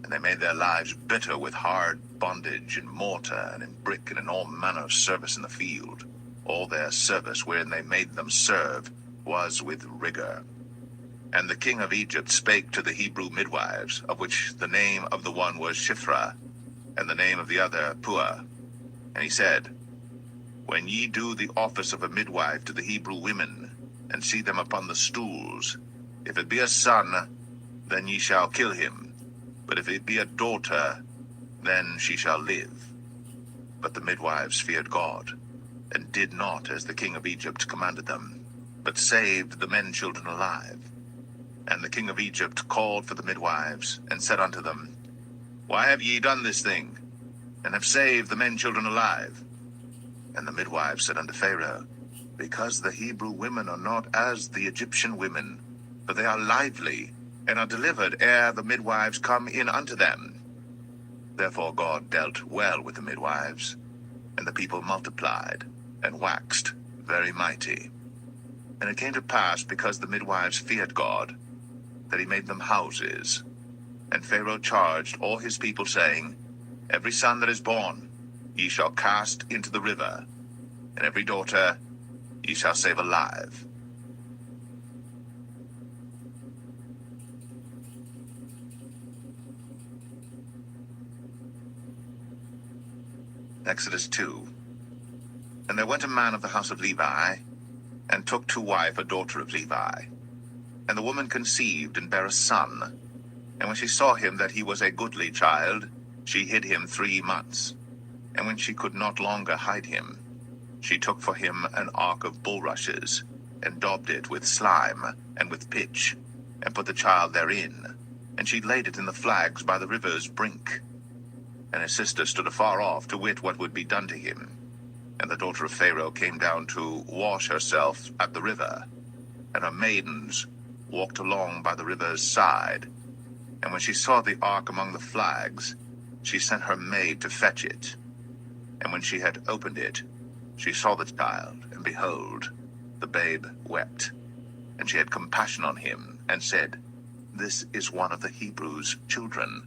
and they made their lives bitter with hard bondage in mortar and in brick and in all manner of service in the field. All their service wherein they made them serve was with rigor. And the king of Egypt spake to the Hebrew midwives, of which the name of the one was Shiphrah, and the name of the other Puah. And he said, When ye do the office of a midwife to the Hebrew women, and see them upon the stools, if it be a son, then ye shall kill him. But if it be a daughter, then she shall live. But the midwives feared God, and did not as the king of Egypt commanded them, but saved the men children alive. And the king of Egypt called for the midwives, and said unto them, Why have ye done this thing, and have saved the men children alive? And the midwives said unto Pharaoh, Because the Hebrew women are not as the Egyptian women, for they are lively, and are delivered ere the midwives come in unto them. Therefore God dealt well with the midwives, and the people multiplied, and waxed very mighty. And it came to pass, because the midwives feared God, that he made them houses. And Pharaoh charged all his people, saying, Every son that is born ye shall cast into the river, and every daughter ye shall save alive. Exodus 2. And there went a man of the house of Levi, and took to wife a daughter of Levi. And the woman conceived, and bare a son. And when she saw him that he was a goodly child, she hid him 3 months. And when she could not longer hide him, she took for him an ark of bulrushes, and daubed it with slime and with pitch, and put the child therein. And she laid it in the flags by the river's brink. And his sister stood afar off to wit what would be done to him. And the daughter of Pharaoh came down to wash herself at the river. And her maidens walked along by the river's side. And when she saw the ark among the flags, she sent her maid to fetch it. And when she had opened it, she saw the child, and behold, the babe wept. And she had compassion on him, and said, This is one of the Hebrews' children.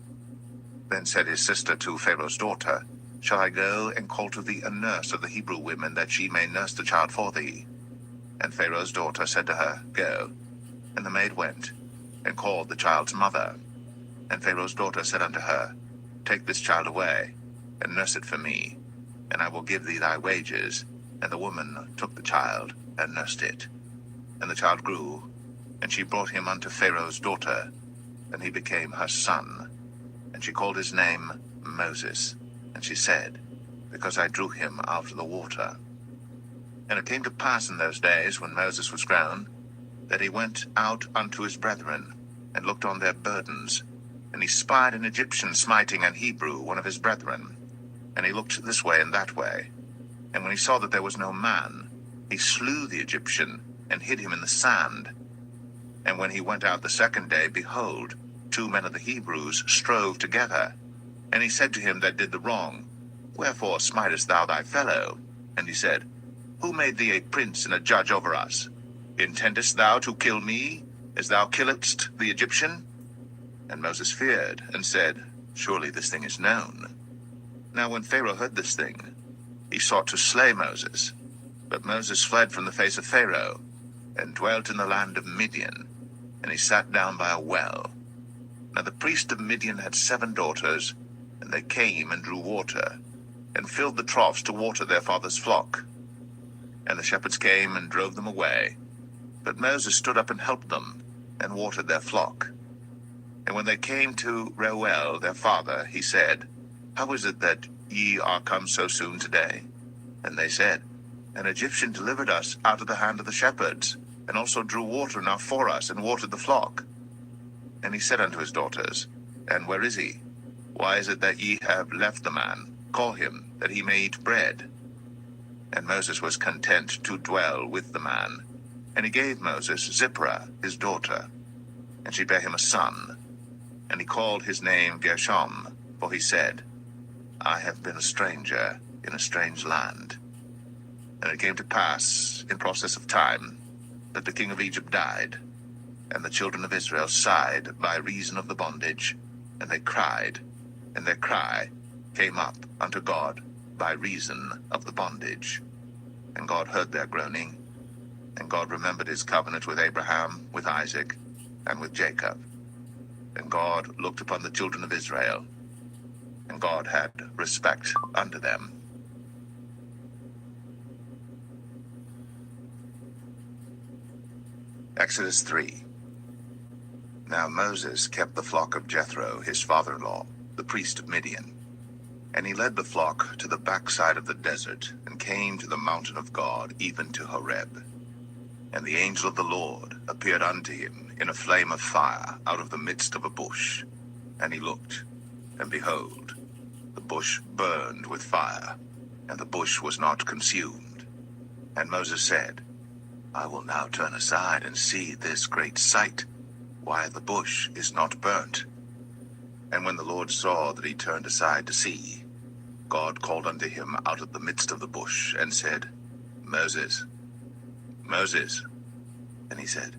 Then said his sister to Pharaoh's daughter, Shall I go and call to thee a nurse of the Hebrew women, that she may nurse the child for thee? And Pharaoh's daughter said to her, Go. And the maid went, and called the child's mother. And Pharaoh's daughter said unto her, Take this child away, and nurse it for me, and I will give thee thy wages. And the woman took the child, and nursed it. And the child grew, and she brought him unto Pharaoh's daughter, and he became her son. And she called his name Moses. And she said, Because I drew him out of the water. And it came to pass in those days, when Moses was grown, that he went out unto his brethren, and looked on their burdens. And he spied an Egyptian smiting an Hebrew, one of his brethren. And he looked this way and that way. And when he saw that there was no man, he slew the Egyptian, and hid him in the sand. And when he went out the second day, behold, 2 men of the Hebrews strove together. And he said to him that did the wrong, Wherefore smitest thou thy fellow? And he said, Who made thee a prince and a judge over us? Intendest thou to kill me, as thou killedst the Egyptian? And Moses feared, and said, Surely this thing is known. Now when Pharaoh heard this thing, he sought to slay Moses. But Moses fled from the face of Pharaoh, and dwelt in the land of Midian, and he sat down by a well. Now the priest of Midian had 7 daughters, and they came and drew water, and filled the troughs to water their father's flock. And the shepherds came and drove them away. But Moses stood up and helped them, and watered their flock. And when they came to Reuel their father, he said, How is it that ye are come so soon today? And they said, An Egyptian delivered us out of the hand of the shepherds, and also drew water enough for us, and watered the flock. And he said unto his daughters, And where is he? Why is it that ye have left the man? Call him, that he may eat bread. And Moses was content to dwell with the man. And he gave Moses Zipporah his daughter, and she bare him a son. And he called his name Gershom, for he said, I have been a stranger in a strange land. And it came to pass, in process of time, that the king of Egypt died, and the children of Israel sighed by reason of the bondage, and they cried, and their cry came up unto God by reason of the bondage. And God heard their groaning, and God remembered his covenant with Abraham, with Isaac, and with Jacob. And God looked upon the children of Israel, and God had respect unto them. Exodus 3. Now Moses kept the flock of Jethro, his father-in-law, the priest of Midian. And he led the flock to the backside of the desert, and came to the mountain of God, even to Horeb. And the angel of the Lord appeared unto him in a flame of fire out of the midst of a bush. And he looked, and behold, the bush burned with fire, and the bush was not consumed. And Moses said, I will now turn aside and see this great sight, why the bush is not burnt. And when the Lord saw that he turned aside to see, God called unto him out of the midst of the bush, and said, Moses, Moses. And he said,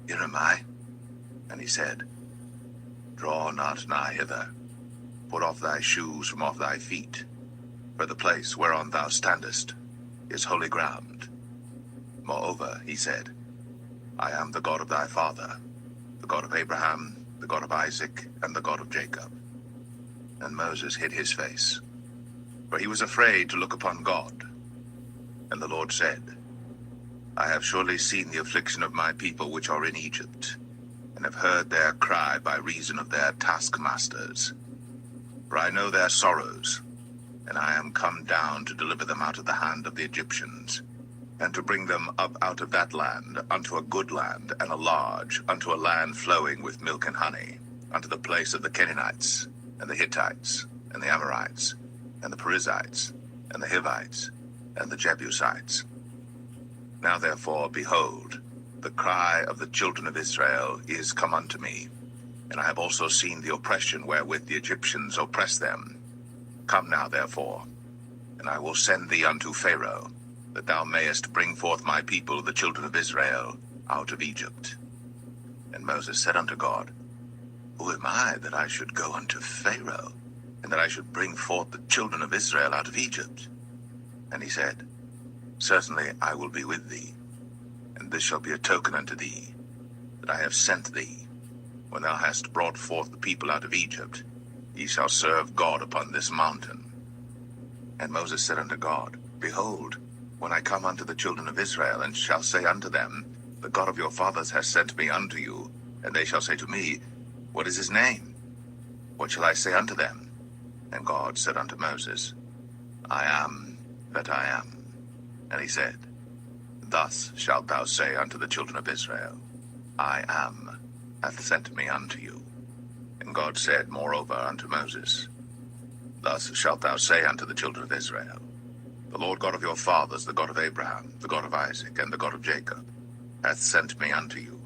Here am I. And he said, Draw not nigh hither. Put off thy shoes from off thy feet, for the place whereon thou standest is holy ground. Moreover, he said, I am the God of thy father, the God of Abraham, the God of Isaac, and the God of Jacob. And Moses hid his face, for he was afraid to look upon God. And the Lord said, I have surely seen the affliction of my people which are in Egypt, and have heard their cry by reason of their taskmasters. For I know their sorrows, and I am come down to deliver them out of the hand of the Egyptians, and to bring them up out of that land unto a good land, and a large, unto a land flowing with milk and honey, unto the place of the Canaanites, and the Hittites, and the Amorites, and the Perizzites, and the Hivites, and the Jebusites. Now therefore, behold, the cry of the children of Israel is come unto me, and I have also seen the oppression wherewith the Egyptians oppress them. Come now therefore, and I will send thee unto Pharaoh, that thou mayest bring forth my people, the children of Israel, out of Egypt. And Moses said unto God, Who am I that I should go unto Pharaoh, and that I should bring forth the children of Israel out of Egypt? And he said, Certainly I will be with thee, and this shall be a token unto thee, that I have sent thee. When thou hast brought forth the people out of Egypt, ye shall serve God upon this mountain. And Moses said unto God, Behold, when I come unto the children of Israel, and shall say unto them, The God of your fathers has sent me unto you, and they shall say to me, What is his name? What shall I say unto them? And God said unto Moses, I am that I am. And he said, Thus shalt thou say unto the children of Israel, I am hath sent me unto you. And God said moreover unto Moses, Thus shalt thou say unto the children of Israel, The Lord God of your fathers, the God of Abraham, the God of Isaac, and the God of Jacob, hath sent me unto you.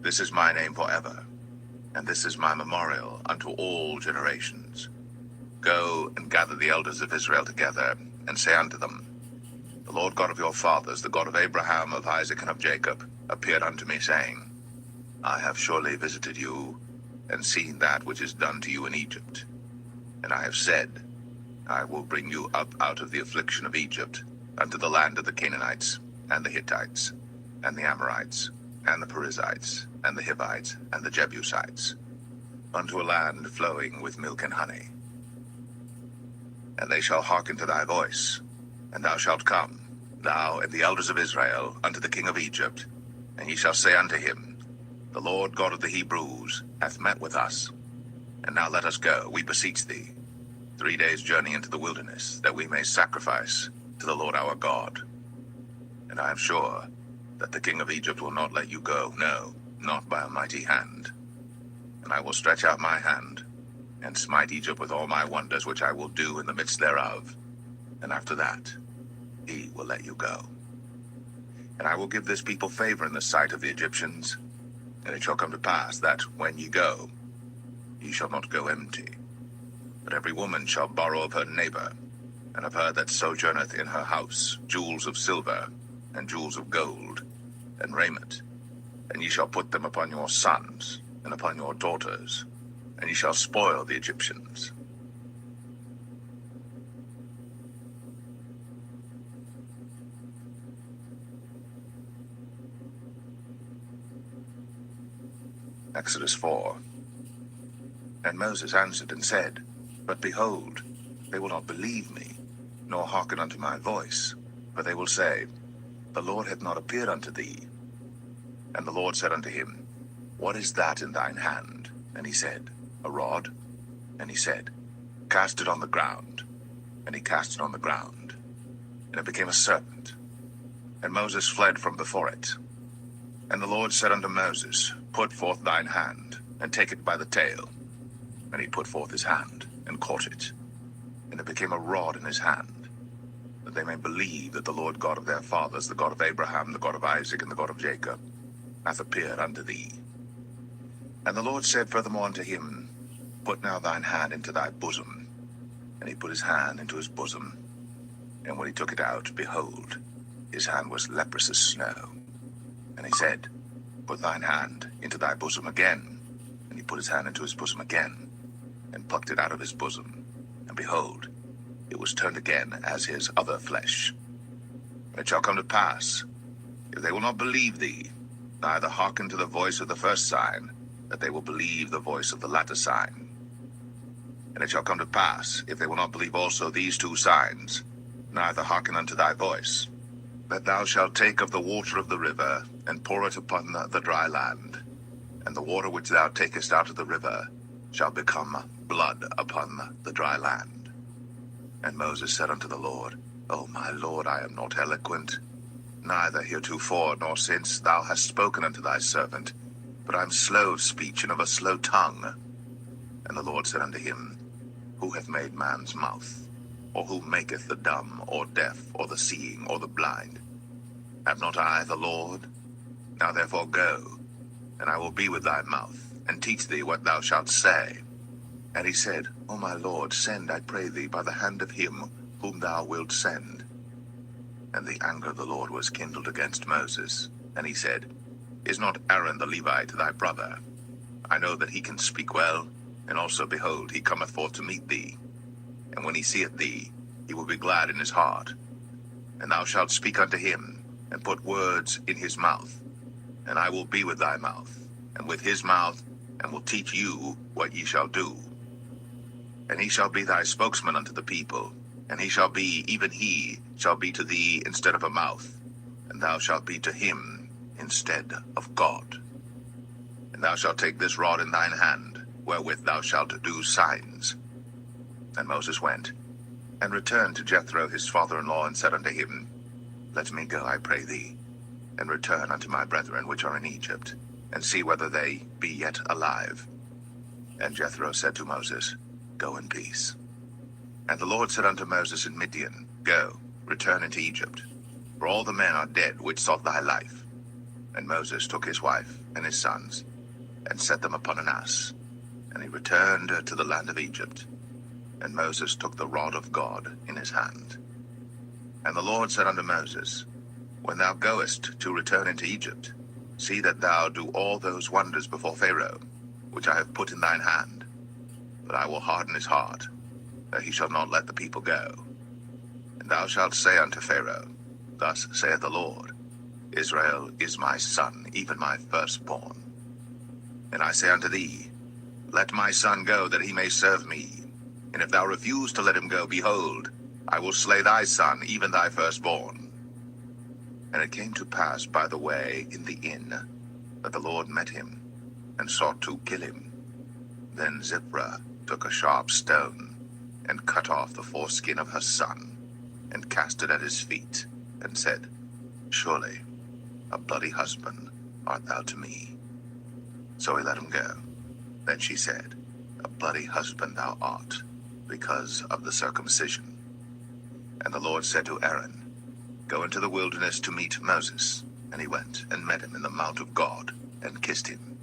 This is my name forever, and this is my memorial unto all generations. Go and gather the elders of Israel together, and say unto them, The Lord God of your fathers, the God of Abraham, of Isaac, and of Jacob, appeared unto me, saying, I have surely visited you, and seen that which is done to you in Egypt. And I have said, I will bring you up out of the affliction of Egypt, unto the land of the Canaanites, and the Hittites, and the Amorites, and the Perizzites, and the Hivites, and the Jebusites, unto a land flowing with milk and honey. And they shall hearken to thy voice, and thou shalt come, thou and the elders of Israel, unto the king of Egypt, and ye shall say unto him, The Lord God of the Hebrews hath met with us. And now let us go, we beseech thee, 3 days' journey into the wilderness, that we may sacrifice to the Lord our God. And I am sure that the king of Egypt will not let you go, no, not by a mighty hand. And I will stretch out my hand, and smite Egypt with all my wonders which I will do in the midst thereof. And after that, he will let you go. And I will give this people favor in the sight of the Egyptians. And it shall come to pass that, when ye go, ye shall not go empty. But every woman shall borrow of her neighbor, and of her that sojourneth in her house, jewels of silver, and jewels of gold, and raiment. And ye shall put them upon your sons, and upon your daughters, and ye shall spoil the Egyptians. Exodus 4. And Moses answered and said, But behold, they will not believe me, nor hearken unto my voice, for they will say, The Lord hath not appeared unto thee. And the Lord said unto him, What is that in thine hand? And he said, A rod. And he said, Cast it on the ground. And he cast it on the ground, and it became a serpent. And Moses fled from before it. And the Lord said unto Moses, Put forth thine hand, and take it by the tail. And he put forth his hand, and caught it. And it became a rod in his hand, that they may believe that the Lord God of their fathers, the God of Abraham, the God of Isaac, and the God of Jacob, hath appeared unto thee. And the Lord said furthermore unto him, Put now thine hand into thy bosom. And he put his hand into his bosom. And when he took it out, behold, his hand was leprous as snow. And he said, Put thine hand into thy bosom again. And he put his hand into his bosom again, and plucked it out of his bosom. And behold, it was turned again as his other flesh. And it shall come to pass, if they will not believe thee, neither hearken to the voice of the first sign, that they will believe the voice of the latter sign. And it shall come to pass, if they will not believe also these two signs, neither hearken unto thy voice, that thou shalt take of the water of the river, and pour it upon the dry land. And the water which thou takest out of the river shall become blood upon the dry land. And Moses said unto the Lord, O my Lord, I am not eloquent, neither heretofore nor since thou hast spoken unto thy servant, but I am slow of speech and of a slow tongue. And the Lord said unto him, Who hath made man's mouth? Or who maketh the dumb, or deaf, or the seeing, or the blind? Have not I the Lord? Now therefore go, and I will be with thy mouth, and teach thee what thou shalt say. And he said, O my Lord, send, I pray thee, by the hand of him whom thou wilt send. And the anger of the Lord was kindled against Moses. And he said, Is not Aaron the Levite thy brother? I know that he can speak well, and also, behold, he cometh forth to meet thee. And when he seeth thee, he will be glad in his heart. And thou shalt speak unto him, and put words in his mouth. And I will be with thy mouth, and with his mouth, and will teach you what ye shall do. And he shall be thy spokesman unto the people, and he shall be, even he shall be to thee instead of a mouth, and thou shalt be to him instead of God. And thou shalt take this rod in thine hand, wherewith thou shalt do signs. And Moses went, and returned to Jethro his father-in-law, and said unto him, Let me go, I pray thee, and return unto my brethren which are in Egypt, and see whether they be yet alive. And Jethro said to Moses, Go in peace. And the Lord said unto Moses in Midian, Go, return into Egypt, for all the men are dead which sought thy life. And Moses took his wife and his sons, and set them upon an ass, and he returned to the land of Egypt. And Moses took the rod of God in his hand. And the Lord said unto Moses, When thou goest to return into Egypt, see that thou do all those wonders before Pharaoh, which I have put in thine hand. But I will harden his heart, that he shall not let the people go. And thou shalt say unto Pharaoh, Thus saith the Lord, Israel is my son, even my firstborn. And I say unto thee, Let my son go, that he may serve me. And if thou refuse to let him go, behold, I will slay thy son, even thy firstborn. And it came to pass by the way in the inn, that the Lord met him, and sought to kill him. Then Zipporah took a sharp stone, and cut off the foreskin of her son, and cast it at his feet, and said, Surely a bloody husband art thou to me. So he let him go. Then she said, A bloody husband thou art, because of the circumcision. And the Lord said to Aaron, Go into the wilderness to meet Moses. And he went, and met him in the mount of God, and kissed him.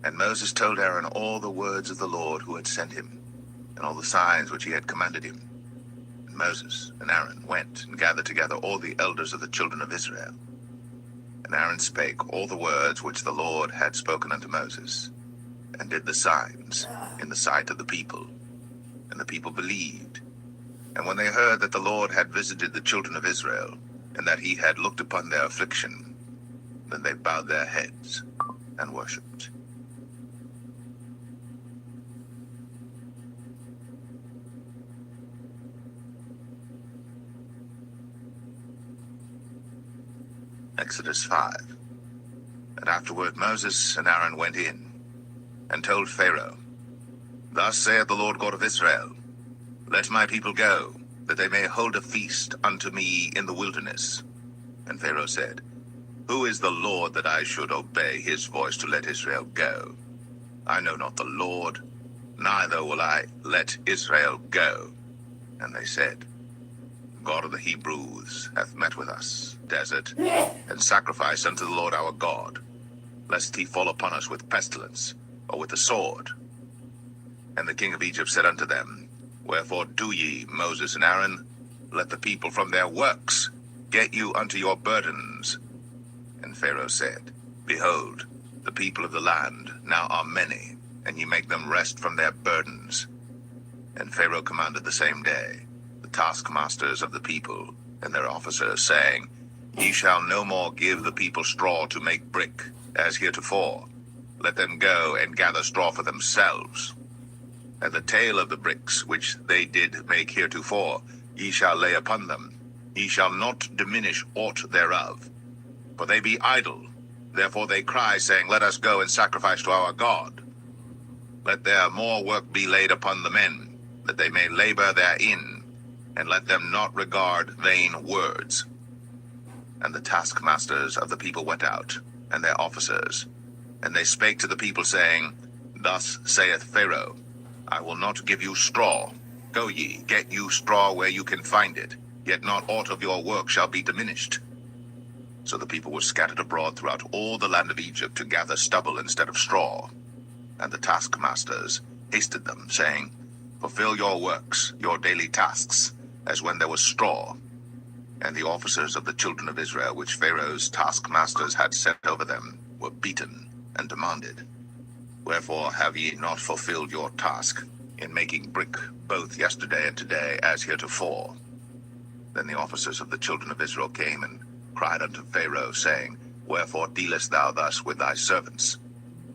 And Moses told Aaron all the words of the Lord who had sent him, and all the signs which he had commanded him. And Moses and Aaron went, and gathered together all the elders of the children of Israel. And Aaron spake all the words which the Lord had spoken unto Moses, and did the signs in the sight of the people. And the people believed. And when they heard that the Lord had visited the children of Israel, and that he had looked upon their affliction, then they bowed their heads and worshipped. Exodus 5. And afterward Moses and Aaron went in, and told Pharaoh, Thus saith the Lord God of Israel, Let my people go, that they may hold a feast unto me in the wilderness. And Pharaoh said, Who is the Lord that I should obey his voice to let Israel go? I know not the Lord, neither will I let Israel go. And they said, God of the Hebrews hath met with us, desert, and sacrificed unto the Lord our God, lest he fall upon us with pestilence, or with the sword. And the king of Egypt said unto them, Wherefore do ye, Moses and Aaron, let the people from their works get you unto your burdens. And Pharaoh said, Behold, the people of the land now are many, and ye make them rest from their burdens. And Pharaoh commanded the same day the taskmasters of the people and their officers, saying, Ye shall no more give the people straw to make brick, as heretofore. Let them go and gather straw for themselves. And the tale of the bricks which they did make heretofore, ye shall lay upon them. Ye shall not diminish aught thereof. For they be idle. Therefore they cry, saying, Let us go and sacrifice to our God. Let their more work be laid upon the men, that they may labor therein, and let them not regard vain words. And the taskmasters of the people went out, and their officers, and they spake to the people, saying, Thus saith Pharaoh, I will not give you straw. Go ye, get you straw where you can find it, yet not aught of your work shall be diminished. So the people were scattered abroad throughout all the land of Egypt to gather stubble instead of straw. And the taskmasters hasted them, saying, Fulfill your works, your daily tasks, as when there was straw. And the officers of the children of Israel, which Pharaoh's taskmasters had set over them, were beaten and demanded, Wherefore have ye not fulfilled your task in making brick both yesterday and today as heretofore? Then the officers of the children of Israel came and cried unto Pharaoh, saying, Wherefore dealest thou thus with thy servants?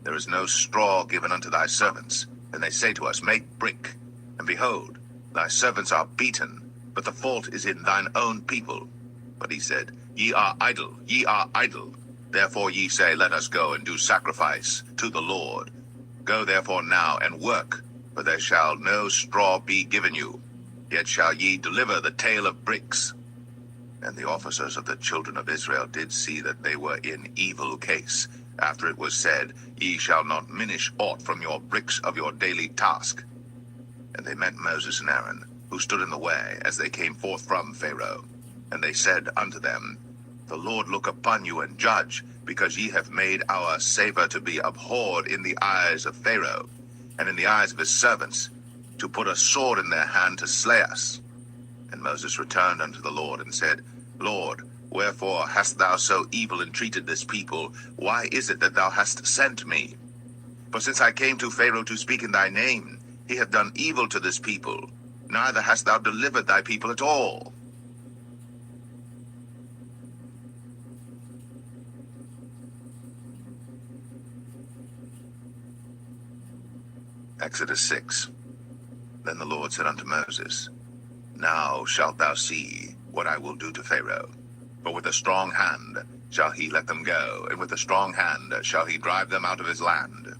There is no straw given unto thy servants. And they say to us, Make brick. And behold, thy servants are beaten, but the fault is in thine own people. But he said, Ye are idle, ye are idle. Therefore ye say, Let us go and do sacrifice to the Lord. Go therefore now and work, for there shall no straw be given you. Yet shall ye deliver the tale of bricks. And the officers of the children of Israel did see that they were in evil case, after it was said, Ye shall not minish aught from your bricks of your daily task. And they met Moses and Aaron, who stood in the way, as they came forth from Pharaoh. And they said unto them, The Lord look upon you and judge, because ye have made our savor to be abhorred in the eyes of Pharaoh, and in the eyes of his servants, to put a sword in their hand to slay us. And Moses returned unto the Lord and said, Lord, wherefore hast thou so evil entreated this people? Why is it that thou hast sent me? For since I came to Pharaoh to speak in thy name, he hath done evil to this people, neither hast thou delivered thy people at all. Exodus 6. Then the Lord said unto Moses, Now shalt thou see what I will do to Pharaoh. For with a strong hand shall he let them go, and with a strong hand shall he drive them out of his land.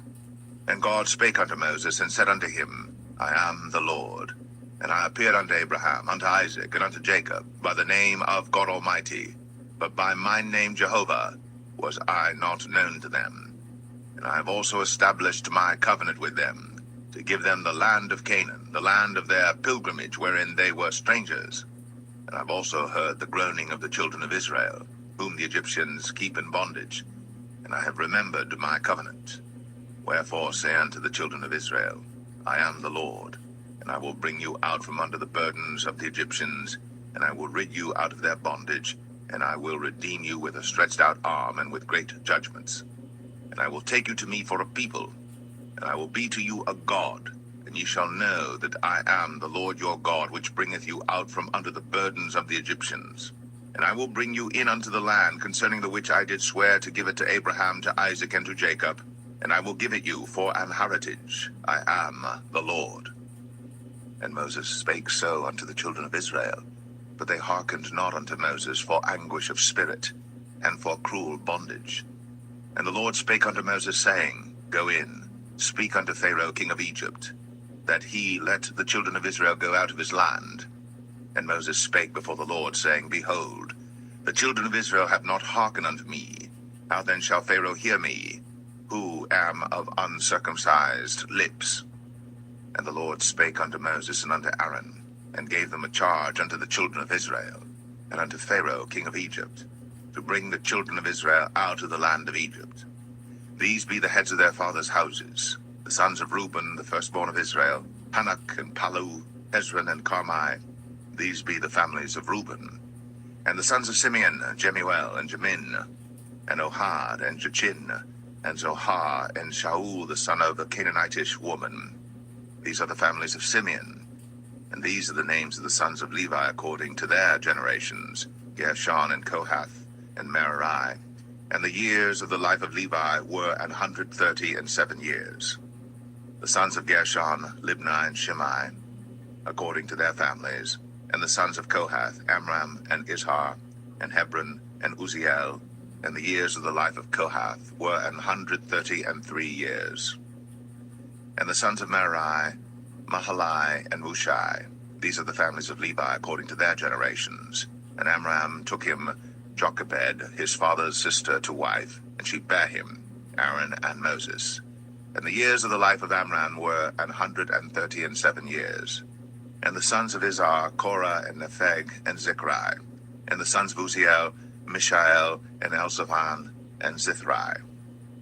And God spake unto Moses, and said unto him, I am the Lord. And I appeared unto Abraham, unto Isaac, and unto Jacob, by the name of God Almighty. But by my name Jehovah was I not known to them. And I have also established my covenant with them, to give them the land of Canaan, the land of their pilgrimage, wherein they were strangers. And I have also heard the groaning of the children of Israel, whom the Egyptians keep in bondage. And I have remembered my covenant. Wherefore say unto the children of Israel, I am the Lord, and I will bring you out from under the burdens of the Egyptians, and I will rid you out of their bondage, and I will redeem you with a stretched out arm and with great judgments. And I will take you to me for a people, and I will be to you a God, and ye shall know that I am the Lord your God, which bringeth you out from under the burdens of the Egyptians. And I will bring you in unto the land, concerning the which I did swear to give it to Abraham, to Isaac, and to Jacob, and I will give it you for an heritage. I am the Lord. And Moses spake so unto the children of Israel, but they hearkened not unto Moses for anguish of spirit, and for cruel bondage. And the Lord spake unto Moses, saying, Go in, speak unto Pharaoh king of Egypt, that he let the children of Israel go out of his land. And Moses spake before the Lord, saying, Behold, the children of Israel have not hearkened unto me. How then shall Pharaoh hear me, who am of uncircumcised lips? And the Lord spake unto Moses and unto Aaron, and gave them a charge unto the children of Israel, and unto Pharaoh king of Egypt, to bring the children of Israel out of the land of Egypt. These be the heads of their fathers' houses, the sons of Reuben, the firstborn of Israel, Hanok and Palu, Hezron and Carmi. These be the families of Reuben. And the sons of Simeon, Jemuel and Jamin. and Ohad, and Jachin, and Zohar, and Shaul the son of a Canaanitish woman. These are the families of Simeon. And these are the names of the sons of Levi according to their generations, Gershon, and Kohath, and Merari. And the years of the life of Levi were 137 years. The sons of Gershon, Libni, and Shimei, according to their families. And the sons of Kohath, Amram, and Izhar, and Hebron, and Uzziel. And the years of the life of Kohath were 133 years. And the sons of Merari, Mahalai, and Mushai. These are the families of Levi according to their generations. And Amram took him Jochebed, his father's sister, to wife, and she bare him Aaron and Moses. And the years of the life of Amram were 137 years. And the sons of Izhar, Korah, and Nepheg, and Zichri. And the sons of Uzziel, Mishael, and Elzaphan, and Zithri.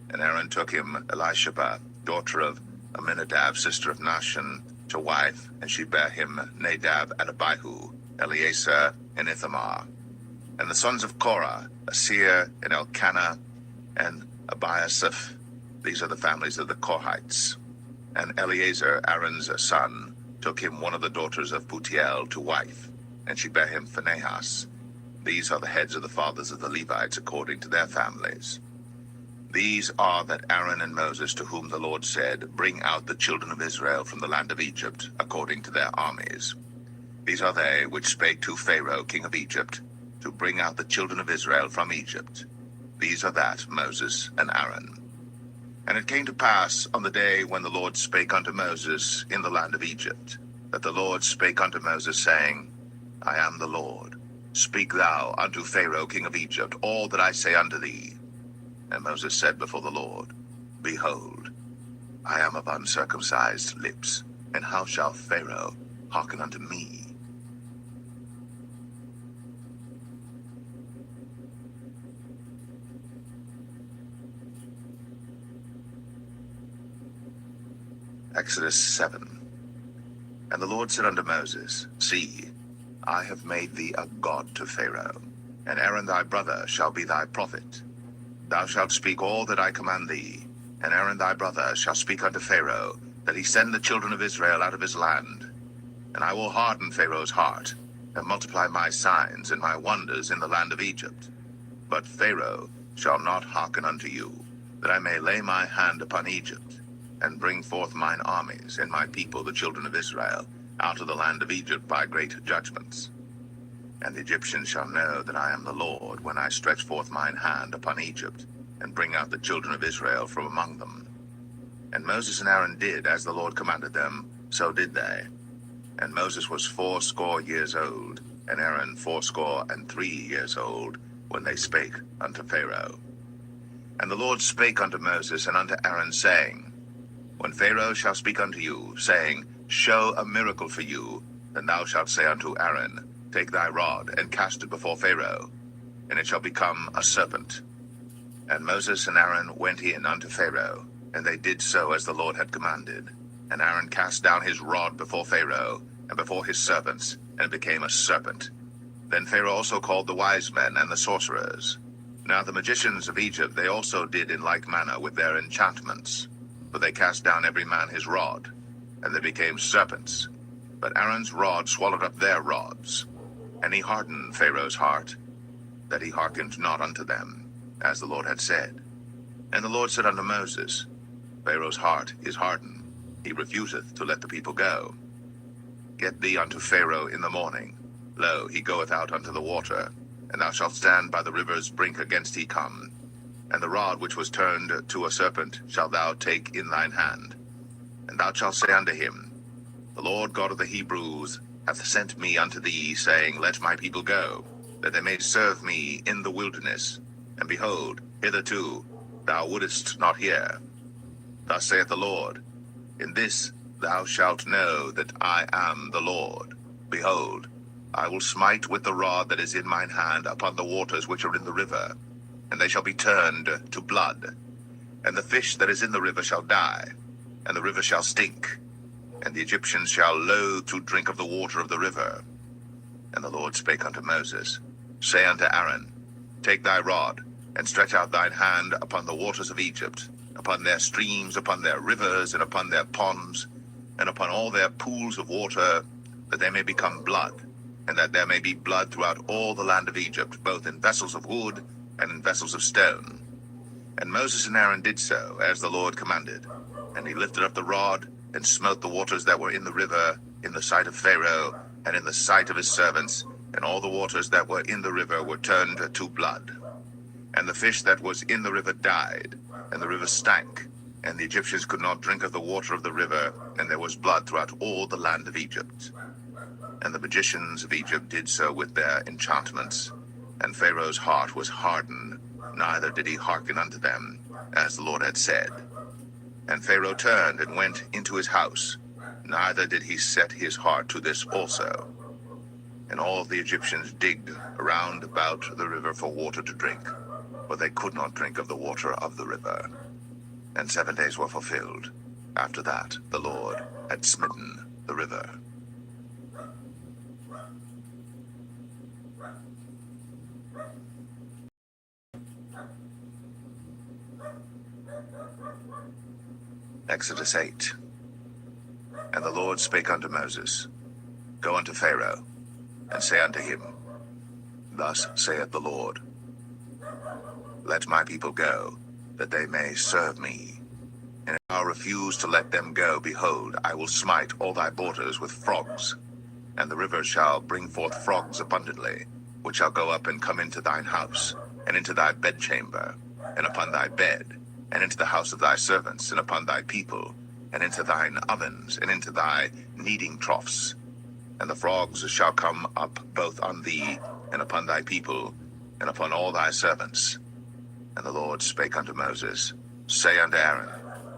And Aaron took him Elisheba, daughter of Aminadab, sister of Nahshon, to wife, and she bare him Nadab and Abihu, Eleazar, and Ithamar. And the sons of Korah, Asir, and Elkanah, and Abiasaph. These are the families of the Korhites. And Eleazar, Aaron's son, took him one of the daughters of Putiel to wife, and she bare him Phinehas. These are the heads of the fathers of the Levites according to their families. These are that Aaron and Moses, to whom the Lord said, Bring out the children of Israel from the land of Egypt, according to their armies. These are they which spake to Pharaoh king of Egypt, to bring out the children of Israel from Egypt. These are that Moses and Aaron. And it came to pass on the day when the Lord spake unto Moses in the land of Egypt, that the Lord spake unto Moses, saying, I am the Lord. Speak thou unto Pharaoh king of Egypt all that I say unto thee. And Moses said before the Lord, Behold, I am of uncircumcised lips, and how shall Pharaoh hearken unto me? Exodus 7. And the Lord said unto Moses, See, I have made thee a god to Pharaoh, and Aaron thy brother shall be thy prophet. Thou shalt speak all that I command thee, and Aaron thy brother shall speak unto Pharaoh, that he send the children of Israel out of his land. And I will harden Pharaoh's heart, and multiply my signs and my wonders in the land of Egypt. But Pharaoh shall not hearken unto you, that I may lay my hand upon Egypt, and bring forth mine armies and my people, the children of Israel, out of the land of Egypt by great judgments. And the Egyptians shall know that I am the Lord, when I stretch forth mine hand upon Egypt, and bring out the children of Israel from among them. And Moses and Aaron did as the Lord commanded them, so did they. And Moses was 80 years old, and Aaron 83 years old, when they spake unto Pharaoh. And the Lord spake unto Moses and unto Aaron, saying, When Pharaoh shall speak unto you, saying, Show a miracle for you, then thou shalt say unto Aaron, Take thy rod, and cast it before Pharaoh, and it shall become a serpent. And Moses and Aaron went in unto Pharaoh, and they did so as the Lord had commanded. And Aaron cast down his rod before Pharaoh, and before his servants, and it became a serpent. Then Pharaoh also called the wise men and the sorcerers. Now the magicians of Egypt they also did in like manner with their enchantments. For they cast down every man his rod, and they became serpents. But Aaron's rod swallowed up their rods. And he hardened Pharaoh's heart, that he hearkened not unto them, as the Lord had said. And the Lord said unto Moses, Pharaoh's heart is hardened, he refuseth to let the people go. Get thee unto Pharaoh in the morning. Lo, he goeth out unto the water, and thou shalt stand by the river's brink against he come. And the rod which was turned to a serpent shalt thou take in thine hand. And thou shalt say unto him, The Lord God of the Hebrews hath sent me unto thee, saying, Let my people go, that they may serve me in the wilderness. And behold, hitherto thou wouldest not hear. Thus saith the Lord, In this thou shalt know that I am the Lord. Behold, I will smite with the rod that is in mine hand upon the waters which are in the river, and they shall be turned to blood. And the fish that is in the river shall die, and the river shall stink, and the Egyptians shall loathe to drink of the water of the river. And the Lord spake unto Moses, Say unto Aaron, Take thy rod, and stretch out thine hand upon the waters of Egypt, upon their streams, upon their rivers, and upon their ponds, and upon all their pools of water, that they may become blood, and that there may be blood throughout all the land of Egypt, both in vessels of wood and in vessels of stone. And Moses and Aaron did so, as the Lord commanded. And he lifted up the rod, and smote the waters that were in the river, in the sight of Pharaoh, and in the sight of his servants, and all the waters that were in the river were turned to blood. And the fish that was in the river died, and the river stank, and the Egyptians could not drink of the water of the river, and there was blood throughout all the land of Egypt. And the magicians of Egypt did so with their enchantments, and Pharaoh's heart was hardened, neither did he hearken unto them, as the Lord had said. And Pharaoh turned and went into his house, neither did he set his heart to this also. And all the Egyptians digged around about the river for water to drink, for they could not drink of the water of the river. And 7 days were fulfilled. After that, the Lord had smitten the river. Exodus 8. And the Lord spake unto Moses, Go unto Pharaoh, and say unto him, Thus saith the Lord, Let my people go, that they may serve me. And if thou refuse to let them go, behold, I will smite all thy borders with frogs, and the river shall bring forth frogs abundantly, which shall go up and come into thine house, and into thy bedchamber, and upon thy bed, and into the house of thy servants, and upon thy people, and into thine ovens, and into thy kneading troughs. And the frogs shall come up both on thee, and upon thy people, and upon all thy servants. And the Lord spake unto Moses, Say unto Aaron,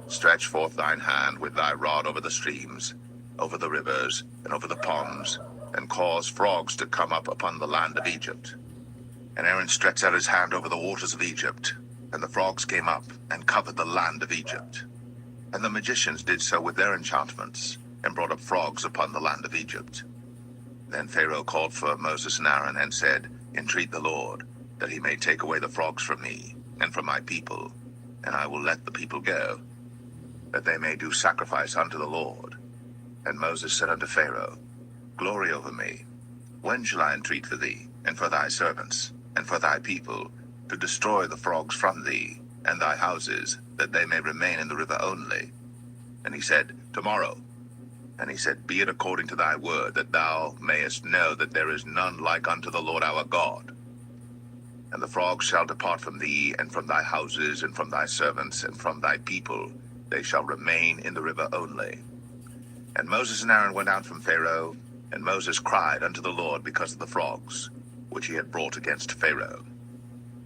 Stretch forth thine hand with thy rod over the streams, over the rivers, and over the ponds, and cause frogs to come up upon the land of Egypt. And Aaron stretched out his hand over the waters of Egypt, and the frogs came up and covered the land of Egypt. And the magicians did so with their enchantments, and brought up frogs upon the land of Egypt. Then Pharaoh called for Moses and Aaron, and said, Entreat the Lord, that he may take away the frogs from me, and from my people, and I will let the people go, that they may do sacrifice unto the Lord. And Moses said unto Pharaoh, Glory over me. When shall I entreat for thee, and for thy servants, and for thy people, to destroy the frogs from thee, and thy houses, that they may remain in the river only? And he said, Tomorrow. And he said, Be it according to thy word, that thou mayest know that there is none like unto the Lord our God. And the frogs shall depart from thee, and from thy houses, and from thy servants, and from thy people. They shall remain in the river only. And Moses and Aaron went out from Pharaoh, and Moses cried unto the Lord because of the frogs, which he had brought against Pharaoh.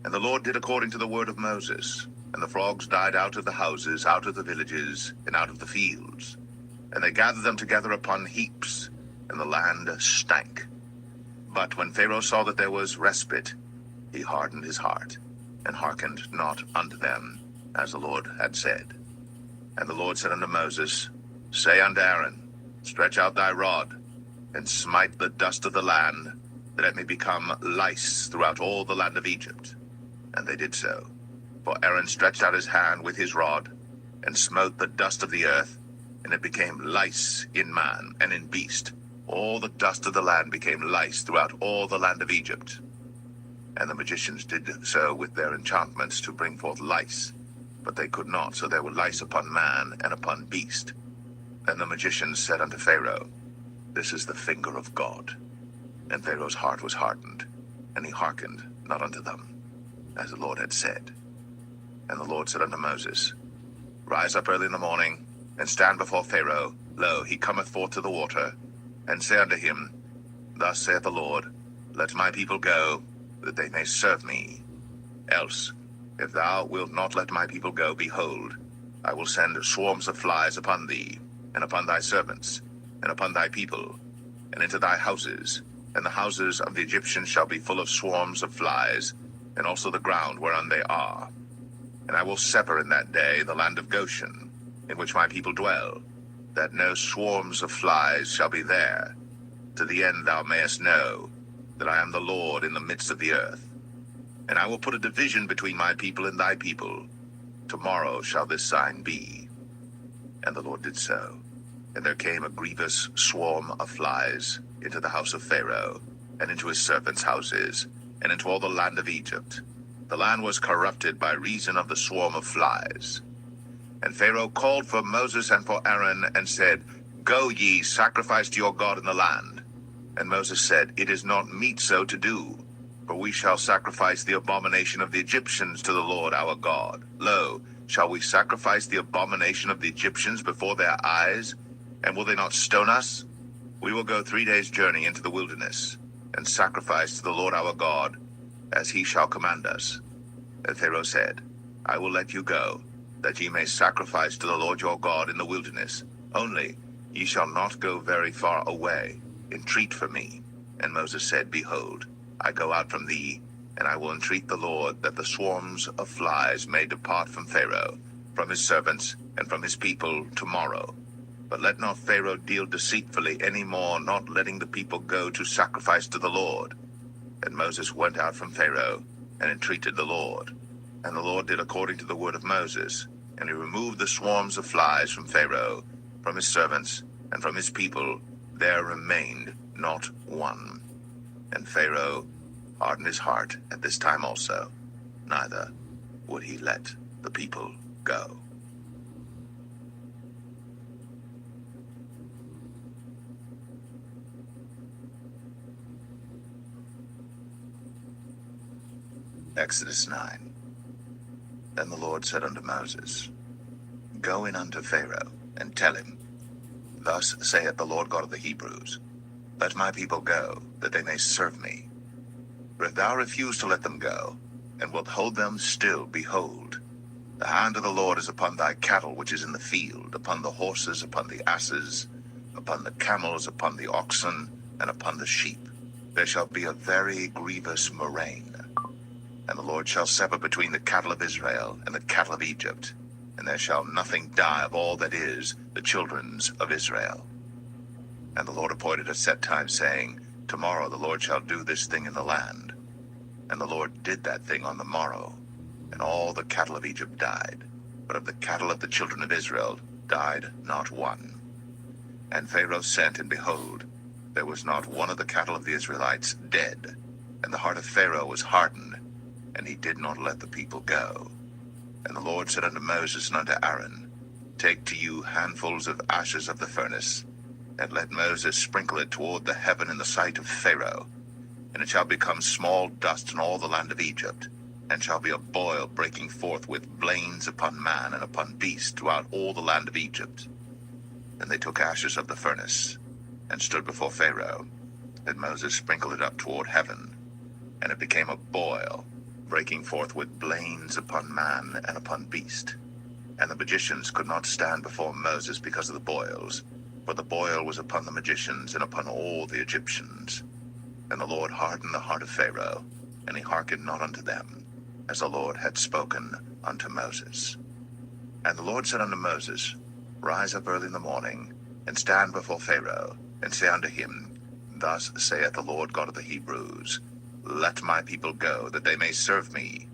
And the Lord did according to the word of Moses, and the frogs died out of the houses, out of the villages, and out of the fields. And they gathered them together upon heaps, and the land stank. But when Pharaoh saw that there was respite, he hardened his heart, and hearkened not unto them, as the Lord had said. And the Lord said unto Moses, Say unto Aaron, Stretch out thy rod, and smite the dust of the land, that it may become lice throughout all the land of Egypt. And they did so. For Aaron stretched out his hand with his rod, and smote the dust of the earth, and it became lice in man and in beast. All the dust of the land became lice throughout all the land of Egypt. And the magicians did so with their enchantments to bring forth lice, but they could not, so there were lice upon man and upon beast. Then the magicians said unto Pharaoh, This is the finger of God. And Pharaoh's heart was hardened, and he hearkened not unto them, as the Lord had said. And the Lord said unto Moses, Rise up early in the morning, and stand before Pharaoh. Lo, he cometh forth to the water. And say unto him, Thus saith the Lord, Let my people go, that they may serve me. Else, if thou wilt not let my people go, behold, I will send swarms of flies upon thee, and upon thy servants, and upon thy people, and into thy houses, and the houses of the Egyptians shall be full of swarms of flies, and also the ground whereon they are. And I will sever in that day the land of Goshen, in which my people dwell, that no swarms of flies shall be there, to the end thou mayest know that I am the Lord in the midst of the earth. And I will put a division between my people and thy people. Tomorrow shall this sign be. And the Lord did so. And there came a grievous swarm of flies into the house of Pharaoh, and into his servants' houses, and into all the land of Egypt. The land was corrupted by reason of the swarm of flies. And Pharaoh called for Moses and for Aaron, and said, Go ye, sacrifice to your God in the land. And Moses said, It is not meet so to do, for we shall sacrifice the abomination of the Egyptians to the Lord our God. Lo, shall we sacrifice the abomination of the Egyptians before their eyes? And will they not stone us? We will go 3 days' journey into the wilderness, and sacrifice to the Lord our God, as he shall command us. And Pharaoh said, I will let you go, that ye may sacrifice to the Lord your God in the wilderness. Only ye shall not go very far away. Entreat for me. And Moses said, Behold, I go out from thee, and I will entreat the Lord that the swarms of flies may depart from Pharaoh, from his servants, and from his people tomorrow. But let not Pharaoh deal deceitfully any more, not letting the people go to sacrifice to the Lord. And Moses went out from Pharaoh, and entreated the Lord. And the Lord did according to the word of Moses, and he removed the swarms of flies from Pharaoh, from his servants, and from his people. There remained not one. And Pharaoh hardened his heart at this time also, neither would he let the people go. Exodus 9. Then the Lord said unto Moses, Go in unto Pharaoh, and tell him, Thus saith the Lord God of the Hebrews, Let my people go, that they may serve me. For if thou refuse to let them go, and wilt hold them still, behold, the hand of the Lord is upon thy cattle which is in the field, upon the horses, upon the asses, upon the camels, upon the oxen, and upon the sheep. There shall be a very grievous murrain. And the Lord shall sever between the cattle of Israel and the cattle of Egypt, and there shall nothing die of all that is the children's of Israel. And the Lord appointed a set time, saying, Tomorrow the Lord shall do this thing in the land. And the Lord did that thing on the morrow, and all the cattle of Egypt died, but of the cattle of the children of Israel died not one. And Pharaoh sent, and behold, there was not one of the cattle of the Israelites dead, and the heart of Pharaoh was hardened, and he did not let the people go. And the Lord said unto Moses and unto Aaron, Take to you handfuls of ashes of the furnace, and let Moses sprinkle it toward the heaven in the sight of Pharaoh. And it shall become small dust in all the land of Egypt, and shall be a boil breaking forth with blains upon man and upon beast throughout all the land of Egypt. And they took ashes of the furnace, and stood before Pharaoh. And Moses sprinkled it up toward heaven, and it became a boil, breaking forth with blains upon man and upon beast. And the magicians could not stand before Moses because of the boils, for the boil was upon the magicians and upon all the Egyptians. And the Lord hardened the heart of Pharaoh, and he hearkened not unto them, as the Lord had spoken unto Moses. And the Lord said unto Moses, Rise up early in the morning, and stand before Pharaoh, and say unto him, Thus saith the Lord God of the Hebrews, Let my people go, that they may serve me.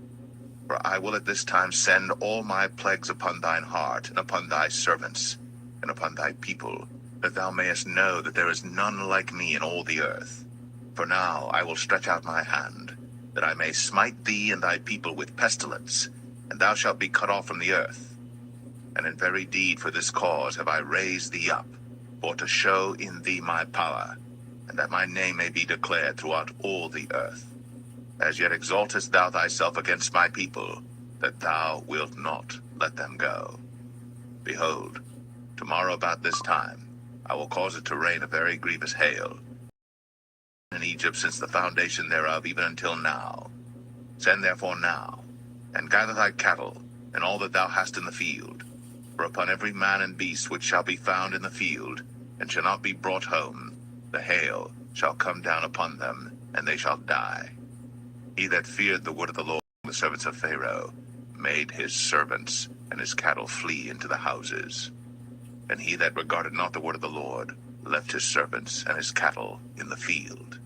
For I will at this time send all my plagues upon thine heart, and upon thy servants, and upon thy people, that thou mayest know that there is none like me in all the earth. For now I will stretch out my hand, that I may smite thee and thy people with pestilence, and thou shalt be cut off from the earth. And in very deed for this cause have I raised thee up, for to show in thee my power, and that my name may be declared throughout all the earth. As yet exaltest thou thyself against my people, that thou wilt not let them go. Behold, tomorrow about this time I will cause it to rain a very grievous hail in Egypt since the foundation thereof even until now. Send therefore now, and gather thy cattle, and all that thou hast in the field. For upon every man and beast which shall be found in the field, and shall not be brought home, the hail shall come down upon them, and they shall die. He that feared the word of the Lord, the servants of Pharaoh, made his servants and his cattle flee into the houses. And he that regarded not the word of the Lord left his servants and his cattle in the field.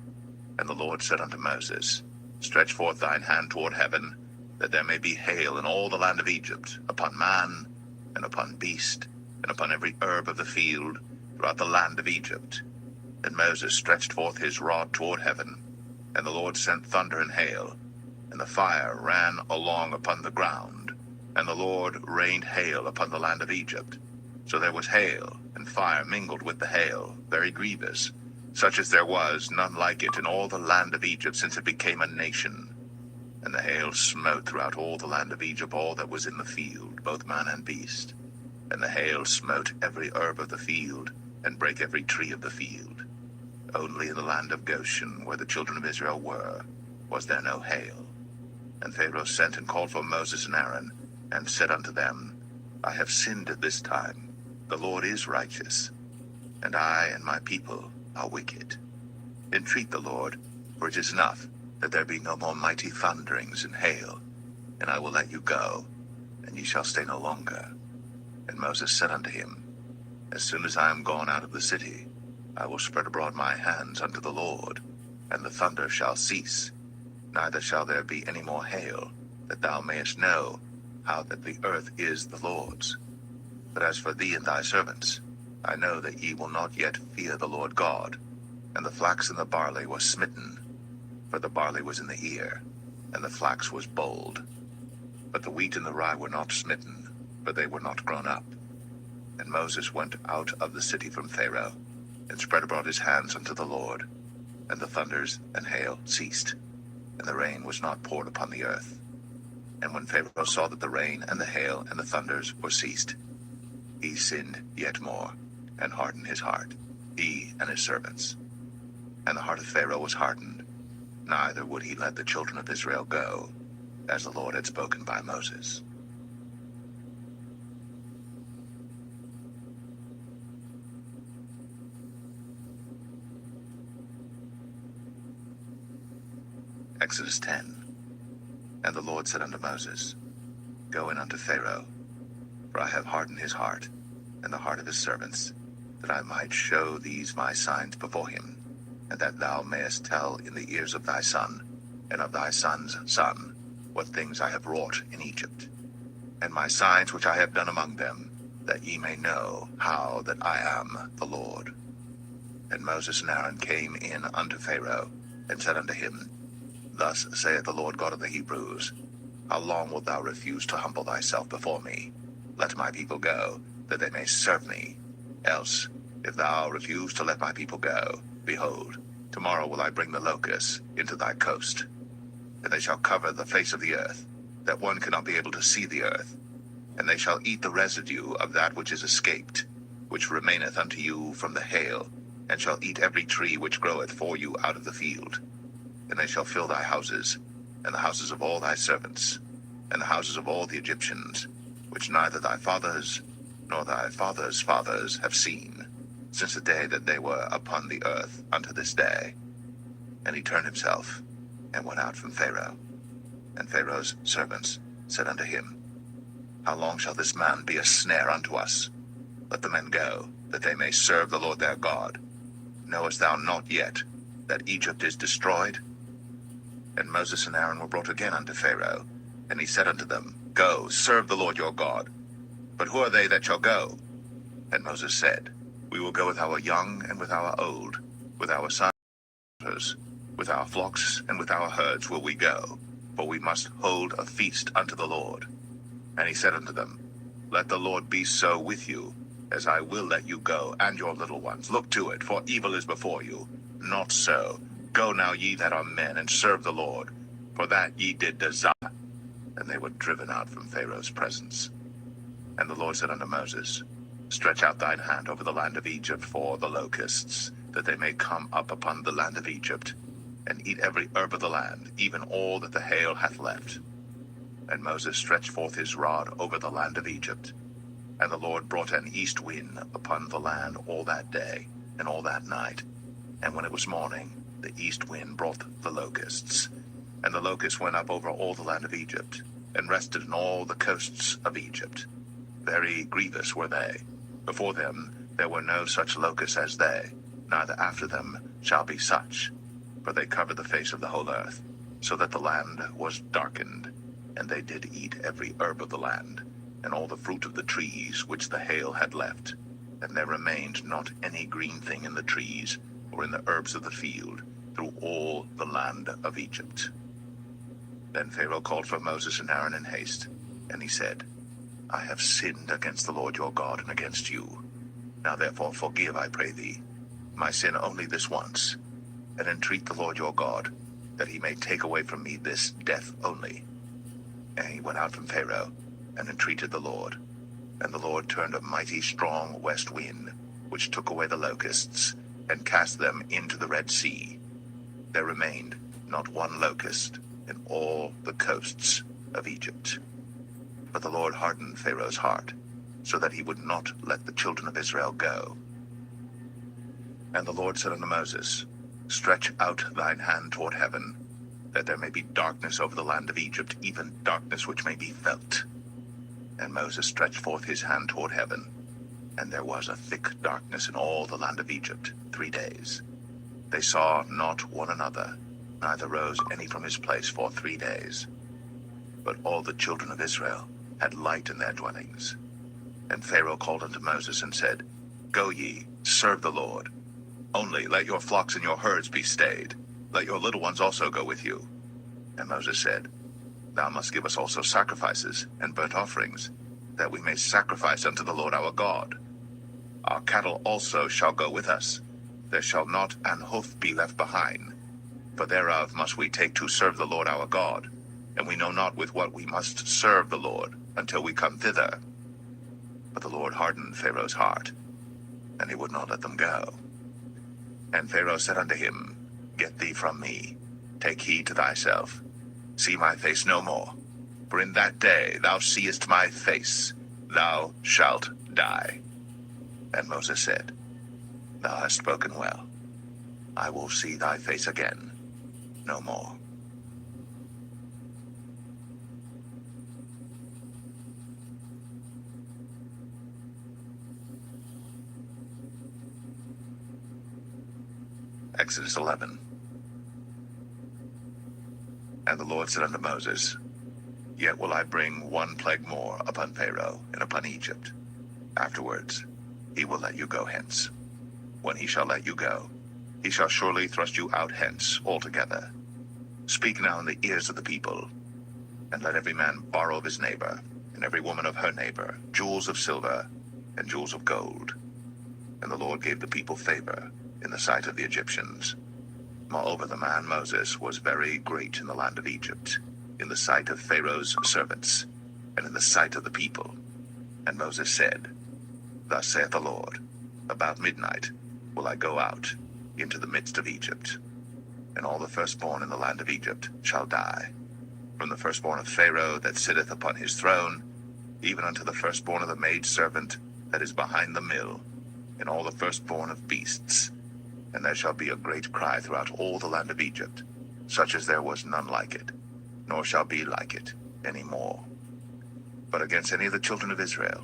And the Lord said unto Moses, Stretch forth thine hand toward heaven, that there may be hail in all the land of Egypt, upon man, and upon beast, and upon every herb of the field, throughout the land of Egypt. And Moses stretched forth his rod toward heaven, and the Lord sent thunder and hail, and the fire ran along upon the ground, and the Lord rained hail upon the land of Egypt. So there was hail, and fire mingled with the hail, very grievous, such as there was none like it in all the land of Egypt since it became a nation. And the hail smote throughout all the land of Egypt all that was in the field, both man and beast. And the hail smote every herb of the field, and brake every tree of the field. Only in the land of Goshen, where the children of Israel were, was there no hail. And Pharaoh sent and called for Moses and Aaron, and said unto them, I have sinned at this time. The Lord is righteous, and I and my people are wicked. Entreat the Lord, for it is enough that there be no more mighty thunderings and hail, and I will let you go, and ye shall stay no longer. And Moses said unto him, As soon as I am gone out of the city, I will spread abroad my hands unto the Lord, and the thunder shall cease, neither shall there be any more hail, that thou mayest know how that the earth is the Lord's. But as for thee and thy servants, I know that ye will not yet fear the Lord God. And the flax and the barley were smitten, for the barley was in the ear, and the flax was bold. But the wheat and the rye were not smitten, for they were not grown up. And Moses went out of the city from Pharaoh, and spread abroad his hands unto the Lord. And the thunders and hail ceased, and the rain was not poured upon the earth. And when Pharaoh saw that the rain and the hail and the thunders were ceased, he sinned yet more, and hardened his heart, he and his servants. And the heart of Pharaoh was hardened, neither would he let the children of Israel go, as the Lord had spoken by Moses. Exodus 10. And the Lord said unto Moses, Go in unto Pharaoh, for I have hardened his heart, and the heart of his servants, that I might show these my signs before him, and that thou mayest tell in the ears of thy son, and of thy son's son, what things I have wrought in Egypt, and my signs which I have done among them, that ye may know how that I am the Lord. And Moses and Aaron came in unto Pharaoh, and said unto him, Thus saith the Lord God of the Hebrews, How long wilt thou refuse to humble thyself before me? Let my people go, that they may serve me. Else, if thou refuse to let my people go, behold, tomorrow will I bring the locusts into thy coast, and they shall cover the face of the earth, that one cannot be able to see the earth. And they shall eat the residue of that which is escaped, which remaineth unto you from the hail, and shall eat every tree which groweth for you out of the field. And they shall fill thy houses, and the houses of all thy servants, and the houses of all the Egyptians, which neither thy fathers nor thy fathers' fathers have seen, since the day that they were upon the earth unto this day. And he turned himself, and went out from Pharaoh. And Pharaoh's servants said unto him, How long shall this man be a snare unto us? Let the men go, that they may serve the Lord their God. Knowest thou not yet that Egypt is destroyed? And Moses and Aaron were brought again unto Pharaoh, and he said unto them, Go, serve the Lord your God. But who are they that shall go? And Moses said, We will go with our young and with our old, with our sons and daughters, with our flocks and with our herds will we go, for we must hold a feast unto the Lord. And he said unto them, Let the Lord be so with you, as I will let you go, and your little ones. Look to it, for evil is before you. Not so. Go now, ye that are men, and serve the Lord, for that ye did desire. And they were driven out from Pharaoh's presence. And the Lord said unto Moses, Stretch out thine hand over the land of Egypt for the locusts, that they may come up upon the land of Egypt, and eat every herb of the land, even all that the hail hath left. And Moses stretched forth his rod over the land of Egypt. And the Lord brought an east wind upon the land all that day, and all that night. And when it was morning, the east wind brought the locusts. And the locusts went up over all the land of Egypt, and rested in all the coasts of Egypt. Very grievous were they. Before them there were no such locusts as they, neither after them shall be such, for they covered the face of the whole earth. so that the land was darkened, and they did eat every herb of the land, and all the fruit of the trees which the hail had left, and there remained not any green thing in the trees, or in the herbs of the field, through all the land of Egypt. Then Pharaoh called for Moses and Aaron in haste, and he said, I have sinned against the Lord your God and against you. Now therefore forgive, I pray thee, my sin only this once, and entreat the Lord your God, that he may take away from me this death only. And he went out from Pharaoh, and entreated the Lord. And the Lord turned a mighty strong west wind, which took away the locusts, and cast them into the Red Sea. There remained not one locust in all the coasts of Egypt. But the Lord hardened Pharaoh's heart, so that he would not let the children of Israel go. And the Lord said unto Moses, Stretch out thine hand toward heaven, that there may be darkness over the land of Egypt, even darkness which may be felt. And Moses stretched forth his hand toward heaven, and there was a thick darkness in all the land of Egypt 3 days. They saw not one another, neither rose any from his place for 3 days. But all the children of Israel had light in their dwellings. And Pharaoh called unto Moses and said, Go ye, serve the Lord. Only let your flocks and your herds be stayed. Let your little ones also go with you. And Moses said, Thou must give us also sacrifices and burnt offerings, that we may sacrifice unto the Lord our God. Our cattle also shall go with us. There shall not an hoof be left behind. For thereof must we take to serve the Lord our God, and we know not with what we must serve the Lord until we come thither. But the Lord hardened Pharaoh's heart, and he would not let them go. And Pharaoh said unto him, Get thee from me, take heed to thyself, see my face no more, for in that day thou seest my face, thou shalt die. And Moses said, Thou hast spoken well. I will see thy face again no more. Exodus 11. And the Lord said unto Moses, Yet will I bring one plague more upon Pharaoh and upon Egypt. Afterwards he will let you go hence. When he shall let you go, he shall surely thrust you out hence altogether. Speak now in the ears of the people, and let every man borrow of his neighbor, and every woman of her neighbor, jewels of silver and jewels of gold. And the Lord gave the people favor in the sight of the Egyptians. Moreover, the man Moses was very great in the land of Egypt, in the sight of Pharaoh's servants, and in the sight of the people. And Moses said, Thus saith the Lord, About midnight will I go out into the midst of Egypt, and all the firstborn in the land of Egypt shall die, from the firstborn of Pharaoh that sitteth upon his throne, even unto the firstborn of the maidservant that is behind the mill, and all the firstborn of beasts. And there shall be a great cry throughout all the land of Egypt, such as there was none like it, nor shall be like it any more. But against any of the children of Israel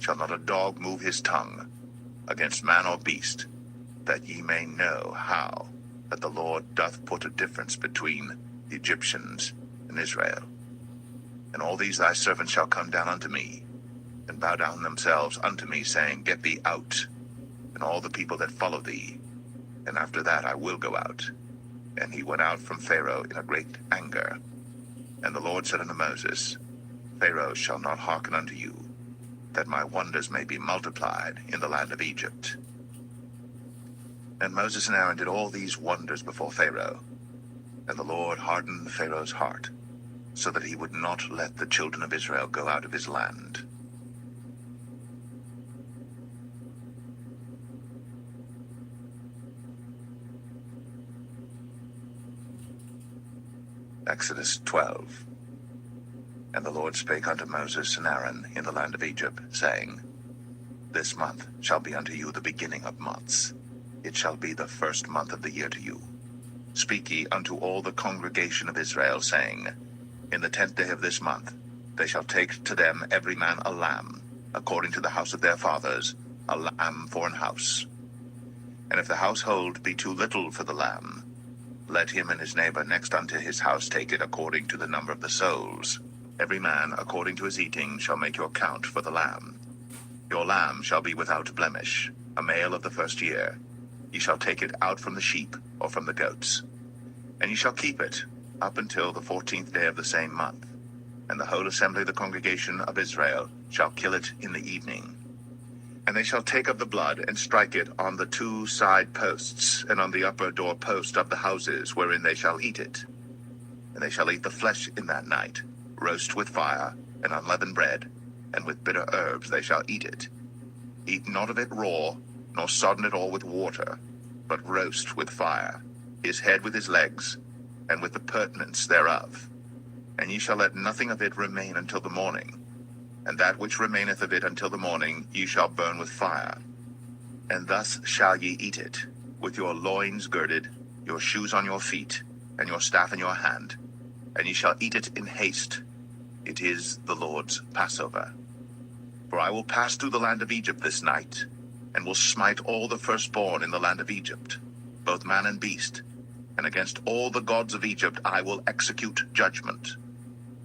shall not a dog move his tongue, against man or beast, that ye may know how that the Lord doth put a difference between the Egyptians and Israel. And all these thy servants shall come down unto me, and bow down themselves unto me, saying, Get thee out, and all the people that follow thee, and after that I will go out. And he went out from Pharaoh in a great anger. And the Lord said unto Moses, Pharaoh shall not hearken unto you, that my wonders may be multiplied in the land of Egypt. And Moses and Aaron did all these wonders before Pharaoh. And the Lord hardened Pharaoh's heart, so that he would not let the children of Israel go out of his land. Exodus 12. And the Lord spake unto Moses and Aaron in the land of Egypt, saying, This month shall be unto you the beginning of months. It shall be the first month of the year to you. Speak ye unto all the congregation of Israel, saying, In the 10th day of this month they shall take to them every man a lamb, according to the house of their fathers, a lamb for an house. And if the household be too little for the lamb, let him and his neighbor next unto his house take it according to the number of the souls. Every man according to his eating shall make your count for the lamb. Your lamb shall be without blemish, a male of the first year. Ye shall take it out from the sheep or from the goats. And ye shall keep it up until the 14th day of the same month. And the whole assembly of the congregation of Israel shall kill it in the evening. And they shall take of the blood, and strike it on the 2 side posts, and on the upper door post of the houses wherein they shall eat it. And they shall eat the flesh in that night, roast with fire, and unleavened bread, and with bitter herbs they shall eat it. Eat not of it raw, nor sodden it all with water, but roast with fire, his head with his legs, and with the purtenance thereof. And ye shall let nothing of it remain until the morning. And that which remaineth of it until the morning ye shall burn with fire. And thus shall ye eat it, with your loins girded, your shoes on your feet, and your staff in your hand. And ye shall eat it in haste. It is the Lord's Passover. For I will pass through the land of Egypt this night, and will smite all the firstborn in the land of Egypt, both man and beast. And against all the gods of Egypt I will execute judgment.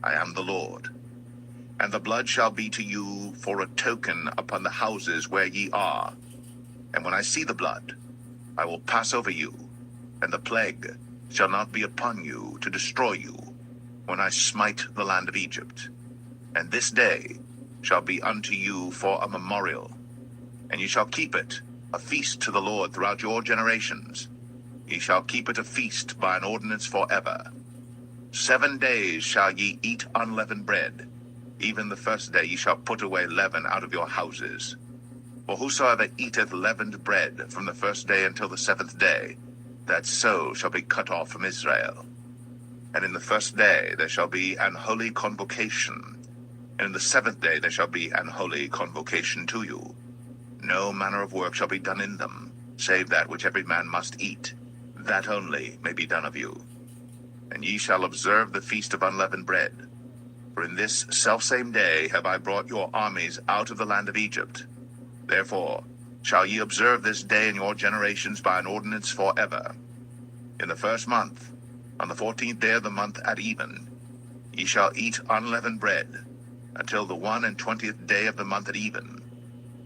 I am the Lord. And the blood shall be to you for a token upon the houses where ye are. And when I see the blood, I will pass over you, and the plague shall not be upon you to destroy you, when I smite the land of Egypt. And this day shall be unto you for a memorial. And ye shall keep it a feast to the Lord throughout your generations. Ye shall keep it a feast by an ordinance forever. 7 days shall ye eat unleavened bread. Even the first day ye shall put away leaven out of your houses. For whosoever eateth leavened bread from the first day until the 7th day, that soul shall be cut off from Israel. And in the first day there shall be an holy convocation, and in the 7th day there shall be an holy convocation to you. No manner of work shall be done in them, save that which every man must eat, that only may be done of you. And ye shall observe the feast of unleavened bread. For in this selfsame day have I brought your armies out of the land of Egypt. Therefore shall ye observe this day in your generations by an ordinance forever. In the 1st month, on the 14th day of the month at even, ye shall eat unleavened bread, until the 21st day of the month at even.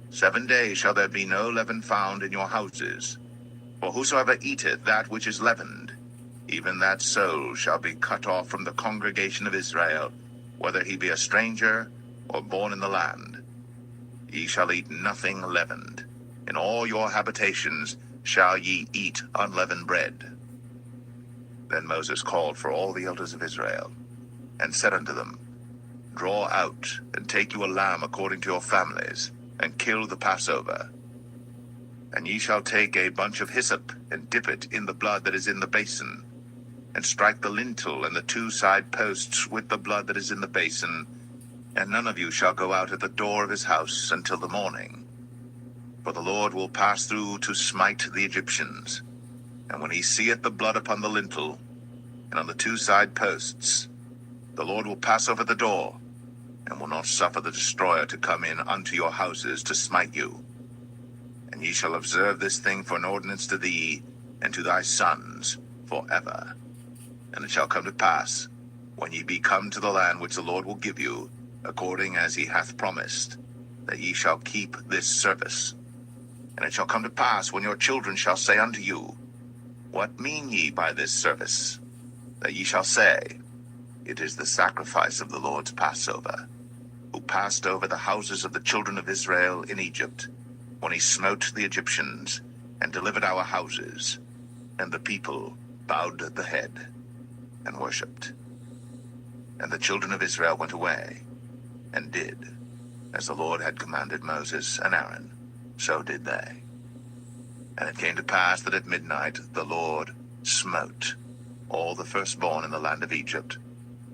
7 days shall there be no leaven found in your houses. For whosoever eateth that which is leavened, even that soul shall be cut off from the congregation of Israel, whether he be a stranger or born in the land. Ye shall eat nothing leavened. In all your habitations shall ye eat unleavened bread. Then Moses called for all the elders of Israel, and said unto them, Draw out, and take you a lamb according to your families, and kill the Passover. And ye shall take a bunch of hyssop, and dip it in the blood that is in the basin, and strike the lintel and the 2 side posts with the blood that is in the basin, and none of you shall go out at the door of his house until the morning. For the Lord will pass through to smite the Egyptians. And when he seeth the blood upon the lintel, and on the 2 side posts, the Lord will pass over the door, and will not suffer the destroyer to come in unto your houses to smite you. And ye shall observe this thing for an ordinance to thee, and to thy sons forever. And it shall come to pass, when ye be come to the land which the Lord will give you, according as he hath promised, that ye shall keep this service. And it shall come to pass, when your children shall say unto you, What mean ye by this service? That ye shall say, It is the sacrifice of the Lord's Passover, who passed over the houses of the children of Israel in Egypt, when he smote the Egyptians, and delivered our houses. And the people bowed the head, and worshipped. And the children of Israel went away, and did, as the Lord had commanded Moses and Aaron, so did they. And it came to pass that at midnight the Lord smote all the firstborn in the land of Egypt,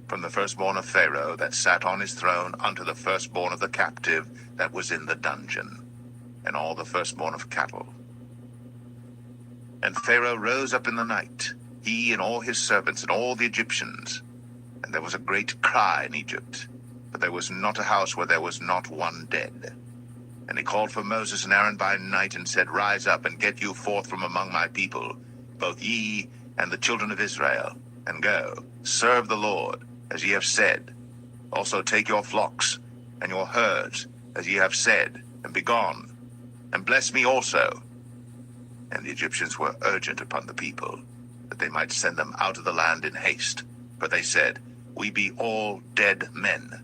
from the firstborn of Pharaoh that sat on his throne unto the firstborn of the captive that was in the dungeon, and all the firstborn of cattle. And Pharaoh rose up in the night, he and all his servants and all the Egyptians. And there was a great cry in Egypt, but there was not a house where there was not one dead. And he called for Moses and Aaron by night, and said, Rise up, and get you forth from among my people, both ye and the children of Israel, and go, serve the Lord, as ye have said. Also take your flocks and your herds, as ye have said, and be gone, and bless me also. And the Egyptians were urgent upon the people, that they might send them out of the land in haste. For they said, We be all dead men.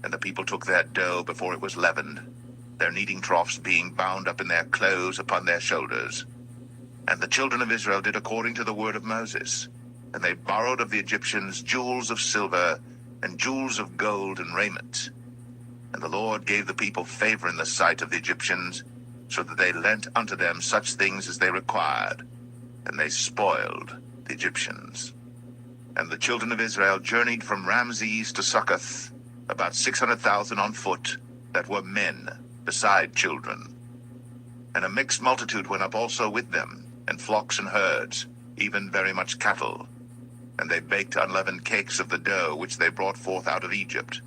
And the people took their dough before it was leavened, their kneading troughs being bound up in their clothes upon their shoulders. And the children of Israel did according to the word of Moses. And they borrowed of the Egyptians jewels of silver, and jewels of gold and raiment. And the Lord gave the people favor in the sight of the Egyptians, so that they lent unto them such things as they required, and they spoiled the Egyptians. And the children of Israel journeyed from Ramses to Succoth, about 600,000 on foot, that were men, beside children. And a mixed multitude went up also with them, and flocks and herds, even very much cattle. And they baked unleavened cakes of the dough which they brought forth out of Egypt,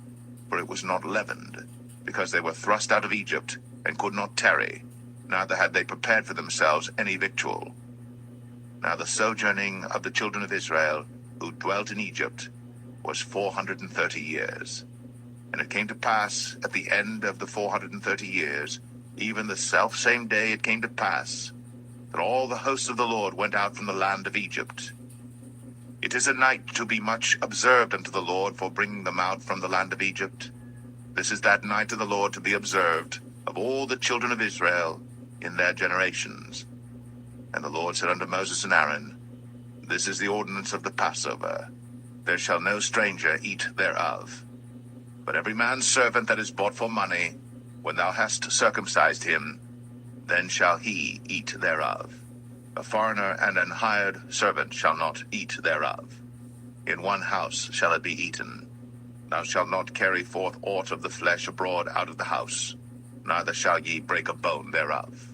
for it was not leavened, because they were thrust out of Egypt, and could not tarry, neither had they prepared for themselves any victual. Now the sojourning of the children of Israel, who dwelt in Egypt, was 430 years. And it came to pass at the end of the 430 years, even the selfsame day it came to pass, that all the hosts of the Lord went out from the land of Egypt. It is a night to be much observed unto the Lord for bringing them out from the land of Egypt. This is that night of the Lord to be observed of all the children of Israel in their generations. And the Lord said unto Moses and Aaron, This is the ordinance of the Passover. There shall no stranger eat thereof. But every man's servant that is bought for money, when thou hast circumcised him, then shall he eat thereof. A foreigner and an hired servant shall not eat thereof. In one house shall it be eaten. Thou shalt not carry forth aught of the flesh abroad out of the house, neither shall ye break a bone thereof.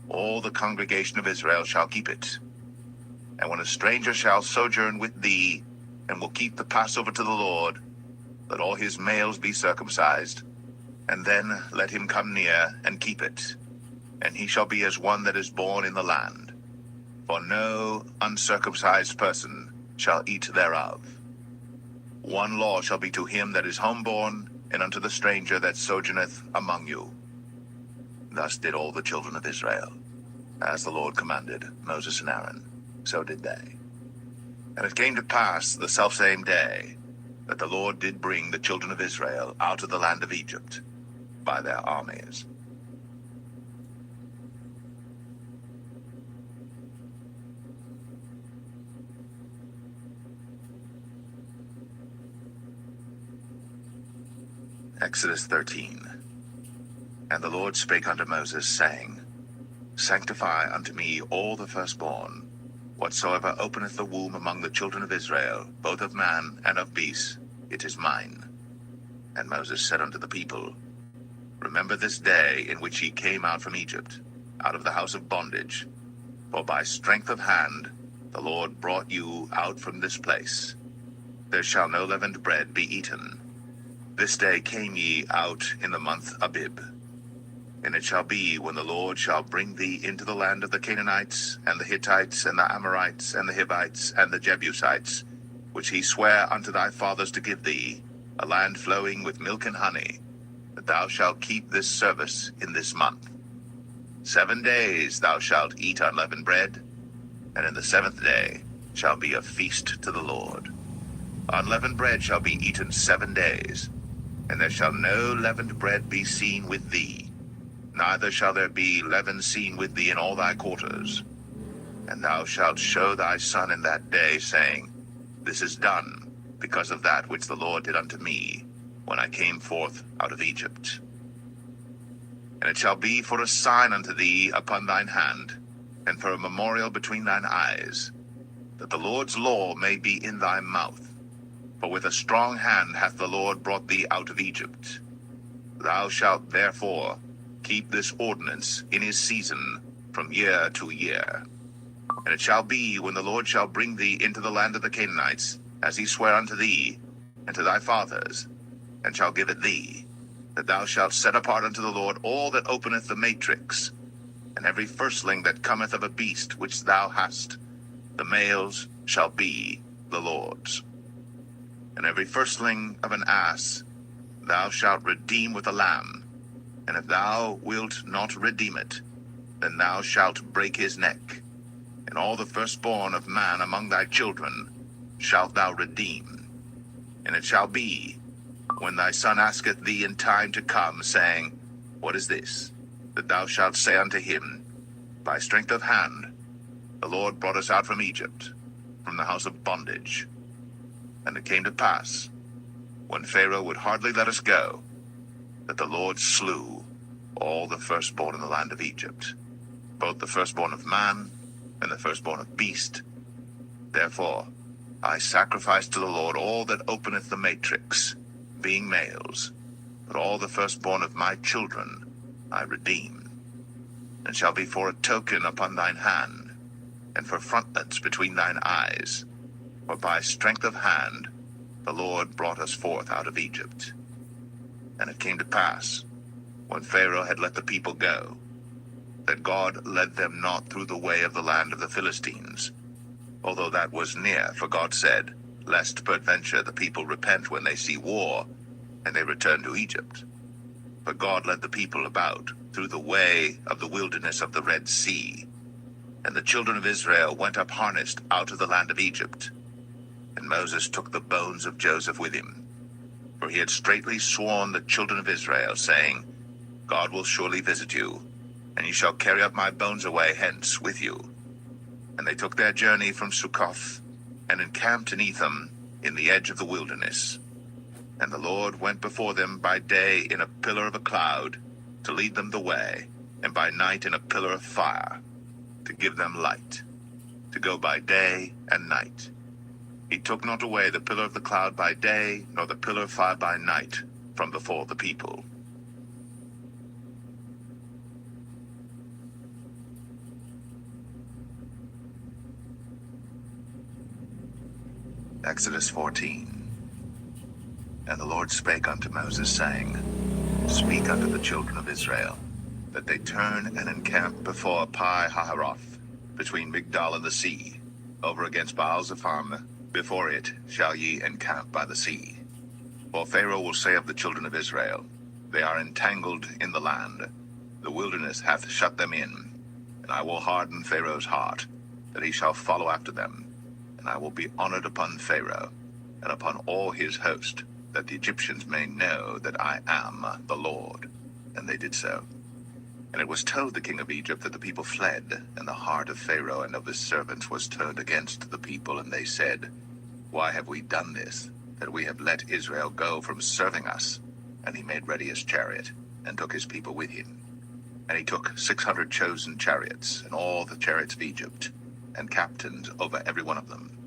All the congregation of Israel shall keep it. And when a stranger shall sojourn with thee, and will keep the Passover to the Lord, let all his males be circumcised, and then let him come near and keep it. And he shall be as one that is born in the land. For no uncircumcised person shall eat thereof. One law shall be to him that is homeborn, and unto the stranger that sojourneth among you. Thus did all the children of Israel, as the Lord commanded Moses and Aaron, so did they. And it came to pass the selfsame day, that the Lord did bring the children of Israel out of the land of Egypt by their armies. Exodus 13. And the Lord spake unto Moses, saying, Sanctify unto me all the firstborn, whatsoever openeth the womb among the children of Israel, both of man and of beast, it is mine. And Moses said unto the people, Remember this day in which ye came out from Egypt, out of the house of bondage, for by strength of hand the Lord brought you out from this place. There shall no leavened bread be eaten. This day came ye out in the month Abib. And it shall be, when the Lord shall bring thee into the land of the Canaanites, and the Hittites, and the Amorites, and the Hivites, and the Jebusites, which he sware unto thy fathers to give thee, a land flowing with milk and honey, that thou shalt keep this service in this month. 7 days thou shalt eat unleavened bread, and in the 7th day shall be a feast to the Lord. Unleavened bread shall be eaten 7 days, and there shall no leavened bread be seen with thee, neither shall there be leaven seen with thee in all thy quarters. And thou shalt show thy son in that day, saying, This is done because of that which the Lord did unto me, when I came forth out of Egypt. And it shall be for a sign unto thee upon thine hand, and for a memorial between thine eyes, that the Lord's law may be in thy mouth. For with a strong hand hath the Lord brought thee out of Egypt. Thou shalt therefore keep this ordinance in his season from year to year. And it shall be, when the Lord shall bring thee into the land of the Canaanites, as he sware unto thee and to thy fathers, and shall give it thee, that thou shalt set apart unto the Lord all that openeth the matrix, and every firstling that cometh of a beast which thou hast, The males shall be the Lord's. And every firstling of an ass thou shalt redeem with a lamb. And if thou wilt not redeem it, then thou shalt break his neck. And all the firstborn of man among thy children shalt thou redeem. And it shall be, when thy son asketh thee in time to come, saying, What is this? That thou shalt say unto him, By strength of hand the Lord brought us out from Egypt, from the house of bondage. And it came to pass, when Pharaoh would hardly let us go, that the Lord slew all the firstborn in the land of Egypt, both the firstborn of man and the firstborn of beast. Therefore I sacrifice to the Lord all that openeth the matrix, being males, but all the firstborn of my children I redeem. And shall be for a token upon thine hand, and for frontlets between thine eyes. For by strength of hand the Lord brought us forth out of Egypt. And it came to pass, when Pharaoh had let the people go, that God led them not through the way of the land of the Philistines, although that was near, for God said, Lest peradventure the people repent when they see war, and they return to Egypt. But God led the people about through the way of the wilderness of the Red Sea. And the children of Israel went up harnessed out of the land of Egypt. And Moses took the bones of Joseph with him, for he had straitly sworn the children of Israel, saying, God will surely visit you, and ye shall carry up my bones away hence with you. And they took their journey from Succoth, and encamped in Etham, in the edge of the wilderness. And the Lord went before them by day in a pillar of a cloud, to lead them the way, and by night in a pillar of fire, to give them light, to go by day and night. He took not away the pillar of the cloud by day, nor the pillar of fire by night, from before the people. Exodus 14. And the Lord spake unto Moses, saying, Speak unto the children of Israel, that they turn and encamp before Pi-hahiroth, between Migdal and the sea, over against Baal-zephon. Before it shall ye encamp by the sea. For Pharaoh will say of the children of Israel, They are entangled in the land, the wilderness hath shut them in. And I will harden Pharaoh's heart, that he shall follow after them. And I will be honored upon Pharaoh, and upon all his host, that the Egyptians may know that I am the Lord. And they did so. And it was told the king of Egypt that the people fled, and the heart of Pharaoh and of his servants was turned against the people. And they said, Why have we done this, that we have let Israel go from serving us? And he made ready his chariot, and took his people with him. And he took 600 chosen chariots, and all the chariots of Egypt, and captains over every one of them.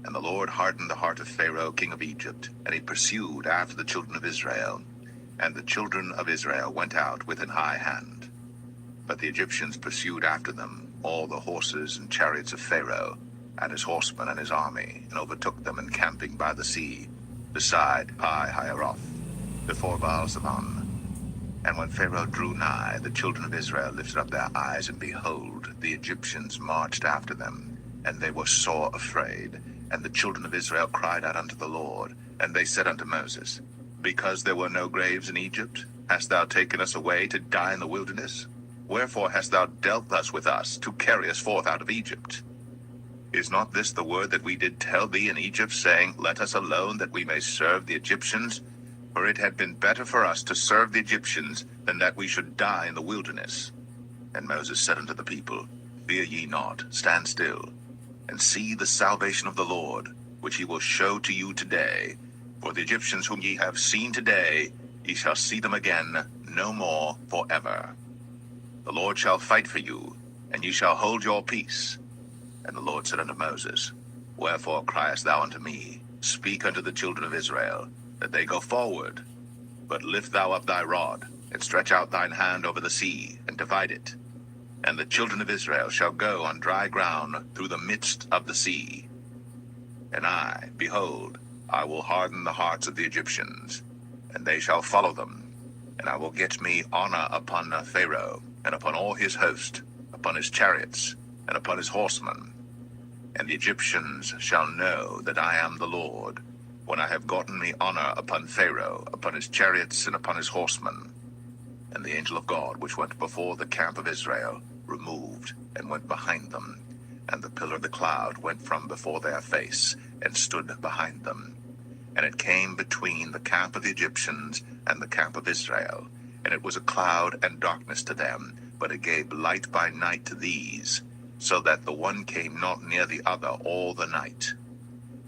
And the Lord hardened the heart of Pharaoh, king of Egypt, and he pursued after the children of Israel. And the children of Israel went out with an high hand. But the Egyptians pursued after them all the horses and chariots of Pharaoh, and his horsemen and his army, and overtook them encamping by the sea, beside Pi-hahiroth, before Baal-zephon. And when Pharaoh drew nigh, the children of Israel lifted up their eyes, and behold, the Egyptians marched after them, and they were sore afraid. And the children of Israel cried out unto the Lord, and they said unto Moses, Because there were no graves in Egypt, hast thou taken us away to die in the wilderness? Wherefore hast thou dealt thus with us, to carry us forth out of Egypt? Is not this the word that we did tell thee in Egypt, saying, Let us alone, that we may serve the Egyptians? For it had been better for us to serve the Egyptians, than that we should die in the wilderness. And Moses said unto the people, Fear ye not, stand still, and see the salvation of the Lord, which he will show to you today. For the Egyptians whom ye have seen today, ye shall see them again no more forever. The Lord shall fight for you, and ye shall hold your peace. And the Lord said unto Moses, Wherefore criest thou unto me? Speak unto the children of Israel, that they go forward. But lift thou up thy rod, and stretch out thine hand over the sea, and divide it. And the children of Israel shall go on dry ground through the midst of the sea. And I, behold, I will harden the hearts of the Egyptians, and they shall follow them. And I will get me honor upon Pharaoh, and upon all his host, upon his chariots, and upon his horsemen. And the Egyptians shall know that I am the Lord, when I have gotten me honor upon Pharaoh, upon his chariots, and upon his horsemen. And the angel of God, which went before the camp of Israel, removed, and went behind them. And the pillar of the cloud went from before their face, and stood behind them. And it came between the camp of the Egyptians and the camp of Israel. And it was a cloud and darkness to them, but it gave light by night to these, so that the one came not near the other all the night.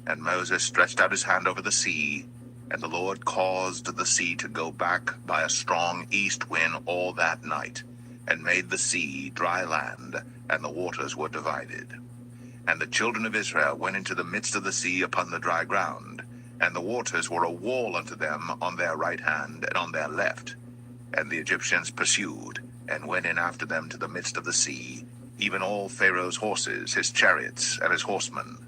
And Moses stretched out his hand over the sea, and the Lord caused the sea to go back by a strong east wind all that night, and made the sea dry land, and the waters were divided. And the children of Israel went into the midst of the sea upon the dry ground, and the waters were a wall unto them on their right hand and on their left. And the Egyptians pursued, and went in after them to the midst of the sea, even all Pharaoh's horses, his chariots, and his horsemen.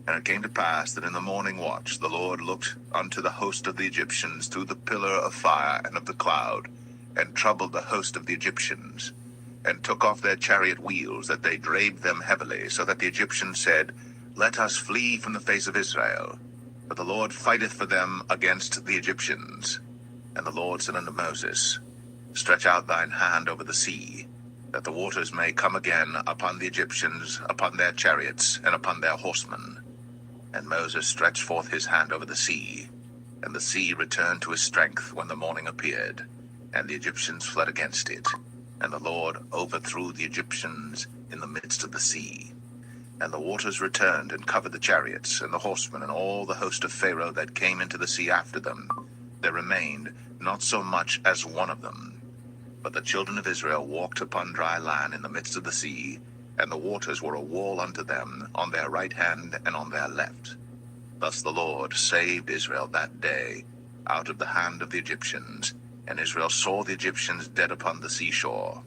And it came to pass that in the morning watch the Lord looked unto the host of the Egyptians through the pillar of fire and of the cloud, and troubled the host of the Egyptians, and took off their chariot wheels, that they drave them heavily, so that the Egyptians said, Let us flee from the face of Israel, for the Lord fighteth for them against the Egyptians. And the Lord said unto Moses, Stretch out thine hand over the sea, that the waters may come again upon the Egyptians, upon their chariots, and upon their horsemen. And Moses stretched forth his hand over the sea, and the sea returned to his strength when the morning appeared, and the Egyptians fled against it. And the Lord overthrew the Egyptians in the midst of the sea. And the waters returned and covered the chariots, and the horsemen, and all the host of Pharaoh that came into the sea after them. There remained not so much as one of them. But the children of Israel walked upon dry land in the midst of the sea, and the waters were a wall unto them on their right hand and on their left. Thus the Lord saved Israel that day out of the hand of the Egyptians, and Israel saw the Egyptians dead upon the seashore.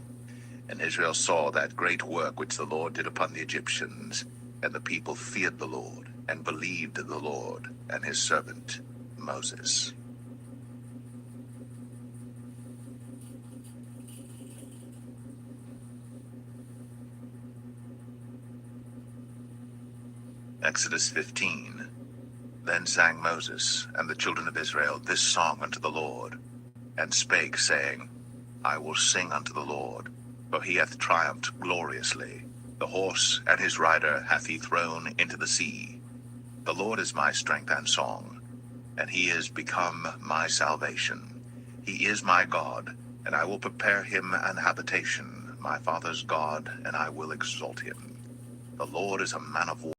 And Israel saw that great work which the Lord did upon the Egyptians, and the people feared the Lord, and believed the Lord and his servant Moses. Exodus 15. Then sang Moses and the children of Israel this song unto the Lord, and spake, saying, I will sing unto the Lord, for he hath triumphed gloriously. The horse and his rider hath he thrown into the sea. The Lord is my strength and song, and he is become my salvation. He is my God, and I will prepare him an habitation, my father's God, and I will exalt him. The Lord is a man of war.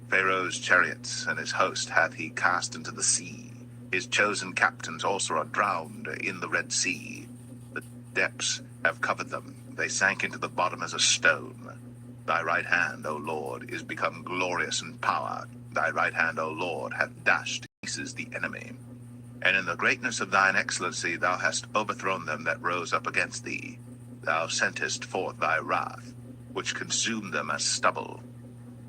Pharaoh's chariots and his host hath he cast into the sea. His chosen captains also are drowned in the Red Sea. The depths have covered them. They sank into the bottom as a stone. Thy right hand, O Lord, is become glorious in power. Thy right hand, O Lord, hath dashed to pieces the enemy. And in the greatness of thine excellency thou hast overthrown them that rose up against thee. Thou sentest forth thy wrath, which consumed them as stubble.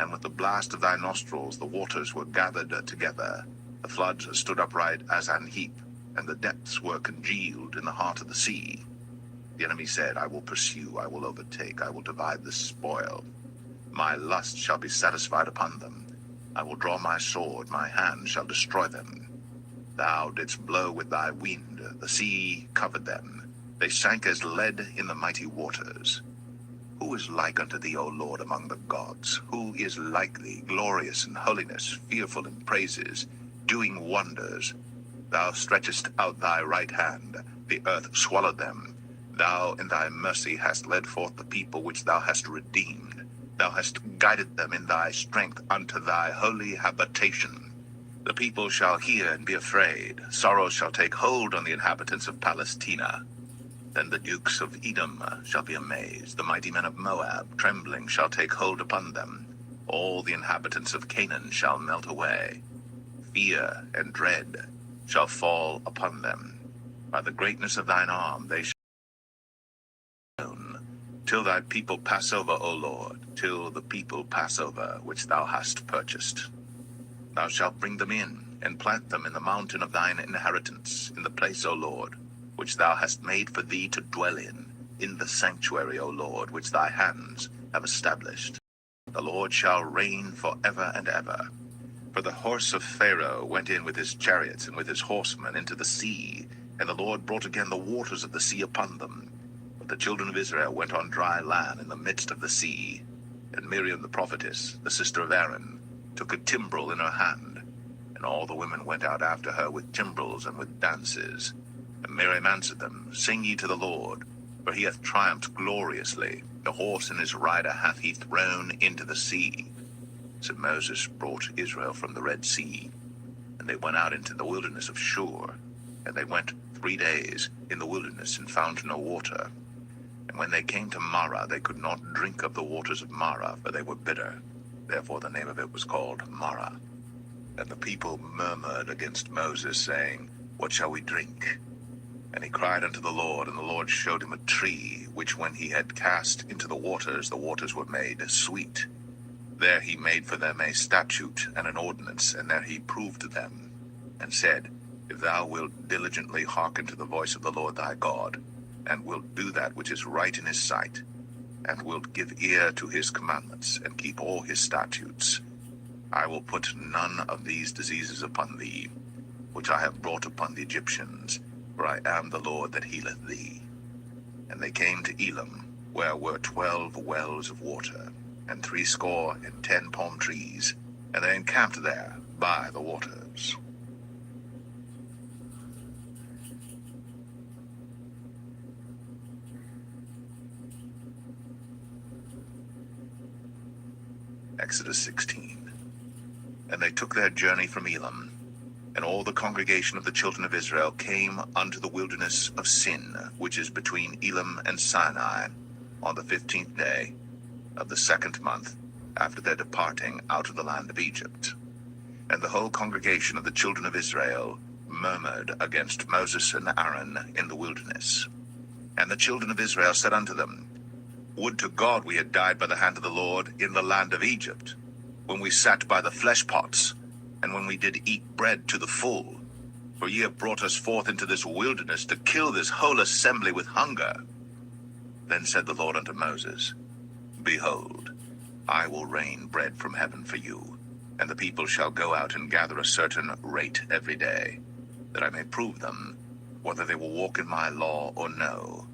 And with the blast of thy nostrils the waters were gathered together. The floods stood upright as an heap, and the depths were congealed in the heart of the sea. The enemy said, I will pursue, I will overtake, I will divide the spoil. My lust shall be satisfied upon them. I will draw my sword, my hand shall destroy them. Thou didst blow with thy wind, the sea covered them. They sank as lead in the mighty waters. Who is like unto thee, O Lord, among the gods? Who is like thee, glorious in holiness, fearful in praises, doing wonders? Thou stretchest out thy right hand, the earth swallowed them. Thou in thy mercy hast led forth the people which thou hast redeemed. Thou hast guided them in thy strength unto thy holy habitation. The people shall hear and be afraid. Sorrow shall take hold on the inhabitants of Palestina. Then the dukes of Edom shall be amazed. The mighty men of Moab, trembling, shall take hold upon them. All the inhabitants of Canaan shall melt away. Fear and dread shall fall upon them. By the greatness of thine arm they shall be known. Till thy people pass over, O Lord, till the people pass over, which thou hast purchased. Thou shalt bring them in, and plant them in the mountain of thine inheritance, in the place, O Lord, which thou hast made for thee to dwell in the sanctuary, O Lord, which thy hands have established. The Lord shall reign forever and ever. For the horse of Pharaoh went in with his chariots and with his horsemen into the sea, and the Lord brought again the waters of the sea upon them. But the children of Israel went on dry land in the midst of the sea. And Miriam the prophetess, the sister of Aaron, took a timbrel in her hand, and all the women went out after her with timbrels and with dances. And Miriam answered them, Sing ye to the Lord, for he hath triumphed gloriously. The horse and his rider hath he thrown into the sea. So Moses brought Israel from the Red Sea, and they went out into the wilderness of Shur. And they went 3 days in the wilderness and found no water. And when they came to Marah, they could not drink of the waters of Marah, for they were bitter. Therefore the name of it was called Marah. And the people murmured against Moses, saying, What shall we drink? And he cried unto the Lord, and the Lord showed him a tree, which when he had cast into the waters were made sweet. There he made for them a statute and an ordinance, and there he proved them, and said, If thou wilt diligently hearken to the voice of the Lord thy God, and wilt do that which is right in his sight, and wilt give ear to his commandments, and keep all his statutes, I will put none of these diseases upon thee, which I have brought upon the Egyptians, for I am the Lord that healeth thee. And they came to Elim, where were 12 wells of water, and 70 palm trees, and they encamped there by the waters. Exodus 16. And they took their journey from Elim, and all the congregation of the children of Israel came unto the wilderness of Sin, which is between Elim and Sinai, on the 15th day of the 2nd month, after their departing out of the land of Egypt. And the whole congregation of the children of Israel murmured against Moses and Aaron in the wilderness. And the children of Israel said unto them, Would to God we had died by the hand of the Lord in the land of Egypt, when we sat by the flesh pots, and when we did eat bread to the full. For ye have brought us forth into this wilderness to kill this whole assembly with hunger. Then said the Lord unto Moses, Behold, I will rain bread from heaven for you, and the people shall go out and gather a certain rate every day, that I may prove them, whether they will walk in my law or no.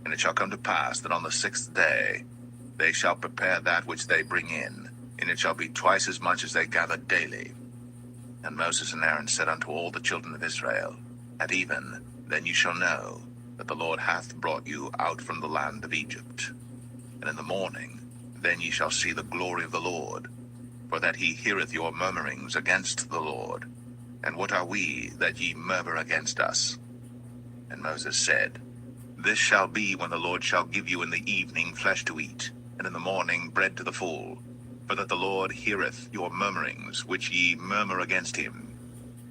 And it shall come to pass that on the 6th day they shall prepare that which they bring in, and it shall be twice as much as they gather daily. And Moses and Aaron said unto all the children of Israel, At even, then you shall know that the Lord hath brought you out from the land of Egypt. And in the morning, then ye shall see the glory of the Lord, for that he heareth your murmurings against the Lord. And what are we that ye murmur against us? And Moses said, This shall be when the Lord shall give you in the evening flesh to eat, and in the morning bread to the full, for that the Lord heareth your murmurings, which ye murmur against him.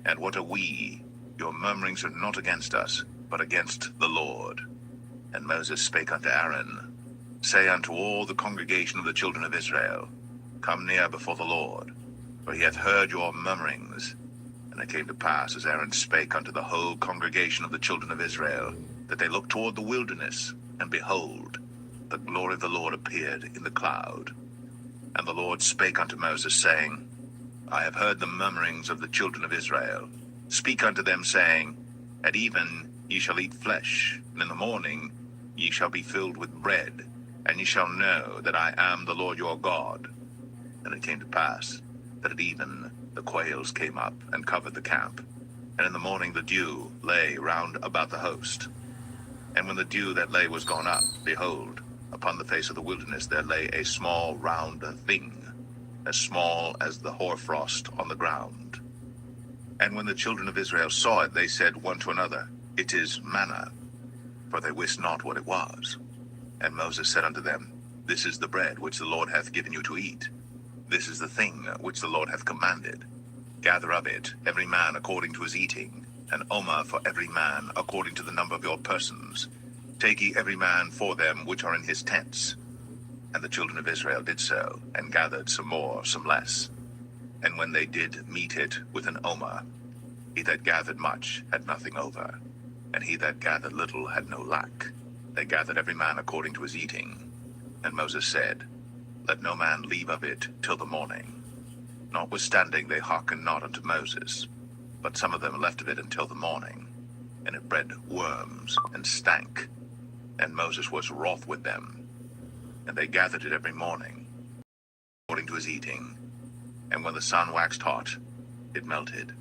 And what are we? Your murmurings are not against us, but against the Lord. And Moses spake unto Aaron, Say unto all the congregation of the children of Israel, Come near before the Lord, for he hath heard your murmurings. And it came to pass, as Aaron spake unto the whole congregation of the children of Israel, that they looked toward the wilderness, and behold, the glory of the Lord appeared in the cloud. And the Lord spake unto Moses, saying, I have heard the murmurings of the children of Israel. Speak unto them, saying, At even ye shall eat flesh, and in the morning ye shall be filled with bread, and ye shall know that I am the Lord your God. And it came to pass that at even the quails came up and covered the camp, and in the morning the dew lay round about the host. And when the dew that lay was gone up, behold, upon the face of the wilderness there lay a small round thing, as small as the hoarfrost on the ground. And when the children of Israel saw it, they said one to another, It is manna, for they wist not what it was. And Moses said unto them, This is the bread which the Lord hath given you to eat. This is the thing which the Lord hath commanded. Gather of it every man according to his eating, an omer for every man according to the number of your persons. Take ye every man for them which are in his tents. And the children of Israel did so, and gathered some more, some less. And when they did meet it with an omer, he that gathered much had nothing over, and he that gathered little had no lack. They gathered every man according to his eating. And Moses said, let no man leave of it till the morning. Notwithstanding they hearkened not unto Moses, but some of them left of it until the morning, and it bred worms, and stank. And Moses was wroth with them. And they gathered it every morning, according to his eating. And when the sun waxed hot, it melted.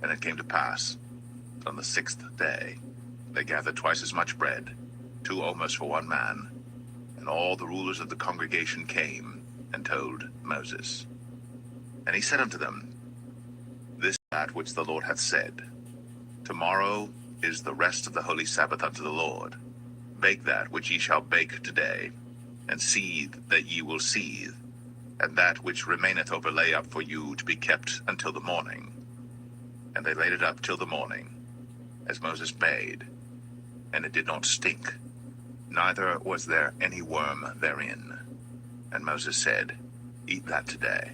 And it came to pass, that on the 6th day, they gathered twice as much bread, 2 omers for one man. And all the rulers of the congregation came, and told Moses. And he said unto them, This is that which the Lord hath said. Tomorrow is the rest of the holy Sabbath unto the Lord. Bake that which ye shall bake today, and seethe that ye will seethe, and that which remaineth overlay up for you to be kept until the morning. And they laid it up till the morning, as Moses bade, and it did not stink, neither was there any worm therein. And Moses said, Eat that today,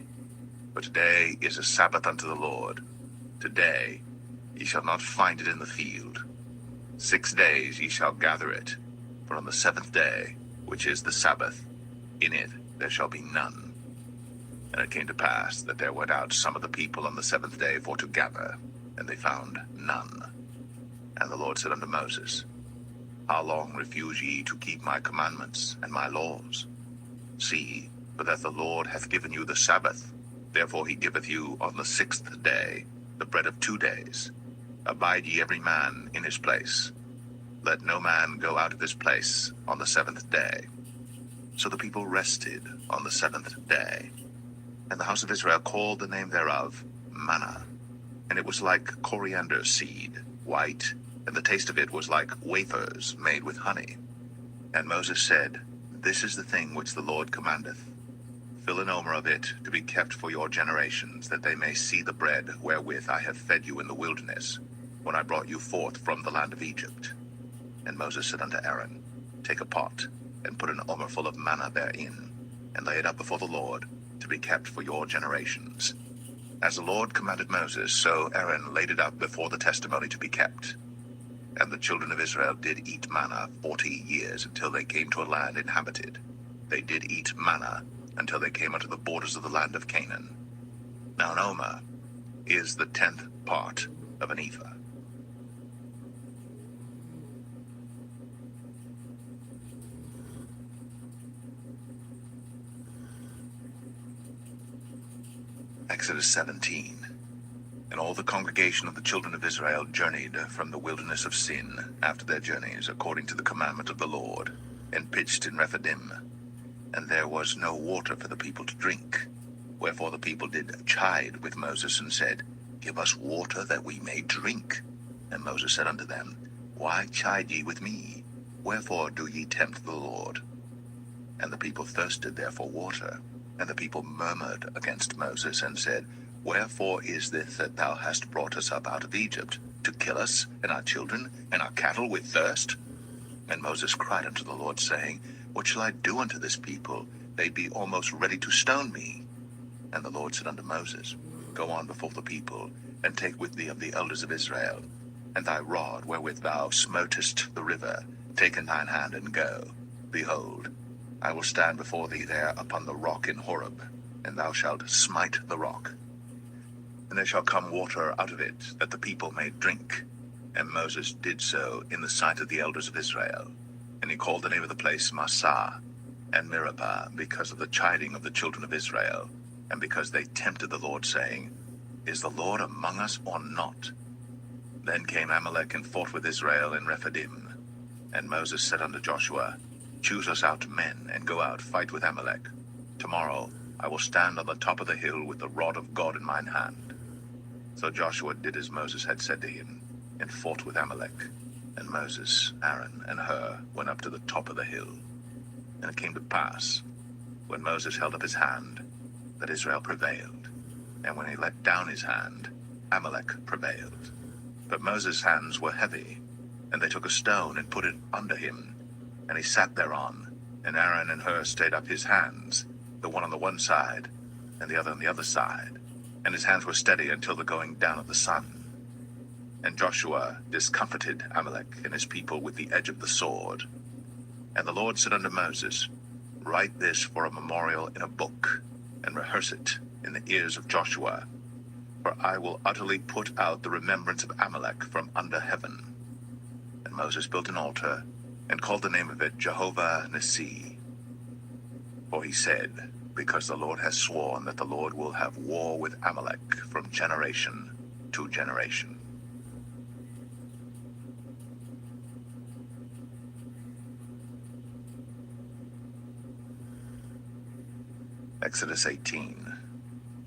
for today is a Sabbath unto the Lord. Today ye shall not find it in the field. 6 days ye shall gather it, for on the 7th day, which is the Sabbath, in it there shall be none. And it came to pass that there went out some of the people on the 7th day for to gather, and they found none. And the Lord said unto Moses, How long refuse ye to keep my commandments and my laws? See, for that the Lord hath given you the Sabbath, therefore he giveth you on the 6th day the bread of 2 days. Abide ye every man in his place. Let no man go out of his place on the 7th day. So the people rested on the 7th day. And the house of Israel called the name thereof manna. And it was like coriander seed, white, and the taste of it was like wafers made with honey. And Moses said, This is the thing which the Lord commandeth. Fill an omer of it to be kept for your generations, that they may see the bread wherewith I have fed you in the wilderness, when I brought you forth from the land of Egypt. And Moses said unto Aaron, Take a pot, and put an omer full of manna therein, and lay it up before the Lord, to be kept for your generations. As the Lord commanded Moses, so Aaron laid it up before the testimony to be kept. And the children of Israel did eat manna 40 years, until they came to a land inhabited. They did eat manna until they came unto the borders of the land of Canaan. Now an omer is the 10th part of an ephah. Exodus 17. And all the congregation of the children of Israel journeyed from the wilderness of Sin after their journeys, according to the commandment of the Lord, and pitched in Rephidim. And there was no water for the people to drink. Wherefore the people did chide with Moses, and said, Give us water that we may drink. And Moses said unto them, Why chide ye with me? Wherefore do ye tempt the Lord? And the people thirsted there for water. And the people murmured against Moses, and said, Wherefore is this that thou hast brought us up out of Egypt, to kill us, and our children, and our cattle with thirst? And Moses cried unto the Lord, saying, What shall I do unto this people? They be almost ready to stone me. And the Lord said unto Moses, Go on before the people, and take with thee of the elders of Israel, and thy rod wherewith thou smotest the river, take in thine hand, and go. Behold, I will stand before thee there upon the rock in Horeb, and thou shalt smite the rock. And there shall come water out of it, that the people may drink. And Moses did so in the sight of the elders of Israel. And he called the name of the place Massah and Meribah, because of the chiding of the children of Israel, and because they tempted the Lord, saying, Is the Lord among us or not? Then came Amalek and fought with Israel in Rephidim. And Moses said unto Joshua, Choose us out men, and go out, fight with Amalek. Tomorrow I will stand on the top of the hill with the rod of God in mine hand. So Joshua did as Moses had said to him, and fought with Amalek. And Moses, Aaron, and Hur went up to the top of the hill. And it came to pass, when Moses held up his hand, that Israel prevailed. And when he let down his hand, Amalek prevailed. But Moses' hands were heavy, and they took a stone and put it under him, and he sat thereon. And Aaron and Hur stayed up his hands, the one on the one side, and the other on the other side. And his hands were steady until the going down of the sun. And Joshua discomfited Amalek and his people with the edge of the sword. And the Lord said unto Moses, Write this for a memorial in a book, and rehearse it in the ears of Joshua. For I will utterly put out the remembrance of Amalek from under heaven. And Moses built an altar, and called the name of it Jehovah Nissi. For he said, because the Lord has sworn that the Lord will have war with Amalek from generation to generation. Exodus 18.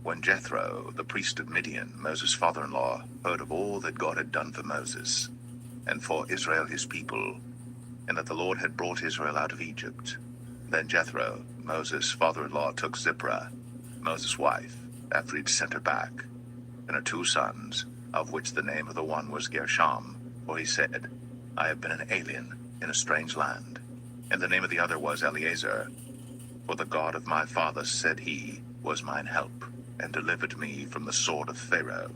When Jethro, the priest of Midian, Moses' father-in-law, heard of all that God had done for Moses, and for Israel his people, and that the Lord had brought Israel out of Egypt, then Jethro, Moses' father-in-law, took Zipporah, Moses' wife, after he'd sent her back, and her 2 sons, of which the name of the one was Gershom, for he said, I have been an alien in a strange land. And the name of the other was Eleazar, for the God of my father, said he, was mine help, and delivered me from the sword of Pharaoh.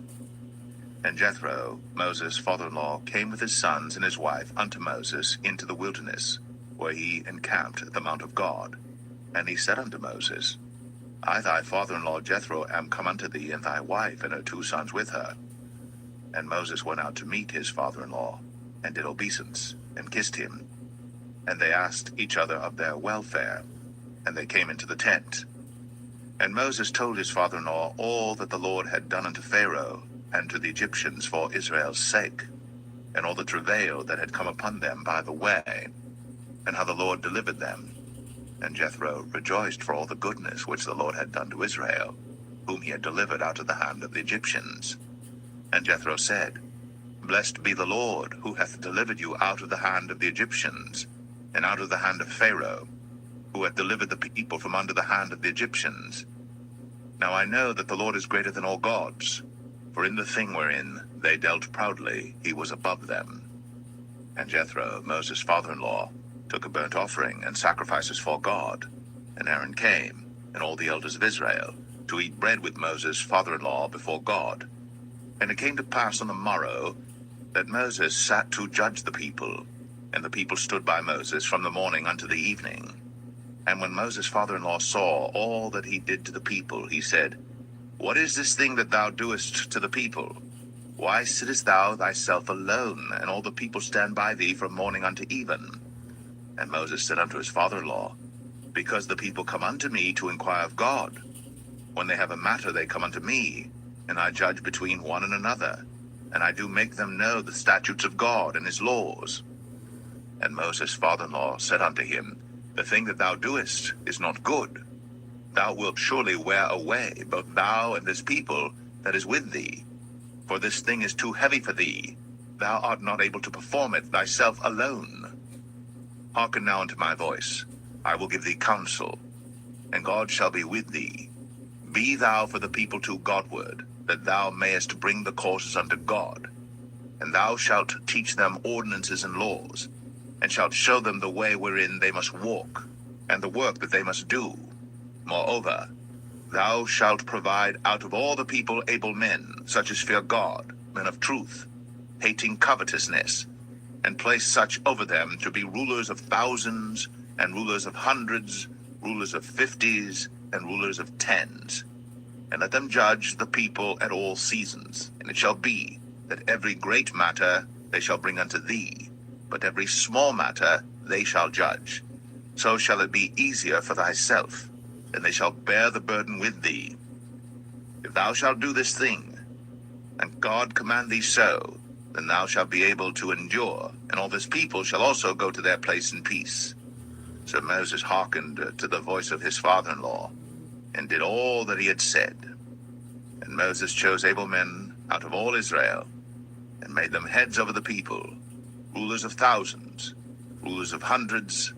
And Jethro, Moses' father-in-law, came with his sons and his wife unto Moses into the wilderness, where he encamped at the mount of God. And he said unto Moses, I thy father-in-law Jethro am come unto thee, and thy wife and her 2 sons with her. And Moses went out to meet his father-in-law, and did obeisance, and kissed him. And they asked each other of their welfare, and they came into the tent. And Moses told his father-in-law all that the Lord had done unto Pharaoh, and to the Egyptians for Israel's sake, and all the travail that had come upon them by the way, and how the Lord delivered them. And Jethro rejoiced for all the goodness which the Lord had done to Israel, whom he had delivered out of the hand of the Egyptians. And Jethro said, Blessed be the Lord, who hath delivered you out of the hand of the Egyptians, and out of the hand of Pharaoh, who hath delivered the people from under the hand of the Egyptians. Now I know that the Lord is greater than all gods, for in the thing wherein they dealt proudly he was above them. And Jethro, Moses' father-in-law, took a burnt offering and sacrifices for God. And Aaron came, and all the elders of Israel, to eat bread with Moses' father-in-law before God. And it came to pass on the morrow that Moses sat to judge the people, and the people stood by Moses from the morning unto the evening. And when Moses' father-in-law saw all that he did to the people, he said, What is this thing that thou doest to the people? Why sittest thou thyself alone, and all the people stand by thee from morning unto even? And Moses said unto his father-in-law, Because the people come unto me to inquire of God. When they have a matter, they come unto me, and I judge between one and another, and I do make them know the statutes of God and his laws. And Moses' father-in-law said unto him, The thing that thou doest is not good. Thou wilt surely wear away both thou and this people that is with thee. For this thing is too heavy for thee. Thou art not able to perform it thyself alone. Hearken now unto my voice. I will give thee counsel, and God shall be with thee. Be thou for the people to Godward, that thou mayest bring the causes unto God. And thou shalt teach them ordinances and laws, and shalt show them the way wherein they must walk, and the work that they must do. Moreover, thou shalt provide out of all the people able men, such as fear God, men of truth, hating covetousness, and place such over them to be rulers of thousands, and rulers of hundreds, rulers of 50s, and rulers of 10s. And let them judge the people at all seasons. And it shall be that every great matter they shall bring unto thee, but every small matter they shall judge. So shall it be easier for thyself, and they shall bear the burden with thee. If thou shalt do this thing, and God command thee so, then thou shalt be able to endure, and all this people shall also go to their place in peace. So Moses hearkened to the voice of his father-in-law, and did all that he had said. And Moses chose able men out of all Israel, and made them heads over the people, rulers of thousands, rulers of hundreds,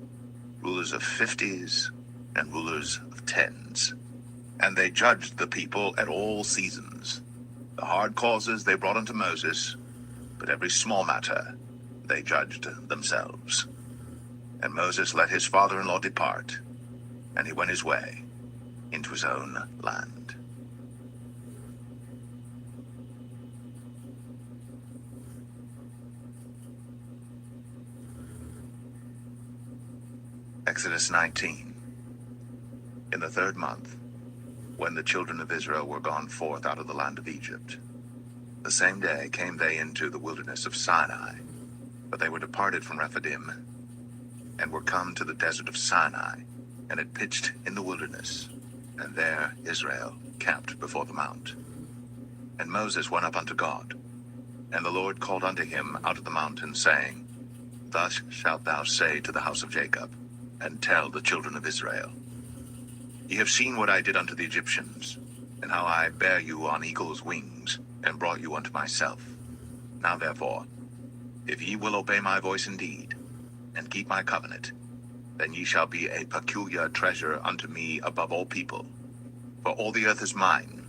rulers of 50s, and rulers of 10s. And they judged the people at all seasons. The hard causes they brought unto Moses, but every small matter they judged themselves. And Moses let his father-in-law depart, and he went his way into his own land. Exodus 19. in the 3rd month, when the children of Israel were gone forth out of the land of Egypt. The same day came they into the wilderness of Sinai, but they were departed from Rephidim, and were come to the desert of Sinai, and had pitched in the wilderness, and there Israel camped before the mount. And Moses went up unto God, and the Lord called unto him out of the mountain, saying, Thus shalt thou say to the house of Jacob, and tell the children of Israel, Ye have seen what I did unto the Egyptians, and how I bare you on eagle's wings, and brought you unto myself. Now therefore, if ye will obey my voice indeed, and keep my covenant, then ye shall be a peculiar treasure unto me above all people. For all the earth is mine,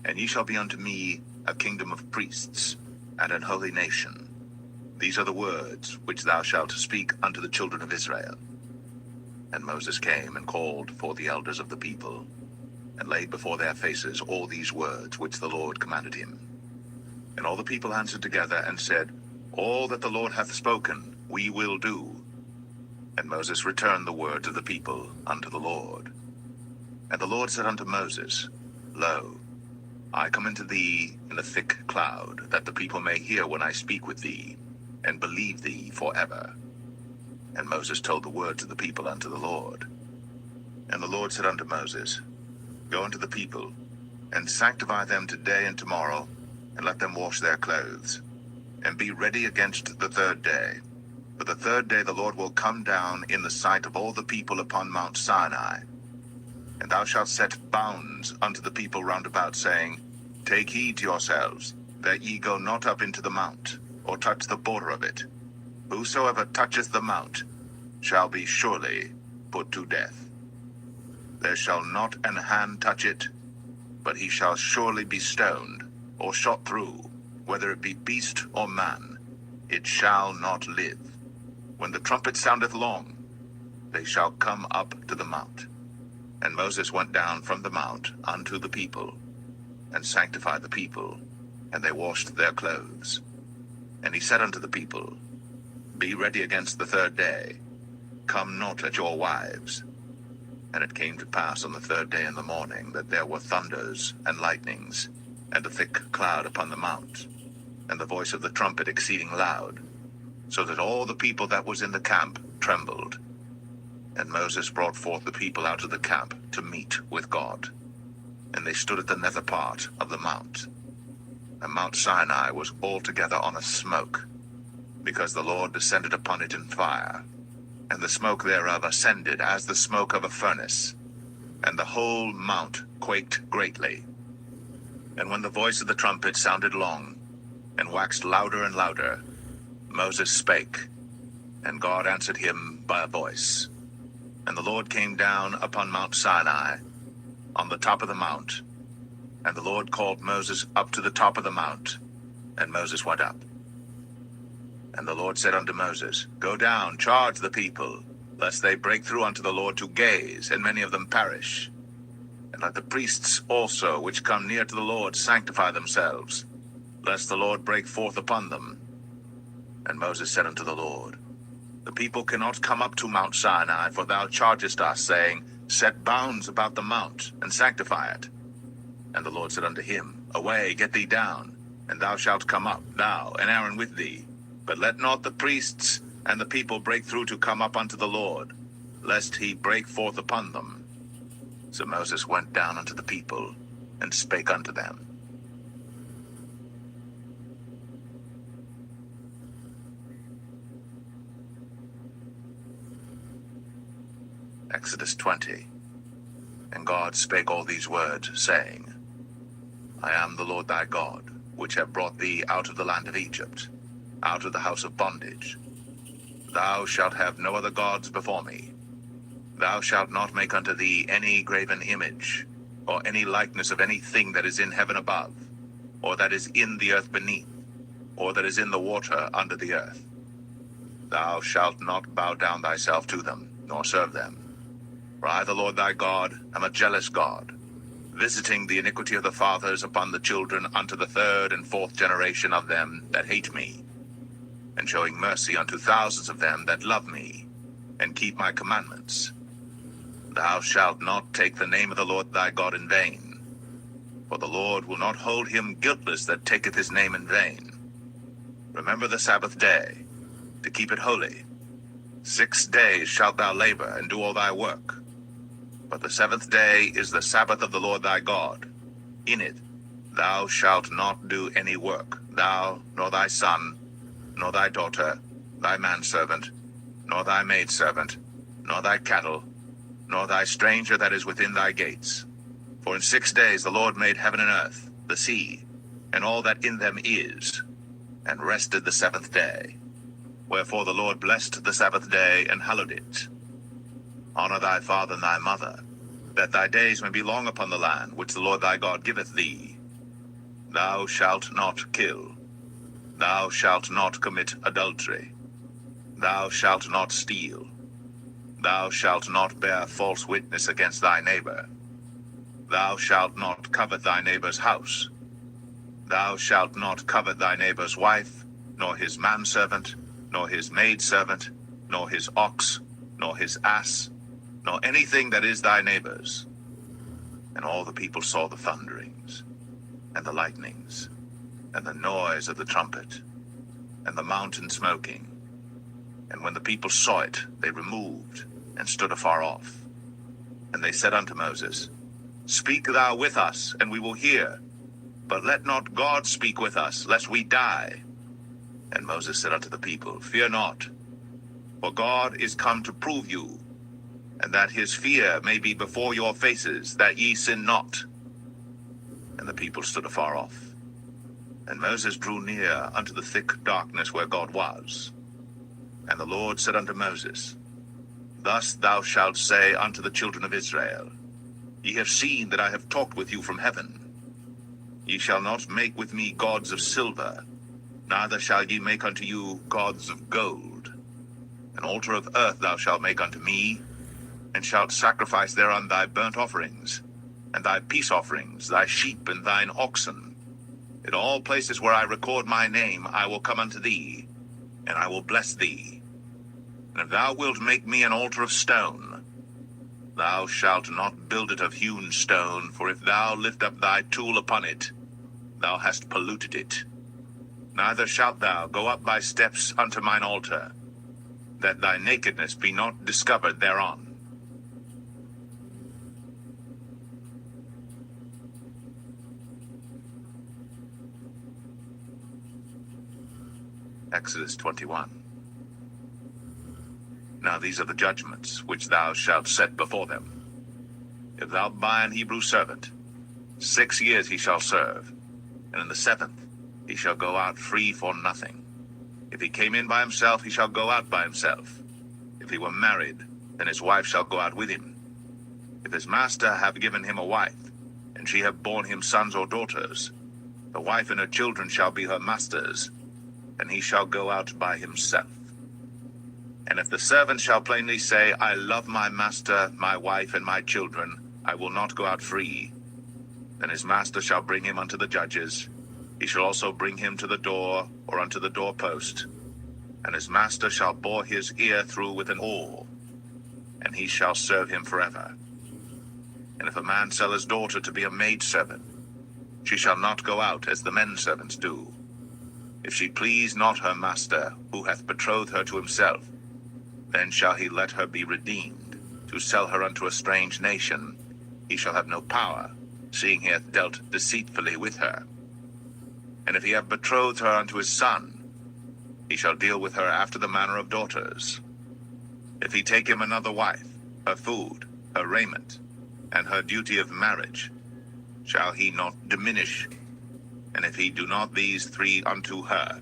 and ye shall be unto me a kingdom of priests, and an holy nation. These are the words which thou shalt speak unto the children of Israel. And Moses came and called for the elders of the people, and laid before their faces all these words which the Lord commanded him. And all the people answered together and said, All that the Lord hath spoken, we will do. And Moses returned the words of the people unto the Lord. And the Lord said unto Moses, Lo, I come unto thee in a thick cloud, that the people may hear when I speak with thee, and believe thee forever. And Moses told the words of the people unto the Lord. And the Lord said unto Moses, Go unto the people, and sanctify them today and tomorrow, and let them wash their clothes, and be ready against the 3rd day. For the 3rd day the Lord will come down in the sight of all the people upon Mount Sinai. And thou shalt set bounds unto the people round about, saying, Take heed to yourselves, that ye go not up into the mount, or touch the border of it. Whosoever toucheth the mount shall be surely put to death. There shall not an hand touch it, but he shall surely be stoned, or shot through, whether it be beast or man, it shall not live. When the trumpet soundeth long, they shall come up to the mount. And Moses went down from the mount unto the people, and sanctified the people, and they washed their clothes. And he said unto the people, Be ready against the 3rd day, come not at your wives. And it came to pass on the 3rd day in the morning, that there were thunders and lightnings, and a thick cloud upon the mount, and the voice of the trumpet exceeding loud, so that all the people that was in the camp trembled. And Moses brought forth the people out of the camp to meet with God. And they stood at the nether part of the mount. And Mount Sinai was altogether on a smoke, because the Lord descended upon it in fire, and the smoke thereof ascended as the smoke of a furnace, and the whole mount quaked greatly. And when the voice of the trumpet sounded long, and waxed louder and louder, Moses spake, and God answered him by a voice. And the Lord came down upon Mount Sinai, on the top of the mount, and the Lord called Moses up to the top of the mount, and Moses went up. And the Lord said unto Moses, Go down, charge the people, lest they break through unto the Lord to gaze, and many of them perish. And let the priests also, which come near to the Lord, sanctify themselves, lest the Lord break forth upon them. And Moses said unto the Lord, The people cannot come up to Mount Sinai, for thou chargest us, saying, Set bounds about the mount, and sanctify it. And the Lord said unto him, Away, get thee down, and thou shalt come up, thou and Aaron with thee. But let not the priests and the people break through to come up unto the Lord, lest he break forth upon them. So Moses went down unto the people, and spake unto them. Exodus 20. And God spake all these words, saying, I am the Lord thy God, which have brought thee out of the land of Egypt, out of the house of bondage. Thou shalt have no other gods before me. Thou shalt not make unto thee any graven image, or any likeness of anything that is in heaven above, or that is in the earth beneath, or that is in the water under the earth. Thou shalt not bow down thyself to them, nor serve them. For I, the Lord thy God, am a jealous God, visiting the iniquity of the fathers upon the children unto the 3rd and 4th generation of them that hate me, and showing mercy unto thousands of them that love me, and keep my commandments. Thou shalt not take the name of the Lord thy God in vain, for the Lord will not hold him guiltless that taketh his name in vain. Remember the Sabbath day, to keep it holy. 6 days shalt thou labor and do all thy work. But the seventh day is the Sabbath of the Lord thy God. In it thou shalt not do any work, thou, nor thy son, nor thy daughter, thy manservant, nor thy maidservant, nor thy cattle, nor thy stranger that is within thy gates. For in 6 days the Lord made heaven and earth, the sea, and all that in them is, and rested the seventh day. Wherefore the Lord blessed the Sabbath day and hallowed it. Honor thy father and thy mother, that thy days may be long upon the land which the Lord thy God giveth thee. Thou shalt not kill. Thou shalt not commit adultery. Thou shalt not steal. Thou shalt not bear false witness against thy neighbor. Thou shalt not covet thy neighbor's house. Thou shalt not covet thy neighbor's wife, nor his manservant, nor his maidservant, nor his ox, nor his ass, nor anything that is thy neighbor's. And all the people saw the thunderings, and the lightnings, and the noise of the trumpet, and the mountain smoking. And when the people saw it, they removed, and stood afar off. And they said unto Moses, Speak thou with us, and we will hear. But let not God speak with us, lest we die. And Moses said unto the people, Fear not, for God is come to prove you, and that his fear may be before your faces, that ye sin not. And the people stood afar off. And Moses drew near unto the thick darkness where God was. And the Lord said unto Moses, Thus thou shalt say unto the children of Israel, Ye have seen that I have talked with you from heaven. Ye shall not make with me gods of silver, neither shall ye make unto you gods of gold. An altar of earth thou shalt make unto me, and shalt sacrifice thereon thy burnt offerings, and thy peace offerings, thy sheep and thine oxen. In all places where I record my name I will come unto thee, and I will bless thee. And if thou wilt make me an altar of stone, thou shalt not build it of hewn stone, for if thou lift up thy tool upon it, thou hast polluted it. Neither shalt thou go up by steps unto mine altar, that thy nakedness be not discovered thereon. Exodus 21. Now these are the judgments which thou shalt set before them. If thou buy an Hebrew servant, 6 years he shall serve, and in the 7th he shall go out free for nothing. If he came in by himself, he shall go out by himself. If he were married, then his wife shall go out with him. If his master have given him a wife, and she have borne him sons or daughters, the wife and her children shall be her master's, and he shall go out by himself. And if the servant shall plainly say, I love my master, my wife, and my children, I will not go out free, then his master shall bring him unto the judges. He shall also bring him to the door, or unto the doorpost, and his master shall bore his ear through with an awl, and he shall serve him forever. And if a man sell his daughter to be a maidservant, she shall not go out as the men servants do. If she please not her master, who hath betrothed her to himself, then shall he let her be redeemed. To sell her unto a strange nation, he shall have no power, seeing he hath dealt deceitfully with her. And if he have betrothed her unto his son, he shall deal with her after the manner of daughters. If he take him another wife, her food, her raiment, and her duty of marriage, shall he not diminish? And if he do not these 3 unto her,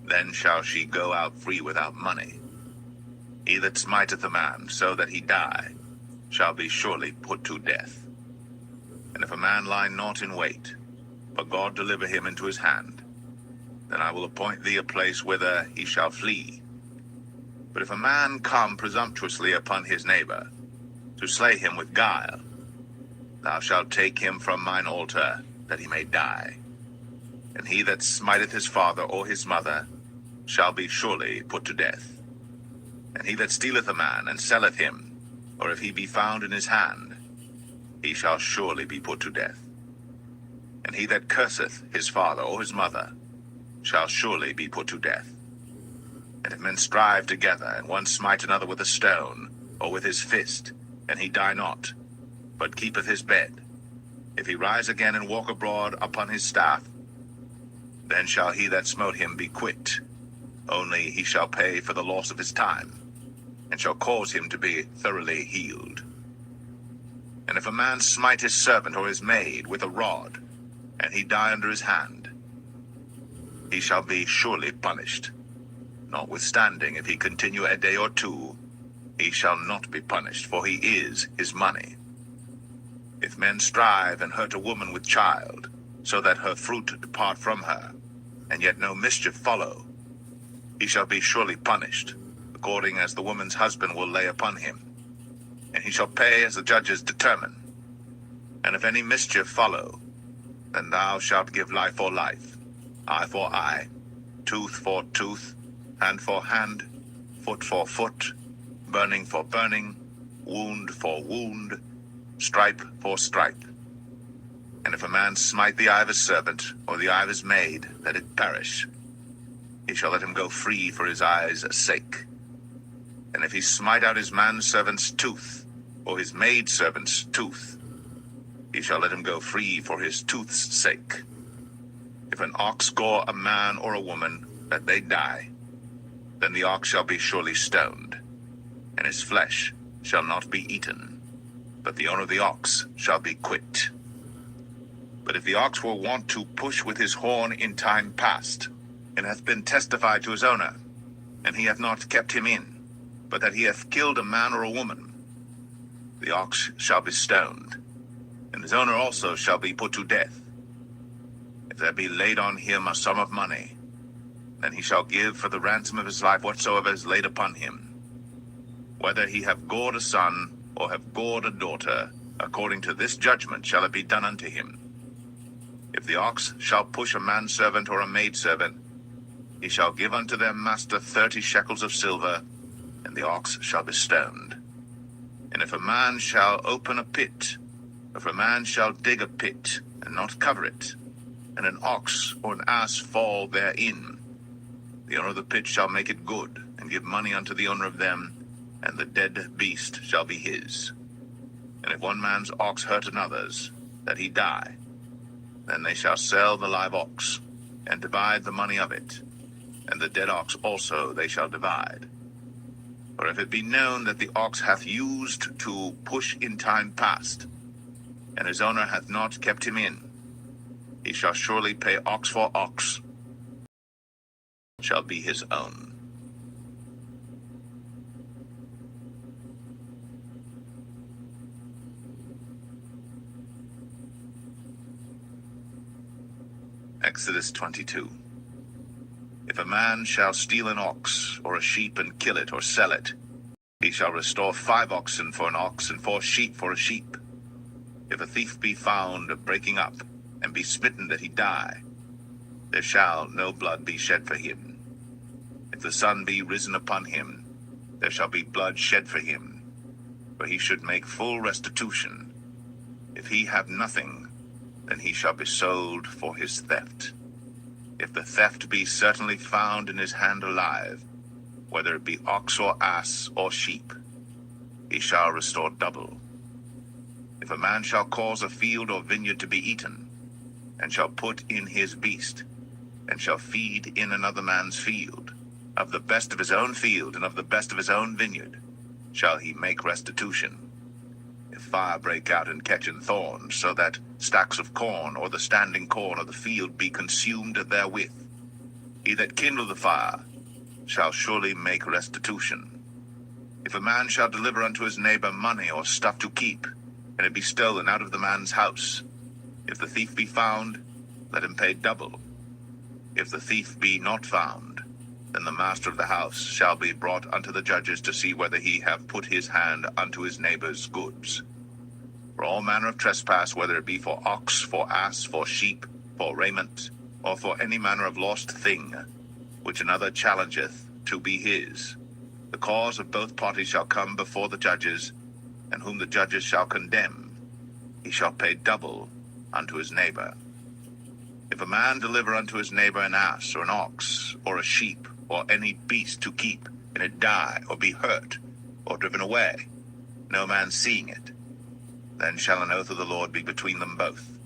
then shall she go out free without money. He that smiteth a man so that he die, shall be surely put to death. And if a man lie not in wait, but God deliver him into his hand, then I will appoint thee a place whither he shall flee. But if a man come presumptuously upon his neighbor, to slay him with guile, thou shalt take him from mine altar, that he may die. And he that smiteth his father or his mother shall be surely put to death. And he that stealeth a man and selleth him, or if he be found in his hand, he shall surely be put to death. And he that curseth his father or his mother shall surely be put to death. And if men strive together, and one smite another with a stone, or with his fist, and he die not, but keepeth his bed, if he rise again and walk abroad upon his staff, then shall he that smote him be quit, only he shall pay for the loss of his time, and shall cause him to be thoroughly healed. And if a man smite his servant or his maid with a rod, and he die under his hand, he shall be surely punished. Notwithstanding, if he continue a day or two, he shall not be punished, for he is his money. If men strive and hurt a woman with child, so that her fruit depart from her, and yet no mischief follow, he shall be surely punished, according as the woman's husband will lay upon him, and he shall pay as the judges determine. And if any mischief follow, then thou shalt give life for life, eye for eye, tooth for tooth, hand for hand, foot for foot, burning for burning, wound for wound, stripe for stripe. And if a man smite the eye of his servant, or the eye of his maid, that it perish, he shall let him go free for his eye's sake. And if he smite out his manservant's tooth, or his maidservant's tooth, he shall let him go free for his tooth's sake. If an ox gore a man or a woman, that they die, then the ox shall be surely stoned, and his flesh shall not be eaten, but the owner of the ox shall be quit. But if the ox were wont to push with his horn in time past, and hath been testified to his owner, and he hath not kept him in, but that he hath killed a man or a woman, the ox shall be stoned, and his owner also shall be put to death. If there be laid on him a sum of money, then he shall give for the ransom of his life whatsoever is laid upon him. Whether he have gored a son, or have gored a daughter, according to this judgment shall it be done unto him. If the ox shall push a manservant or a maidservant, he shall give unto their master 30 shekels of silver, and the ox shall be stoned. And if a man shall open a pit, if a man shall dig a pit, and not cover it, and an ox or an ass fall therein, the owner of the pit shall make it good, and give money unto the owner of them, and the dead beast shall be his. And if one man's ox hurt another's, that he die, then they shall sell the live ox, and divide the money of it, and the dead ox also they shall divide. For if it be known that the ox hath used to push in time past, and his owner hath not kept him in, he shall surely pay ox for ox, shall be his own. Exodus 22. If a man shall steal an ox or a sheep and kill it or sell it, he shall restore 5 oxen for an ox and 4 sheep for a sheep. If a thief be found breaking up and be smitten that he die, there shall no blood be shed for him. If the sun be risen upon him, there shall be blood shed for him, for he should make full restitution. If he have nothing, then he shall be sold for his theft. If the theft be certainly found in his hand alive, whether it be ox or ass or sheep, he shall restore double. If a man shall cause a field or vineyard to be eaten, and shall put in his beast, and shall feed in another man's field, of the best of his own field and of the best of his own vineyard, shall he make restitution. If fire break out and catch in thorns, so that stacks of corn or the standing corn of the field be consumed therewith, he that kindled the fire shall surely make restitution. If a man shall deliver unto his neighbor money or stuff to keep, and it be stolen out of the man's house, if the thief be found, let him pay double. If the thief be not found, then the master of the house shall be brought unto the judges to see whether he have put his hand unto his neighbor's goods. For all manner of trespass, whether it be for ox, for ass, for sheep, for raiment, or for any manner of lost thing, which another challengeth to be his, the cause of both parties shall come before the judges, and whom the judges shall condemn, he shall pay double unto his neighbor. If a man deliver unto his neighbor an ass, or an ox, or a sheep, or any beast to keep, and it die, or be hurt, or driven away, no man seeing it, then shall an oath of the Lord be between them both,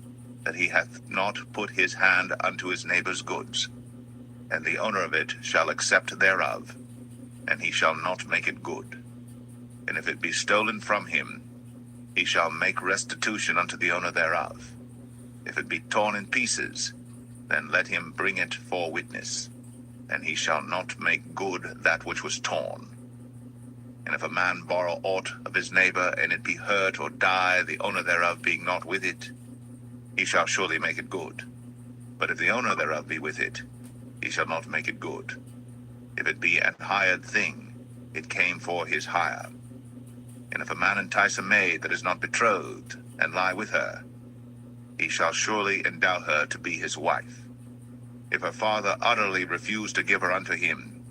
that he hath not put his hand unto his neighbor's goods, and the owner of it shall accept thereof, and he shall not make it good. And if it be stolen from him, he shall make restitution unto the owner thereof. If it be torn in pieces, then let him bring it for witness, and he shall not make good that which was torn. And if a man borrow aught of his neighbor, and it be hurt or die, the owner thereof being not with it, he shall surely make it good. But if the owner thereof be with it, he shall not make it good. If it be an hired thing, it came for his hire. And if a man entice a maid that is not betrothed, and lie with her, he shall surely endow her to be his wife. If her father utterly refuse to give her unto him,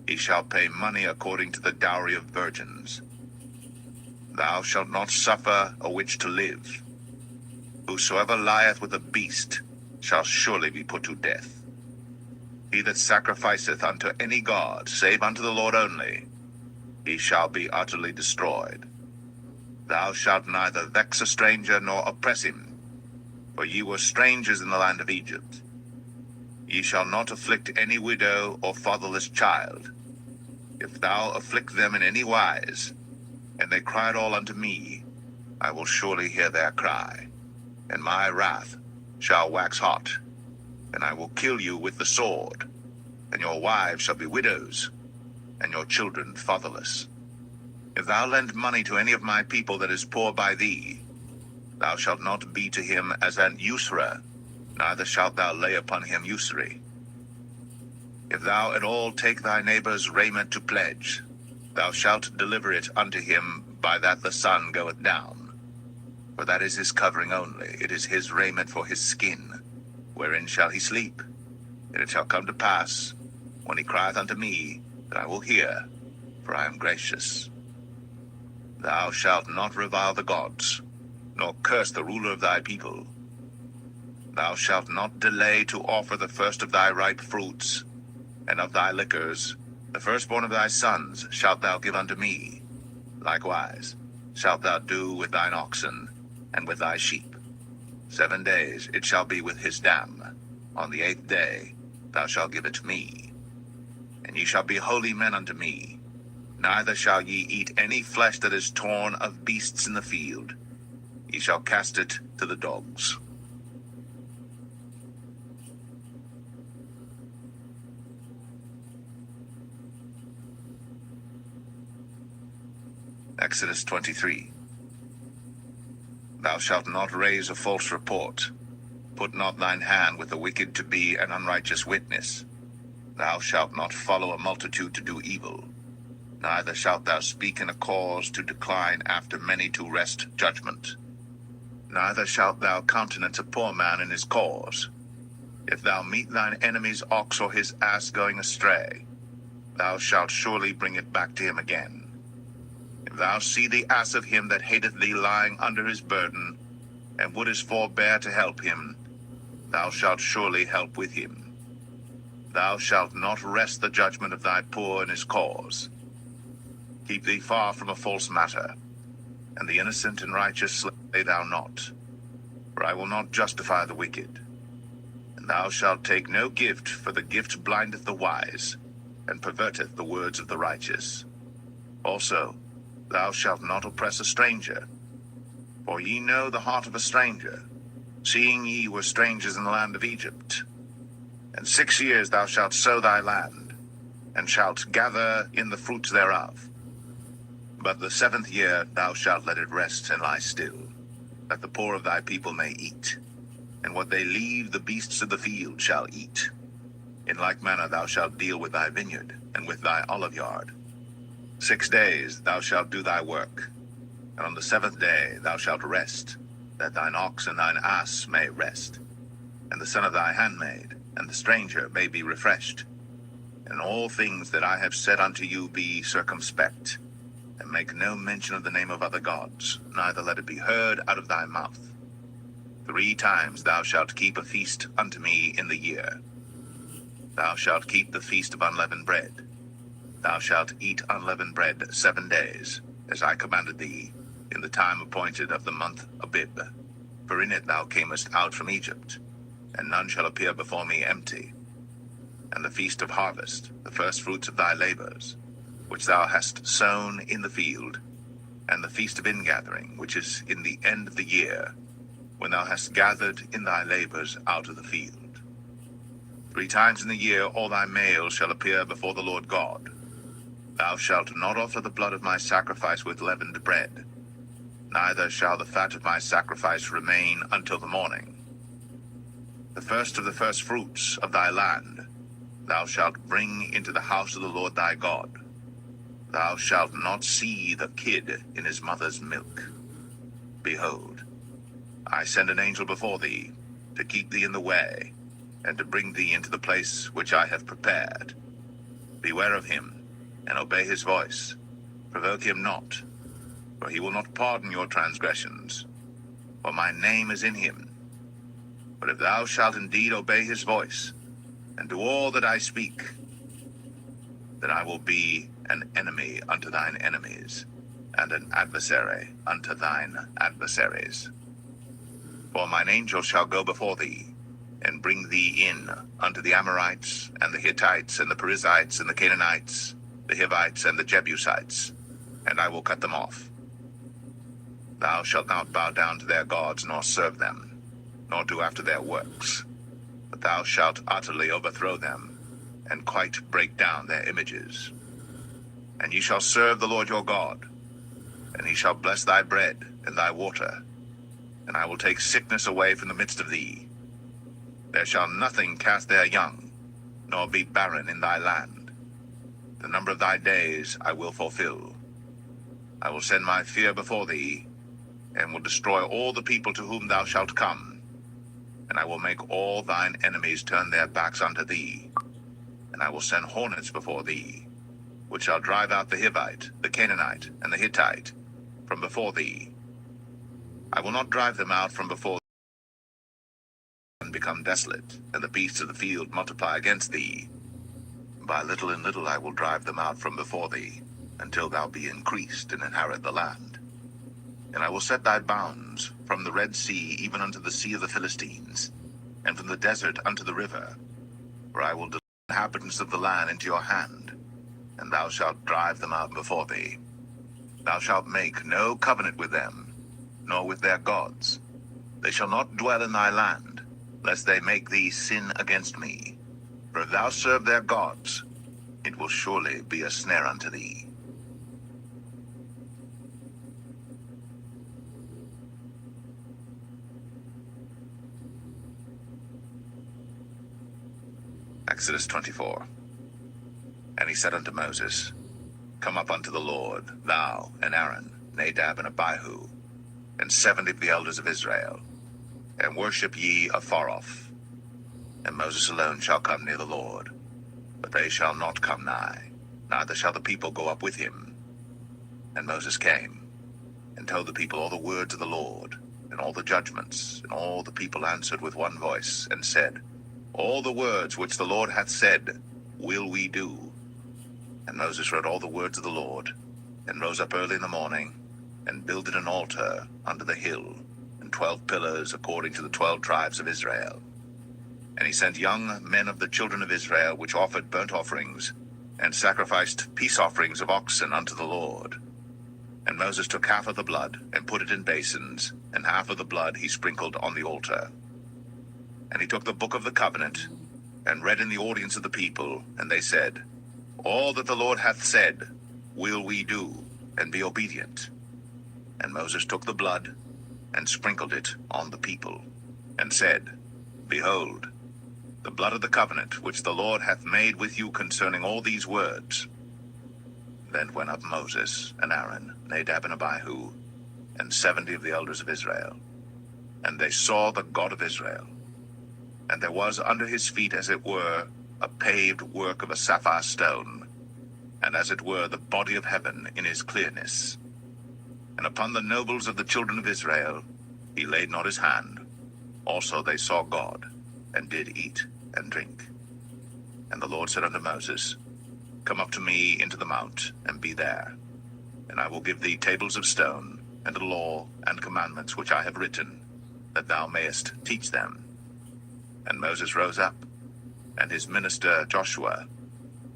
he shall pay money according to the dowry of virgins. Thou shalt not suffer a witch to live. Whosoever lieth with a beast shall surely be put to death. He that sacrificeth unto any god, save unto the Lord only, he shall be utterly destroyed. Thou shalt neither vex a stranger nor oppress him, for ye were strangers in the land of Egypt. Ye shall not afflict any widow or fatherless child. If thou afflict them in any wise, and they cry at all unto me, I will surely hear their cry, and my wrath shall wax hot, and I will kill you with the sword, and your wives shall be widows, and your children fatherless. If thou lend money to any of my people that is poor by thee, thou shalt not be to him as an usurer, neither shalt thou lay upon him usury. If thou at all take thy neighbor's raiment to pledge, thou shalt deliver it unto him by that the sun goeth down. For that is his covering only, it is his raiment for his skin. Wherein shall he sleep? And it shall come to pass, when he crieth unto me, that I will hear, for I am gracious. Thou shalt not revile the gods, nor curse the ruler of thy people. Thou shalt not delay to offer the first of thy ripe fruits, and of thy liquors, the firstborn of thy sons shalt thou give unto me. Likewise shalt thou do with thine oxen, and with thy sheep. 7 days it shall be with his dam. On the 8th day thou shalt give it to me. And ye shall be holy men unto me. Neither shall ye eat any flesh that is torn of beasts in the field. Ye shall cast it to the dogs. Exodus 23. Thou shalt not raise a false report. Put not thine hand with the wicked to be an unrighteous witness. Thou shalt not follow a multitude to do evil. Neither shalt thou speak in a cause to decline after many to wrest judgment. Neither shalt thou countenance a poor man in his cause. If thou meet thine enemy's ox or his ass going astray, thou shalt surely bring it back to him again. If thou see the ass of him that hateth thee lying under his burden, and wouldest forbear to help him, thou shalt surely help with him. Thou shalt not wrest the judgment of thy poor in his cause. Keep thee far from a false matter, and the innocent and righteous slay thou not. For I will not justify the wicked. And thou shalt take no gift, for the gift blindeth the wise, and perverteth the words of the righteous. Also, thou shalt not oppress a stranger. For ye know the heart of a stranger, seeing ye were strangers in the land of Egypt. And 6 years thou shalt sow thy land, and shalt gather in the fruits thereof. But the 7th year thou shalt let it rest and lie still, that the poor of thy people may eat, and what they leave the beasts of the field shall eat. In like manner thou shalt deal with thy vineyard, and with thy oliveyard. 6 days thou shalt do thy work, and on the 7th day thou shalt rest, that thine ox and thine ass may rest, and the son of thy handmaid, and the stranger may be refreshed. And all things that I have said unto you be circumspect, And make no mention of the name of other gods, neither let it be heard out of thy mouth. 3 times thou shalt keep a feast unto me in the year. Thou shalt keep the feast of unleavened bread. Thou shalt eat unleavened bread 7 days, as I commanded thee, in the time appointed of the month Abib. For in it thou camest out from Egypt, and none shall appear before me empty. And the feast of harvest, the first fruits of thy labors, which thou hast sown in the field, and the feast of ingathering, which is in the end of the year, when thou hast gathered in thy labors out of the field. 3 times in the year all thy males shall appear before the Lord God. Thou shalt not offer the blood of my sacrifice with leavened bread, neither shall the fat of my sacrifice remain until the morning. The first of the first fruits of thy land thou shalt bring into the house of the Lord thy God. Thou shalt not see the kid in his mother's milk. Behold, I send an angel before thee, to keep thee in the way, and to bring thee into the place which I have prepared. Beware of him, and obey his voice. Provoke him not, for he will not pardon your transgressions, for my name is in him. But if thou shalt indeed obey his voice, and do all that I speak, then I will be an enemy unto thine enemies, and an adversary unto thine adversaries. For mine angel shall go before thee, and bring thee in unto the Amorites, and the Hittites, and the Perizzites, and the Canaanites, the Hivites, and the Jebusites, and I will cut them off. Thou shalt not bow down to their gods, nor serve them, nor do after their works, but thou shalt utterly overthrow them, and quite break down their images. And ye shall serve the Lord your God, and he shall bless thy bread and thy water, and I will take sickness away from the midst of thee. There shall nothing cast their young, nor be barren in thy land. The number of thy days I will fulfill. I will send my fear before thee, and will destroy all the people to whom thou shalt come. And I will make all thine enemies turn their backs unto thee. And I will send hornets before thee, which shall drive out the Hivite, the Canaanite, and the Hittite from before thee. I will not drive them out from before thee, and become desolate, and the beasts of the field multiply against thee. By little and little I will drive them out from before thee, until thou be increased and inherit the land. And I will set thy bounds from the Red Sea even unto the sea of the Philistines, and from the desert unto the river, for I will deliver the inhabitants of the land into your hand, and thou shalt drive them out before thee. Thou shalt make no covenant with them, nor with their gods. They shall not dwell in thy land, lest they make thee sin against me. For if thou serve their gods, it will surely be a snare unto thee. Exodus 24. And he said unto Moses, Come up unto the Lord, thou and Aaron, Nadab and Abihu, and 70 of the elders of Israel, and worship ye afar off. And Moses alone shall come near the Lord, but they shall not come nigh, neither shall the people go up with him. And Moses came, and told the people all the words of the Lord, and all the judgments, and all the people answered with one voice, and said, All the words which the Lord hath said will we do. And Moses wrote all the words of the Lord, and rose up early in the morning, and builded an altar under the hill, and 12 pillars according to the 12 tribes of Israel. And he sent young men of the children of Israel, which offered burnt offerings, and sacrificed peace offerings of oxen unto the Lord. And Moses took half of the blood, and put it in basins, and half of the blood he sprinkled on the altar. And he took the book of the covenant, and read in the audience of the people, and they said, All that the Lord hath said will we do, and be obedient. And Moses took the blood, and sprinkled it on the people, and said, Behold, the blood of the covenant which the Lord hath made with you concerning all these words. Then went up Moses and Aaron, Nadab and Abihu, and 70 of the elders of Israel. And they saw the God of Israel. And there was under his feet, as it were, a paved work of a sapphire stone, and as it were the body of heaven in his clearness. And upon the nobles of the children of Israel he laid not his hand. Also they saw God, and did eat and drink. And the Lord said unto Moses, Come up to me into the mount, and be there. And I will give thee tables of stone, and a law and commandments which I have written, that thou mayest teach them. And Moses rose up, and his minister Joshua.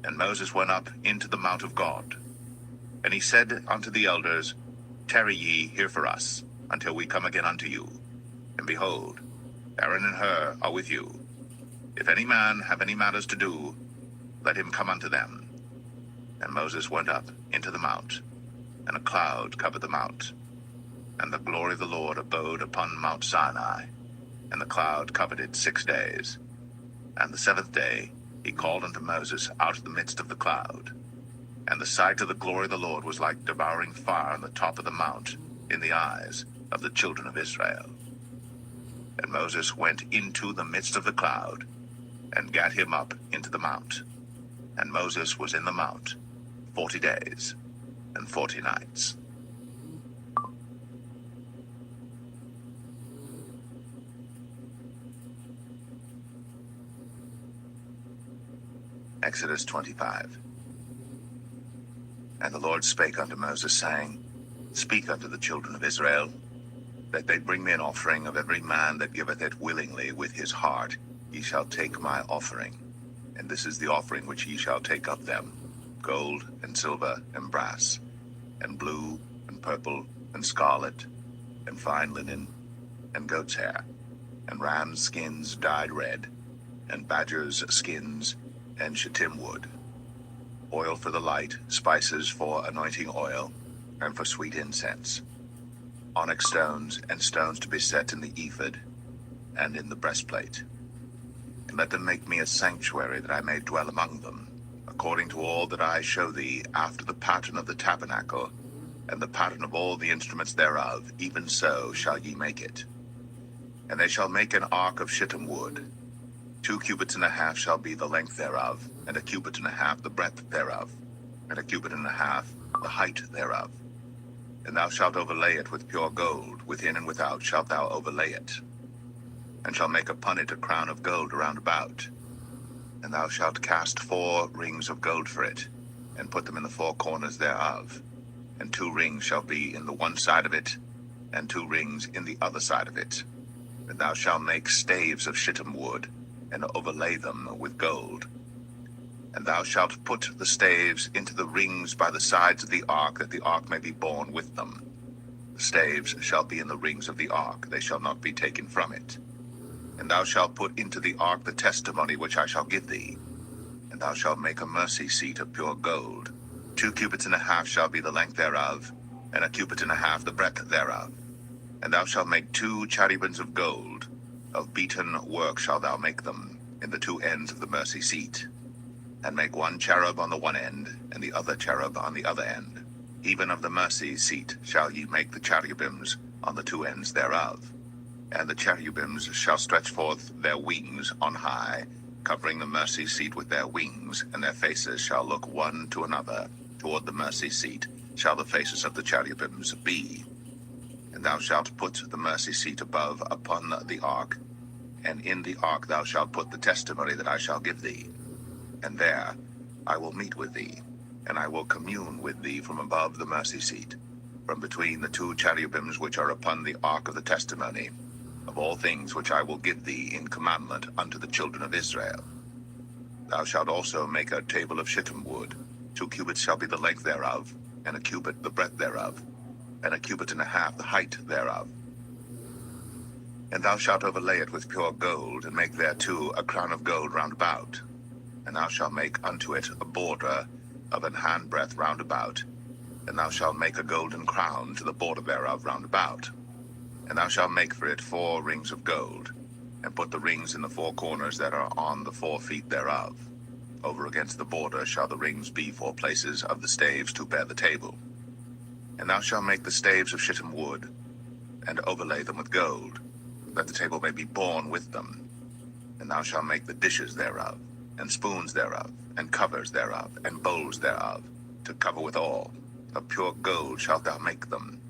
And Moses went up into the mount of God. And he said unto the elders, Tarry ye here for us, until we come again unto you. And behold, Aaron and Hur are with you. If any man have any matters to do, let him come unto them. And Moses went up into the mount, and a cloud covered the mount. And the glory of the Lord abode upon Mount Sinai, and the cloud covered it 6 days. And the 7th day he called unto Moses out of the midst of the cloud. And the sight of the glory of the Lord was like devouring fire on the top of the mount in the eyes of the children of Israel. And Moses went into the midst of the cloud, and gat him up into the mount. And Moses was in the mount 40 days and 40 nights. Exodus 25. And the Lord spake unto Moses, saying, Speak unto the children of Israel, that they bring me an offering of every man that giveth it willingly with his heart. Ye shall take my offering. And this is the offering which ye shall take of them: gold, and silver, and brass, and blue, and purple, and scarlet, and fine linen, and goat's hair, and rams' skins dyed red, and badgers' skins, and shittim wood, oil for the light, spices for anointing oil, and for sweet incense, onyx stones, and stones to be set in the ephod, and in the breastplate. And let them make me a sanctuary, that I may dwell among them, according to all that I show thee, after the pattern of the tabernacle, and the pattern of all the instruments thereof, even so shall ye make it. And they shall make an ark of shittim wood. 2 cubits and a half shall be the length thereof, and 1 cubit and a half the breadth thereof, and 1 cubit and a half the height thereof. And thou shalt overlay it with pure gold, within and without shalt thou overlay it, and shalt make upon it a crown of gold round about. And thou shalt cast 4 rings of gold for it, and put them in the 4 corners thereof. And 2 rings shall be in the one side of it, and 2 rings in the other side of it. And thou shalt make staves of shittim wood, and overlay them with gold. And thou shalt put the staves into the rings by the sides of the ark, that the ark may be borne with them. The staves shall be in the rings of the ark, they shall not be taken from it. And thou shalt put into the ark the testimony which I shall give thee. And thou shalt make a mercy seat of pure gold. 2 cubits and a half shall be the length thereof, and 1 cubit and a half the breadth thereof. And thou shalt make 2 cherubims of gold. Of beaten work shalt thou make them, in the 2 ends of the mercy seat. And make 1 cherub on the one end, and the other cherub on the other end. Even of the mercy seat shall ye make the cherubims on the 2 ends thereof. And the cherubims shall stretch forth their wings on high, covering the mercy seat with their wings, and their faces shall look one to another. Toward the mercy seat shall the faces of the cherubims be. And thou shalt put the mercy seat above upon the ark, and in the ark thou shalt put the testimony that I shall give thee. And there I will meet with thee, and I will commune with thee from above the mercy seat, from between the 2 cherubims which are upon the ark of the testimony, of all things which I will give thee in commandment unto the children of Israel. Thou shalt also make a table of shittim wood. 2 cubits shall be the length thereof, and 1 cubit the breadth thereof, and 1 cubit and a half the height thereof. And thou shalt overlay it with pure gold, and make thereto a crown of gold round about. And thou shalt make unto it a border of an handbreadth round about. And thou shalt make a golden crown to the border thereof round about. And thou shalt make for it 4 rings of gold, and put the rings in the 4 corners that are on the 4 feet thereof. Over against the border shall the rings be for places of the staves to bear the table. And thou shalt make the staves of shittim wood, and overlay them with gold, that the table may be borne with them. And thou shalt make the dishes thereof, and spoons thereof, and covers thereof, and bowls thereof, to cover withal. Of pure gold shalt thou make them.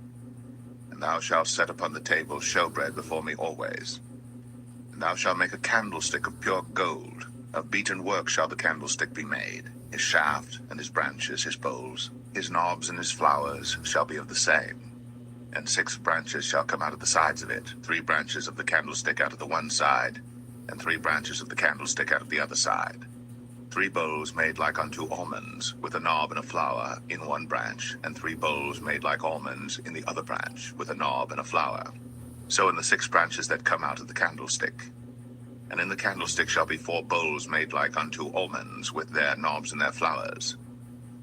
And thou shalt set upon the table showbread before me always. And thou shalt make a candlestick of pure gold. Of beaten work shall the candlestick be made. His shaft and his branches, his bowls, his knobs and his flowers shall be of the same. And 6 branches shall come out of the sides of it, 3 branches of the candlestick out of the one side, and 3 branches of the candlestick out of the other side. 3 bowls made like unto almonds, with a knob and a flower in one branch, and 3 bowls made like almonds in the other branch, with a knob and a flower. So in the 6 branches that come out of the candlestick. And in the candlestick shall be 4 bowls made like unto almonds, with their knobs and their flowers.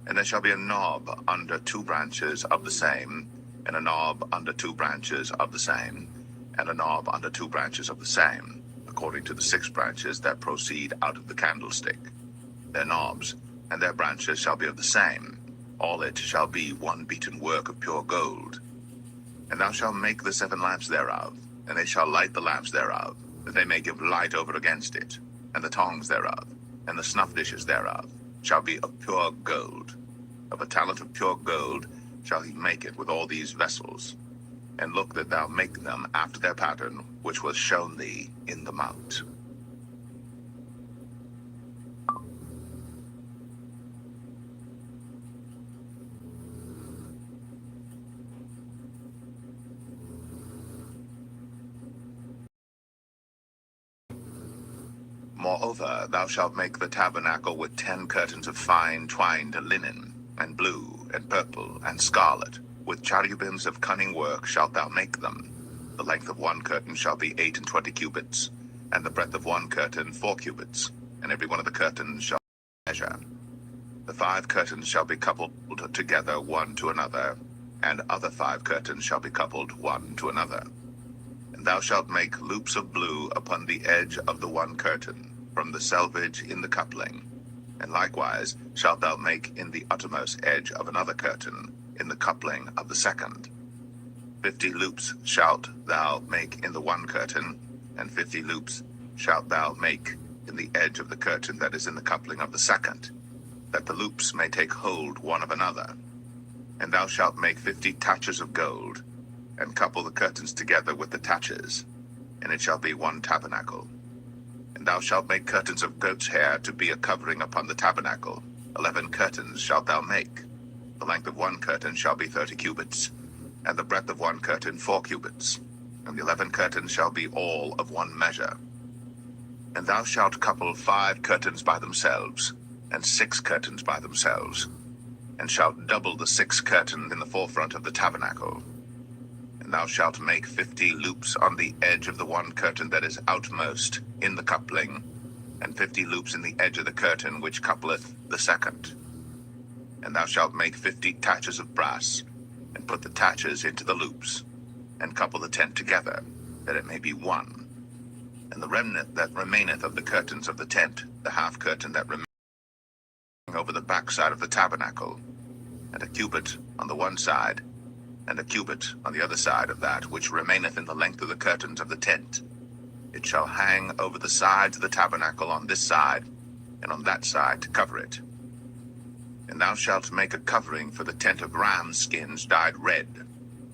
And there shall be a knob under 2 branches of the same, and a knob under 2 branches of the same, and a knob under 2 branches of the same, according to the 6 branches that proceed out of the candlestick. Their knobs and their branches shall be of the same. All it shall be one beaten work of pure gold. And thou shalt make the 7 lamps thereof, and they shall light the lamps thereof, that they may give light over against it. And the tongs thereof, and the snuff dishes thereof, shall be of pure gold. Of a talent of pure gold shall he make it with all these vessels. And look that thou make them after their pattern, which was shown thee in the mount. Moreover, thou shalt make the tabernacle with 10 curtains of fine twined linen, and blue, and purple, and scarlet. With cherubims of cunning work shalt thou make them. The length of one curtain shall be 28 cubits, and the breadth of one curtain 4 cubits, and every one of the curtains shall measure. The 5 curtains shall be coupled together one to another, and other 5 curtains shall be coupled one to another. And thou shalt make loops of blue upon the edge of the one curtain, from the selvage in the coupling. And likewise shalt thou make in the uttermost edge of another curtain, in the coupling of the second. 50 loops shalt thou make in the one curtain, and 50 loops shalt thou make in the edge of the curtain that is in the coupling of the second, that the loops may take hold one of another. And thou shalt make 50 taches of gold, and couple the curtains together with the taches, and it shall be one tabernacle. And thou shalt make curtains of goat's hair to be a covering upon the tabernacle. 11 curtains shalt thou make. The length of one curtain shall be 30 cubits, and the breadth of one curtain 4 cubits, and the 11 curtains shall be all of one measure. And thou shalt couple 5 curtains by themselves, and 6 curtains by themselves, and shalt double the 6 curtains in the forefront of the tabernacle. And thou shalt make 50 loops on the edge of the one curtain that is outmost in the coupling, and 50 loops in the edge of the curtain which coupleth the second. And thou shalt make 50 taches of brass, and put the taches into the loops, and couple the tent together, that it may be one. And the remnant that remaineth of the curtains of the tent, the half curtain that remaineth over the backside of the tabernacle, and a cubit on the one side, and a cubit on the other side of that which remaineth in the length of the curtains of the tent. It shall hang over the sides of the tabernacle on this side, and on that side to cover it. And thou shalt make a covering for the tent of ram skins dyed red,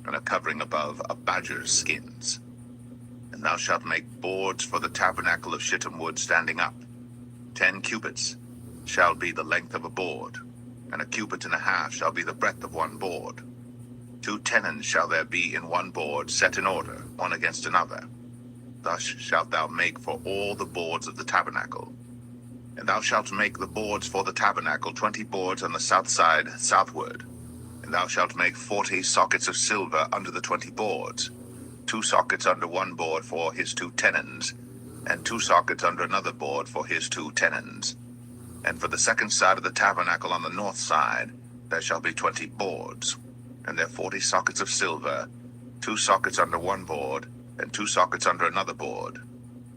and a covering above of badger's skins. And thou shalt make boards for the tabernacle of shittim wood standing up. 10 cubits shall be the length of a board, and a cubit and a half shall be the breadth of one board. 2 tenons shall there be in one board, set in order, one against another. Thus shalt thou make for all the boards of the tabernacle. And thou shalt make the boards for the tabernacle 20 boards on the south side southward. And thou shalt make 40 sockets of silver under the 20 boards, 2 sockets under one board for his 2 tenons, and 2 sockets under another board for his 2 tenons. And for the second side of the tabernacle on the north side there shall be 20 boards, and there 40 sockets of silver, 2 sockets under one board, and 2 sockets under another board.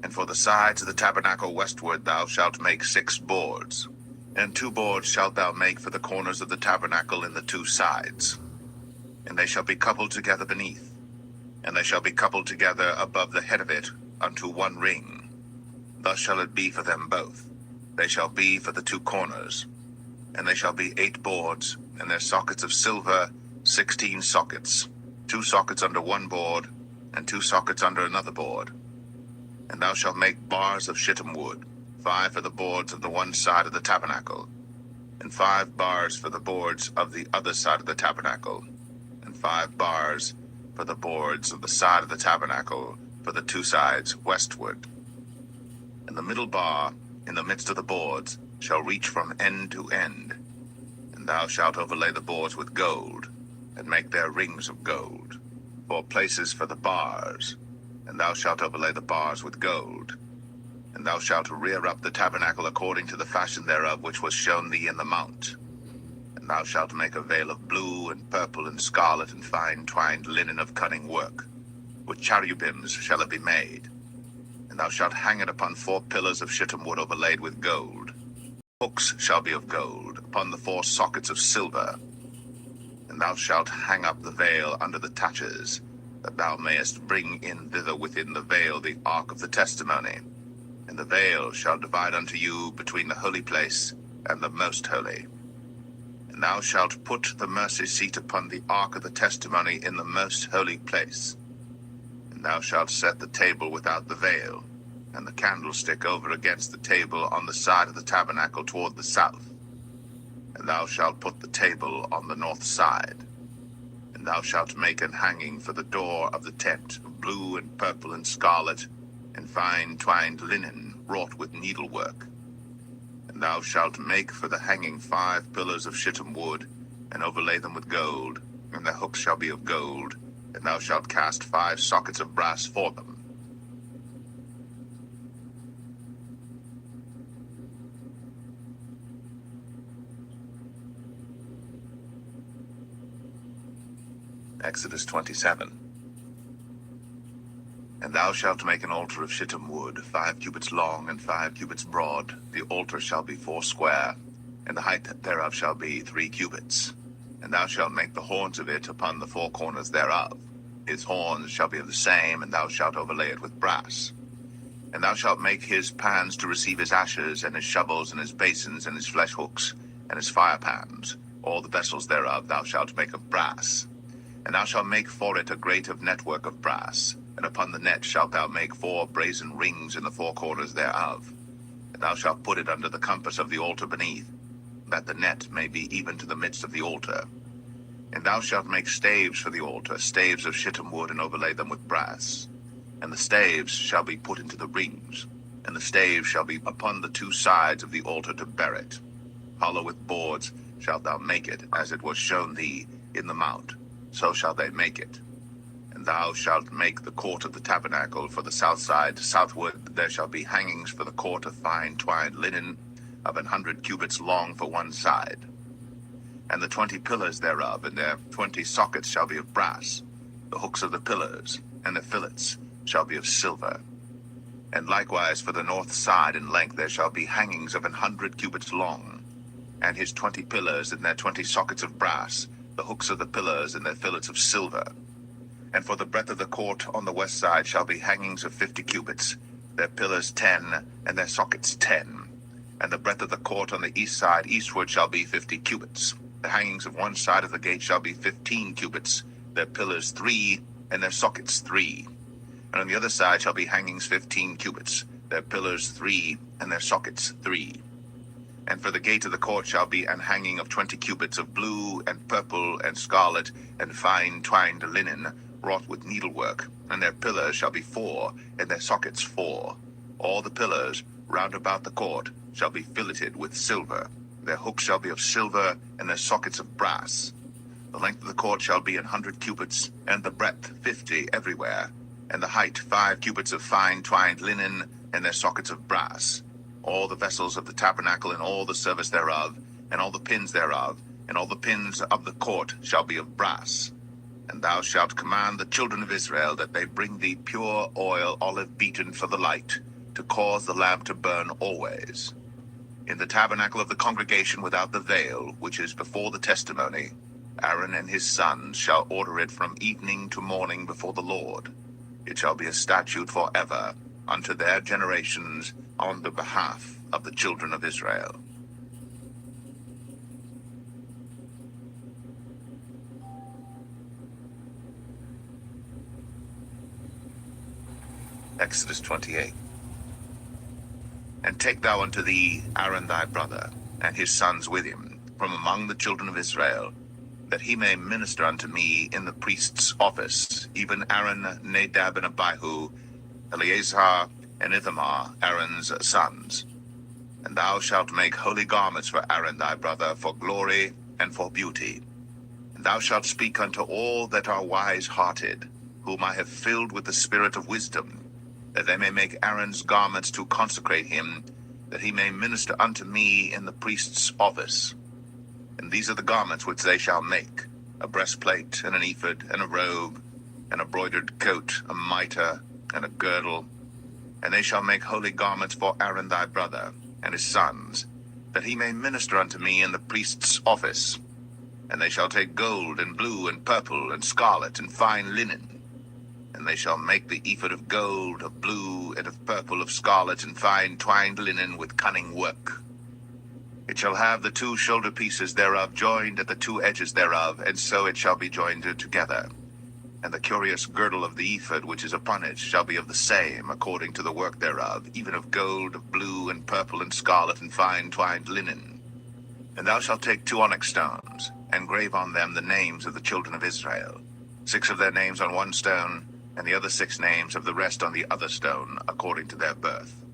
And for the sides of the tabernacle westward thou shalt make 6 boards, and 2 boards shalt thou make for the corners of the tabernacle in the 2 sides. And they shall be coupled together beneath, and they shall be coupled together above the head of it unto one ring. Thus shall it be for them both. They shall be for the 2 corners. And they shall be 8 boards, and their sockets of silver 16 sockets, 2 sockets under one board, and 2 sockets under another board. And thou shalt make bars of shittim wood, 5 for the boards of the one side of the tabernacle, and 5 bars for the boards of the other side of the tabernacle, and 5 bars for the boards of the side of the tabernacle for the 2 sides westward. And the middle bar in the midst of the boards shall reach from end to end. And thou shalt overlay the boards with gold, and make their rings of gold, for places for the bars. And thou shalt overlay the bars with gold. And thou shalt rear up the tabernacle according to the fashion thereof which was shown thee in the mount. And thou shalt make a veil of blue and purple and scarlet and fine twined linen of cunning work. With cherubims shall it be made. And thou shalt hang it upon 4 pillars of shittim wood overlaid with gold. Hooks shall be of gold, upon the 4 sockets of silver. And thou shalt hang up the veil under the taches, that thou mayest bring in thither within the veil the ark of the testimony. And the veil shall divide unto you between the holy place and the most holy. And thou shalt put the mercy seat upon the ark of the testimony in the most holy place. And thou shalt set the table without the veil, and the candlestick over against the table on the side of the tabernacle toward the south. And thou shalt put the table on the north side. And thou shalt make an hanging for the door of the tent, of blue and purple and scarlet, and fine twined linen wrought with needlework. And thou shalt make for the hanging 5 pillars of shittim wood, and overlay them with gold, and their hooks shall be of gold, and thou shalt cast 5 sockets of brass for them. Exodus 27. And thou shalt make an altar of shittim wood, 5 cubits long and 5 cubits broad. The altar shall be 4 square, and the height thereof shall be 3 cubits. And thou shalt make the horns of it upon the 4 corners thereof. His horns shall be of the same, and thou shalt overlay it with brass. And thou shalt make his pans to receive his ashes, and his shovels, and his basins, and his flesh hooks, and his fire pans. All the vessels thereof thou shalt make of brass. And thou shalt make for it a grate of network of brass, and upon the net shalt thou make 4 brazen rings in the 4 corners thereof. And thou shalt put it under the compass of the altar beneath, that the net may be even to the midst of the altar. And thou shalt make staves for the altar, staves of shittim wood, and overlay them with brass. And the staves shall be put into the rings, and the staves shall be upon the 2 sides of the altar to bear it. Hollow with boards shalt thou make it, as it was shown thee in the mount. So shall they make it. And thou shalt make the court of the tabernacle for the south side. Southward there shall be hangings for the court of fine twined linen, of 100 cubits long for one side. And the 20 pillars thereof, and their 20 sockets shall be of brass. The hooks of the pillars, and the fillets, shall be of silver. And likewise for the north side in length there shall be hangings of 100 cubits long, and his 20 pillars, and their 20 sockets of brass, the hooks of the pillars, and their fillets of silver. And for the breadth of the court on the west side shall be hangings of 50 cubits, their pillars 10, and their sockets 10. And the breadth of the court on the east side eastward shall be 50 cubits. The hangings of one side of the gate shall be 15 cubits, their pillars 3, and their sockets 3. And on the other side shall be hangings 15 cubits, their pillars 3, and their sockets 3. And for the gate of the court shall be an hanging of 20 cubits of blue and purple and scarlet and fine twined linen, wrought with needlework, and their pillars shall be 4, and their sockets 4. All the pillars round about the court shall be filleted with silver. Their hooks shall be of silver, and their sockets of brass. The length of the court shall be 100 cubits, and the breadth 50 everywhere, and the height 5 cubits of fine twined linen, and their sockets of brass. All the vessels of the tabernacle, and all the service thereof, and all the pins thereof, and all the pins of the court shall be of brass. And thou shalt command the children of Israel that they bring thee pure oil, olive beaten for the light, to cause the lamp to burn always. In the tabernacle of the congregation without the veil, which is before the testimony, Aaron and his sons shall order it from evening to morning before the Lord. It shall be a statute forever unto their generations on the behalf of the children of Israel. Exodus 28. And take thou unto thee Aaron thy brother, and his sons with him, from among the children of Israel, that he may minister unto me in the priest's office, even Aaron, Nadab, and Abihu, Eleazar, and Ithamar, Aaron's sons. And thou shalt make holy garments for Aaron thy brother, for glory and for beauty. And thou shalt speak unto all that are wise-hearted, whom I have filled with the spirit of wisdom, that they may make Aaron's garments to consecrate him, that he may minister unto me in the priest's office. And these are the garments which they shall make: a breastplate, and an ephod, and a robe, and a broidered coat, a mitre, and a girdle. And they shall make holy garments for Aaron thy brother, and his sons, that he may minister unto me in the priest's office. And they shall take gold, and blue, and purple, and scarlet, and fine linen. And they shall make the ephod of gold, of blue, and of purple, of scarlet, and fine twined linen with cunning work. It shall have the two shoulder pieces thereof joined at the two edges thereof, and so it shall be joined together. And the curious girdle of the ephod which is upon it shall be of the same, according to the work thereof, even of gold, of blue, and purple, and scarlet, and fine twined linen. And thou shalt take 2 onyx stones, and grave on them the names of the children of Israel, 6 of their names on one stone, and the other 6 names of the rest on the other stone, according to their birth.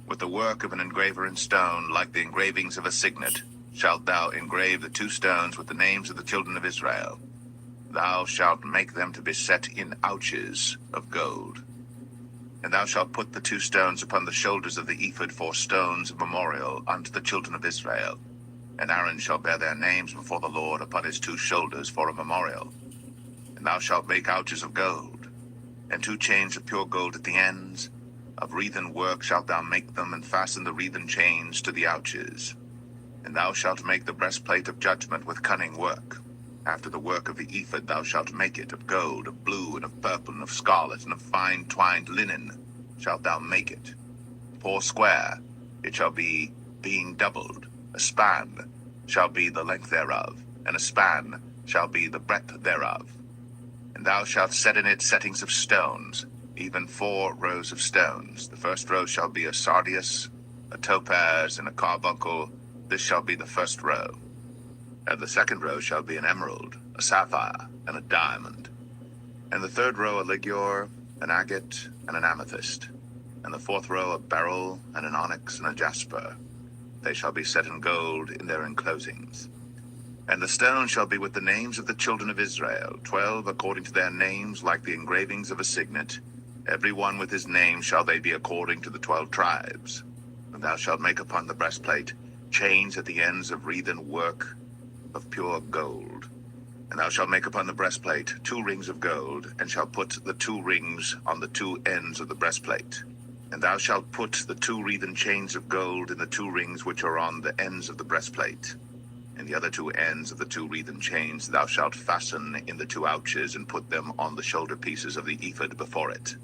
With the work of an engraver in stone, like the engravings of a signet, shalt thou engrave the 2 stones with the names of the children of Israel. Thou shalt make them to be set in ouches of gold. And thou shalt put the 2 stones upon the shoulders of the ephod for stones of memorial unto the children of Israel. And Aaron shall bear their names before the Lord upon his 2 shoulders for a memorial. And thou shalt make ouches of gold, and 2 chains of pure gold at the ends. Of wreathen work shalt thou make them, and fasten the wreathen chains to the ouches. And thou shalt make the breastplate of judgment with cunning work. After the work of the ephod thou shalt make it: of gold, of blue, and of purple, and of scarlet, and of fine twined linen shalt thou make it. 4 square it shall be, being doubled. A span shall be the length thereof, and a span shall be the breadth thereof. And thou shalt set in it settings of stones, even 4 rows of stones. The first row shall be a sardius, a topaz, and a carbuncle. This shall be the first row. And the second row shall be an emerald, a sapphire, and a diamond. And the third row a ligure, an agate, and an amethyst. And the 4th row a beryl, and an onyx, and a jasper. They shall be set in gold in their enclosings. And the stone shall be with the names of the children of Israel, 12 according to their names, like the engravings of a signet. Every one with his name shall they be according to the 12 tribes. And thou shalt make upon the breastplate chains at the ends of wreathen work of pure gold. And thou shalt make upon the breastplate 2 rings of gold, and shalt put the 2 rings on the 2 ends of the breastplate. And thou shalt put the 2 wreathen chains of gold in the 2 rings which are on the ends of the breastplate. And the other 2 ends of the 2 wreathen chains thou shalt fasten in the 2 ouches, and put them on the shoulder pieces of the ephod before it.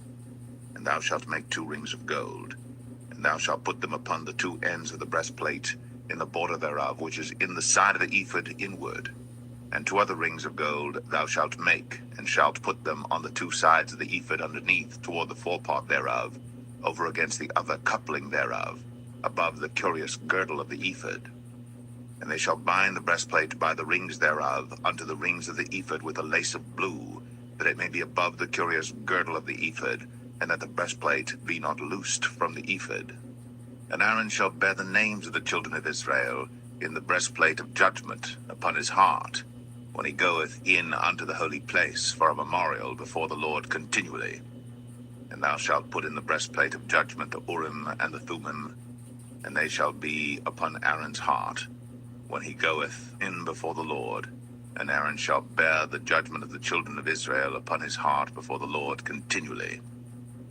And thou shalt make 2 rings of gold, and thou shalt put them upon the 2 ends of the breastplate, in the border thereof, which is in the side of the ephod inward. And 2 other rings of gold thou shalt make, and shalt put them on the 2 sides of the ephod underneath, toward the forepart thereof, over against the other coupling thereof, above the curious girdle of the ephod. And they shall bind the breastplate by the rings thereof unto the rings of the ephod with a lace of blue, that it may be above the curious girdle of the ephod, and that the breastplate be not loosed from the ephod. And Aaron shall bear the names of the children of Israel in the breastplate of judgment upon his heart, when he goeth in unto the holy place for a memorial before the Lord continually. And thou shalt put in the breastplate of judgment the Urim and the Thummim, and they shall be upon Aaron's heart, when he goeth in before the Lord. And Aaron shall bear the judgment of the children of Israel upon his heart before the Lord continually.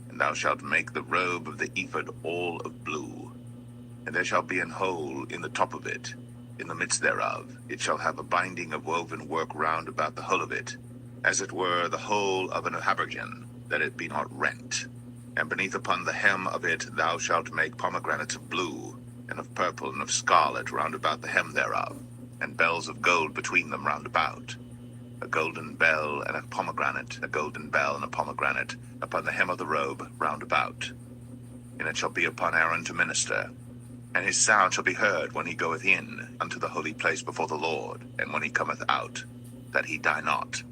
And thou shalt make the robe of the ephod all of blue. And there shall be an hole in the top of it, in the midst thereof. It shall have a binding of woven work round about the whole of it, as it were the whole of an habergeon, that it be not rent. And beneath upon the hem of it thou shalt make pomegranates of blue, and of purple, and of scarlet round about the hem thereof, and bells of gold between them round about. a golden bell and a pomegranate, a golden bell and a pomegranate, upon the hem of the robe round about. And it shall be upon Aaron to minister. And his sound shall be heard when he goeth in unto the holy place before the Lord, and when he cometh out, that he die not.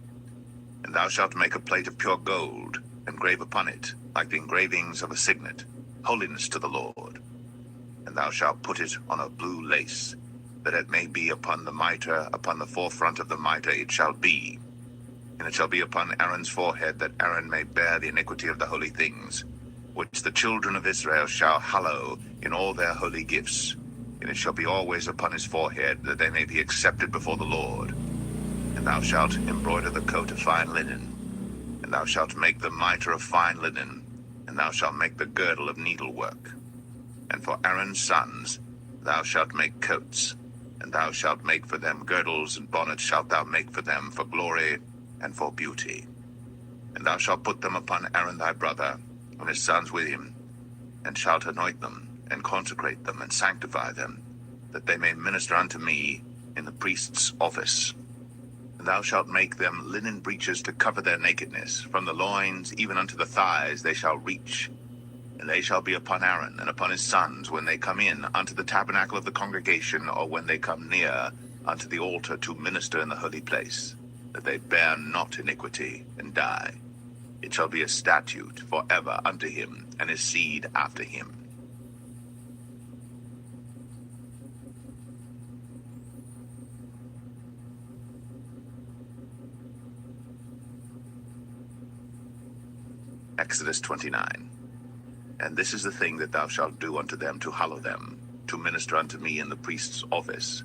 And thou shalt make a plate of pure gold, and grave upon it, like the engravings of a signet, holiness to the Lord. And thou shalt put it on a blue lace, that it may be upon the mitre, upon the forefront of the mitre it shall be. And it shall be upon Aaron's forehead, that Aaron may bear the iniquity of the holy things, which the children of Israel shall hallow in all their holy gifts. And it shall be always upon his forehead, that they may be accepted before the Lord. And thou shalt embroider the coat of fine linen, and thou shalt make the mitre of fine linen, and thou shalt make the girdle of needlework. And for Aaron's sons thou shalt make coats, and thou shalt make for them girdles, and bonnets shalt thou make for them for glory and for beauty. And thou shalt put them upon Aaron thy brother, and his sons with him, and shalt anoint them, and consecrate them, and sanctify them, that they may minister unto me in the priest's office. And thou shalt make them linen breeches to cover their nakedness, from the loins even unto the thighs they shall reach. And they shall be upon Aaron and upon his sons when they come in unto the tabernacle of the congregation, or when they come near unto the altar to minister in the holy place, that they bear not iniquity and die. It shall be a statute forever unto him and his seed after him. Exodus 29. And this is the thing that thou shalt do unto them to hallow them, to minister unto me in the priest's office.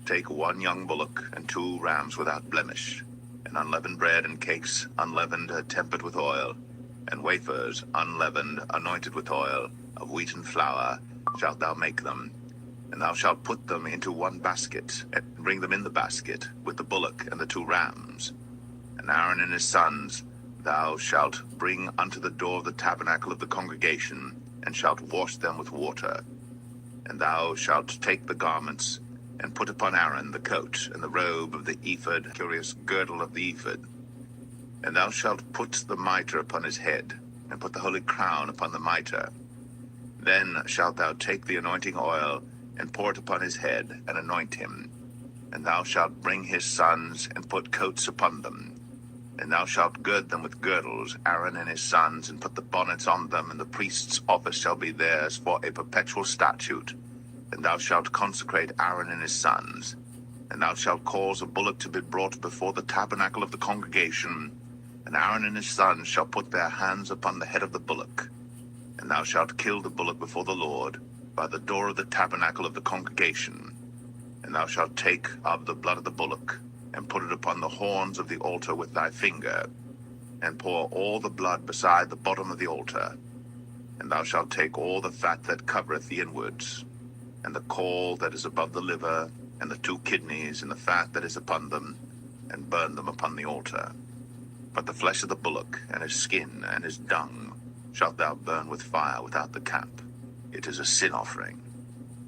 Take 1 young bullock and 2 rams without blemish, and unleavened bread and cakes unleavened, tempered with oil, and wafers unleavened, anointed with oil, of wheaten flour shalt thou make them. And thou shalt put them into 1 basket, and bring them in the basket, with the bullock and the 2 rams. And Aaron and his sons thou shalt bring unto the door of the tabernacle of the congregation, and shalt wash them with water. And thou shalt take the garments, and put upon Aaron the coat, and the robe of the ephod, curious girdle of the ephod. And thou shalt put the mitre upon his head, and put the holy crown upon the mitre. Then shalt thou take the anointing oil, and pour it upon his head, and anoint him. And thou shalt bring his sons, and put coats upon them. And thou shalt gird them with girdles, Aaron and his sons, and put the bonnets on them, and the priest's office shall be theirs for a perpetual statute. And thou shalt consecrate Aaron and his sons. And thou shalt cause a bullock to be brought before the tabernacle of the congregation, and Aaron and his sons shall put their hands upon the head of the bullock. And thou shalt kill the bullock before the Lord, by the door of the tabernacle of the congregation. And thou shalt take of the blood of the bullock, and put it upon the horns of the altar with thy finger, and pour all the blood beside the bottom of the altar. And thou shalt take all the fat that covereth the inwards, and the caul that is above the liver, and the 2 kidneys, and the fat that is upon them, and burn them upon the altar. But the flesh of the bullock, and his skin, and his dung, shalt thou burn with fire without the camp. It is a sin offering.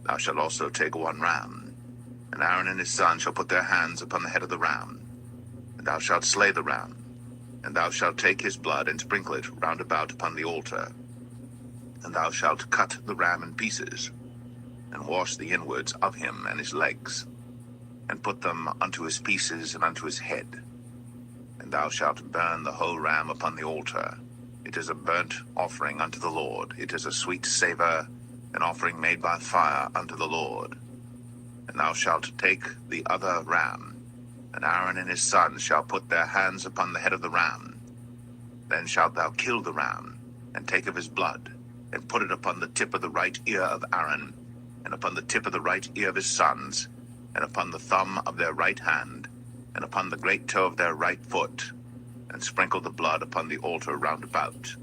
Thou shalt also take 1 ram, and Aaron and his sons shall put their hands upon the head of the ram. And thou shalt slay the ram, and thou shalt take his blood, and sprinkle it round about upon the altar. And thou shalt cut the ram in pieces, and wash the inwards of him and his legs, and put them unto his pieces and unto his head. And thou shalt burn the whole ram upon the altar. It is a burnt offering unto the Lord. It is a sweet savour, an offering made by fire unto the Lord. And thou shalt take the other ram, and Aaron and his sons shall put their hands upon the head of the ram. Then shalt thou kill the ram, and take of his blood, and put it upon the tip of the right ear of Aaron, and upon the tip of the right ear of his sons, and upon the thumb of their right hand, and upon the great toe of their right foot, and sprinkle the blood upon the altar round about.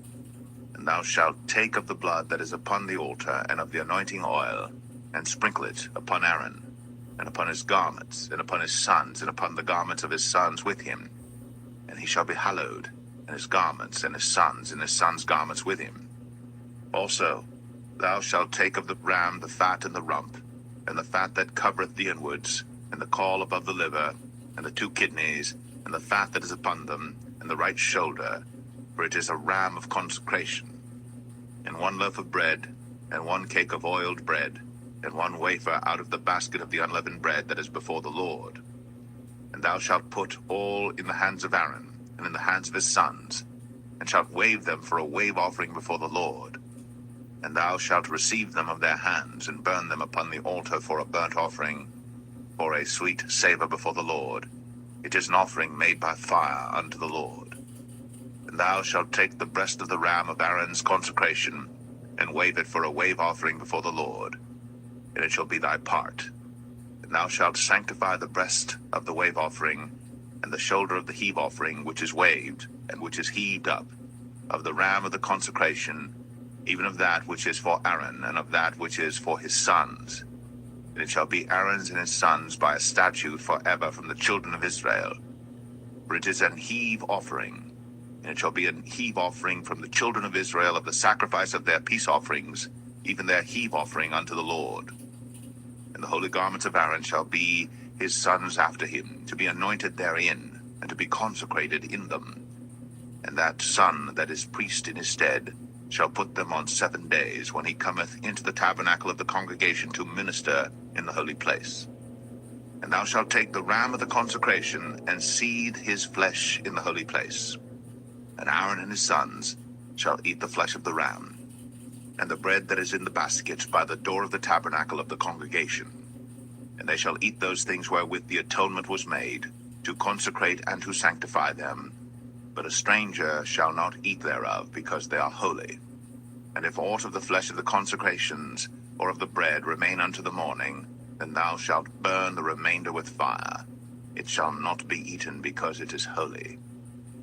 And thou shalt take of the blood that is upon the altar, and of the anointing oil, and sprinkle it upon Aaron, and upon his garments, and upon his sons, and upon the garments of his sons with him. And he shall be hallowed, and his garments, and his sons' garments with him. Also thou shalt take of the ram the fat and the rump, and the fat that covereth the inwards, and the caul above the liver, and the 2 kidneys, and and the fat that is upon them, and the right shoulder, for it is a ram of consecration. And 1 loaf of bread, and 1 cake of oiled bread, and 1 wafer out of the basket of the unleavened bread that is before the Lord. And thou shalt put all in the hands of Aaron, and in the hands of his sons, and shalt wave them for a wave offering before the Lord. And thou shalt receive them of their hands, and burn them upon the altar for a burnt offering, for a sweet savour before the Lord. It is an offering made by fire unto the Lord. And thou shalt take the breast of the ram of Aaron's consecration, and wave it for a wave offering before the Lord, and it shall be thy part. And thou shalt sanctify the breast of the wave offering, and the shoulder of the heave offering, which is waved, and which is heaved up, of the ram of the consecration, even of that which is for Aaron, and of that which is for his sons. And it shall be Aaron's and his sons by a statute forever from the children of Israel. For it is an heave offering, and it shall be an heave offering from the children of Israel of the sacrifice of their peace offerings, even their heave offering unto the Lord. And the holy garments of Aaron shall be his sons after him, to be anointed therein, and to be consecrated in them. And that son that is priest in his stead shall put them on 7 days, when he cometh into the tabernacle of the congregation to minister in the holy place. And thou shalt take the ram of the consecration, and seethe his flesh in the holy place. And Aaron and his sons shall eat the flesh of the ram, and the bread that is in the basket by the door of the tabernacle of the congregation. And they shall eat those things wherewith the atonement was made, to consecrate and to sanctify them. But a stranger shall not eat thereof, because they are holy. And if aught of the flesh of the consecrations, or of the bread, remain unto the morning, then thou shalt burn the remainder with fire. It shall not be eaten, because it is holy.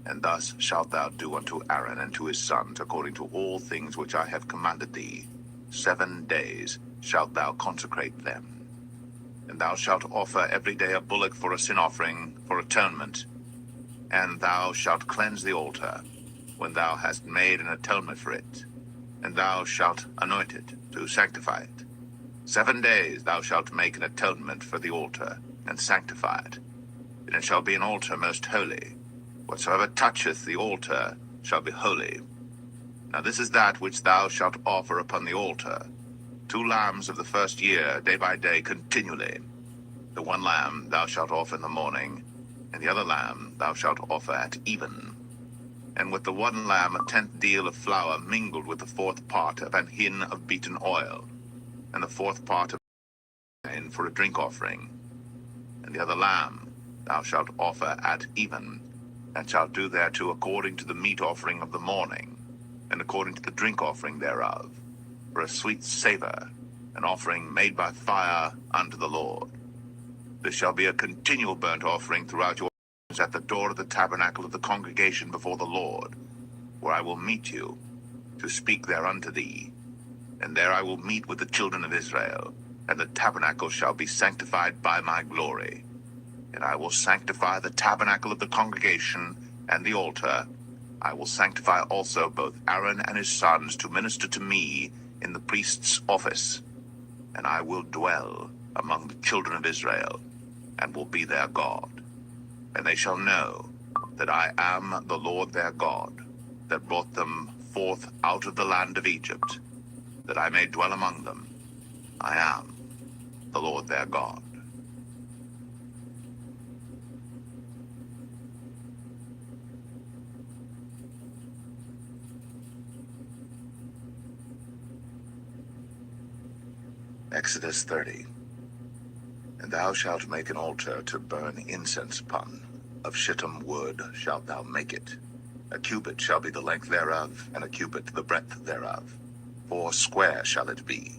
And thus shalt thou do unto Aaron and to his sons, according to all things which I have commanded thee. 7 days shalt thou consecrate them. And thou shalt offer every day a bullock for a sin offering, for atonement. And thou shalt cleanse the altar, when thou hast made an atonement for it. And thou shalt anoint it, to sanctify it. 7 days thou shalt make an atonement for the altar, and sanctify it. And it shall be an altar most holy. Whatsoever toucheth the altar shall be holy. Now this is that which thou shalt offer upon the altar: 2 lambs of the first year, day by day, continually. The 1 lamb thou shalt offer in the morning, and the other lamb thou shalt offer at even. And with the 1 lamb a 10th deal of flour mingled with the 4th part of an hin of beaten oil, and the 4th part of wine for a drink offering. And the other lamb thou shalt offer at even, and shalt do thereto according to the meat offering of the morning, and according to the drink offering thereof, for a sweet savour, an offering made by fire unto the Lord. This shall be a continual burnt offering throughout your days at the door of the tabernacle of the congregation before the Lord, where I will meet you, to speak there unto thee. And there I will meet with the children of Israel, and the tabernacle shall be sanctified by my glory. And I will sanctify the tabernacle of the congregation and the altar. I will sanctify also both Aaron and his sons to minister to me in the priest's office. And I will dwell among the children of Israel, and will be their God. And they shall know that I am the Lord their God, that brought them forth out of the land of Egypt, that I may dwell among them. I am the Lord their God. Exodus 30. And thou shalt make an altar to burn incense upon. Of shittim wood shalt thou make it. A cubit shall be the length thereof, and a cubit the breadth thereof. 4 square shall it be.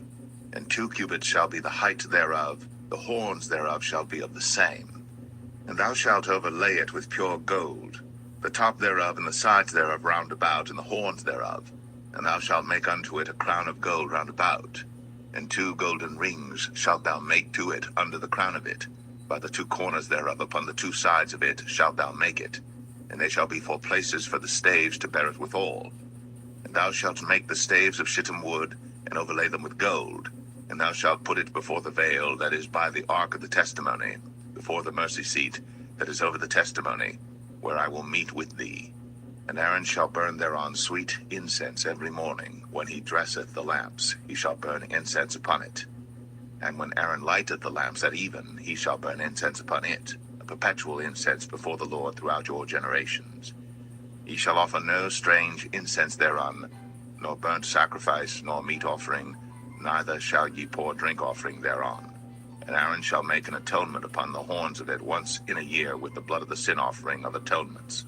And 2 cubits shall be the height thereof. The horns thereof shall be of the same. And thou shalt overlay it with pure gold, the top thereof and the sides thereof round about, and the horns thereof. And thou shalt make unto it a crown of gold round about. And 2 golden rings shalt thou make to it under the crown of it. By the 2 corners thereof upon the 2 sides of it shalt thou make it. And they shall be for places for the staves to bear it withal. And thou shalt make the staves of shittim wood, and overlay them with gold. And thou shalt put it before the veil that is by the ark of the testimony, before the mercy seat that is over the testimony, where I will meet with thee. And Aaron shall burn thereon sweet incense every morning. When he dresseth the lamps, he shall burn incense upon it. And when Aaron lighteth the lamps at even, he shall burn incense upon it, a perpetual incense before the Lord throughout your generations. Ye shall offer no strange incense thereon, nor burnt sacrifice, nor meat offering, neither shall ye pour drink offering thereon. And Aaron shall make an atonement upon the horns of it once in a year with the blood of the sin offering of atonements.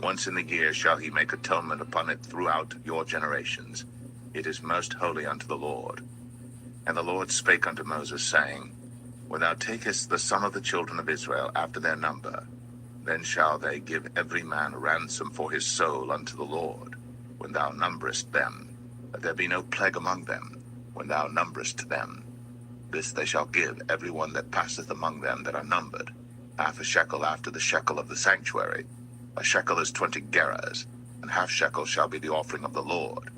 Once in the year shall he make atonement upon it throughout your generations. It is most holy unto the Lord. And the Lord spake unto Moses, saying, When thou takest the sum of the children of Israel after their number, then shall they give every man a ransom for his soul unto the Lord, when thou numberest them, that there be no plague among them, when thou numberest them. This they shall give every one that passeth among them that are numbered, half a shekel after the shekel of the sanctuary. A shekel is 20 gerahs, and half shekel shall be the offering of the Lord.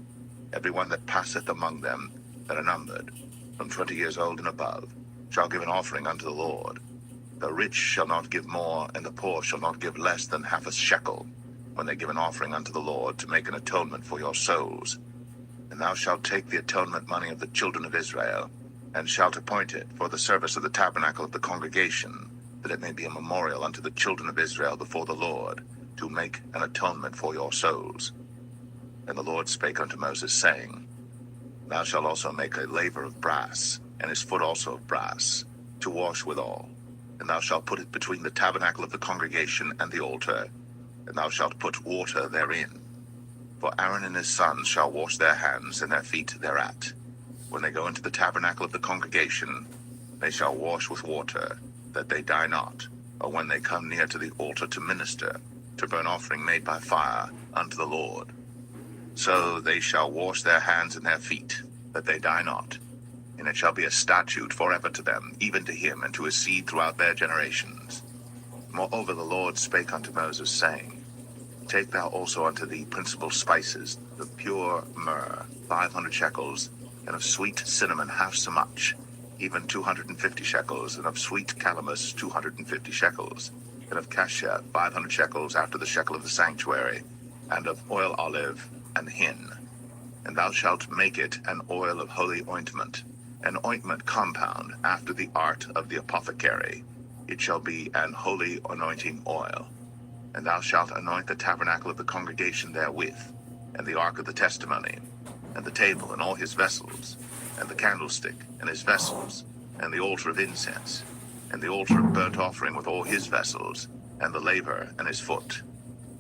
Every one that passeth among them that are numbered, from 20 years old and above, shall give an offering unto the Lord. The rich shall not give more, and the poor shall not give less than half a shekel, when they give an offering unto the Lord to make an atonement for your souls. And thou shalt take the atonement money of the children of Israel, and shalt appoint it for the service of the tabernacle of the congregation, that it may be a memorial unto the children of Israel before the Lord, to make an atonement for your souls. And the Lord spake unto Moses, saying, Thou shalt also make a laver of brass, and his foot also of brass, to wash withal. And thou shalt put it between the tabernacle of the congregation and the altar, and thou shalt put water therein. For Aaron and his sons shall wash their hands and their feet thereat. When they go into the tabernacle of the congregation, they shall wash with water, that they die not, or when they come near to the altar to minister, to burn offering made by fire unto the Lord. So they shall wash their hands and their feet, that they die not. And it shall be a statute forever to them, even to him and to his seed throughout their generations. Moreover the Lord spake unto Moses, saying, Take thou also unto thee principal spices, of pure myrrh, 500 shekels, and of sweet cinnamon half so much, even 250 shekels, and of sweet calamus 250 shekels, and of cassia 500 shekels after the shekel of the sanctuary, and of oil olive and hin. And thou shalt make it an oil of holy ointment, an ointment compound after the art of the apothecary. It shall be an holy anointing oil. And thou shalt anoint the tabernacle of the congregation therewith, and the ark of the testimony, and the table and all his vessels, and the candlestick and his vessels, and the altar of incense, and the altar of burnt offering with all his vessels, and the laver and his foot.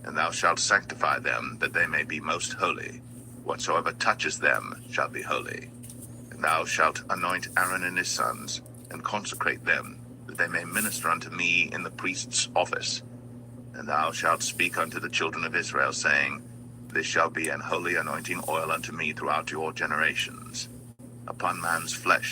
And thou shalt sanctify them, that they may be most holy. Whatsoever touches them shall be holy. And thou shalt anoint Aaron and his sons, and consecrate them, that they may minister unto me in the priest's office. And thou shalt speak unto the children of Israel, saying, This shall be an holy anointing oil unto me throughout your generations. Upon man's flesh